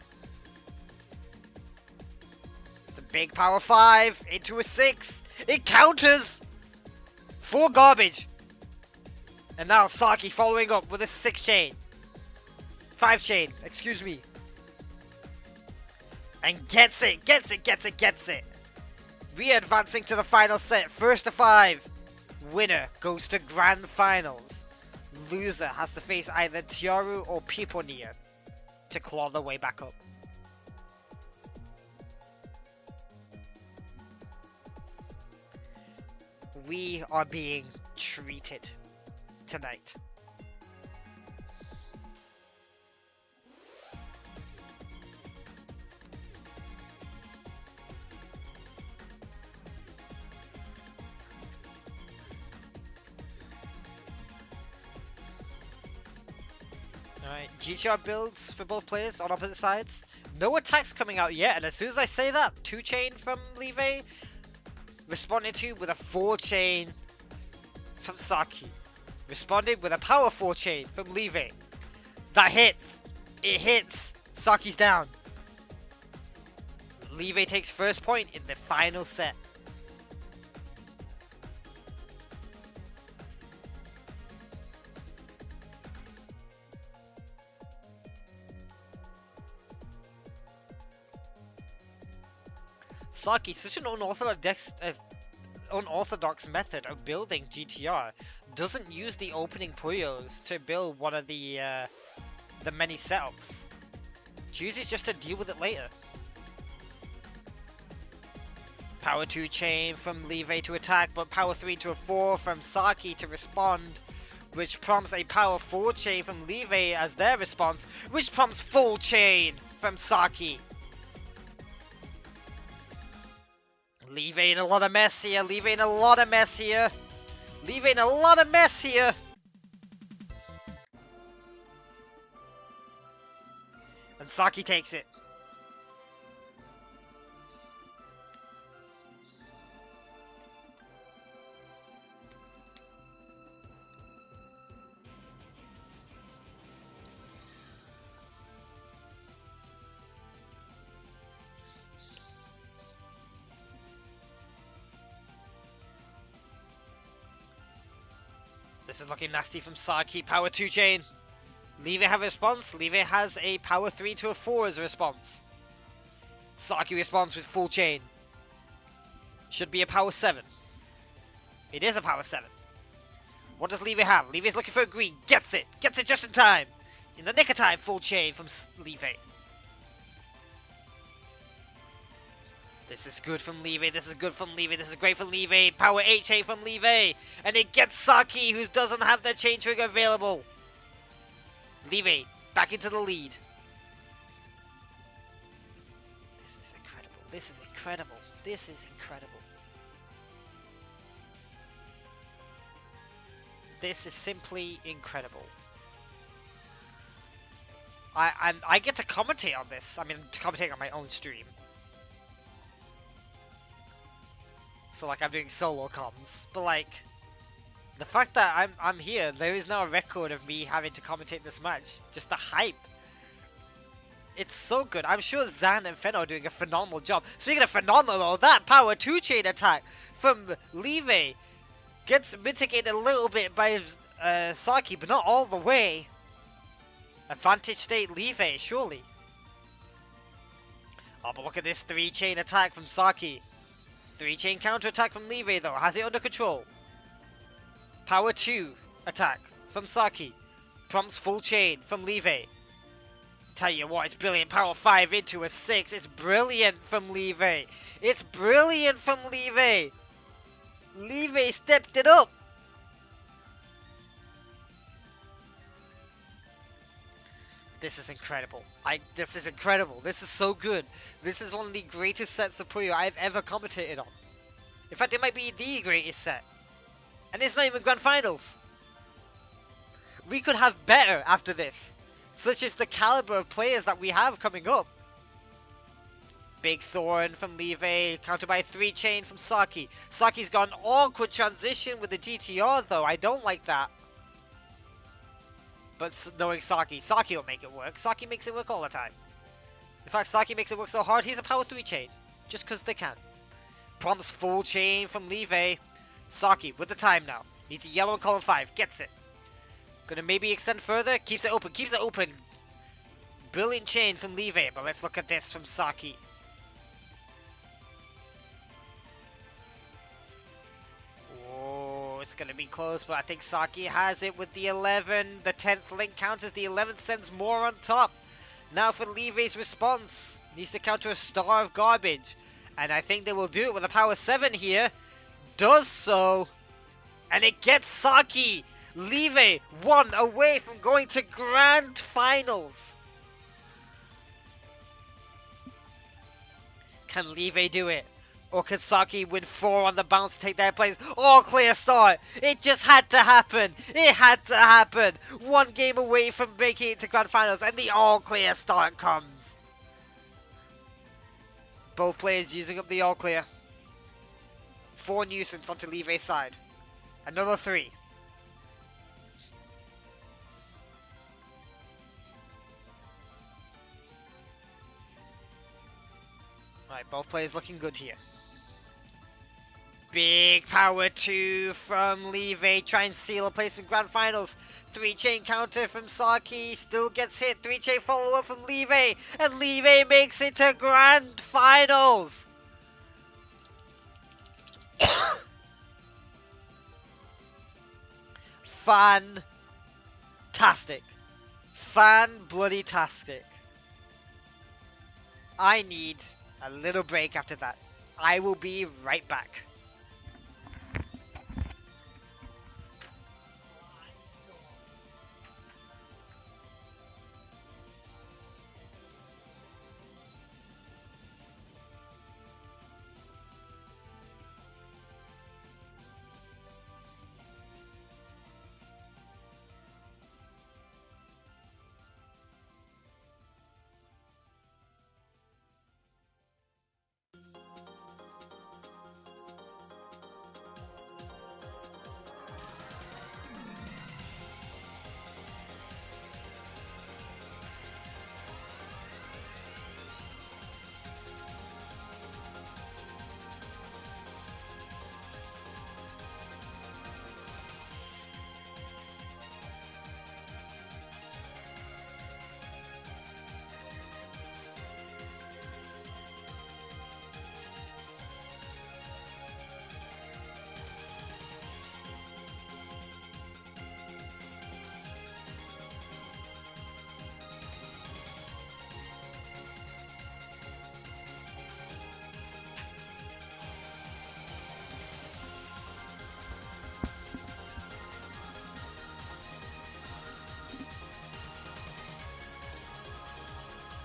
It's a big power 5 into a 6. It counters. 4 garbage. And now Saki following up with a 6 chain. 5 chain, excuse me. And gets it. We are advancing to the final set. First to 5. Winner goes to grand finals. Loser has to face either Tiaru or Piponia to claw their way back up. We are being treated tonight. Alright, GTR builds for both players on opposite sides. No attacks coming out yet, and as soon as I say that, 2 chain from Levy, responded to with a 4 chain from Saki. Responded with a power 4 chain from Levy. That hits. It hits. Saki's down. Live takes first point in the final set. Saki, such an unorthodox method of building GTR, doesn't use the opening Puyos to build one of the many setups. Chooses just to deal with it later. Power 2 chain from Live to attack, but power 3 to a 4 from Saki to respond, which prompts a power 4 chain from Live as their response, which prompts full chain from Saki. Live in a lot of mess here, Live in a lot of mess here. Live in a lot of mess here. And Saki takes it. This is looking nasty from Saki. Power 2 chain. Live have a response. Live has a power 3 to a 4 as a response. Saki responds with full chain. Should be a power 7. It is a power 7. What does Live have? Live is looking for a green. Gets it. Gets it just in time. In the nick of time, full chain from Live. This is good from Live, this is good from Live, this is great from Live. Power 8 chain from Live. And it gets Saki, who doesn't have the chain trigger available. Live, back into the lead. This is incredible, this is incredible, this is incredible. This is simply incredible. I get to commentate on this, I mean, to commentate on my own stream. So like I'm doing solo comms, but like the fact that I'm here, there is now a record of me having to commentate this match. Just the hype. It's so good. I'm sure Zan and Fen are doing a phenomenal job. Speaking of phenomenal, that power 2 chain attack from Live gets mitigated a little bit by Saki, but not all the way. Advantage state Live, surely. Oh, but look at this 3 chain attack from Saki. 3 chain counter attack from Live though, has it under control. Power 2 attack from Saki. Prompts full chain from Live. Tell you what, it's brilliant. Power 5 into a 6. It's brilliant from Live. It's brilliant from Live. Live stepped it up. This is incredible. This is incredible. This is so good. This is one of the greatest sets of Puyo I've ever commentated on. In fact, it might be the greatest set. And it's not even Grand Finals. We could have better after this. Such as the caliber of players that we have coming up. Big Thorn from Live, countered by 3 chain from Saki. Saki's got an awkward transition with the GTR though. I don't like that. But knowing Saki will make it work. Saki makes it work all the time. In fact, Saki makes it work so hard, he's a power 3 chain. Just because they can. Prompts full chain from Live. Saki with the time now. Needs a yellow in column 5. Gets it. Gonna maybe extend further. Keeps it open. Keeps it open. Brilliant chain from Live. But let's look at this from Saki. It's going to be close, but I think Saki has it with the 11. The 10th link counters. The 11th sends more on top. Now for Live's response. Needs to counter a star of garbage. And I think they will do it with a power 7 here. Does so. And it gets Saki. Live 1 away from going to Grand Finals. Can Live do it? Or can Saki win 4 on the bounce to take their place? All clear start. It just had to happen. It had to happen. 1 game away from making it to Grand Finals and the all clear start comes. Both players using up the all clear. 4 nuisance onto Live's side. Another 3. Alright, both players looking good here. Big power 2 from Levy, try and seal a place in Grand Finals. 3-chain counter from Saki, still gets hit. 3-chain follow-up from Levy, and Levy makes it to Grand Finals! Fantastic. Fan-bloody-tastic. I need a little break after that. I will be right back.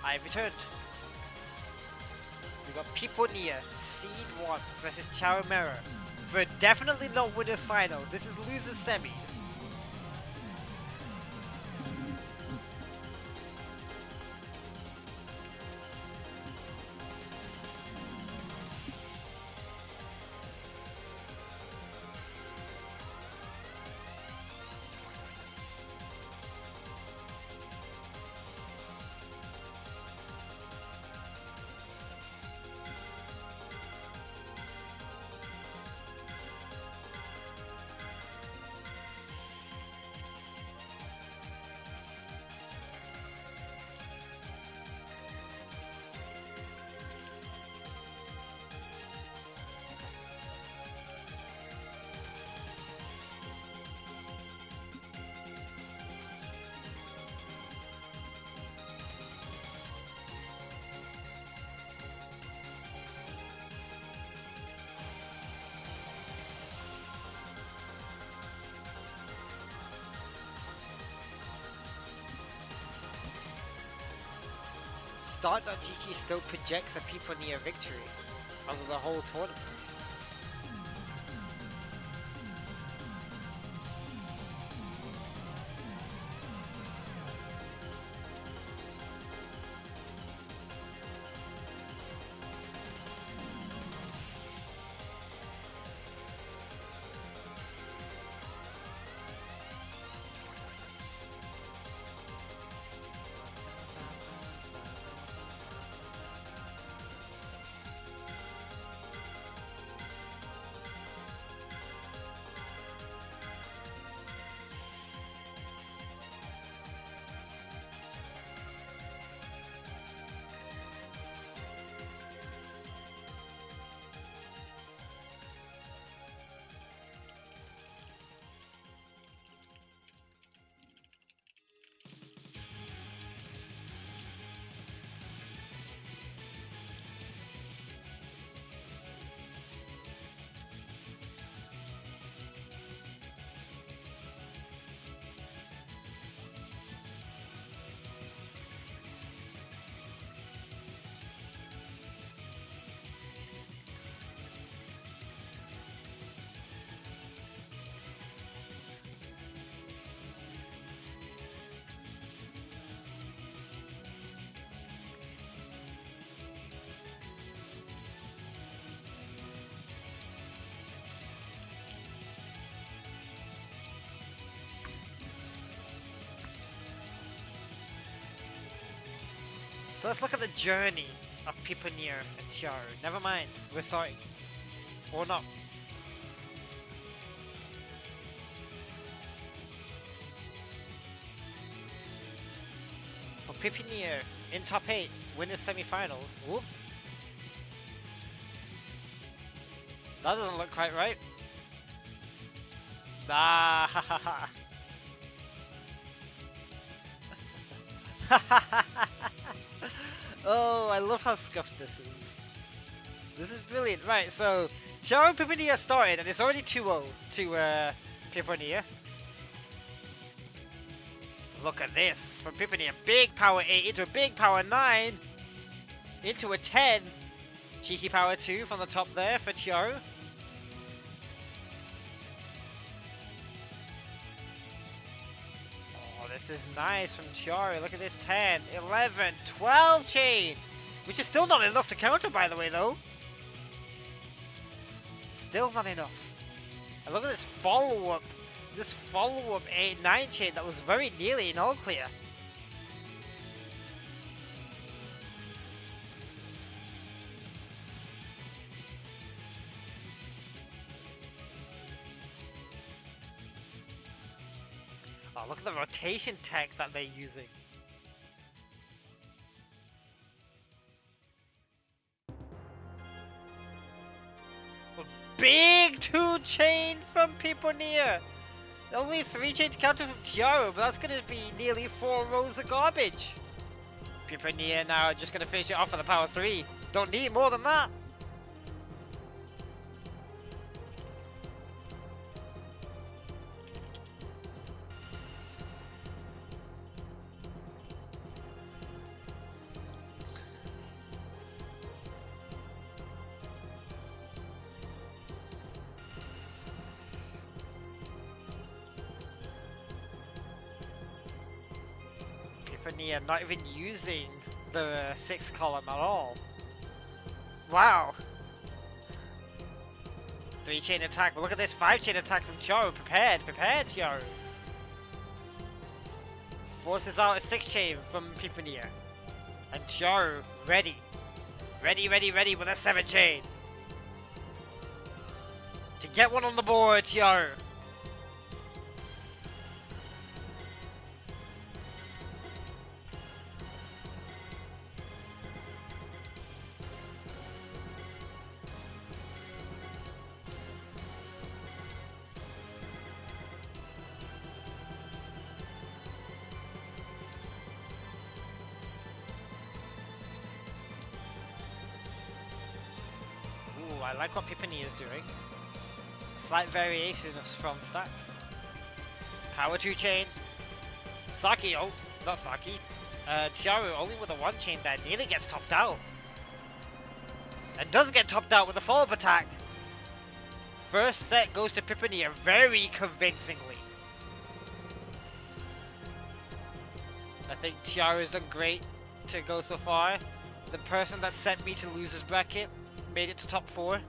I've returned. We got Piponia, Seed 1 versus Charamera for definitely not winners finals. This is losers semis. Start.gg still projects a Piponia victory over the whole tournament. So let's look at the journey of Piponeer and Tiaru. Never mind, we're sorry. Or not. For Piponeer in top 8, win the semi-finals. Whoop. That doesn't look quite right. Ah, ha ha ha. Oh, I love how scuffed this is. This is brilliant. Right, so Tiaru and Piponeer started, and it's already 2-0 to Piponeer. Look at this from Piponeer. Big power 8 into a big power 9 into a 10. Cheeky power 2 from the top there for Tiaru. This is nice from Tiaru. Look at this 10, 11, 12 chain. Which is still not enough to counter, by the way, though. Still not enough. And look at this follow-up. This follow-up 8, 9 chain that was very nearly in all clear. Oh, look at the rotation tech that they're using. A big 2 chain from Piponeer. Only 3 chain to counter from Tiaru, but that's going to be nearly 4 rows of garbage. Piponeer now just going to finish it off with a power 3. Don't need more than that. Piponeer not even using the 6th column at all. Wow. 3 chain attack, but look at this 5 chain attack from Tiaru. Prepared Tiaru. Forces out a 6 chain from Piponeer. And Tiaru ready with a 7 chain. To get one on the board, Tiaru. I like what Piponeer is doing. Slight variation of front stack. Power 2 chain. Saki, oh, not Saki. Tiaru only with a 1 chain there, nearly gets topped out. And does get topped out with a follow-up attack. First set goes to Piponeer very convincingly. I think Tiaru's done great to go so far. The person that sent me to losers bracket made it to top 4.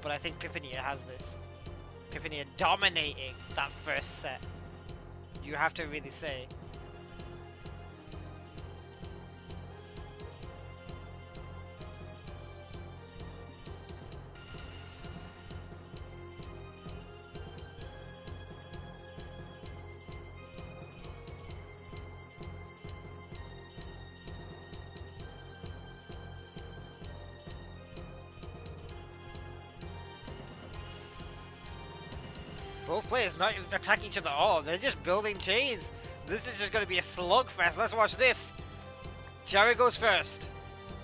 But I think Piponeer has this. Piponeer dominating that first set. You have to really say. Both players not even attacking each other at all. They're just building chains. This is just going to be a slugfest. Let's watch this. Tiaru goes first.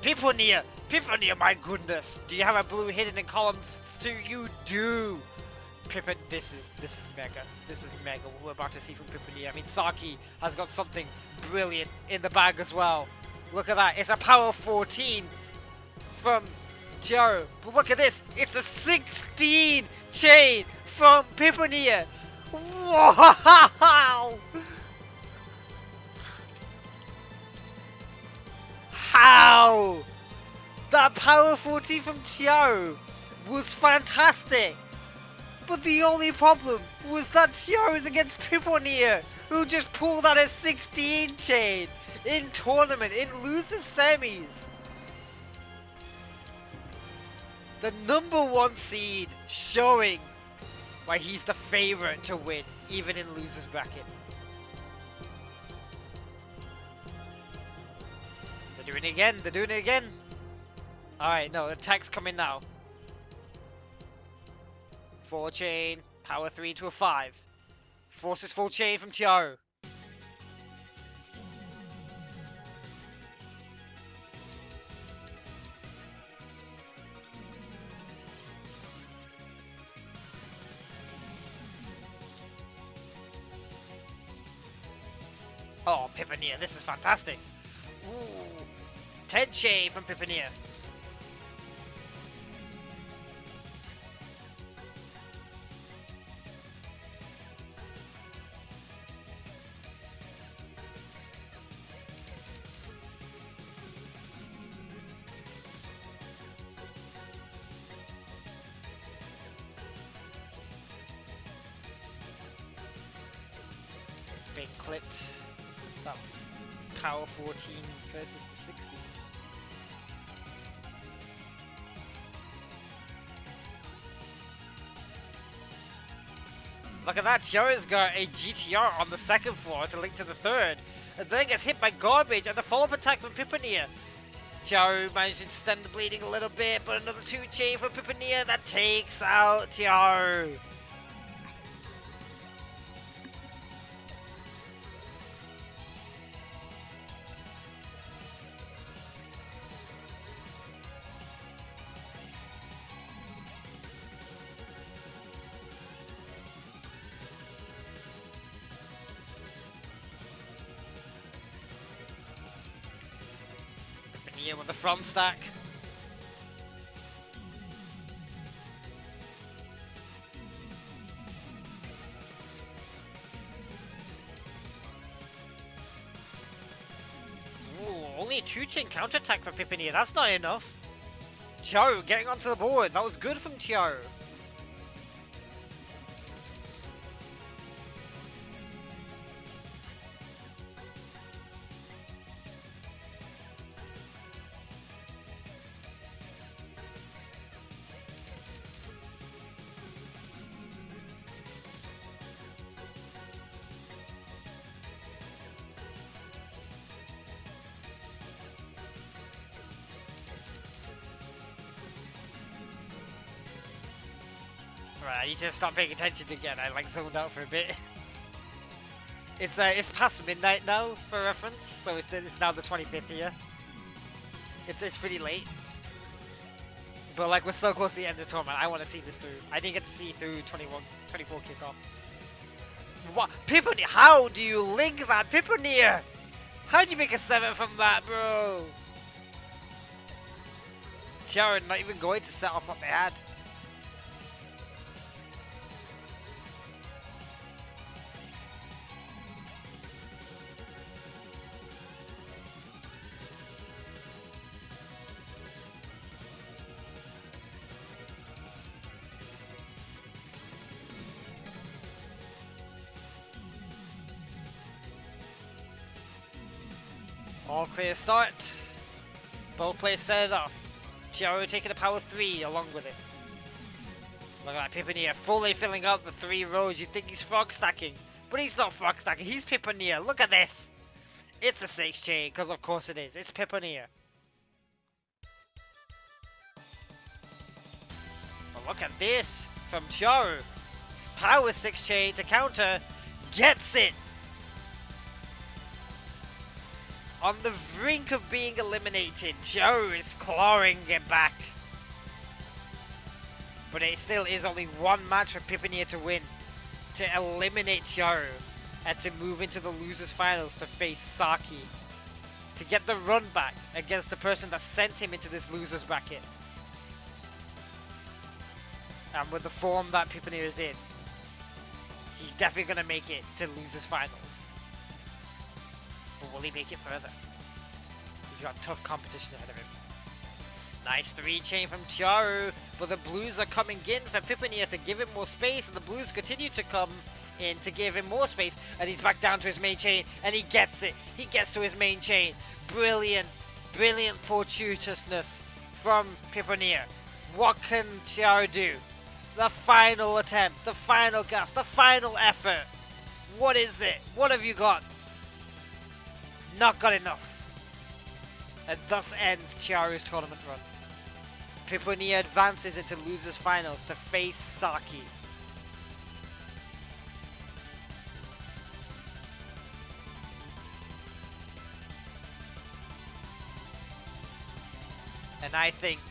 Piponeer, my goodness. Do you have a blue hidden in column 2? You do. This is mega. This is mega. What we're about to see from Piponeer. I mean, Saki has got something brilliant in the bag as well. Look at that. It's a power 14 from Tiaru. But look at this. It's a 16 chain from Piponeer. Wow! How? That power 14 from Tiaru was fantastic. But the only problem was that Tiaru is against Piponeer, who just pulled out a 16 chain. in tournament, in losers semis. The #1 seed showing why he's the favorite to win, even in losers bracket. They're doing it again. They're doing it again. All right, no, attack's coming now. 4 chain, power 3 to a 5. Forces full chain from Tiaru. Oh, Pipania, this is fantastic. Ooh, 10 chain from Pipania. Being clipped. That power 14 versus the 60. Look at that, Tiara's got a GTR on the second floor to link to the third, and then gets hit by garbage and the follow-up attack from Pipania. Tiaru manages to stem the bleeding a little bit, but another 2 chain from Pipania that takes out Tiaru. With the front stack. Ooh, only a 2-chain counterattack for Pipania. That's not enough. Tiaru getting onto the board. That was good from Tiaru. Right, I need to stop paying attention again. I like zoned out for a bit. It's past midnight now for reference, so it's now the 25th here. It's pretty late. But like we're so close to the end of the tournament, I want to see this through. I didn't get to see through 24 kickoff. What? Pipania? How do you link that, Pipania? How'd you make a 7 from that, bro? Tiara not even going to set off what they had. All clear start. Both players set it off. Tiaru taking a power 3 along with it. Look at that Pipania fully filling up the 3 rows. You think he's frog stacking, but he's not frog stacking. He's Pipania. Look at this. It's a 6 chain, because of course it is. It's Pipania. But look at this from Tiaru. Power 6 chain to counter. Gets it. On the brink of being eliminated, Tiaru is clawing it back. But it still is only one match for Pipania to win, to eliminate Tiaru, and to move into the losers finals to face Saki, to get the run back against the person that sent him into this losers bracket. And with the form that Pipania is in, he's definitely going to make it to losers finals. But will he make it further? He's got tough competition ahead of him. Nice 3 chain from Tiaru, but the blues are coming in for Pipania to give him more space, and the blues continue to come. in to give him more space, and he's back down to his main chain, and he gets it. He gets to his main chain. Brilliant, brilliant fortuitousness from Piponeer. What can Chiaro do? The final attempt, the final gasp, the final effort. What is it? What have you got? Not got enough. And thus ends Chiaru's tournament run. Piponeer advances into losers finals to face Saki. And I think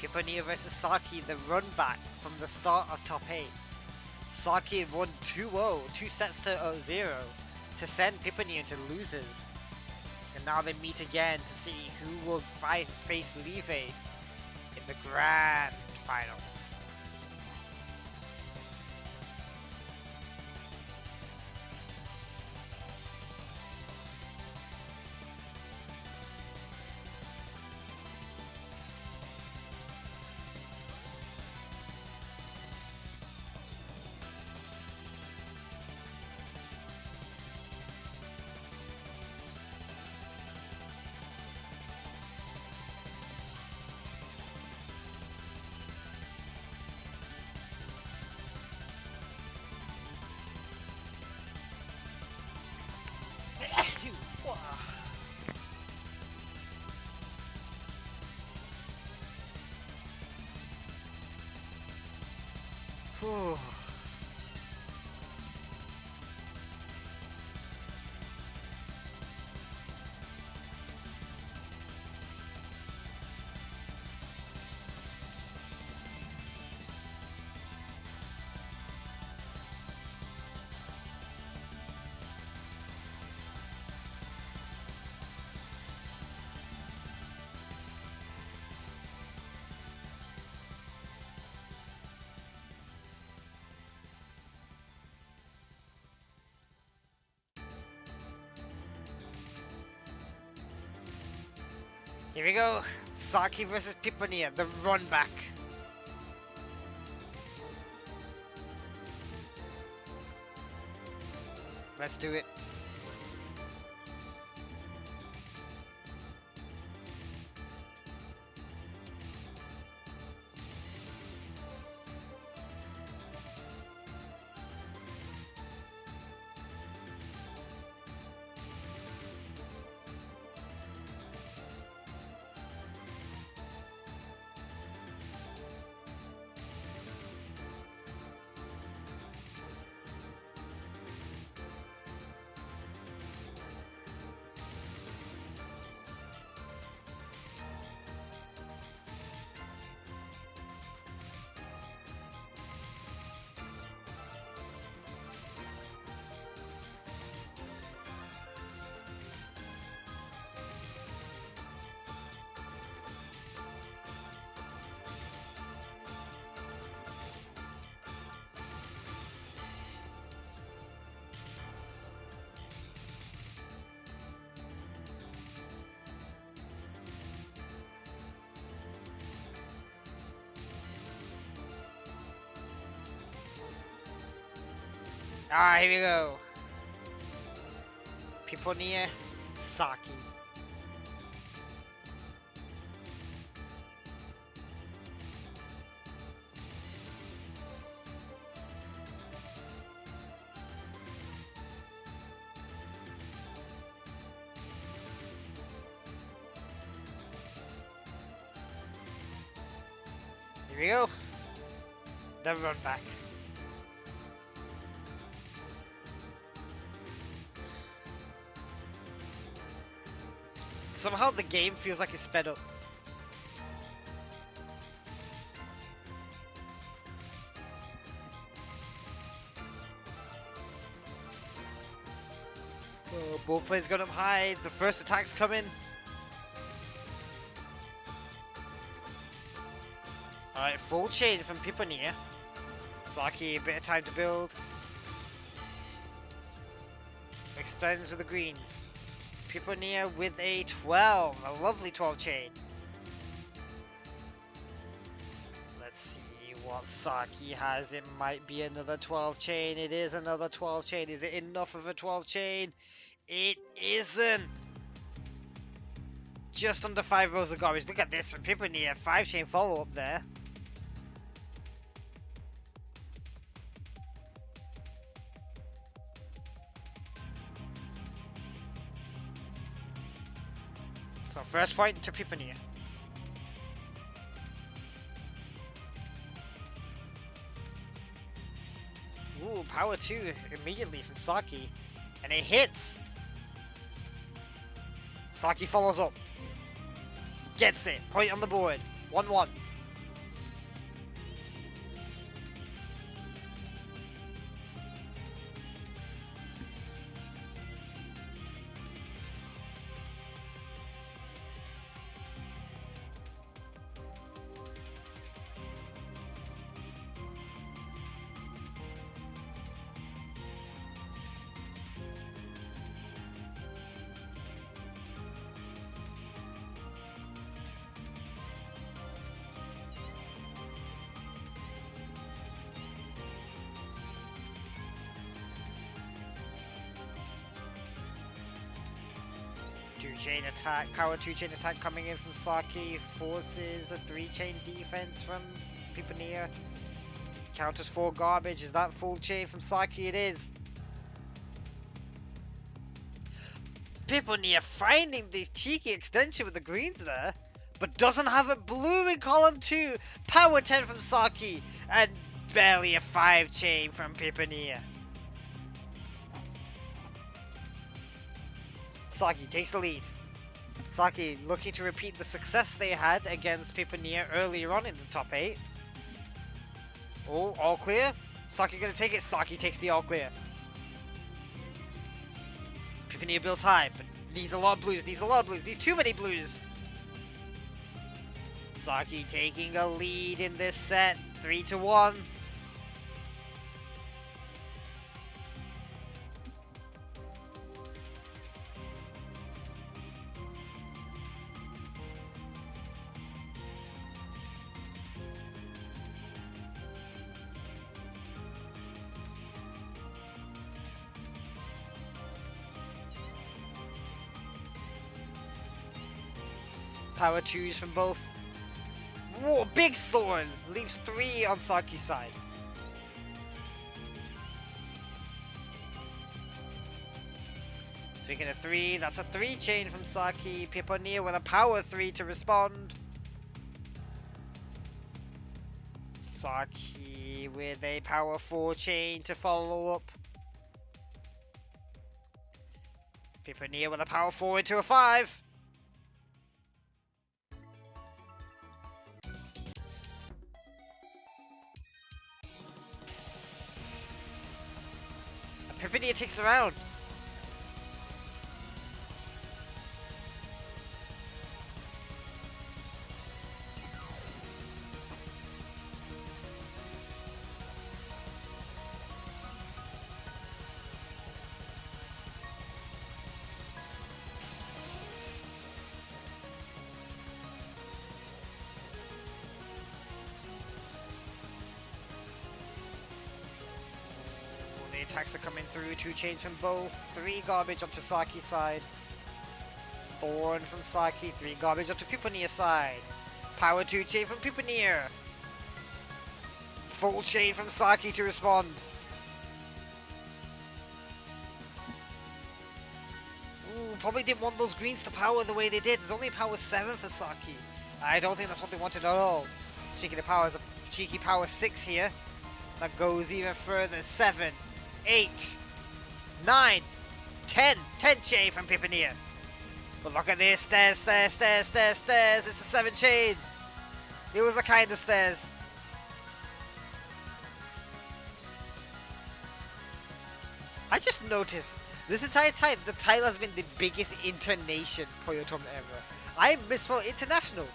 Piponeer versus Saki, the run back from the start of top 8. Saki had won 2-0, 2 sets to 0 to send Piponeer into losers. And now they meet again to see who will face Live in the grand finals. Whew. Here we go. Saki versus Piponeer, the run back. Let's do it. Here we go. Piponeer, Saki. we go. The run back. Somehow the game feels like it's sped up. Oh, both players got up high. The first attack's coming. Alright, full chain from Piponia. Saki, a bit of time to build. Extends with the greens. Piponia with a 12. A lovely 12 chain. Let's see what Saki has. It might be another 12 chain. It is another 12 chain. Is it enough of a 12 chain? It isn't. Just under 5 rows of garbage. Look at this from Piponia. 5 chain follow up there. So first point to Piponia. Ooh, power 2 immediately from Saki. And it hits! Saki follows up. Gets it. Point on the board. 1-1. Two-chain attack, power 2-chain attack coming in from Saki, forces a 3-chain defense from Piponia. Counters 4 garbage, is that full chain from Saki? It is. Piponia finding this cheeky extension with the greens there, but doesn't have a blue in column 2. Power 10 from Saki, and barely a 5-chain from Piponia. Saki takes the lead. Saki looking to repeat the success they had against Piponia earlier on in the top 8. Oh, all clear. Saki gonna take it. Saki takes the all clear. Piponia builds high, but needs a lot of blues. Needs a lot of blues. Needs too many blues. Saki taking a lead in this set. 3-1. Power 2s from both. Whoa, big thorn! Leaves 3 on Saki's side. Speaking of 3, that's a 3-chain from Saki. Piponia with a power 3 to respond. Saki with a power 4-chain to follow up. Piponia with a power 4 into a 5. Piponia takes the round. Attacks are coming through, 2 chains from both, 3 garbage onto Saki's side. Thorn from Saki, 3 garbage onto Piponia's side. Power 2 chain from Piponia. Full chain from Saki to respond. Ooh, probably didn't want those greens to power the way they did. There's only a power 7 for Saki. I don't think that's what they wanted at all. Speaking of powers, cheeky power 6 here. That goes even further. 7, 8, 9, 10. 10 chain from Pipanier. But look at this. Stairs, stairs, stairs, stairs, stairs. It's a 7 chain. It was the kind of stairs. I just noticed this entire time the title has been the biggest internation Puyo tournament ever. I misspelled international.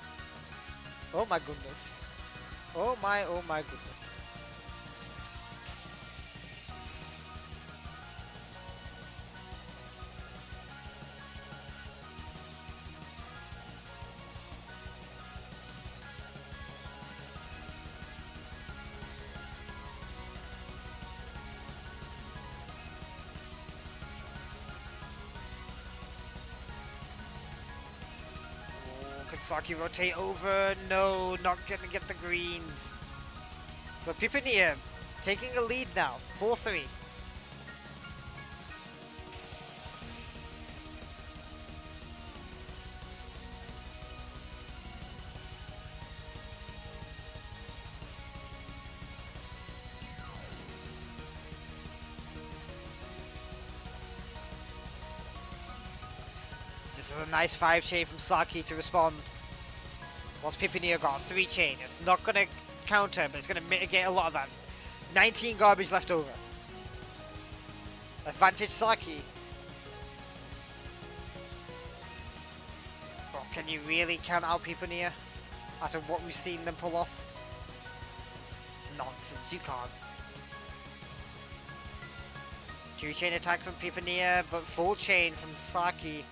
Oh my goodness. Oh my goodness. Can Saki rotate over? No, not gonna get the greens. So Pipanier taking a lead now, 4-3. This is a nice 5 chain from Saki to respond. Once Pipanier got 3 chain, it's not gonna counter, but it's gonna mitigate a lot of that. 19 garbage left over. Advantage Saki. Oh, can you really count out Pipanier after what we've seen them pull off? Nonsense, you can't. 2 chain attack from Pipanier, but 4 chain from Saki.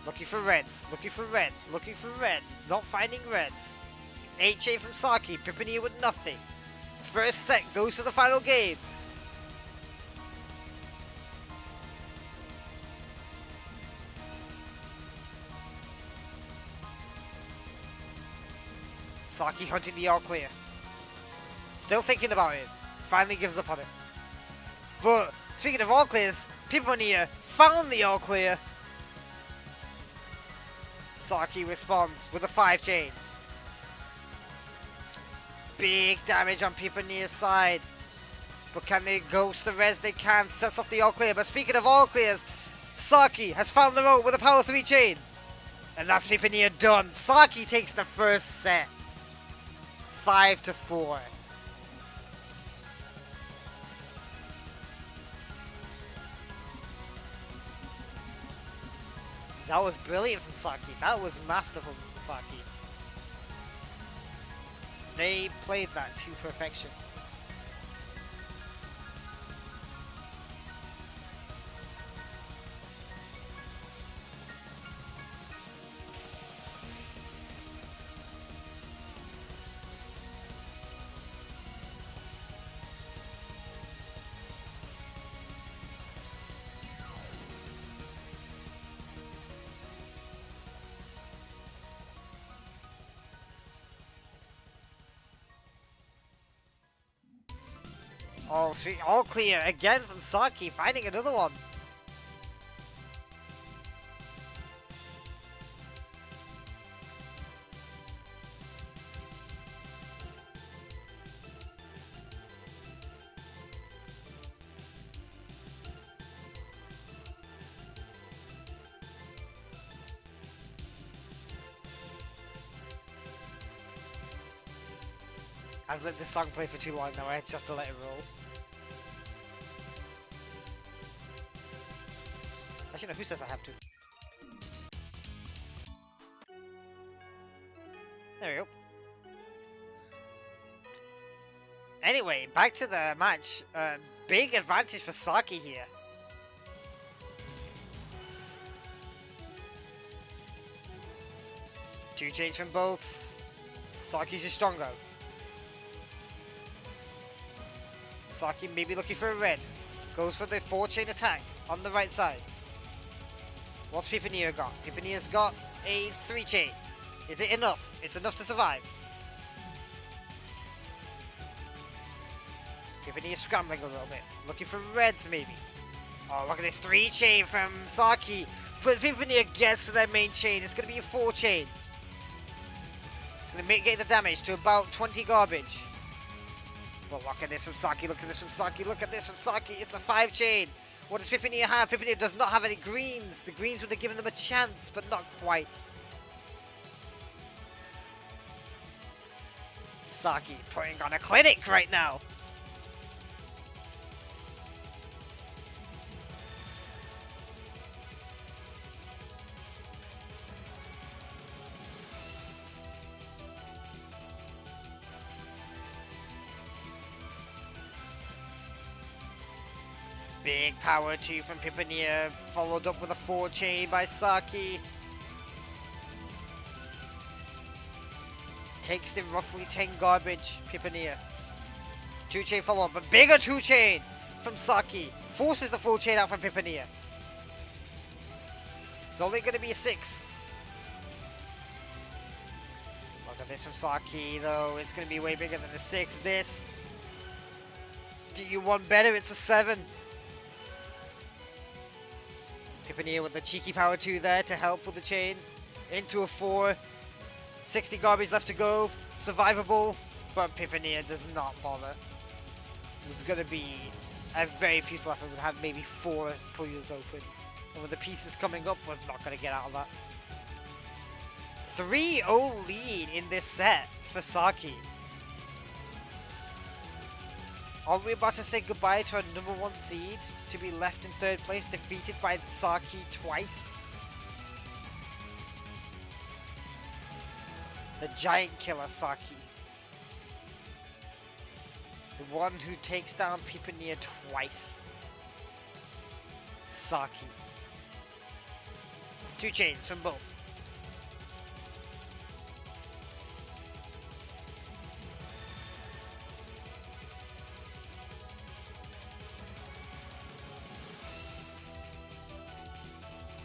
Looking for reds, looking for reds, looking for reds, not finding reds. 8 chain from Saki, Pipanier with nothing. First set goes to the final game. Saki hunting the all clear. Still thinking about it. Finally gives up on it. But speaking of all clears, Pipanier found the all clear. Saki responds with a 5 chain. Big damage on Pipanier's side. But can they ghost the res? They can. Sets off the all clear. But speaking of all clears, Saki has found the road with a power 3 chain. And that's Pipanier done. Saki takes the first set. 5-4. That was brilliant from Saki. That was masterful from Saki. They played that to perfection. All clear again from Saki, finding another one. I've let this song play for too long now, I just have to let it roll. Actually, no, who says I have to? There we go. Anyway, back to the match. Big advantage for Saki here. Two chains from both. Saki's just stronger. Saki maybe looking for a red. Goes for the 4 chain attack on the right side. What's Pipanier got? Pipanier's got a 3 chain. Is it enough? It's enough to survive. Pipanier's scrambling a little bit. Looking for reds maybe. Oh, look at this 3 chain from Saki. But Pipanier gets to their main chain. It's going to be a 4 chain. It's gonna mitigate the damage to about 20 garbage. But look at this from Saki, look at this from Saki, look at this from Saki. It's a 5 chain. What does Pipania have? Pipania does not have any greens. The greens would have given them a chance, but not quite. Saki putting on a clinic right now. Big power 2 from Pipania, followed up with a 4 chain by Saki. Takes the roughly 10 garbage, Pipania. 2 chain follow up, a bigger 2 chain from Saki. Forces the full chain out from Pipania. It's only going to be a 6. Look at this from Saki though, it's going to be way bigger than a 6. This. Do you want better? It's a 7. Pipania with the cheeky power 2 there to help with the chain. Into a 4. 60 garbage left to go. Survivable. But Pipania does not bother. There's going to be a very few left and would have maybe 4 Puyos open. And with the pieces coming up, was not going to get out of that. 3-0 lead in this set for Saki. Are we about to say goodbye to our number 1 seed to be left in 3rd place, defeated by Saki twice? The giant killer Saki. The one who takes down Pipania twice. Saki. 2 chains from both.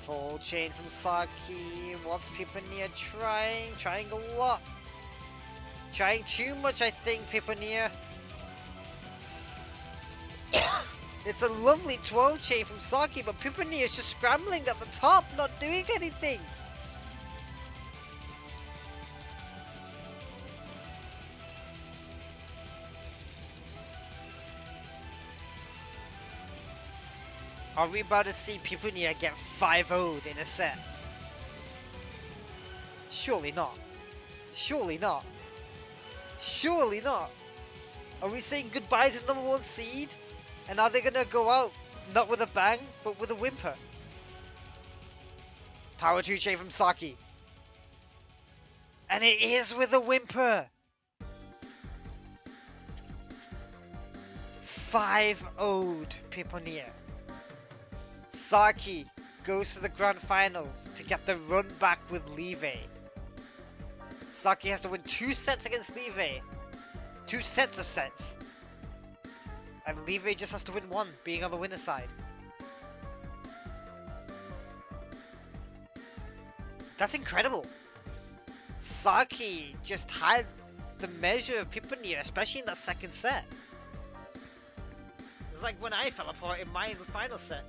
Full chain from Saki. What's Pipania trying? Trying a lot. Trying too much, I think, Pipania. It's a lovely 12 chain from Saki, but Pipania is just scrambling at the top, not doing anything. Are we about to see Pipania get 5-0'd in a set? Surely not. Surely not. Surely not. Are we saying goodbye to number 1 seed? And are they gonna go out not with a bang, but with a whimper? Power 2 chain from Saki. And it is with a whimper. 5-0'd Pipania. Saki goes to the grand finals to get the run back with Levay. Saki has to win 2 sets against Levay. 2 sets of sets. And Levay just has to win 1, being on the winner's side. That's incredible. Saki just had the measure of Pipania, especially in that second set. It's like when I fell apart in my final set.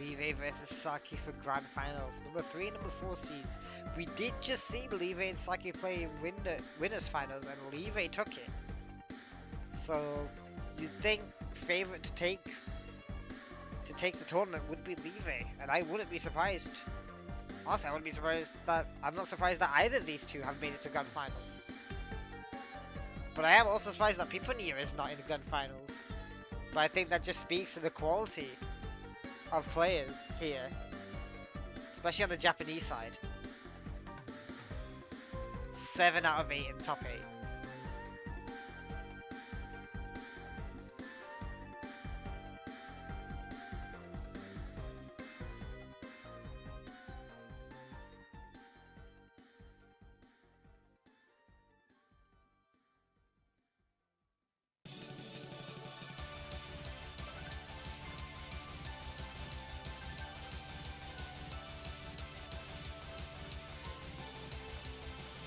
Levay versus Saki for grand finals. Number 3 and number 4 seeds. We did just see Levay and Saki play winners finals, and Levay took it. So you'd think favorite to take the tournament would be Levay, and I wouldn't be surprised. Honestly, I wouldn't be surprised that I'm not surprised that either of these two have made it to grand finals. But I am also surprised that Piponia is not in the grand finals. But I think that just speaks to the quality of players here, especially on the Japanese side. 7 out of 8 in top 8.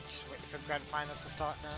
Just waiting for grand finals to start now.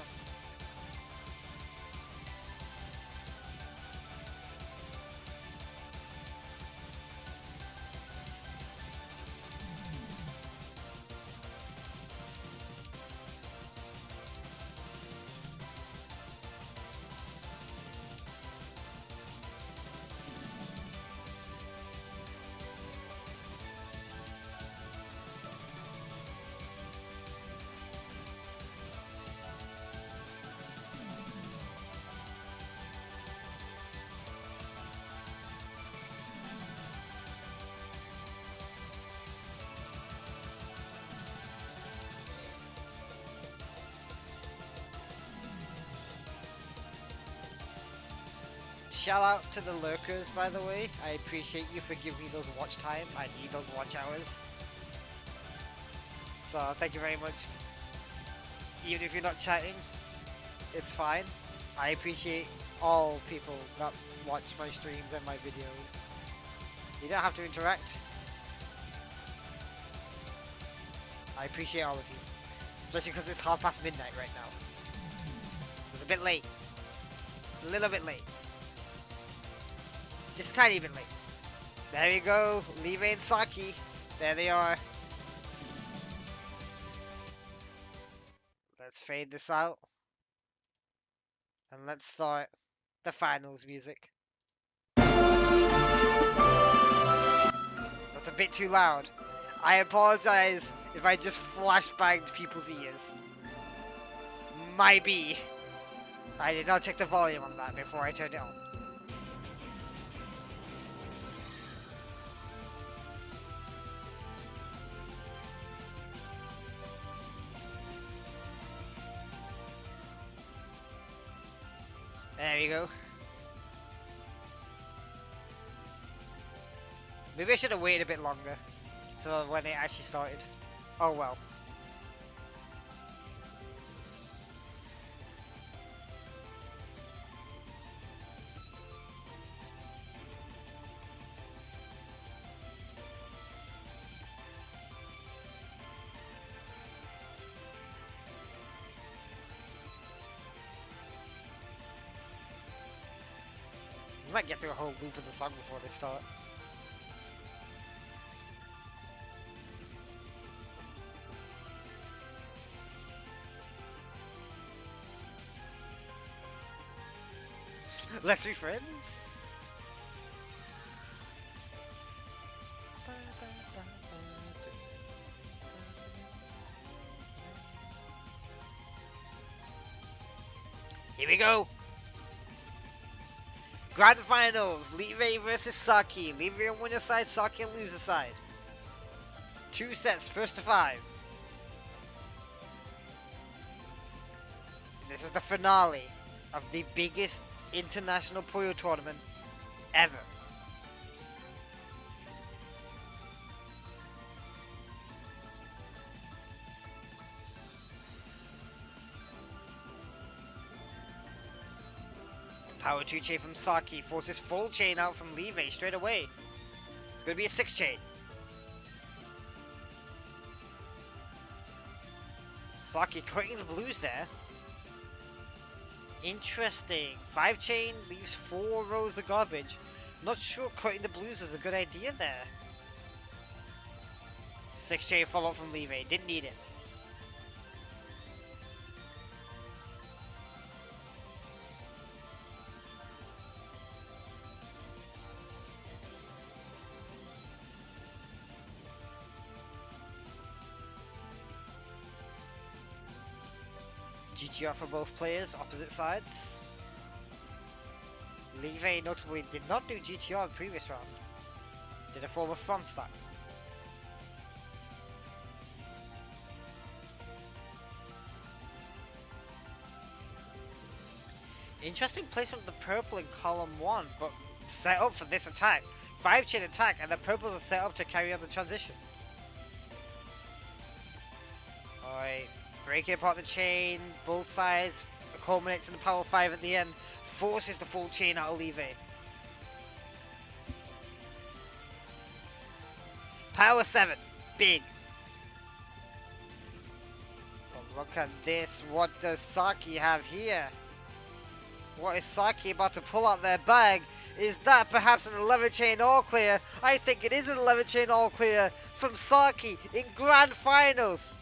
Shout out to the lurkers, by the way. I appreciate you for giving me those watch time. I need those watch hours. So thank you very much. Even if you're not chatting, it's fine. I appreciate all people that watch my streams and my videos. You don't have to interact. I appreciate all of you. Especially because it's midnight right now. It's a bit late. A little bit late. Just a tiny bit late. There you go, Live and Saki. There they are. Let's fade this out. And let's start the finals music. That's a bit too loud. I apologize if I just flashbanged people's ears. Might be. I did not check the volume on that before I turned it on. There you go. Maybe I should have waited a bit longer till when it actually started. Oh well. You might get through a whole loop of the song before they start. Let's be friends. Here we go. Grand finals, Live versus Saki. Live on winner side, Saki on loser side. 2 sets, first to 5. This is the finale of the biggest international PUYO tournament ever. Power 2 chain from Saki forces full chain out from Live straight away. It's going to be a 6 chain. Saki cutting the blues there. Interesting. 5 chain leaves 4 rows of garbage. Not sure cutting the blues was a good idea there. 6 chain follow up from Live. Didn't need it. GTR for both players, opposite sides. Live notably did not do GTR in the previous round. Did a form of front stack. Interesting placement of the purple in column 1, but set up for this attack. 5-chain attack, and the purples are set up to carry on the transition. Alright, breaking apart the chain, both sides, culminates in the power 5 at the end, forces the full chain out of Live. Power 7, big. Oh, look at this, what does Saki have here? What is Saki about to pull out their bag? Is that perhaps an 11-chain all clear? I think it is an 11-chain all clear from Saki in grand finals.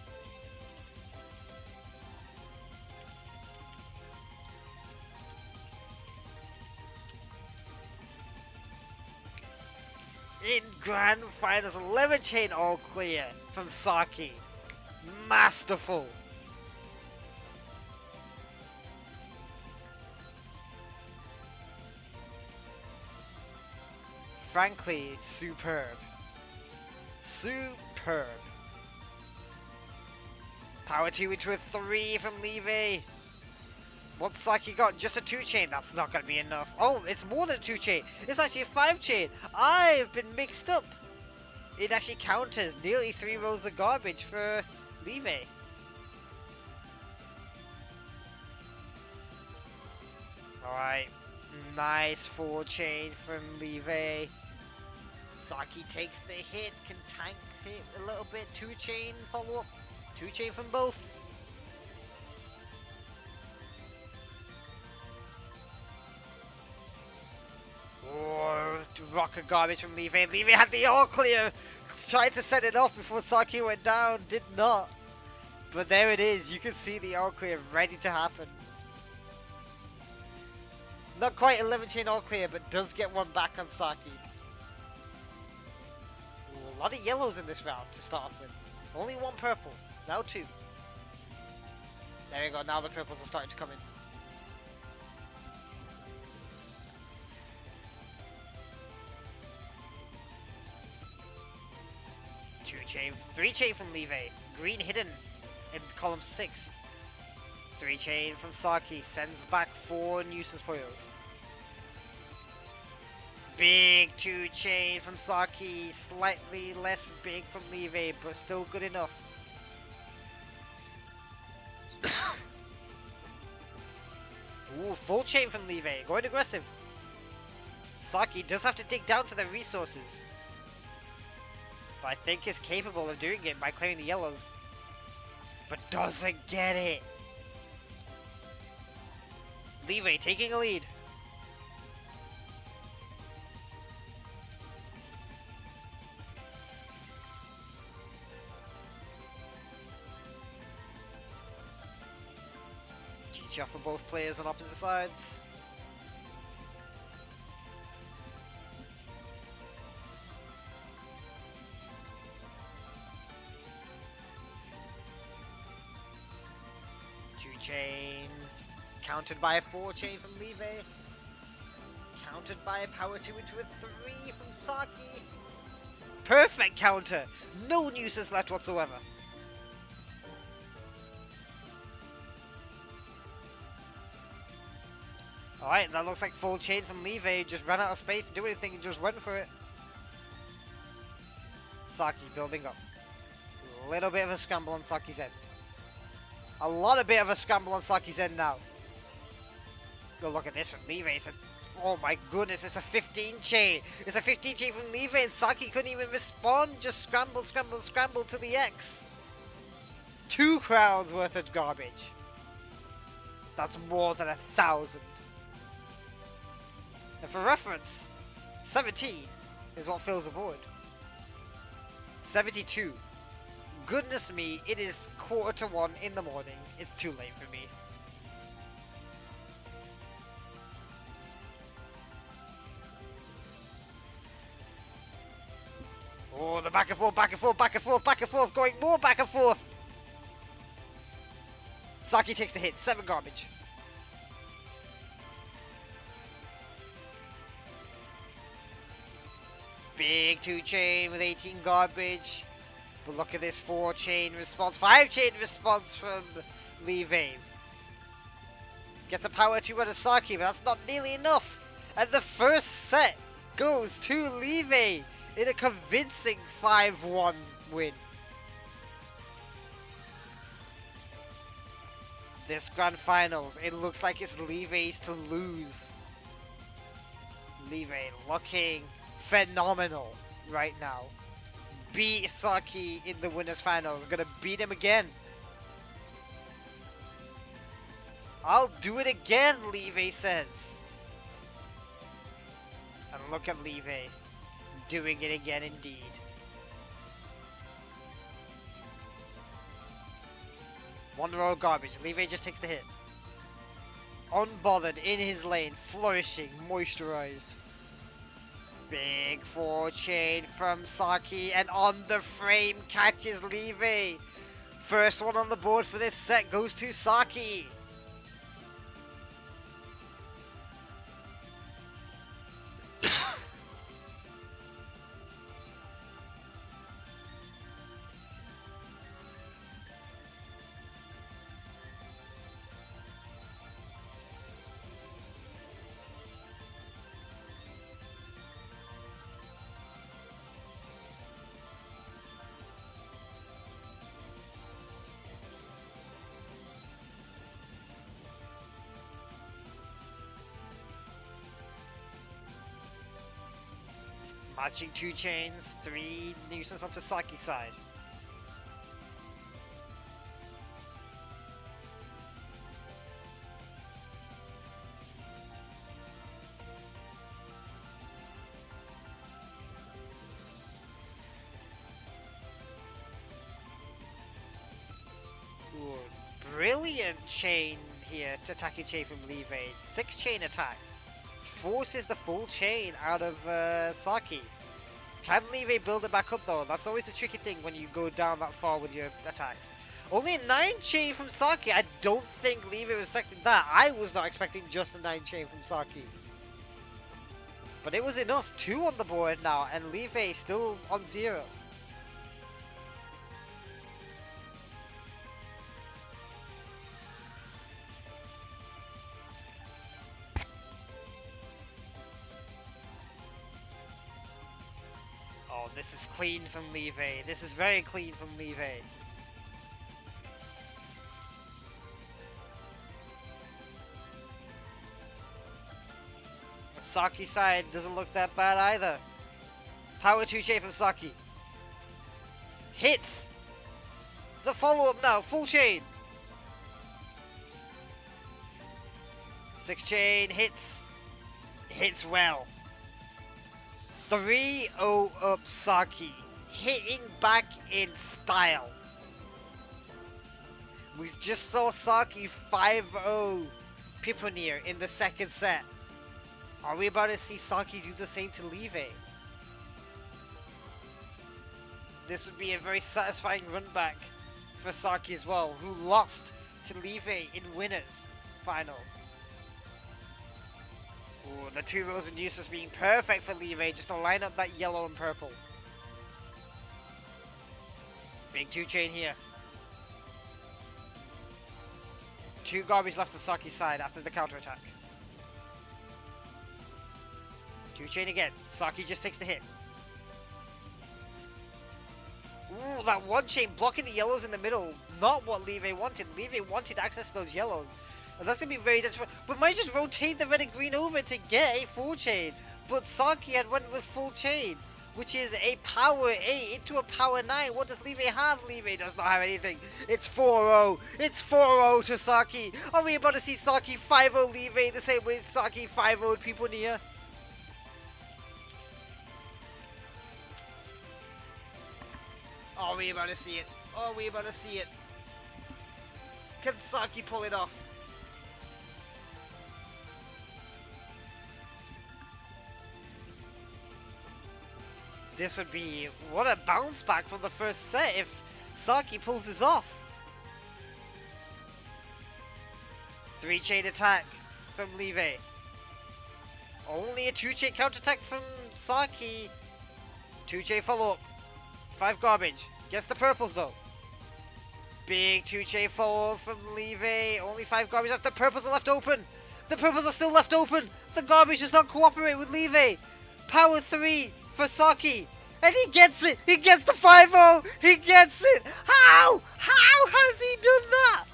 In grand finals, 11-chain all clear from Saki. Masterful. Frankly, superb. Superb. Power 2 into a 3 from Live. What's Saki got? Just a 2-chain. That's not going to be enough. Oh, it's more than a 2-chain. It's actually a 5-chain. I've been mixed up. It actually counters nearly 3 rows of garbage for Live. Alright. Nice 4-chain from Live. Saki takes the hit, can tank it a little bit. 2-chain follow up. 2-chain from both. Oh, rocket garbage from Live. Live had the all clear. Tried to set it off before Saki went down. Did not. But there it is. You can see the all clear ready to happen. Not quite 11-chain all clear, but does get one back on Saki. Ooh, a lot of yellows in this round to start off with. Only 1 purple. Now 2. There we go. Now the purples are starting to come in. Two-chain, 3-chain from Live. Green hidden in column 6. 3-chain from Saki sends back 4 nuisance Puyos. Big 2-chain from Saki, slightly less big from Live, but still good enough. Ooh, full chain from Live, going aggressive. Saki does have to dig down to the resources, but I think is capable of doing it by clearing the yellows, but doesn't get it. Live taking a lead. GTR for both players on opposite sides. Two-chain. Countered by a 4-chain from Live. Countered by a power 2 into a 3 from Saki. Perfect counter! No nuisance left whatsoever. Alright, that looks like full chain from Live. Just ran out of space to do anything and just went for it. Saki building up. A little bit of a scramble on Saki's end. A lot of bit of a scramble on Saki's end now. Go look at this from Live. Oh my goodness, it's a 15-chain. It's a 15-chain from Live and Saki couldn't even respond. Just scramble, scramble, scramble to the X. 2 crowns worth of garbage. That's more than 1,000. And for reference, 17 is what fills the board. 72. Goodness me, it is 1:45 in the morning. It's too late for me. Oh, the back and forth, back and forth, back and forth, back and forth, going more back and forth. Saki takes the hit. 7 garbage. Big 2 chain with 18 garbage. But look at this 4 chain response. 5 chain response from Levay. Gets a power 2 out of Saki, but that's not nearly enough. And the first set goes to Levay in a convincing 5-1 win. This grand finals, it looks like it's Levay's to lose. Levay looking phenomenal right now. Beat Saki in the winners finals. Gonna beat him again. I'll do it again, Levay says. And look at Levay doing it again indeed. One row of garbage. Levay just takes the hit. Unbothered in his lane, flourishing, moisturized. Big 4 chain from Saki, and on the frame catches Levay. First one on the board for this set goes to Saki. Matching 2 chains, 3 nuisance onto Saki's side. Ooh, brilliant chain here to attacking chain from Levay. 6 chain attack. Forces the full chain out of Saki. Can Levay build it back up though? That's always the tricky thing when you go down that far with your attacks. Only a 9 chain from Saki. I don't think Levay was expecting that. I was not expecting just a 9 chain from Saki. But it was enough. 2 on the board now, and Levay still on 0. Oh, this is clean from Levay. This is very clean from Levay. Saki's side doesn't look that bad either. Power 2 chain from Saki. Hits! The follow-up now, full chain. 6 chain, hits. Hits well. 3-0 up Saki. Hitting back in style. We just saw Saki 5-0 Piponir in the second set. Are we about to see Saki do the same to Levay? This would be a very satisfying run back for Saki as well, who lost to Levay in winners finals. Ooh, the 2 rows of uses being perfect for Levay, just to line up that yellow and purple. Big 2 chain here. 2 garbage left on Saki's side after the counter attack. 2 chain again. Saki just takes the hit. Ooh, that 1 chain blocking the yellows in the middle. Not what Levay wanted. Levay wanted access to those yellows. And that's going to be very detrimental. But might just rotate the red and green over to get a 4 chain. But Saki had went with full chain, which is a power 8 into a power 9. What does Levay have? Levay does not have anything. It's 4-0. It's 4-0 to Saki. Are we about to see Saki 5-0 Levay the same way Saki 5-0'd people near? Are we about to see it? Are we about to see it? Can Saki pull it off? This would be, what a bounce back from the first set if Saki pulls this off. 3-chain attack from Levy. Only a 2-chain counterattack from Saki. 2-chain follow-up. 5 garbage. Gets the purples though. Big 2-chain follow-up from Levy. Only 5 garbage left. The purples are left open. The purples are still left open. The garbage does not cooperate with Levy. Power 3 for Saki. And he gets it. He gets the 5-0. He gets it. How? How has he done that?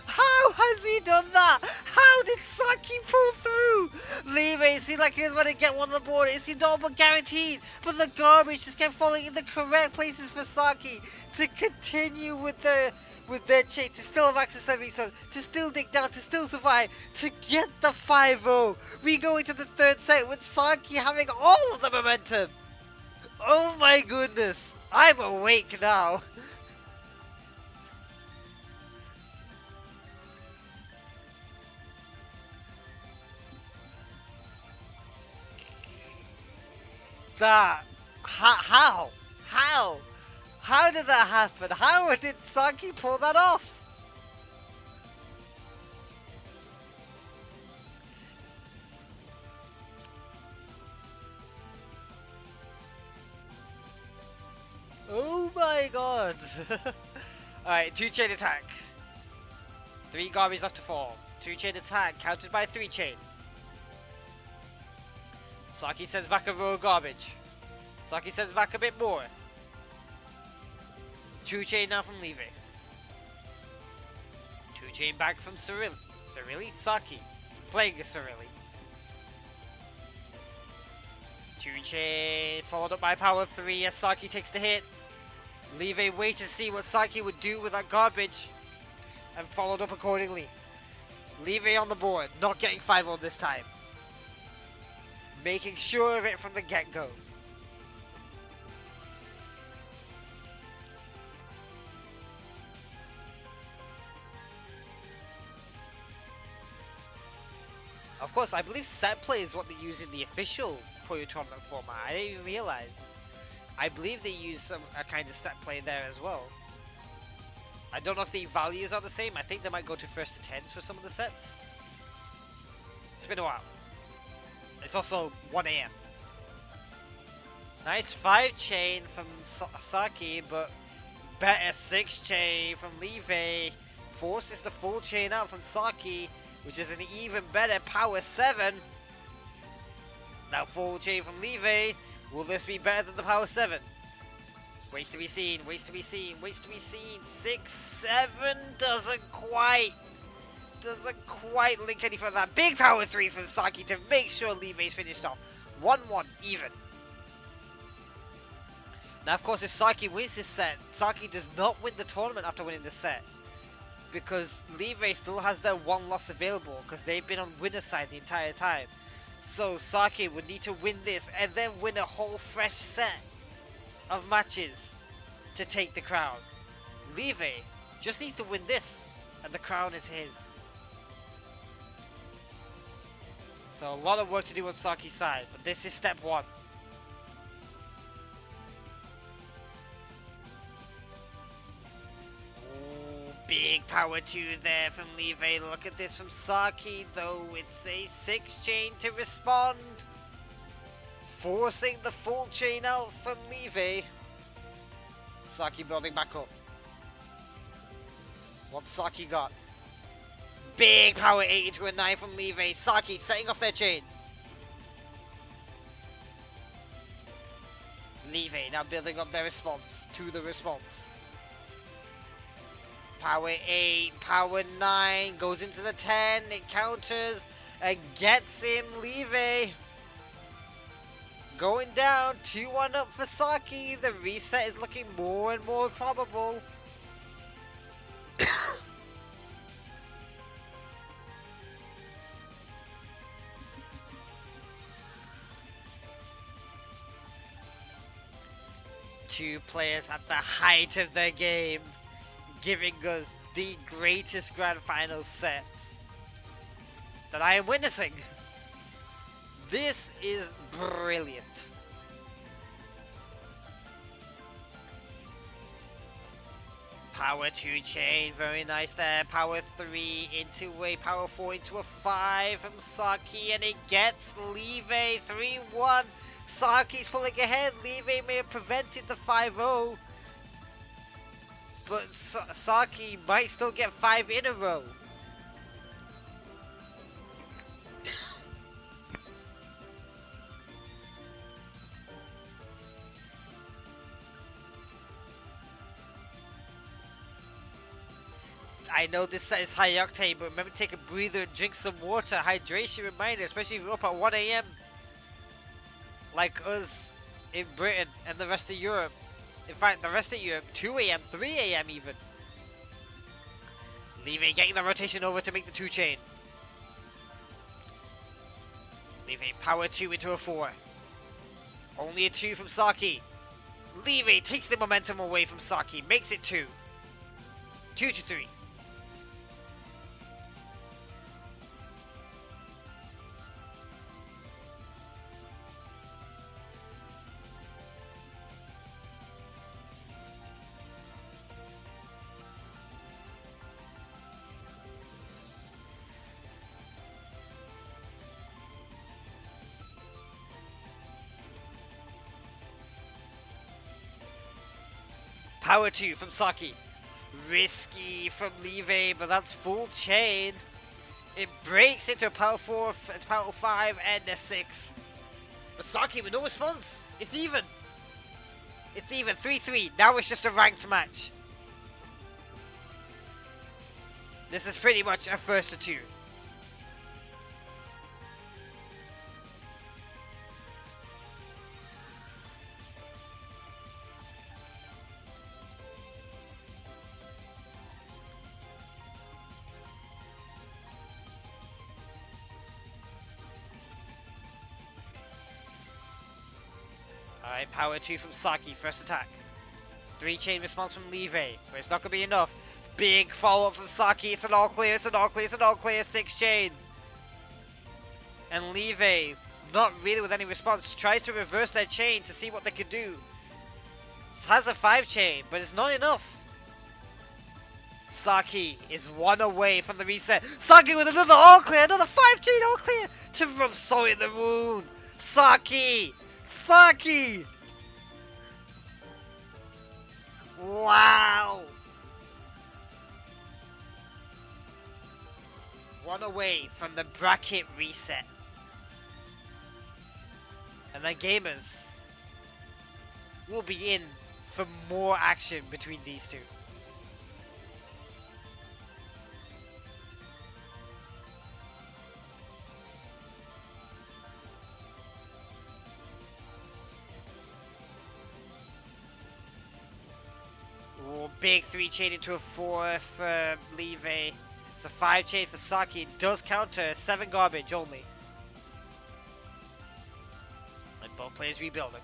How has he done that? How did Saki pull through? Levy seemed like he was going to get one on the board. It seemed all but guaranteed. But the garbage just kept falling in the correct places for Saki to continue with their chain, to still have access to every resource, to still dig down, to still survive, to get the 5-0. We go into the third set with Saki having all of the momentum. Oh my goodness. I'm awake now. That, how did that happen? How did Saki pull that off? Oh my god. Alright, 2-chain attack. 3 garbage left to fall. 2-chain attack countered by 3-chain. Saki sends back a row of garbage. Saki sends back a bit more. 2-chain now from Levy. 2-chain back from Cyrilli? Saki. Playing a Cyrilli. 2-chain followed up by power 3 as Saki takes the hit. Levy waited to see what Saki would do with that garbage and followed up accordingly. Levy on the board, not getting 5-0 this time. Making sure of it from the get-go. Of course, I believe set play is what they use in the official PUYO tournament format. I didn't even realize. I believe they use a kind of set play there as well. I don't know if the values are the same. I think they might go to first to 10s for some of the sets. It's been a while. It's also 1 AM. Nice 5-chain from Saki, but better 6-chain from Levy. Forces the full chain out from Saki, which is an even better power 7. Now full chain from Levy. Will this be better than the power 7? Waits to be seen, waits to be seen, waits to be seen. 6-7 doesn't quite link any further. That big power 3 from Saki to make sure Levy's finished off. 1-1 even. Now of course if Saki wins this set, Saki does not win the tournament after winning this set. Because Levy still has their 1 loss available because they've been on winner's side the entire time. So Saki would need to win this and then win a whole fresh set of matches to take the crown. Levy just needs to win this and the crown is his. So a lot of work to do on Saki's side, but this is step 1. Ooh, big power 2 there from Levy. Look at this from Saki, though it's a 6-chain to respond. Forcing the full chain out from Levy. Saki building back up. What's Saki got? Big power 8 into a 9 from Levy. Saki setting off their chain. Levy now building up their response to the response. Power 8, power 9, goes into the 10, it counters and gets him. Levy going down, 2-1 up for Saki. The reset is looking more and more probable. Two players at the height of their game, giving us the greatest grand final sets that I am witnessing. This is brilliant. Power 2 chain, very nice there. Power 3 into a power 4 into a 5 from Saki, and it gets Leve 3-1. Saki's pulling ahead. Leve may have prevented the 5-0, but Saki might still get 5 in a row. I know this set is high octane, but remember to take a breather and drink some water. Hydration reminder, especially if you're up at 1 AM. Like us in Britain and the rest of Europe. In fact, the rest of Europe, 2 AM, 3 AM even. Leve getting the rotation over to make the 2 chain. Leve power 2 into a 4. Only a 2 from Saki. Leve takes the momentum away from Saki, makes it 2. 2 to 3. Power 2 from Saki. Risky from Leve, but that's full chain. It breaks into a power 4, power 5, and a 6. But Saki with no response. It's even. It's even 3-3. Now it's just a ranked match. This is pretty much a first to 2. Alright, power 2 from Saki, first attack. 3 chain response from Leve, but it's not going to be enough. Big follow up from Saki, it's an all clear, it's an all clear, it's an all clear, 6 chain. And Leve, not really with any response, tries to reverse their chain to see what they could do. Has a 5 chain, but it's not enough. Saki is 1 away from the reset. Saki with another all clear, another 5 chain all clear to rub salt in the wound. Saki! Saki! Wow! 1 away from the bracket reset. And the gamers will be in for more action between these two. Oh, big 3 chain into a 4 for Leve. It's a 5 chain for Saki. It does counter 7 garbage only. And both players rebuilding.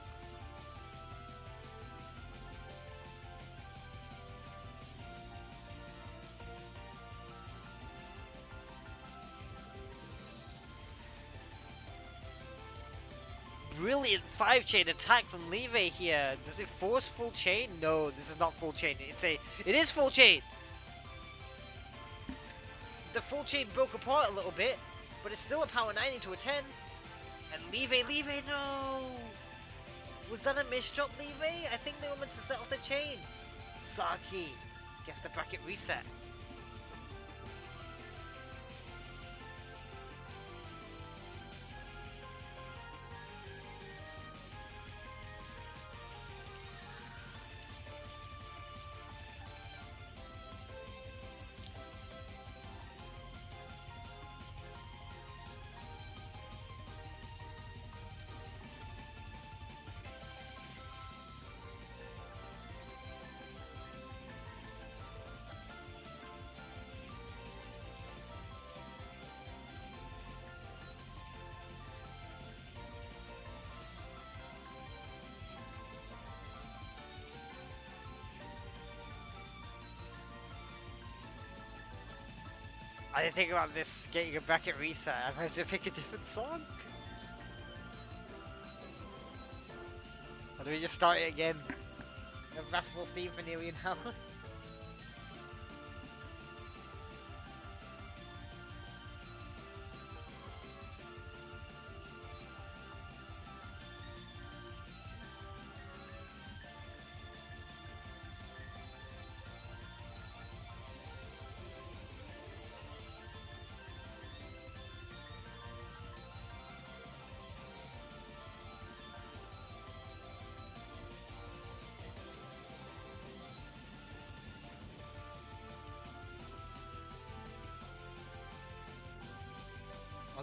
Brilliant 5 chain attack from Leve here. Does it force full chain? No, this is not full chain. It is full chain. The full chain broke apart a little bit, but it's still a power 9 into a 10. And Leve, no! Was that a misdrop, Leve? I think they were meant to set off the chain. Saki gets the bracket reset. I didn't think about this getting a bracket reset. I have to pick a different song. Or do we just start it again? I've Rhapsody Steam for nearly an hour.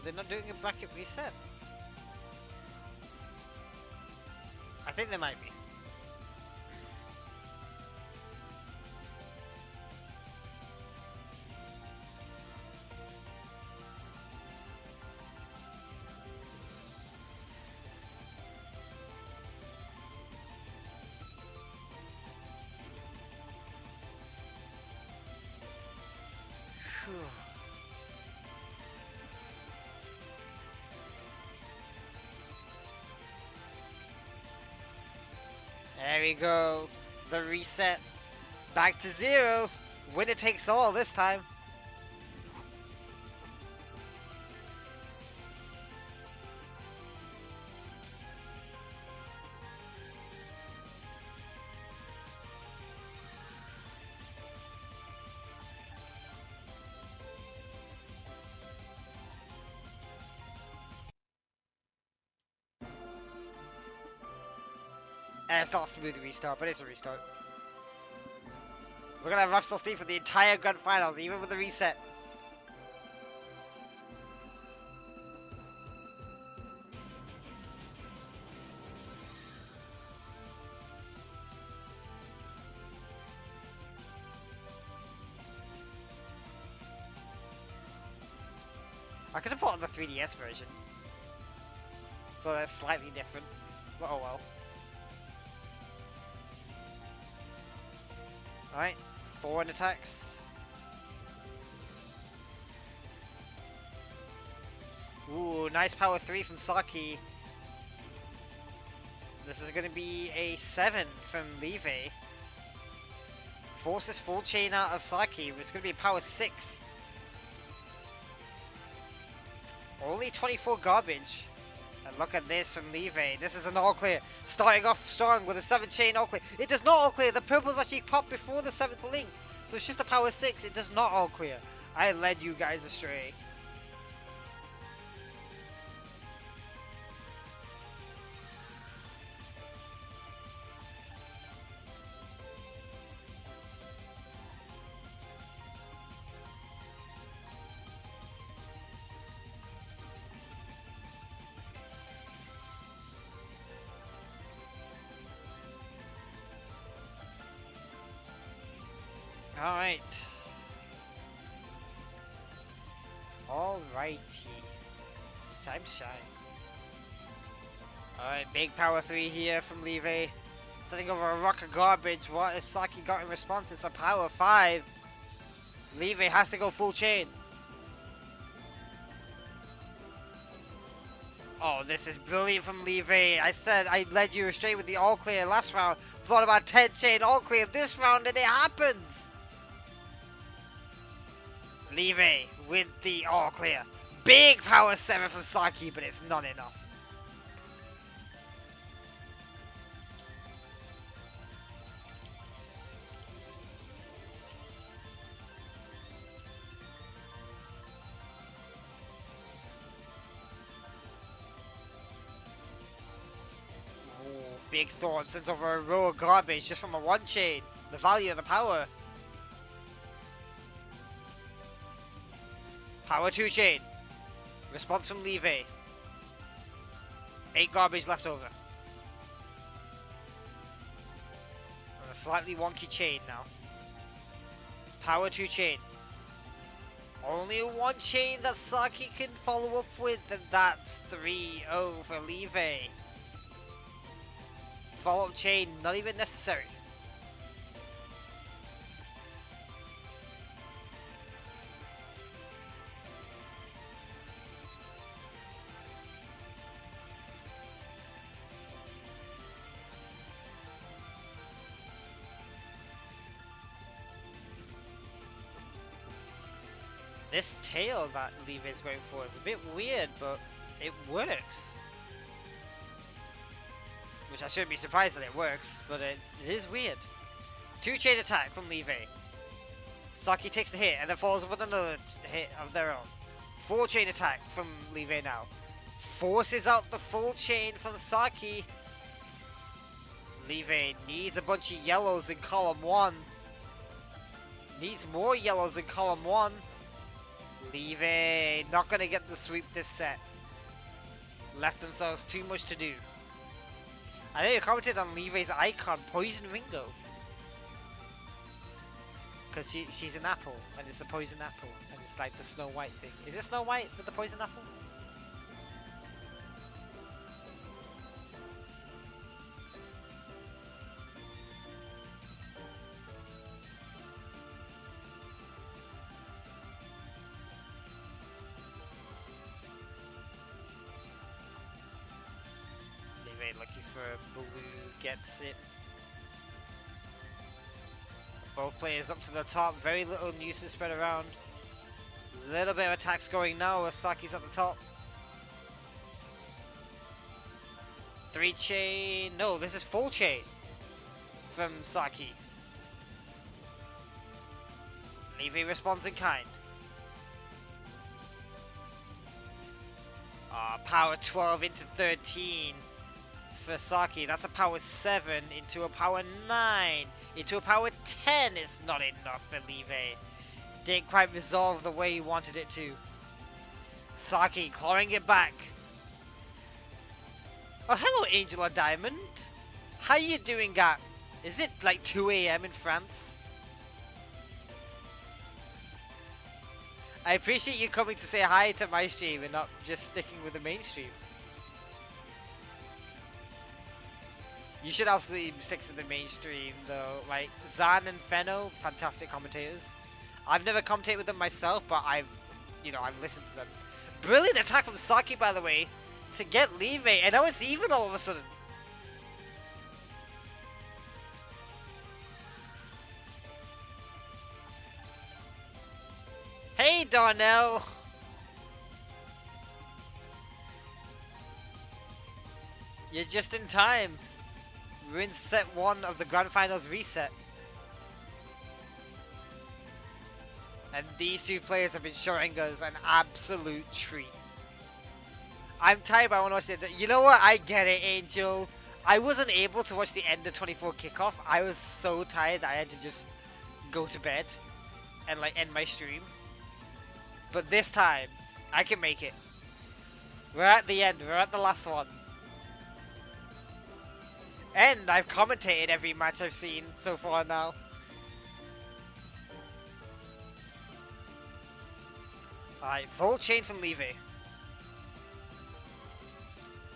they not doing a bracket reset? I think they might be. Phew. There we go. The reset. Back to 0. Winner takes all this time. It's not a smooth restart, but it's a restart. We're gonna have Russell Steve for the entire Grand Finals, even with the reset. I could have put on the 3DS version, so that's slightly different, but oh well. Alright, 4 in attacks. Ooh, nice power 3 from Saki. This is going to be a 7 from Leve. Forces full chain out of Saki. It's going to be power 6. Only 24 garbage. And look at this from Leve. This is an all clear. Starting off strong with a 7 chain all clear. It does not all clear. The purples actually pop before the 7th link. So it's just a power 6. It does not all clear. I led you guys astray. Alright. Alrighty. Time to shine. Alright, big power 3 here from Leve. Setting over a rock of garbage. What has Saki got in response? It's a power 5. Leve has to go full chain. Oh, this is brilliant from Leve. I said I led you astray with the all clear last round. Thought about 10 chain all clear this round and it happens. Leve with the all clear. Big power 7 from Saki, but it's not enough. Ooh, big Thorn sends over a row of garbage just from a 1 chain. The value of the power. Power 2 chain. Response from Leve. 8 garbage left over. And a slightly wonky chain now. Power 2 chain. Only 1 chain that Saki can follow up with, and that's 3-0 for Leve. Follow up chain, not even necessary. This tail that Leve is going for is a bit weird, but it works. Which I shouldn't be surprised that it works, but it is weird. 2 chain attack from Leve. Saki takes the hit and then follows up with another hit of their own. 4 chain attack from Leve now. Forces out the full chain from Saki. Leve needs a bunch of yellows in column 1. Needs more yellows in column 1. Levy, not gonna get the sweep this set. Left themselves too much to do. I know you commented on Levy's icon, Poison Ringo. Because she's an apple, and it's a poison apple, and it's like the Snow White thing. Is it Snow White with the poison apple? Looking for a blue, gets it. Both players up to the top, very little nuisance spread around. Little bit of attacks going now as Saki's at the top. 3 chain, no, this is full chain from Saki. Levy responds in kind. Power 12 into 13. For Saki, that's a power 7 into a power 9 into a power 10. It's not enough for Levy. Didn't quite resolve the way he wanted it to. Saki clawing it back. Oh, hello, Angela Diamond. How you doing, Gap? Isn't it like 2 AM in France? I appreciate you coming to say hi to my stream and not just sticking with the mainstream. You should absolutely stick to the mainstream though. Like Zan and Feno, fantastic commentators. I've never commentated with them myself, but I've listened to them. Brilliant attack from Saki, by the way, to get Levy, and now it's even all of a sudden. Hey Darnell. You're just in time. We're in set 1 of the Grand Finals reset. And these two players have been showing us an absolute treat. I'm tired, but I want to watch the end. You know what? I get it, Angel. I wasn't able to watch the end of 24 kickoff. I was so tired that I had to just go to bed and like end my stream. But this time, I can make it. We're at the end. We're at the last one. And I've commentated every match I've seen so far now. Alright, full chain from Levy.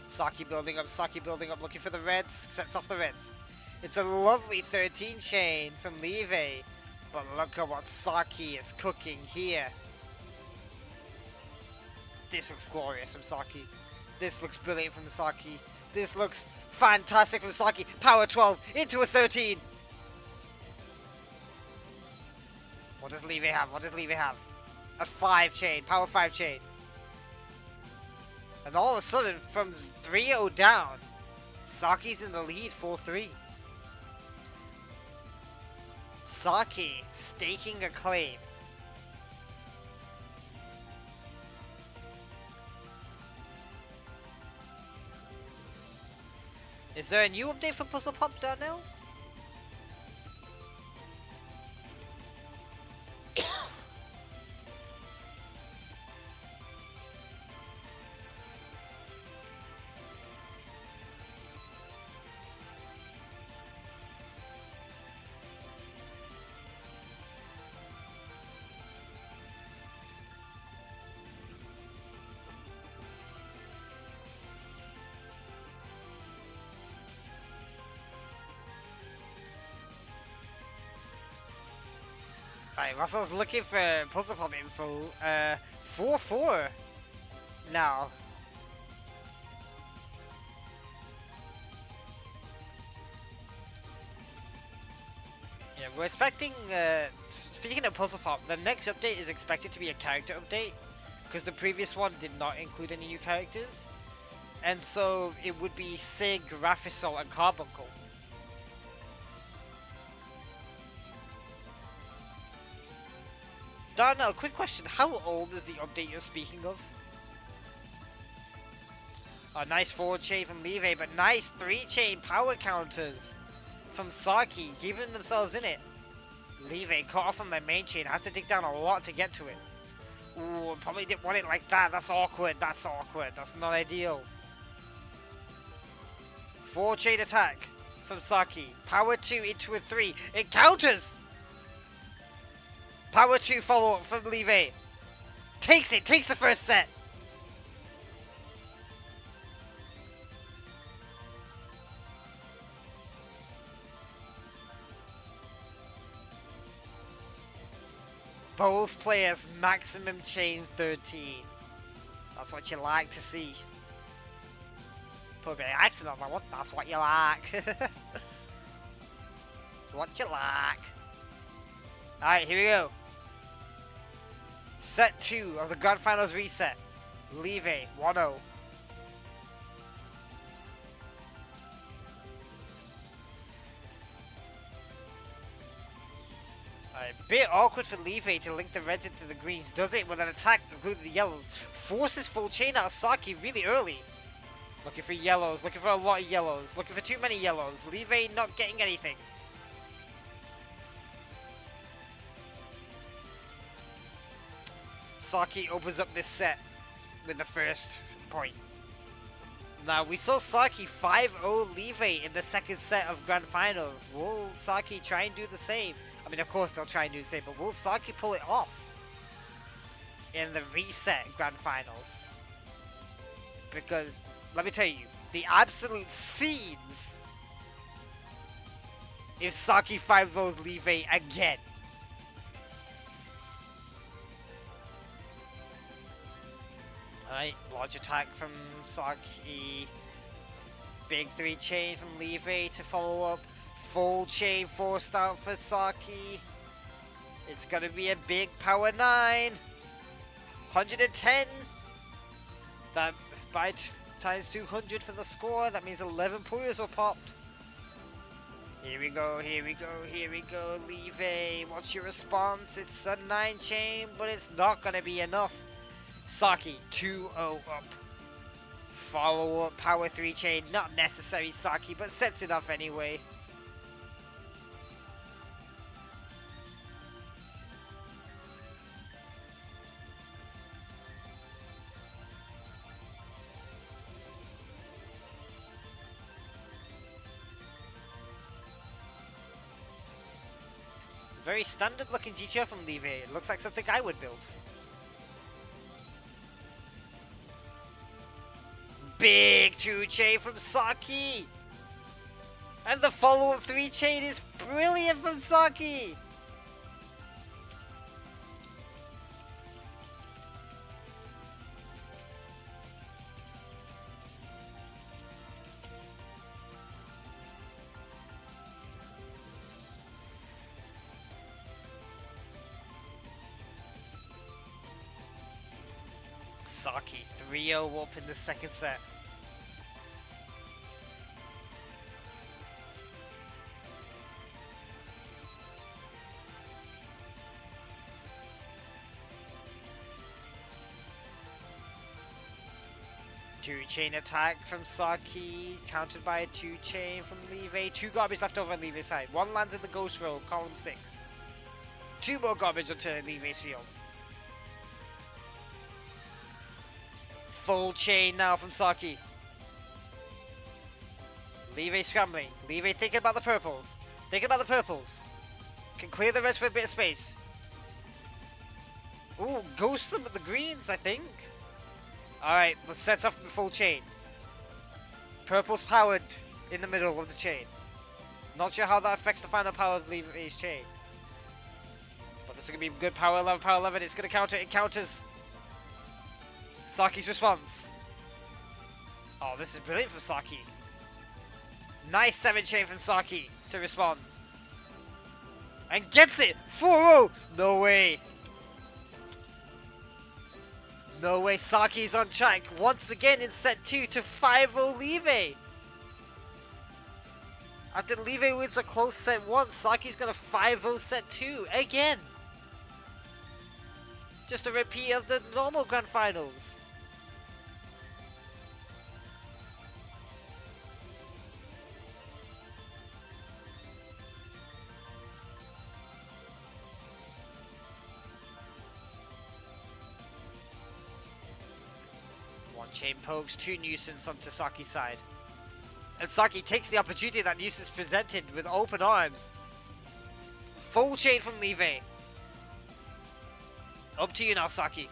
Saki building up, looking for the reds, sets off the reds. It's a lovely 13 chain from Levy, but look at what Saki is cooking here. This looks glorious from Saki. This looks brilliant from Saki. This looks fantastic from Saki. Power 12 into a 13. What does Levy have? What does Levy have? A 5 chain. Power 5 chain. And all of a sudden, from 3-0 down, Saki's in the lead 4-3. Saki staking a claim. Is there a new update for Puzzle Pop, Darnell? Right, Russell's looking for Puzzle Pop info. 4-4 now. Yeah, we're expecting, speaking of Puzzle Pop, the next update is expected to be a character update, because the previous one did not include any new characters. And so it would be Sig, Raphisol, and Carbuncle. Darnell, quick question. How old is the update you're speaking of? A nice 4 chain from Levy, but nice 3 chain power counters from Saki, keeping themselves in it. Levy caught off on their main chain, has to dig down a lot to get to it. Ooh, probably didn't want it like that. That's awkward. That's awkward. That's not ideal. 4 chain attack from Saki. Power 2 into a 3. It counters! Power 2 follow up from Levy. Takes it. Takes the first set. Both players maximum chain 13. That's what you like to see. Put a bit of accent on that one. That's what you like. That's what you like. Alright, here we go. Set 2 of the Grand Finals reset. Levy, 1-0. A bit awkward for Levy to link the reds into the greens. Does it with an attack including the yellows. Forces full chain out of Saki really early. Looking for yellows. Looking for a lot of yellows. Looking for too many yellows. Levy not getting anything. Saki opens up this set with the first point. Now, we saw Saki 5-0 Levy in the second set of Grand Finals. Will Saki try and do the same? I mean, of course they'll try and do the same, but will Saki pull it off in the reset Grand Finals? Because, let me tell you, the absolute scenes if Saki 5-0 Levy again. Alright, large attack from Saki. Big 3 chain from Levy to follow up. Full chain forced out for Saki. It's gonna be a big power 9. 110. That by times 200 for the score. That means 11 PUYOs were popped. Here we go, here we go, here we go. Levy, what's your response? It's a 9 chain, but it's not gonna be enough. Saki, 2-0 up. Follow up, power 3 chain. Not necessary, Saki, but sets it off anyway. Very standard looking GTO from Levy. It looks like something I would build. Big 2 chain from Saki. And the follow up 3 chain is brilliant from Saki. Saki 3-0 up in the second set. Two chain attack from Saki, countered by a 2 chain from Levy. 2 garbage left over on Levy's side. 1 lands in the ghost row, column 6. 2 more garbage onto Levy's field. Full chain now from Saki. Levy scrambling. Levy thinking about the purples. Thinking about the purples. Can clear the rest for a bit of space. Ooh, ghost them at the greens, I think. Alright, but sets off the full chain. Purple's powered in the middle of the chain. Not sure how that affects the final power of Levy's chain. But this is going to be good power 11, power 11. It's going to counter. It counters. Saki's response. Oh, this is brilliant for Saki. Nice 7 chain from Saki to respond. And gets it! 4-0! No way! No way, Saki's on track once again in set 2 to 5-0 Levy. After Levy wins a close set 1, Saki's gonna 5-0 set 2 again. Just a repeat of the normal Grand Finals. chain pokes 2 nuisance onto Saki's side. And Saki takes the opportunity that nuisance presented with open arms. Full chain from Levay. Up to you now, Saki.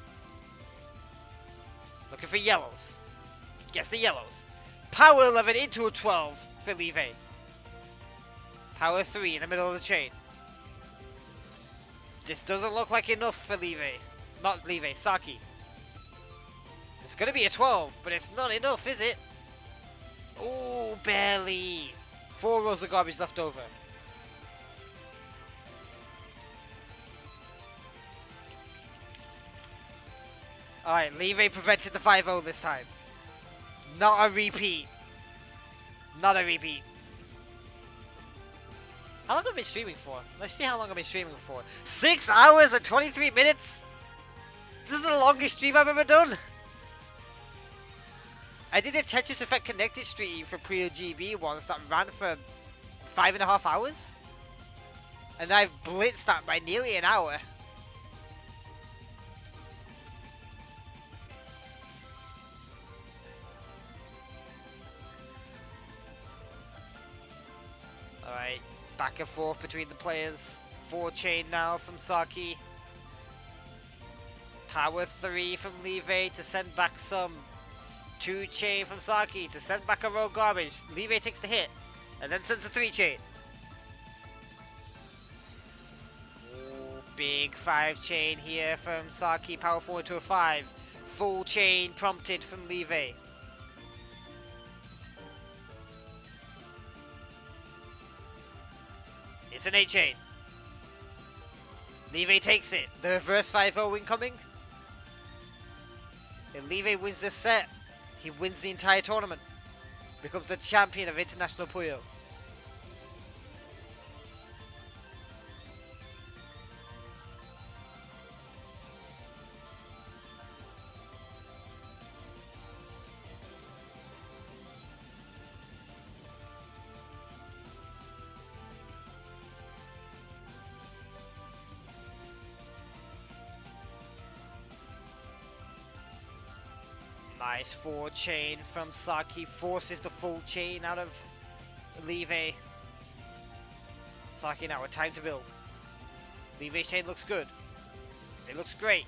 Looking for yellows. Gets the yellows. Power 11 into a 12 for Levay. Power 3 in the middle of the chain. This doesn't look like enough for Levay. Not Levay, Saki. It's gonna be a 12, but it's not enough, is it? Ooh, barely. 4 rolls of garbage left over. Alright, Levay prevented the 5-0 this time. Not a repeat. Not a repeat. How long have I been streaming for? Let's see how long I've been streaming for. 6 hours and 23 minutes? This is the longest stream I've ever done. I did a Tetris Effect Connected stream for PUYO GB once that ran for 5.5 hours. And I've blitzed that by nearly an hour. Alright, back and forth between the players. 4 chain now from Saki. Power 3 from Levay to send back some. 2 chain from Saki to send back a row garbage. Levay takes the hit and then sends a 3 chain. Ooh, big 5 chain here from Saki. Power 4 to a 5. Full chain prompted from Levay. It's an 8 chain. Levay takes it. The reverse 5-0 incoming. If Levay wins this set, he wins the entire tournament. Becomes the champion of International PUYO. Nice 4 chain from Saki, forces the full chain out of Levay. Saki now with time to build. Levay's chain looks good. It looks great.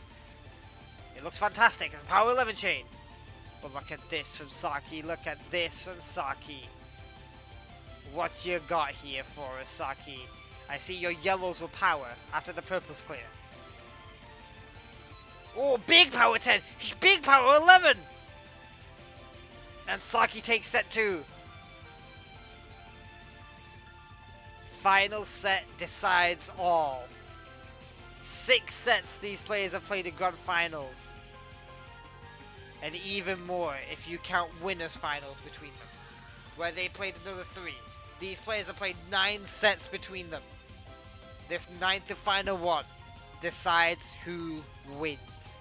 It looks fantastic. It's a power 11 chain. But look at this from Saki. Look at this from Saki. What you got here for us, Saki? I see your yellows will power after the purple's clear. Oh, big power 10. Big power 11. And Saki takes set 2. Final set decides all. 6 sets these players have played in grand finals. And even more if you count winners finals between them, where they played another 3. These players have played 9 sets between them. This 9th and final one decides who wins.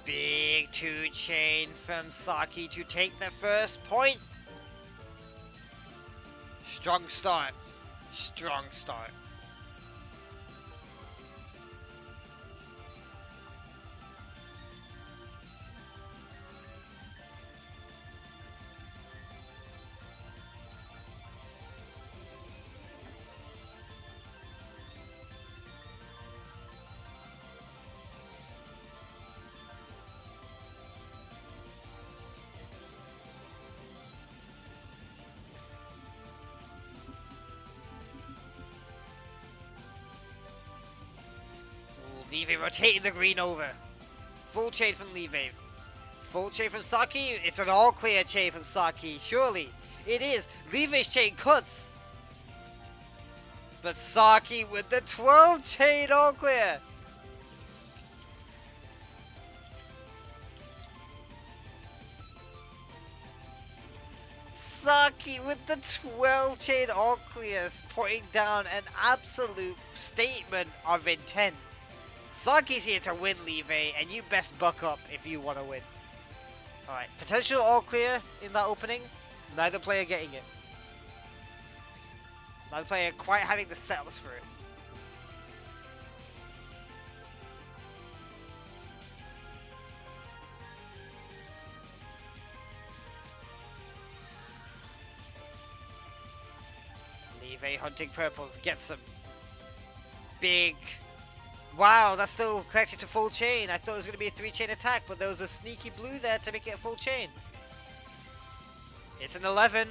Big 2 chain from Saki to take the first point. Strong start. Strong start. Levay rotating the green over. Full chain from Levay. Full chain from Saki. It's an all clear chain from Saki. Surely it is. Levay's chain cuts. But Saki with the 12 chain all clear. Saki with the 12 chain all clears, putting down an absolute statement of intent. Saki's here to win, Leve, and you best buck up if you want to win. Alright, potential all clear in that opening. Neither player getting it. Neither player quite having the setups for it. Leve hunting purples, gets them. Big. Wow, that's still connected to full chain. I thought it was going to be a 3-chain attack, but there was a sneaky blue there to make it a full chain. It's an 11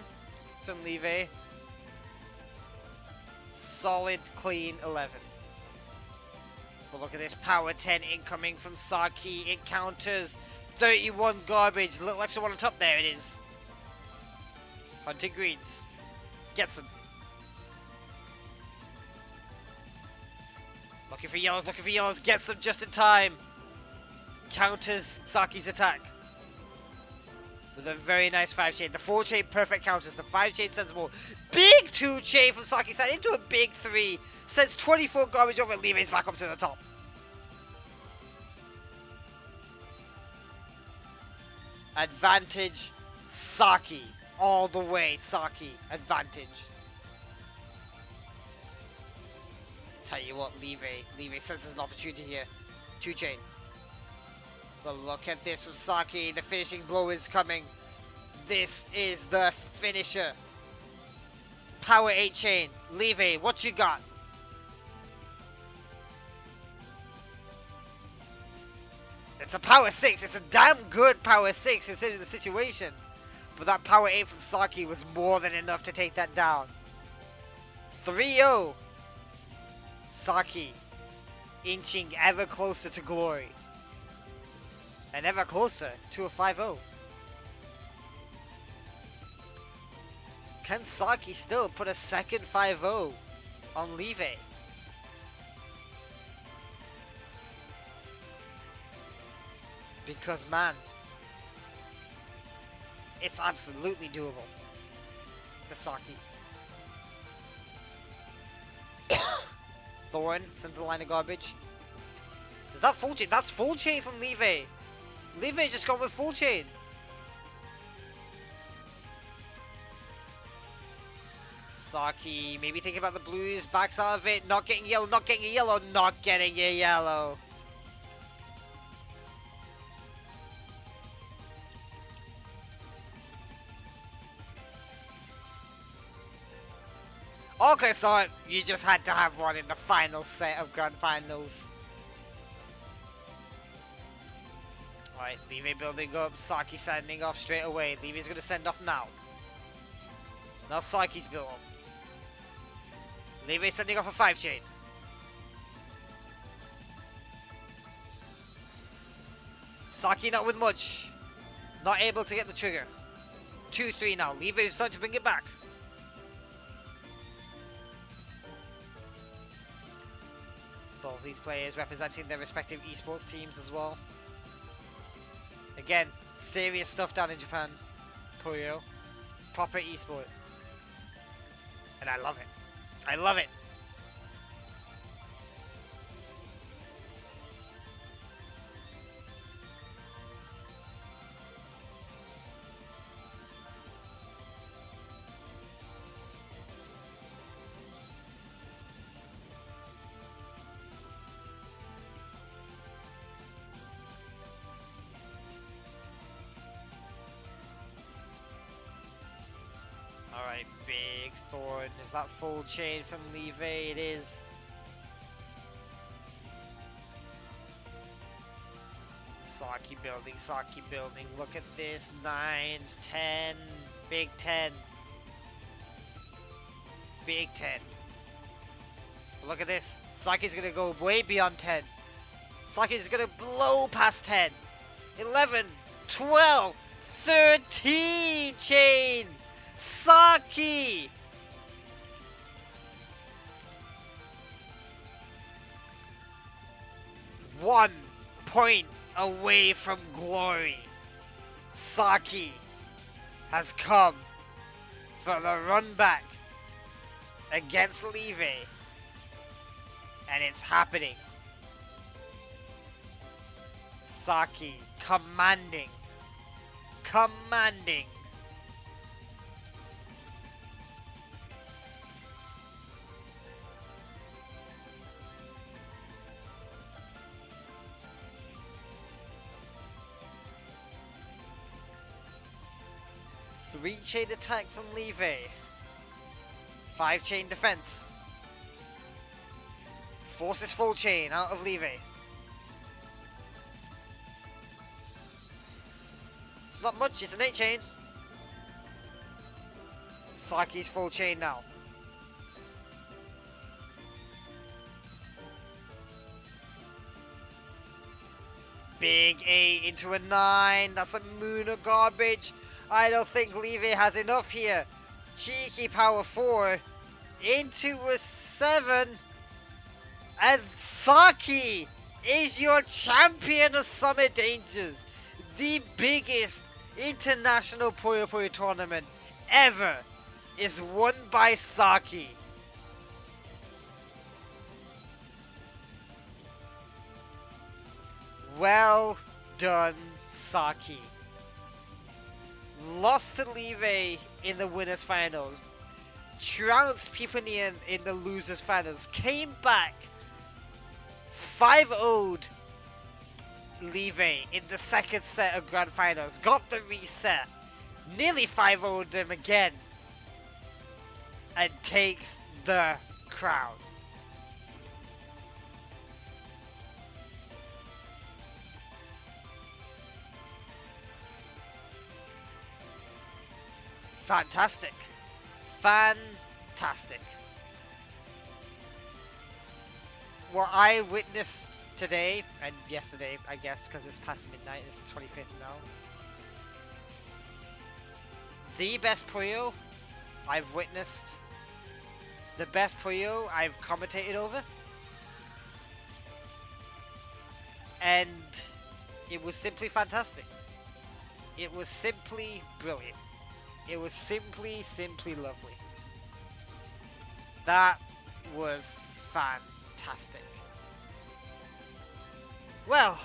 from Leve. Solid, clean 11. But look at this, power 10 incoming from Saki. It counters 31 garbage. Little extra one on top. There it is. Hunting greens. Gets them. Looking for yellows, gets them just in time. Counters Saki's attack. With a very nice 5-chain. The 4-chain perfect counters. The 5-chain sends more. Big 2-chain from Saki's side into a big 3. Sends 24 garbage over. Leve's back up to the top. Advantage Saki. All the way Saki. Advantage. Tell you what, Leve senses an opportunity here. 2-chain. But look at this from Saki. The finishing blow is coming. This is the finisher. Power 8-chain. Leve, what you got? It's a power 6. It's a damn good power 6 considering the situation. But that power 8 from Saki was more than enough to take that down. 3-0. Saki inching ever closer to glory. And ever closer to a 5-0. Can Saki still put a second 5-0 on Leve? Because man, it's absolutely doable for Saki. Thorn sends a line of garbage. Is that full chain? That's full chain from Leve. Leve just gone with full chain. Saki, maybe thinking about the blues, backs out of it, not getting yellow, not getting a yellow, not getting a yellow. Okay, so you just had to have one in the final set of Grand Finals. Alright, Leve building up, Saki sending off straight away. Leve's going to send off now. Now Saki's built up. Leve sending off a 5-chain. Saki not with much. Not able to get the trigger. 2-3 now. Leve is starting to bring it back. Both these players representing their respective esports teams as well. Again, serious stuff down in Japan. PUYO. Proper esport. And I love it. I love it. Alright, big Thorn. Is that full chain from Leve? It is. Saki building, Saki building. Look at this. 9, 10. Big 10. Big 10. Look at this. Saki's gonna go way beyond 10. Saki's gonna blow past 10. 11, 12, 13 chain! Saki! One point away from glory. Saki has come for the run back against Levy. And it's happening. Saki commanding. Commanding. Three chain attack from Levy. 5 chain defense. Forces full chain out of Levy. It's not much, it's an 8 chain. Saki's full chain now. Big 8 into a 9. That's a moon of garbage. I don't think Levy has enough here. Cheeky power 4 into a 7. And Saki is your champion of Summer Dangers. The biggest international Puyo Puyo tournament ever is won by Saki. Well done, Saki. Lost to Levy in the winners finals. Trounced people in the losers finals. Came back. 5-0'd Levy in the second set of grand finals. Got the reset. Nearly 5-0'd them again. And takes the crown. Fantastic. Fantastic. What I witnessed today, and yesterday, I guess, because it's past midnight, it's the 25th now. The best Puyo I've witnessed. The best Puyo I've commentated over. And it was simply fantastic. It was simply brilliant. It was simply lovely. That was fantastic. Well,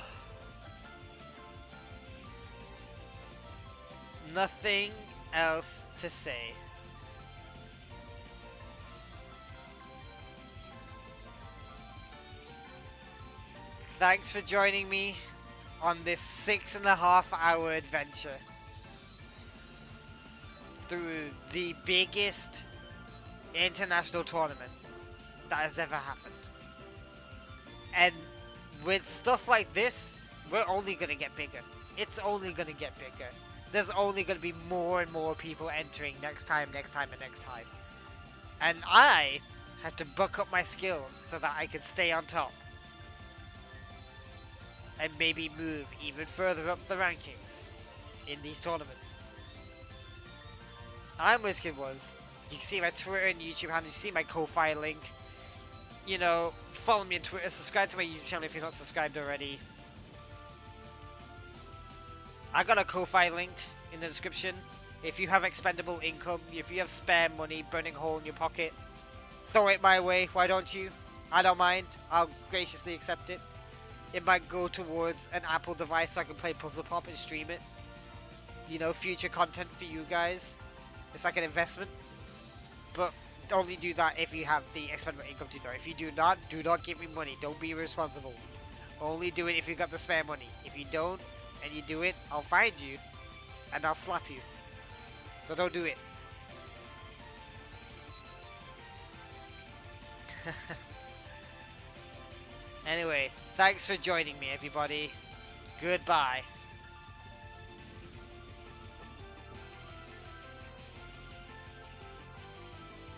nothing else to say. Thanks for joining me on this 6.5-hour adventure through the biggest international tournament that has ever happened. And with stuff like this, we're only going to get bigger. It's only going to get bigger. There's only going to be more and more people entering next time. And I have to buck up my skills so that I can stay on top. And maybe move even further up the rankings in these tournaments. I'm WizKidWaz. You can see my Twitter and YouTube handle. You see my Ko-Fi link. You know, follow me on Twitter. Subscribe to my YouTube channel if you're not subscribed already. I got a Ko-Fi linked in the description. If you have expendable income, if you have spare money, burning a hole in your pocket, throw it my way. Why don't you? I don't mind. I'll graciously accept it. It might go towards an Apple device so I can play Puzzle Pop and stream it. You know, future content for you guys. It's like an investment. But only do that if you have the expendable income to do it. If you do not give me money. Don't be irresponsible. Only do it if you got the spare money. If you don't, and you do it, I'll find you. And I'll slap you. So don't do it. Anyway, thanks for joining me, everybody. Goodbye.